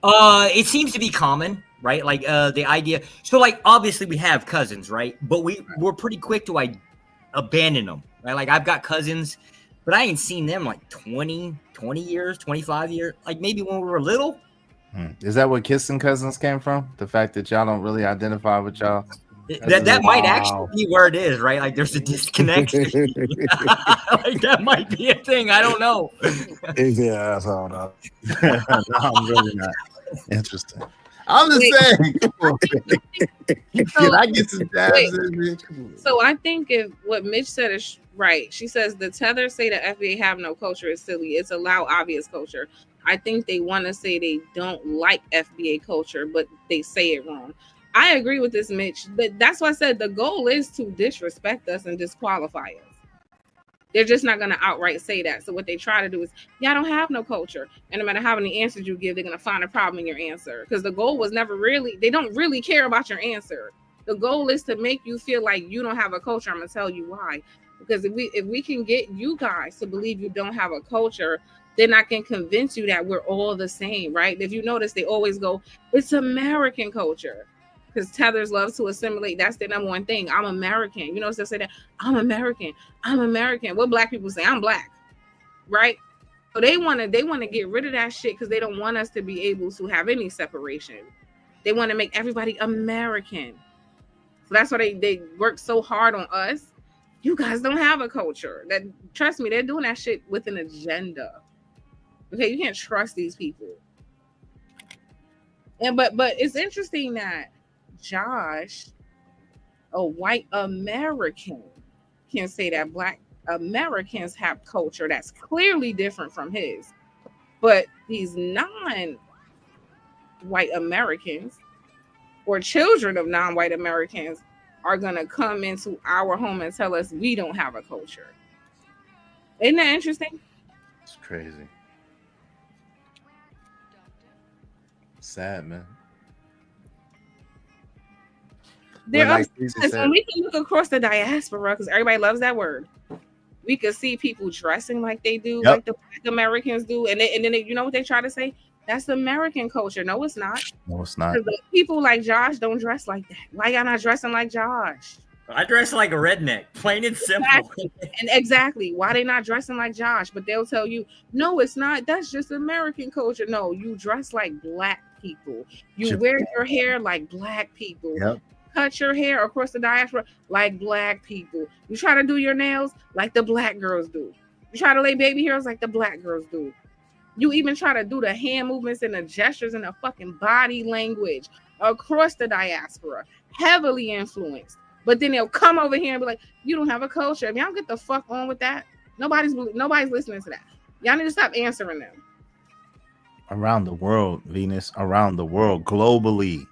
It seems to be common, right? Like the idea. So like obviously we have cousins, right? But we're pretty quick to abandon them, right? Like I've got cousins, but I ain't seen them like 20 years, 25 years, like maybe when we were little. Is that where kissing cousins came from? The fact that y'all don't really identify with y'all? That might actually be where it is, right? Like there's a disconnection. Like that might be a thing. I don't know. Yeah, I don't know. No, I'm really not. Interesting. I'm just saying. Can I get some dabs in me? So I think if what Mitch said is right. She says the tethers say the FBA have no culture is silly. It's allow obvious culture. I think they want to say they don't like FBA culture, but they say it wrong. I agree with this, Mitch. But that's why I said the goal is to disrespect us and disqualify us. They're just not going to outright say that. So what they try to do is, y'all don't have no culture. And no matter how many answers you give, they're going to find a problem in your answer. Because the goal was never really, they don't really care about your answer. The goal is to make you feel like you don't have a culture. I'm going to tell you why. Because if we can get you guys to believe you don't have a culture, then I can convince you that we're all the same, right? If you notice, they always go, it's American culture. Because tethers love to assimilate. That's their number one thing. I'm American. You know, so they say that I'm American. I'm American. What black people say? I'm black, right? So they want to get rid of that shit because they don't want us to be able to have any separation. They want to make everybody American. So that's why they work so hard on us. You guys don't have a culture. That trust me, they're doing that shit with an agenda. Okay, you can't trust these people. And but it's interesting that Josh, a white American, can say that black Americans have culture that's clearly different from his. But these non-white Americans or children of non-white Americans are going to come into our home and tell us we don't have a culture. Isn't that interesting? It's crazy. Sad, man. There Well, are, like Lisa said, when we can look across the diaspora, because everybody loves that word, we could see people dressing like they do, Yep. like the black Americans do, and then you know what they try to say? That's American culture. No, it's not. no, it's not. Because people like Josh don't dress like that. Why y'all not dressing like Josh? I dress like a redneck, plain and simple. And exactly, why they not dressing like Josh? But they'll tell you, no, it's not. That's just American culture. No, you dress like black people. You wear your hair like black people. Yep. Cut your hair across the diaspora like black people. You try to do your nails like the black girls do. You try to lay baby hairs like the black girls do. You even try to do the hand movements and the gestures and the fucking body language across the diaspora. Heavily influenced. But then they'll come over here and be like, you don't have a culture. If y'all get the fuck on with that, nobody's listening to that. Y'all need to stop answering them. Around the world, Venus, around the world, globally.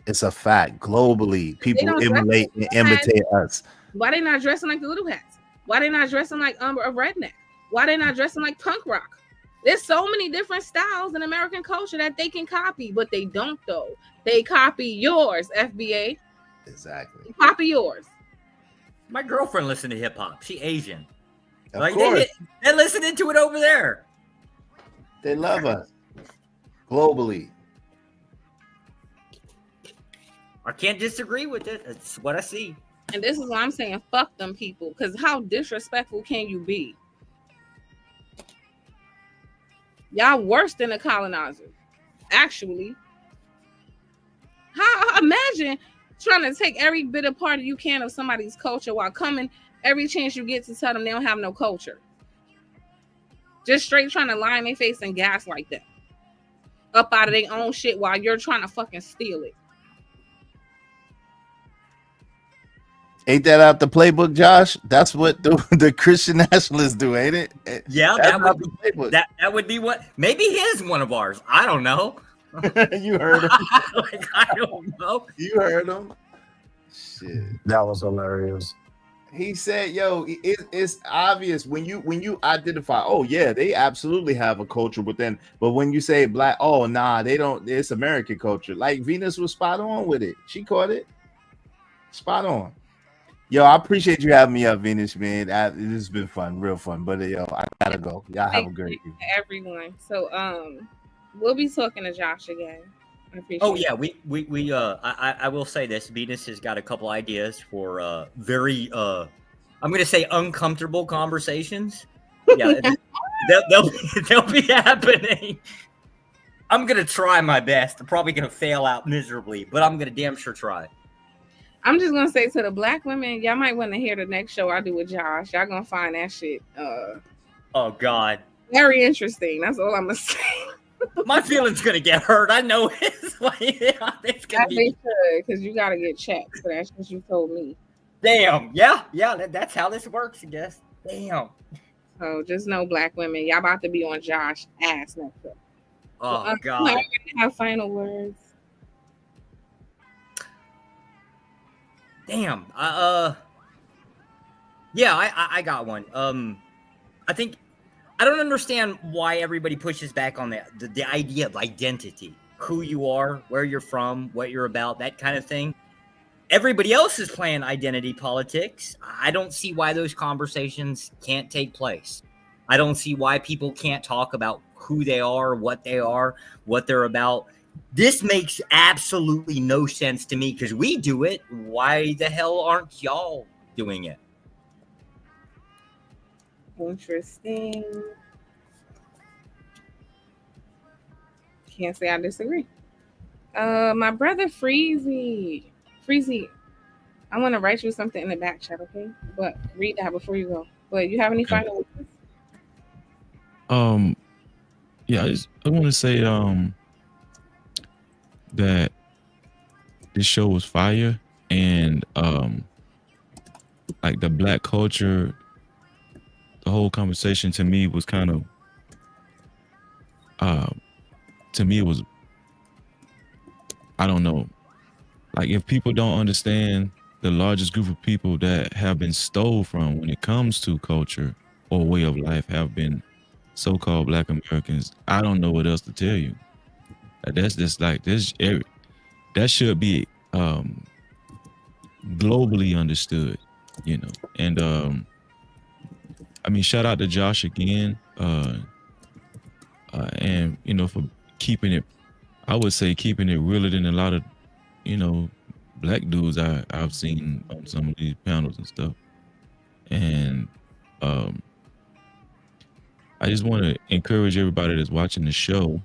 It's a fact. Globally, people imitate us. Why they not dressing like the Little Hats? Why they not dressing like a redneck? Why they not dressing like punk rock? There's so many different styles in American culture that they can copy, but they don't though. They copy yours, FBA. Exactly. They copy yours. My girlfriend listened to hip hop. She Asian. Of course. They're listening to it over there. They love us. Globally. I can't disagree with it. It's what I see. And this is why I'm saying fuck them people. Because how disrespectful can you be? Y'all worse than the colonizers. Actually. Imagine trying to take every bit of part you can of somebody's culture while coming every chance you get to tell them they don't have no culture. Just straight trying to lie in their face and gaslight them. Up out of their own shit while you're trying to fucking steal it. Ain't that out the playbook, Josh? That's what the Christian nationalists do, ain't it? Yeah, that would be what. Maybe he is one of ours. I don't know. You heard him. I don't know. You heard him. Shit. That was hilarious. He said, "Yo, it's obvious when you identify. Oh yeah, they absolutely have a culture within. But when you say black, oh nah, they don't. It's American culture. Like Venus was spot on with it. She caught it spot on. Yo, I appreciate you having me up, Venus, man. This has been fun, real fun. But yo, I gotta go. Y'all have a great evening. Everyone. So we'll be talking to Josh again. I appreciate Oh yeah, we I will say this. Venus has got a couple ideas for very I'm gonna say uncomfortable conversations. Yeah, they'll be happening. I'm gonna try my best. I'm probably gonna fail out miserably, but I'm gonna damn sure try. I'm just gonna say to the black women, y'all might want to hear the next show I do with Josh. Y'all gonna find that shit Oh God, very interesting. That's all I'm gonna say. my feelings gonna get hurt. I know it's like it's gonna be because you gotta get checked. So that's what you told me. damn. Yeah, that's how this works, I guess. Damn. So just know, black women, y'all about to be on Josh ass next up. Oh So, God. I have final words. Damn. Yeah, I got one. I think I don't understand why everybody pushes back on the idea of identity, who you are, where you're from, what you're about, that kind of thing. Everybody else is playing identity politics. I don't see why those conversations can't take place. I don't see why people can't talk about who they are, what they're about. This makes absolutely no sense to me because we do it. Why the hell aren't y'all doing it? Interesting. Can't say I disagree. My brother Freezy, I want to write you something in the back chat, okay? But read that before you go. But you have any final words? Yeah, I want to say that this show was fire, and like the black culture, the whole conversation to me was kind of to me it was, I don't know, like if people don't understand the largest group of people that have been stole from when it comes to culture or way of life have been so-called Black Americans, I don't know what else to tell you. That's just like this. That should be globally understood, you know. And I mean, shout out to Josh again, and you know, for keeping it. I would say keeping it realer than a lot of, you know, black dudes I've seen on some of these panels and stuff. And I just want to encourage everybody that's watching the show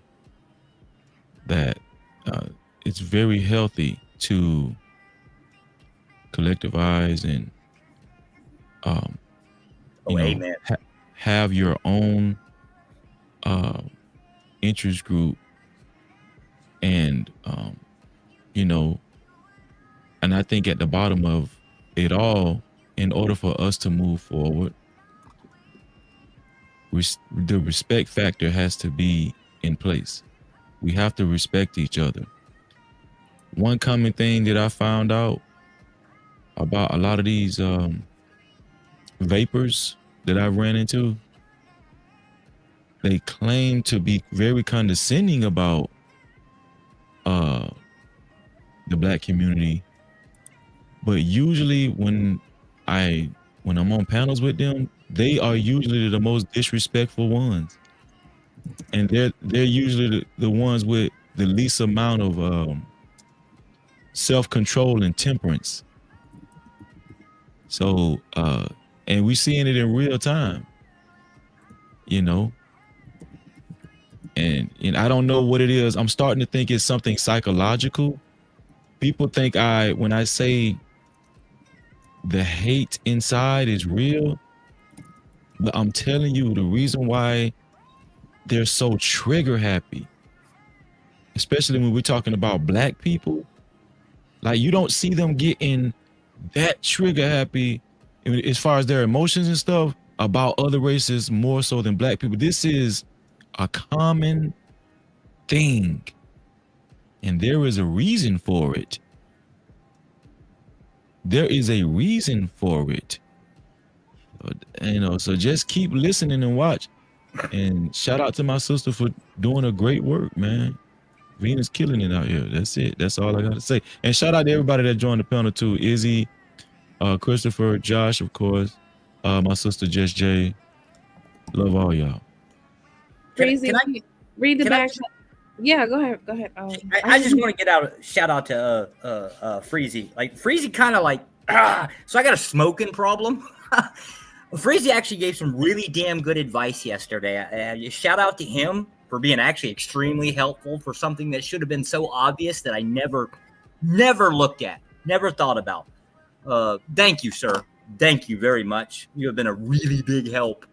that it's very healthy to collectivize and you know, Amen. have your own interest group, and you know, and I think at the bottom of it all, in order for us to move forward, the respect factor has to be in place. We have to respect each other. One common thing that I found out about a lot of these vapors that I've ran into, they claim to be very condescending about the black community, but usually when I'm on panels with them, they are usually the most disrespectful ones, and they're usually the ones with the least amount of self-control and temperance. So and we seeing it in real time, you know. And I don't know what it is. I'm starting to think it's something psychological. People think when I say the hate inside is real, but I'm telling you, the reason why they're so trigger happy, especially when we're talking about black people, like you don't see them getting that trigger happy as far as their emotions and stuff about other races more so than black people. This is a common thing, and there is a reason for it. there is a reason for it. So just keep listening and watch. And shout out to my sister for doing a great work, man. Venus killing it out here. That's it. That's all I got to say. And shout out to everybody that joined the panel too. Izzy, Christopher, Josh, of course, my sister Jess J. Love all y'all. Freezy, read the back. Yeah, go ahead. Go ahead. I just want to get out a shout out to Freezy. Like Freezy kind of like so I got a smoking problem. Freezy actually gave some really damn good advice yesterday. Shout out to him for being actually extremely helpful for something that should have been so obvious that I never looked at, never thought about. Thank you, sir. Thank you very much. You have been a really big help.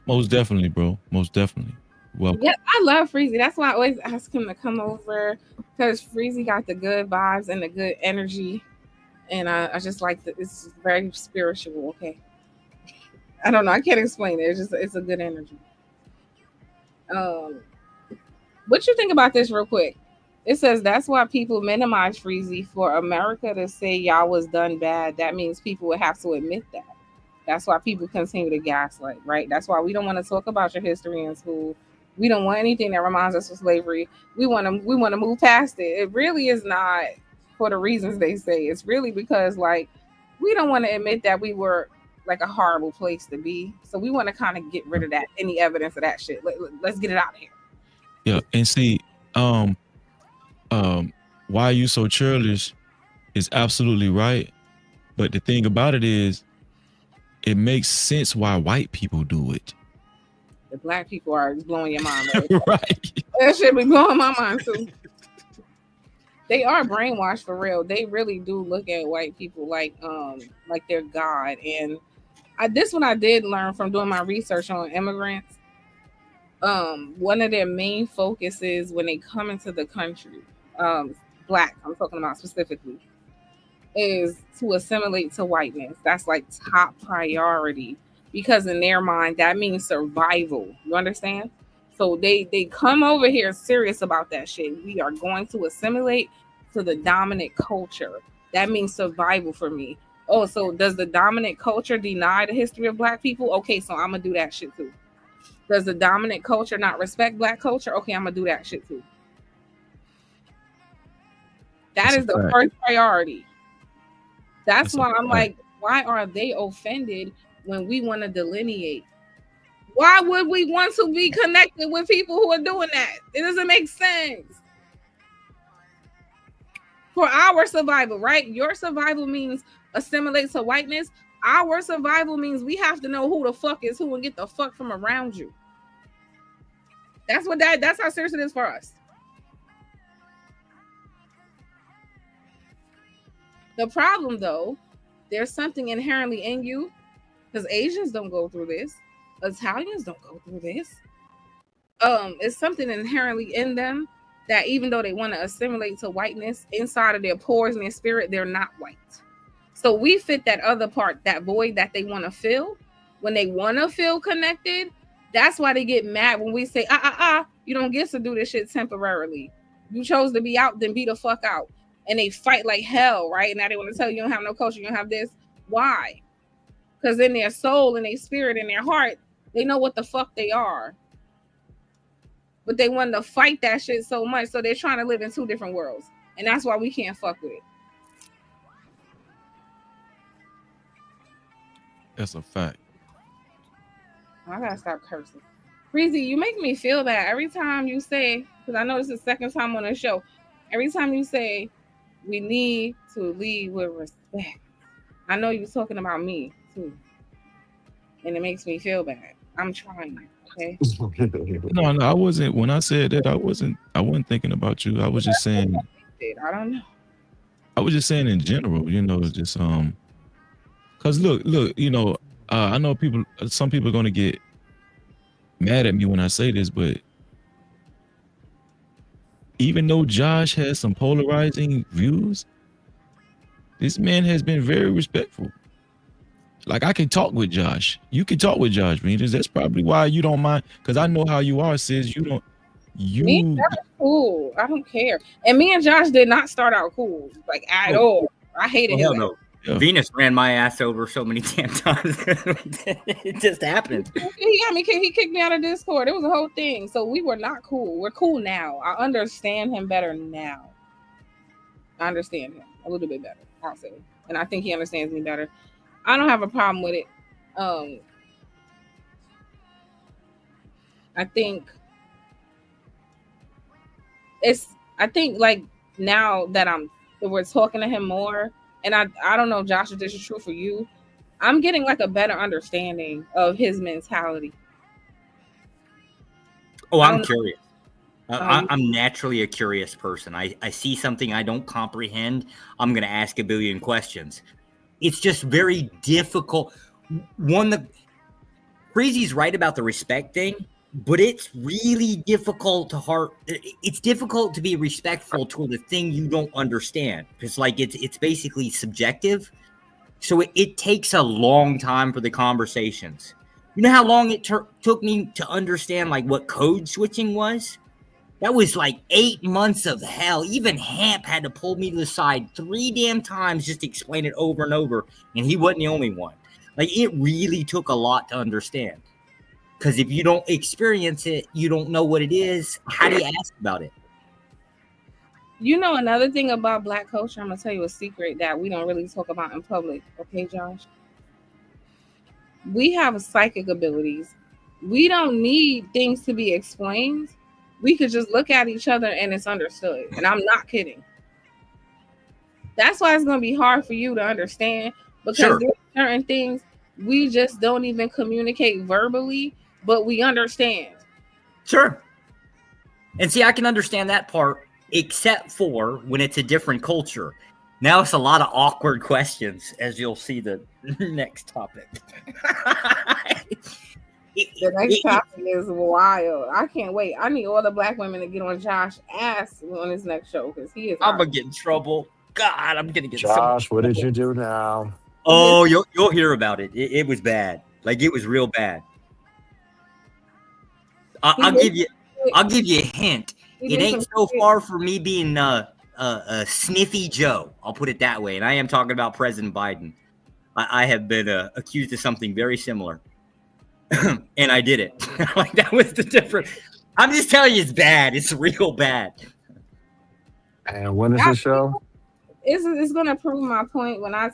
Most definitely, bro. Most definitely. Welcome. Yeah, I love Freezy. That's why I always ask him to come over, because Freezy got the good vibes and the good energy, and I just like that. It's very spiritual. Okay, I don't know. I can't explain it. It's a good energy. What you think about this, real quick? It says that's why people minimize Freezy. For America to say y'all was done bad, that means people would have to admit that. That's why people continue to gaslight, right? That's why we don't want to talk about your history in school. We don't want anything that reminds us of slavery. We want to move past it. It really is not for the reasons they say. It's really because like we don't want to admit that we were like a horrible place to be. So we want to kind of get rid of that, any evidence of that shit. Let's get it out of here. Yeah, and see, why are you so churlish is absolutely right. But the thing about it is, it makes sense why white people do it. The black people are blowing your mind, right? Right. That shit be blowing my mind too. They are brainwashed for real. They really do look at white people like they're God. And this one I did learn from doing my research on immigrants. One of their main focuses when they come into the country, black, I'm talking about specifically, is to assimilate to whiteness. That's like top priority, because in their mind that means survival. You understand? So they come over here serious about that shit. We are going to assimilate to the dominant culture. That means survival for me. Oh, so does the dominant culture deny the history of black people? Okay, so I'm gonna do that shit too. Does the dominant culture not respect black culture? Okay, I'm gonna do that shit too. That is the first priority. That's why I'm like, why are they offended when we want to delineate? Why would we want to be connected with people who are doing that? It doesn't make sense. For our survival, right? Your survival means assimilate to whiteness. Our survival means we have to know who the fuck is who and get the fuck from around you. That's how serious it is for us. The problem, though, there's something inherently in you, because Asians don't go through this, Italians don't go through this. It's something inherently in them that even though they want to assimilate to whiteness, inside of their pores and their spirit, they're not white. So we fit that other part, that void that they want to fill. When they want to feel connected, that's why they get mad when we say, you don't get to do this shit temporarily. You chose to be out, then be the fuck out. And they fight like hell, right? Now they want to tell you don't have no culture, you don't have this. Why? Because in their soul, in their spirit, in their heart, they know what the fuck they are. But they want to fight that shit so much, so they're trying to live in two different worlds. And that's why we can't fuck with it. That's a fact. I gotta stop cursing. Freezy, you make me feel bad every time you say, because I know this is the second time on the show, every time you say, we need to lead with respect. I know you're talking about me too. And it makes me feel bad. I'm trying, okay? No, I wasn't. When I said that, I wasn't thinking about you. I was just saying. I don't know. I was just saying in general, just because look, I know some people are gonna get mad at me when I say this, but even though Josh has some polarizing views, this man has been very respectful. Like, I can talk with Josh. You can talk with Josh, Venus. That's probably why you don't mind, because I know how you are, sis. Me and Josh is cool. I don't care. And me and Josh did not start out cool, like at all. I hated Well, his hell ass. no. Yeah. Venus ran my ass over so many damn times. It just happened. He kicked me out of Discord. It was a whole thing. So we were not cool. We're cool now. I understand him better now. I understand him a little bit better, I'll say. And I think he understands me better. I don't have a problem with it. I think like now that we're talking to him more, and I don't know, Josh, if this is true for you. I'm getting like a better understanding of his mentality. Oh, I I'm don't curious. know. I'm naturally a curious person. I see something I don't comprehend. I'm going to ask a billion questions. It's just very difficult. Crazy's right about the respect thing, but it's really difficult it's difficult to be respectful toward the thing you don't understand, because like it's basically subjective. So it takes a long time for the conversations. You know how long it took me to understand like what code switching was? That was like 8 months of hell. Even Hamp had to pull me to the side 3 damn times just to explain it over and over, and he wasn't the only one. Like, it really took a lot to understand. Because if you don't experience it, you don't know what it is. How do you ask about it? You know, another thing about Black culture, I'm gonna tell you a secret that we don't really talk about in public. Okay, Josh? We have psychic abilities. We don't need things to be explained. We could just look at each other and it's understood. And I'm not kidding. That's why it's gonna be hard for you to understand, because there's certain things we just don't even communicate verbally, but we understand. Sure. And see, I can understand that part, except for when it's a different culture. Now it's a lot of awkward questions, as you'll see the next topic. The next topic is wild. I can't wait. I need all the Black women to get on Josh's ass on his next show, because he is. I'm gonna get in trouble. God, I'm gonna get Josh, what did you do now? Oh, you'll hear about it. It was bad. Like, it was real bad. I'll give you a hint. It ain't so far from me being a sniffy Joe. I'll put it that way. And I am talking about President Biden. I have been accused of something very similar, and I did it. Like, that was the difference. I'm just telling you, it's bad. It's real bad. And when is the show? It's gonna prove my point when I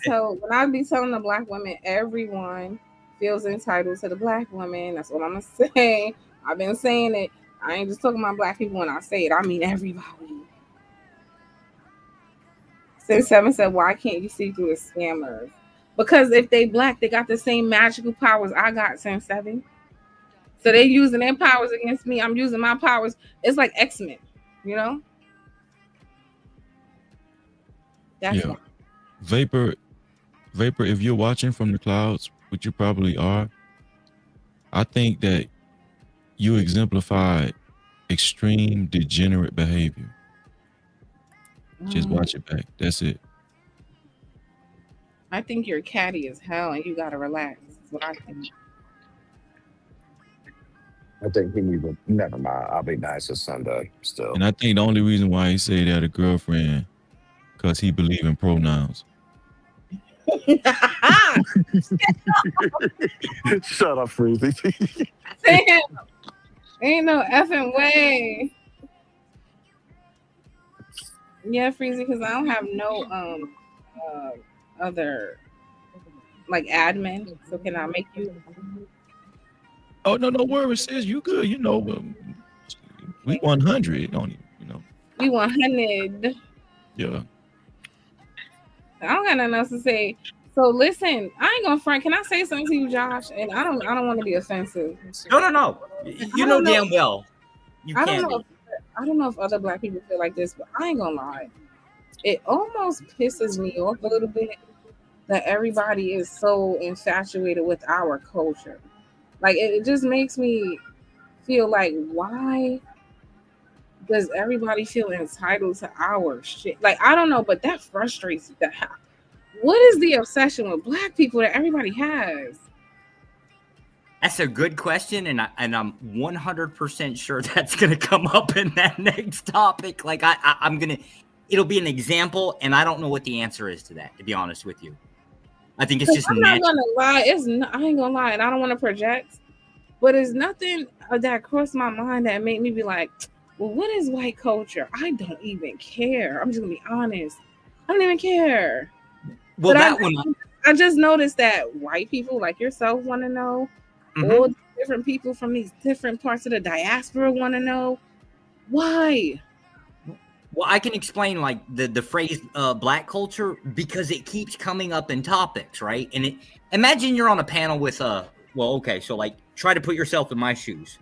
be telling the Black women, everyone feels entitled to the Black woman. That's what I'm gonna say. I've been saying it. I ain't just talking about Black people when I say it. I mean everybody. Since 7 said, why can't you see through the scammers? Because if they Black, they got the same magical powers I got, since 7. So they using their powers against me. I'm using my powers. It's like X-Men, you know? That's why. Vapor, if you're watching from the clouds, which you probably are, I think that you exemplified extreme degenerate behavior. Just watch it back. That's it. I think you're catty as hell and you gotta relax. That's what I think. I think he needs to. Never mind. I'll be nice this Sunday still. And I think the only reason why he said that a girlfriend, because he believe in pronouns. Shut up, Freezy. Damn. Ain't no effing way. Yeah, Freezy, because I don't have no other like admin. So can I make you? Oh, no worries, sis. You good. You know, we 100 on it, you know. We 100. Yeah. I don't got nothing else to say. So listen, I ain't gonna front. Can I say something to you, Josh? And I don't want to be offensive. No. You know damn well. I don't know if other Black people feel like this, but I ain't gonna lie. It almost pisses me off a little bit that everybody is so infatuated with our culture. Like, it just makes me feel like, why does everybody feel entitled to our shit? Like, I don't know, but that frustrates me. What is the obsession with Black people that everybody has? That's a good question, and I'm 100% sure that's gonna come up in that next topic. Like, I'm gonna. it'll be an example, and I don't know what the answer is to that, to be honest with you. I think it's just I'm not natural. gonna lie. I ain't gonna lie, and I don't want to project, but it's nothing that crossed my mind that made me be like, well, what is white culture? I don't even care. I'm just gonna be honest. I don't even care. Well, But that one, I just noticed that white people like yourself want to know. All different people from these different parts of the diaspora want to know. Why? well, I can explain like the phrase black culture because it keeps coming up in topics, right? And imagine you're on a panel with well, okay, so like try to put yourself in my shoes.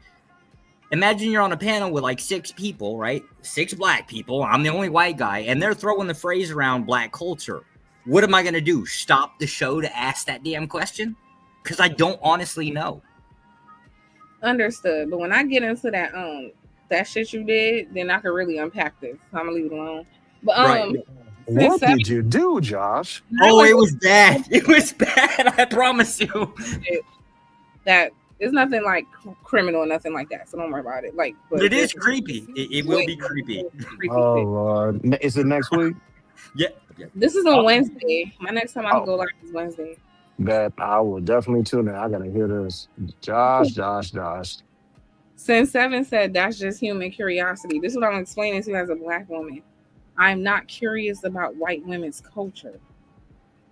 Imagine you're on a panel with like 6 people, right? 6 black people. I'm the only white guy, and they're throwing the phrase around black culture. What am I going to do? Stop the show to ask that damn question? Because I don't honestly know. Understood. But when I get into that shit you did, then I can really unpack this. So I'm gonna leave it alone. But Right. What did you do, Josh? Oh, it was bad. It was bad. I promise you. That it's nothing like criminal or nothing like that. So don't worry about it. Like, But it is creepy. It will be creepy. Oh Lord, is it next week? Yeah. This is on Wednesday. My next time I can go live is Wednesday. That I will definitely tune in. I gotta hear this. Josh. Since 7 said that's just human curiosity. This is what I'm explaining to you as a black woman. I'm not curious about white women's culture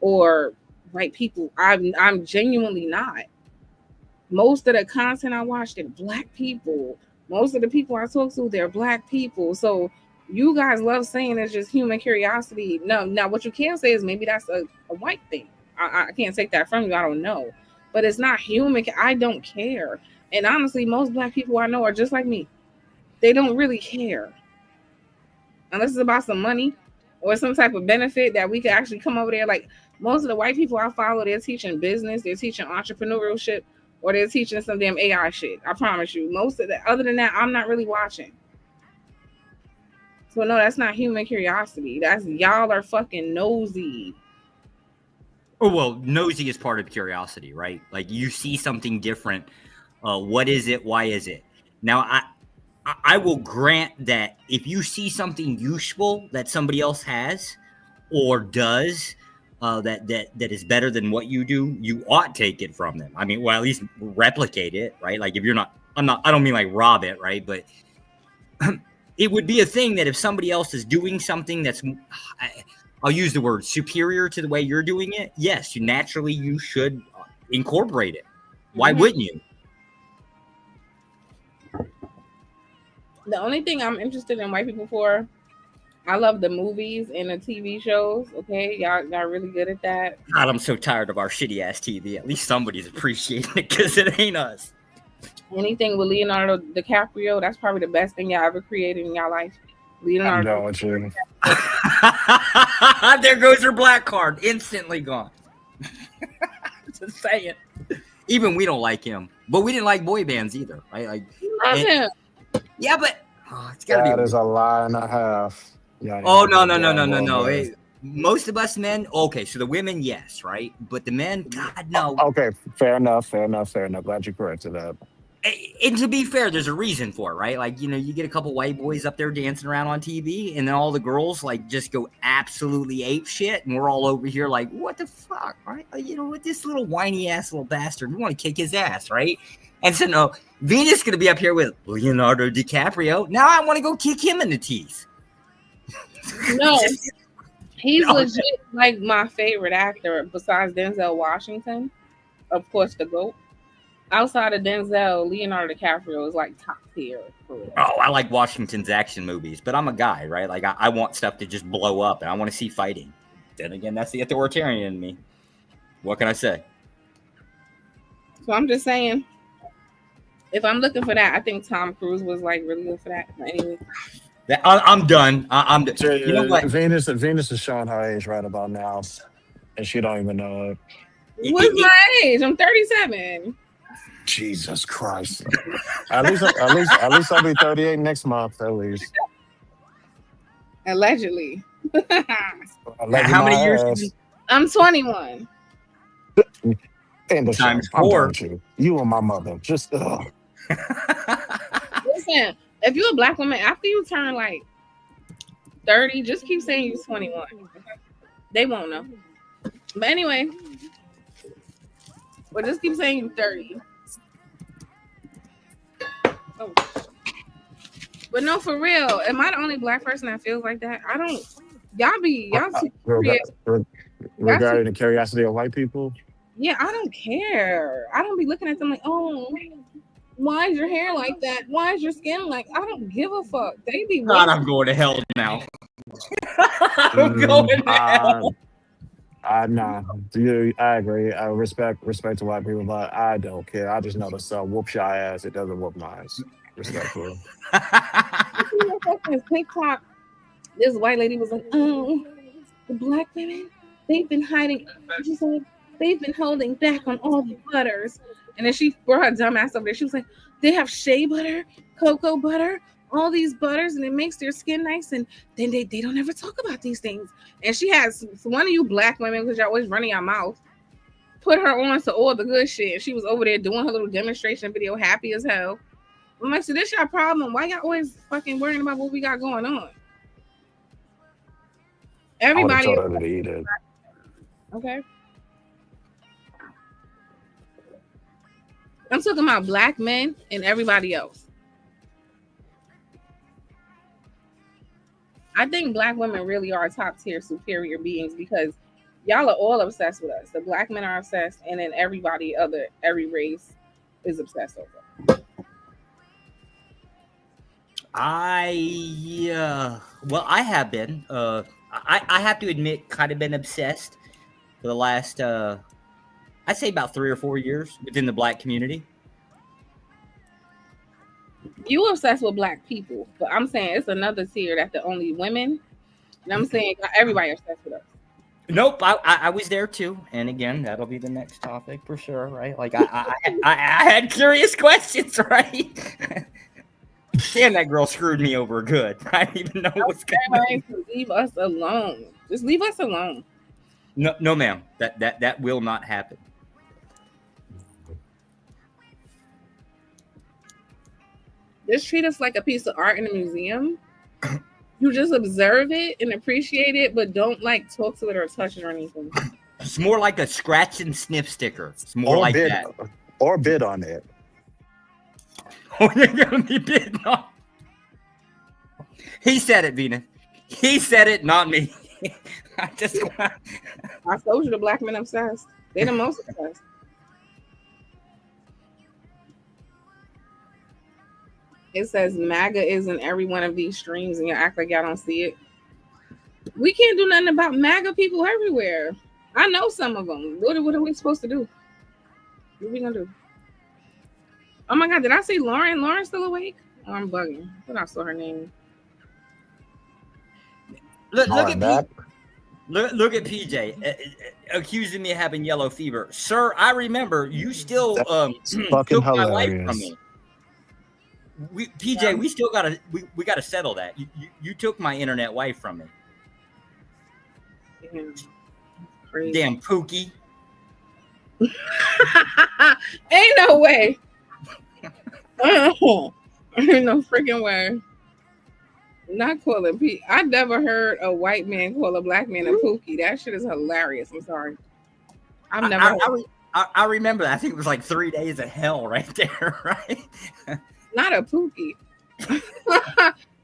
or white people. I'm genuinely not. Most of the content I watch, they're black people. Most of the people I talk to, they're black people. So you guys love saying it's just human curiosity. No, now what you can say is maybe that's a white thing. I can't take that from you. I don't know. But it's not human. I don't care. And honestly, most black people I know are just like me. They don't really care. Unless it's about some money or some type of benefit that we could actually come over there. Like most of the white people I follow, they're teaching business, they're teaching entrepreneurship, or they're teaching some damn AI shit. I promise you. Most of that, other than that, I'm not really watching. So no, that's not human curiosity. That's y'all are fucking nosy. Oh, well, nosy is part of curiosity, right? Like you see something different. What is it? Why is it? Now, I will grant that if you see something useful that somebody else has or does that is better than what you do, you ought to take it from them. I mean, well, at least replicate it, right? Like if you're not, I don't mean like rob it, right? But it would be a thing that if somebody else is doing something that's, I'll use the word superior to the way you're doing it. Yes, you should incorporate it. Why wouldn't you? The only thing I'm interested in white people for, I love the movies and the TV shows. Okay, y'all really good at that. God, I'm so tired of our shitty ass TV. At least somebody's appreciating it because it ain't us. Anything with Leonardo DiCaprio, that's probably the best thing y'all ever created in y'all life. Leonardo. There goes her black card, instantly gone. Just saying. Even we don't like him, but we didn't like boy bands either, right? Like, love him. Yeah, but it's gotta be. That is a lie and a half. No. Most of us men, okay, so the women, yes, right? But the men, God, no. Okay, fair enough. Glad you corrected that. And to be fair, there's a reason for it, right? Like, you get a couple white boys up there dancing around on TV, and then all the girls, like, just go absolutely ape shit, and we're all over here like, what the fuck, right? Like, with this little whiny-ass little bastard, we want to kick his ass, right? And so, no, Venus going to be up here with Leonardo DiCaprio. Now I want to go kick him in the teeth. No, he's legit like my favorite actor besides Denzel Washington. Of course, the GOAT. Outside of Denzel, Leonardo DiCaprio is like top tier. Oh, I like Washington's action movies, but I'm a guy, right? Like I want stuff to just blow up, and I want to see fighting. Then again, that's the authoritarian in me. What can I say? So I'm just saying, if I'm looking for that, I think Tom Cruise was like really good for that. But anyway, I'm done. I'm done. You know what? Venus is showing her age right about now, and she don't even know it. What's my age? I'm 37. Jesus Christ! at least I'll be 38 next month. At least. Allegedly. How many years? I'm 21. And the times show. 4. You and my mother. Just Listen, if you're a black woman, after you turn like 30. Just keep saying you're 21. Okay? They won't know. But anyway, well, just keep saying you're 30. Oh. But no, for real. Am I the only black person that feels like that? I don't. Y'all too Rega- curious. re- Y'all too, regarding the curiosity of white people, yeah, I don't care. I don't be looking at them like, oh, why is your hair like that? Why is your skin like? I don't give a fuck. They be God, wondering. I'm going to hell now. I'm going to hell. nah. I agree. I respect to white people, but I don't care. I just know the sun whoops your ass. It doesn't whoop mine. Respectfully. TikTok, this white lady was like, oh, the black women, they've been hiding. She said, they've been holding back on all the butters. And then she brought her dumb ass over there. She was like, they have shea butter, cocoa butter, all these butters, and it makes their skin nice. And then they don't ever talk about these things. And she has one of you black women, because y'all always running your mouth, put her on to all the good shit. She was over there doing her little demonstration video, happy as hell. I'm like, so this your problem. Why y'all always fucking worrying about what we got going on? I would have Everybody, told her to eat it. okay? I'm talking about black men and everybody else. I think black women really are top tier superior beings because y'all are all obsessed with us. The black men are obsessed, and then every race is obsessed over. Well, I have been. I have to admit, kind of been obsessed for the last, I'd say about 3 or 4 years within the black community. You obsessed with black people, but I'm saying it's another tier that the only women. And I'm saying everybody obsessed with us. Nope, I was there too, and again, that'll be the next topic for sure, right? Like I had curious questions, right? Damn, that girl screwed me over good. I didn't even know what's going on. Leave us alone. Just leave us alone. No, ma'am. That will not happen. Just treat us like a piece of art in a museum. You just observe it and appreciate it, but don't like talk to it or touch it or anything. It's more like a scratch and sniff sticker. It's more like that. Or bid on it. Oh, you're gonna be bidding on. He said it, Venus. He said it, not me. I told you the black men obsessed. They're the most obsessed. It says MAGA is in every one of these streams, and you act like y'all don't see it. We can't do nothing about MAGA people everywhere. I know some of them. What are we supposed to do? What are we gonna do? Oh my God, did I see Lauren? Lauren's still awake? Oh, I'm bugging. I thought I saw her name. Look at PJ accusing me of having yellow fever. Sir, I remember you still fucking took my life hilarious. from me. PJ, we still gotta we gotta settle that. You took my internet wife from me. Crazy. Damn Pookie. Ain't no way. Ain't no freaking way. Not calling Pete. I never heard a white man call a black man a Pookie. That shit is hilarious. I'm sorry. I've never. I remember that. I think it was like 3 days of hell right there, right? Not a Pookie.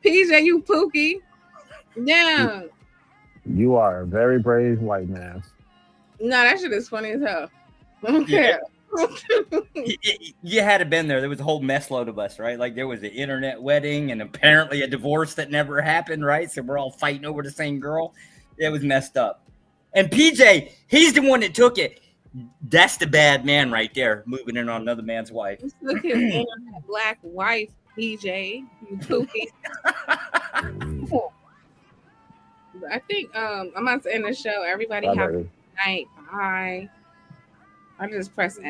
PJ, you Pookie. Yeah. You are a very brave white man. No, that shit is funny as hell. I don't care. You had to been there. There was a whole mess load of us, right? Like there was an internet wedding and apparently a divorce that never happened, right? So we're all fighting over the same girl. It was messed up. And PJ, he's the one that took it. That's the bad man right there, moving in on another man's wife. Look at his internet black wife, PJ. You Pookie. I think I'm about to end the show. Everybody have a good night. Bye. I just press end.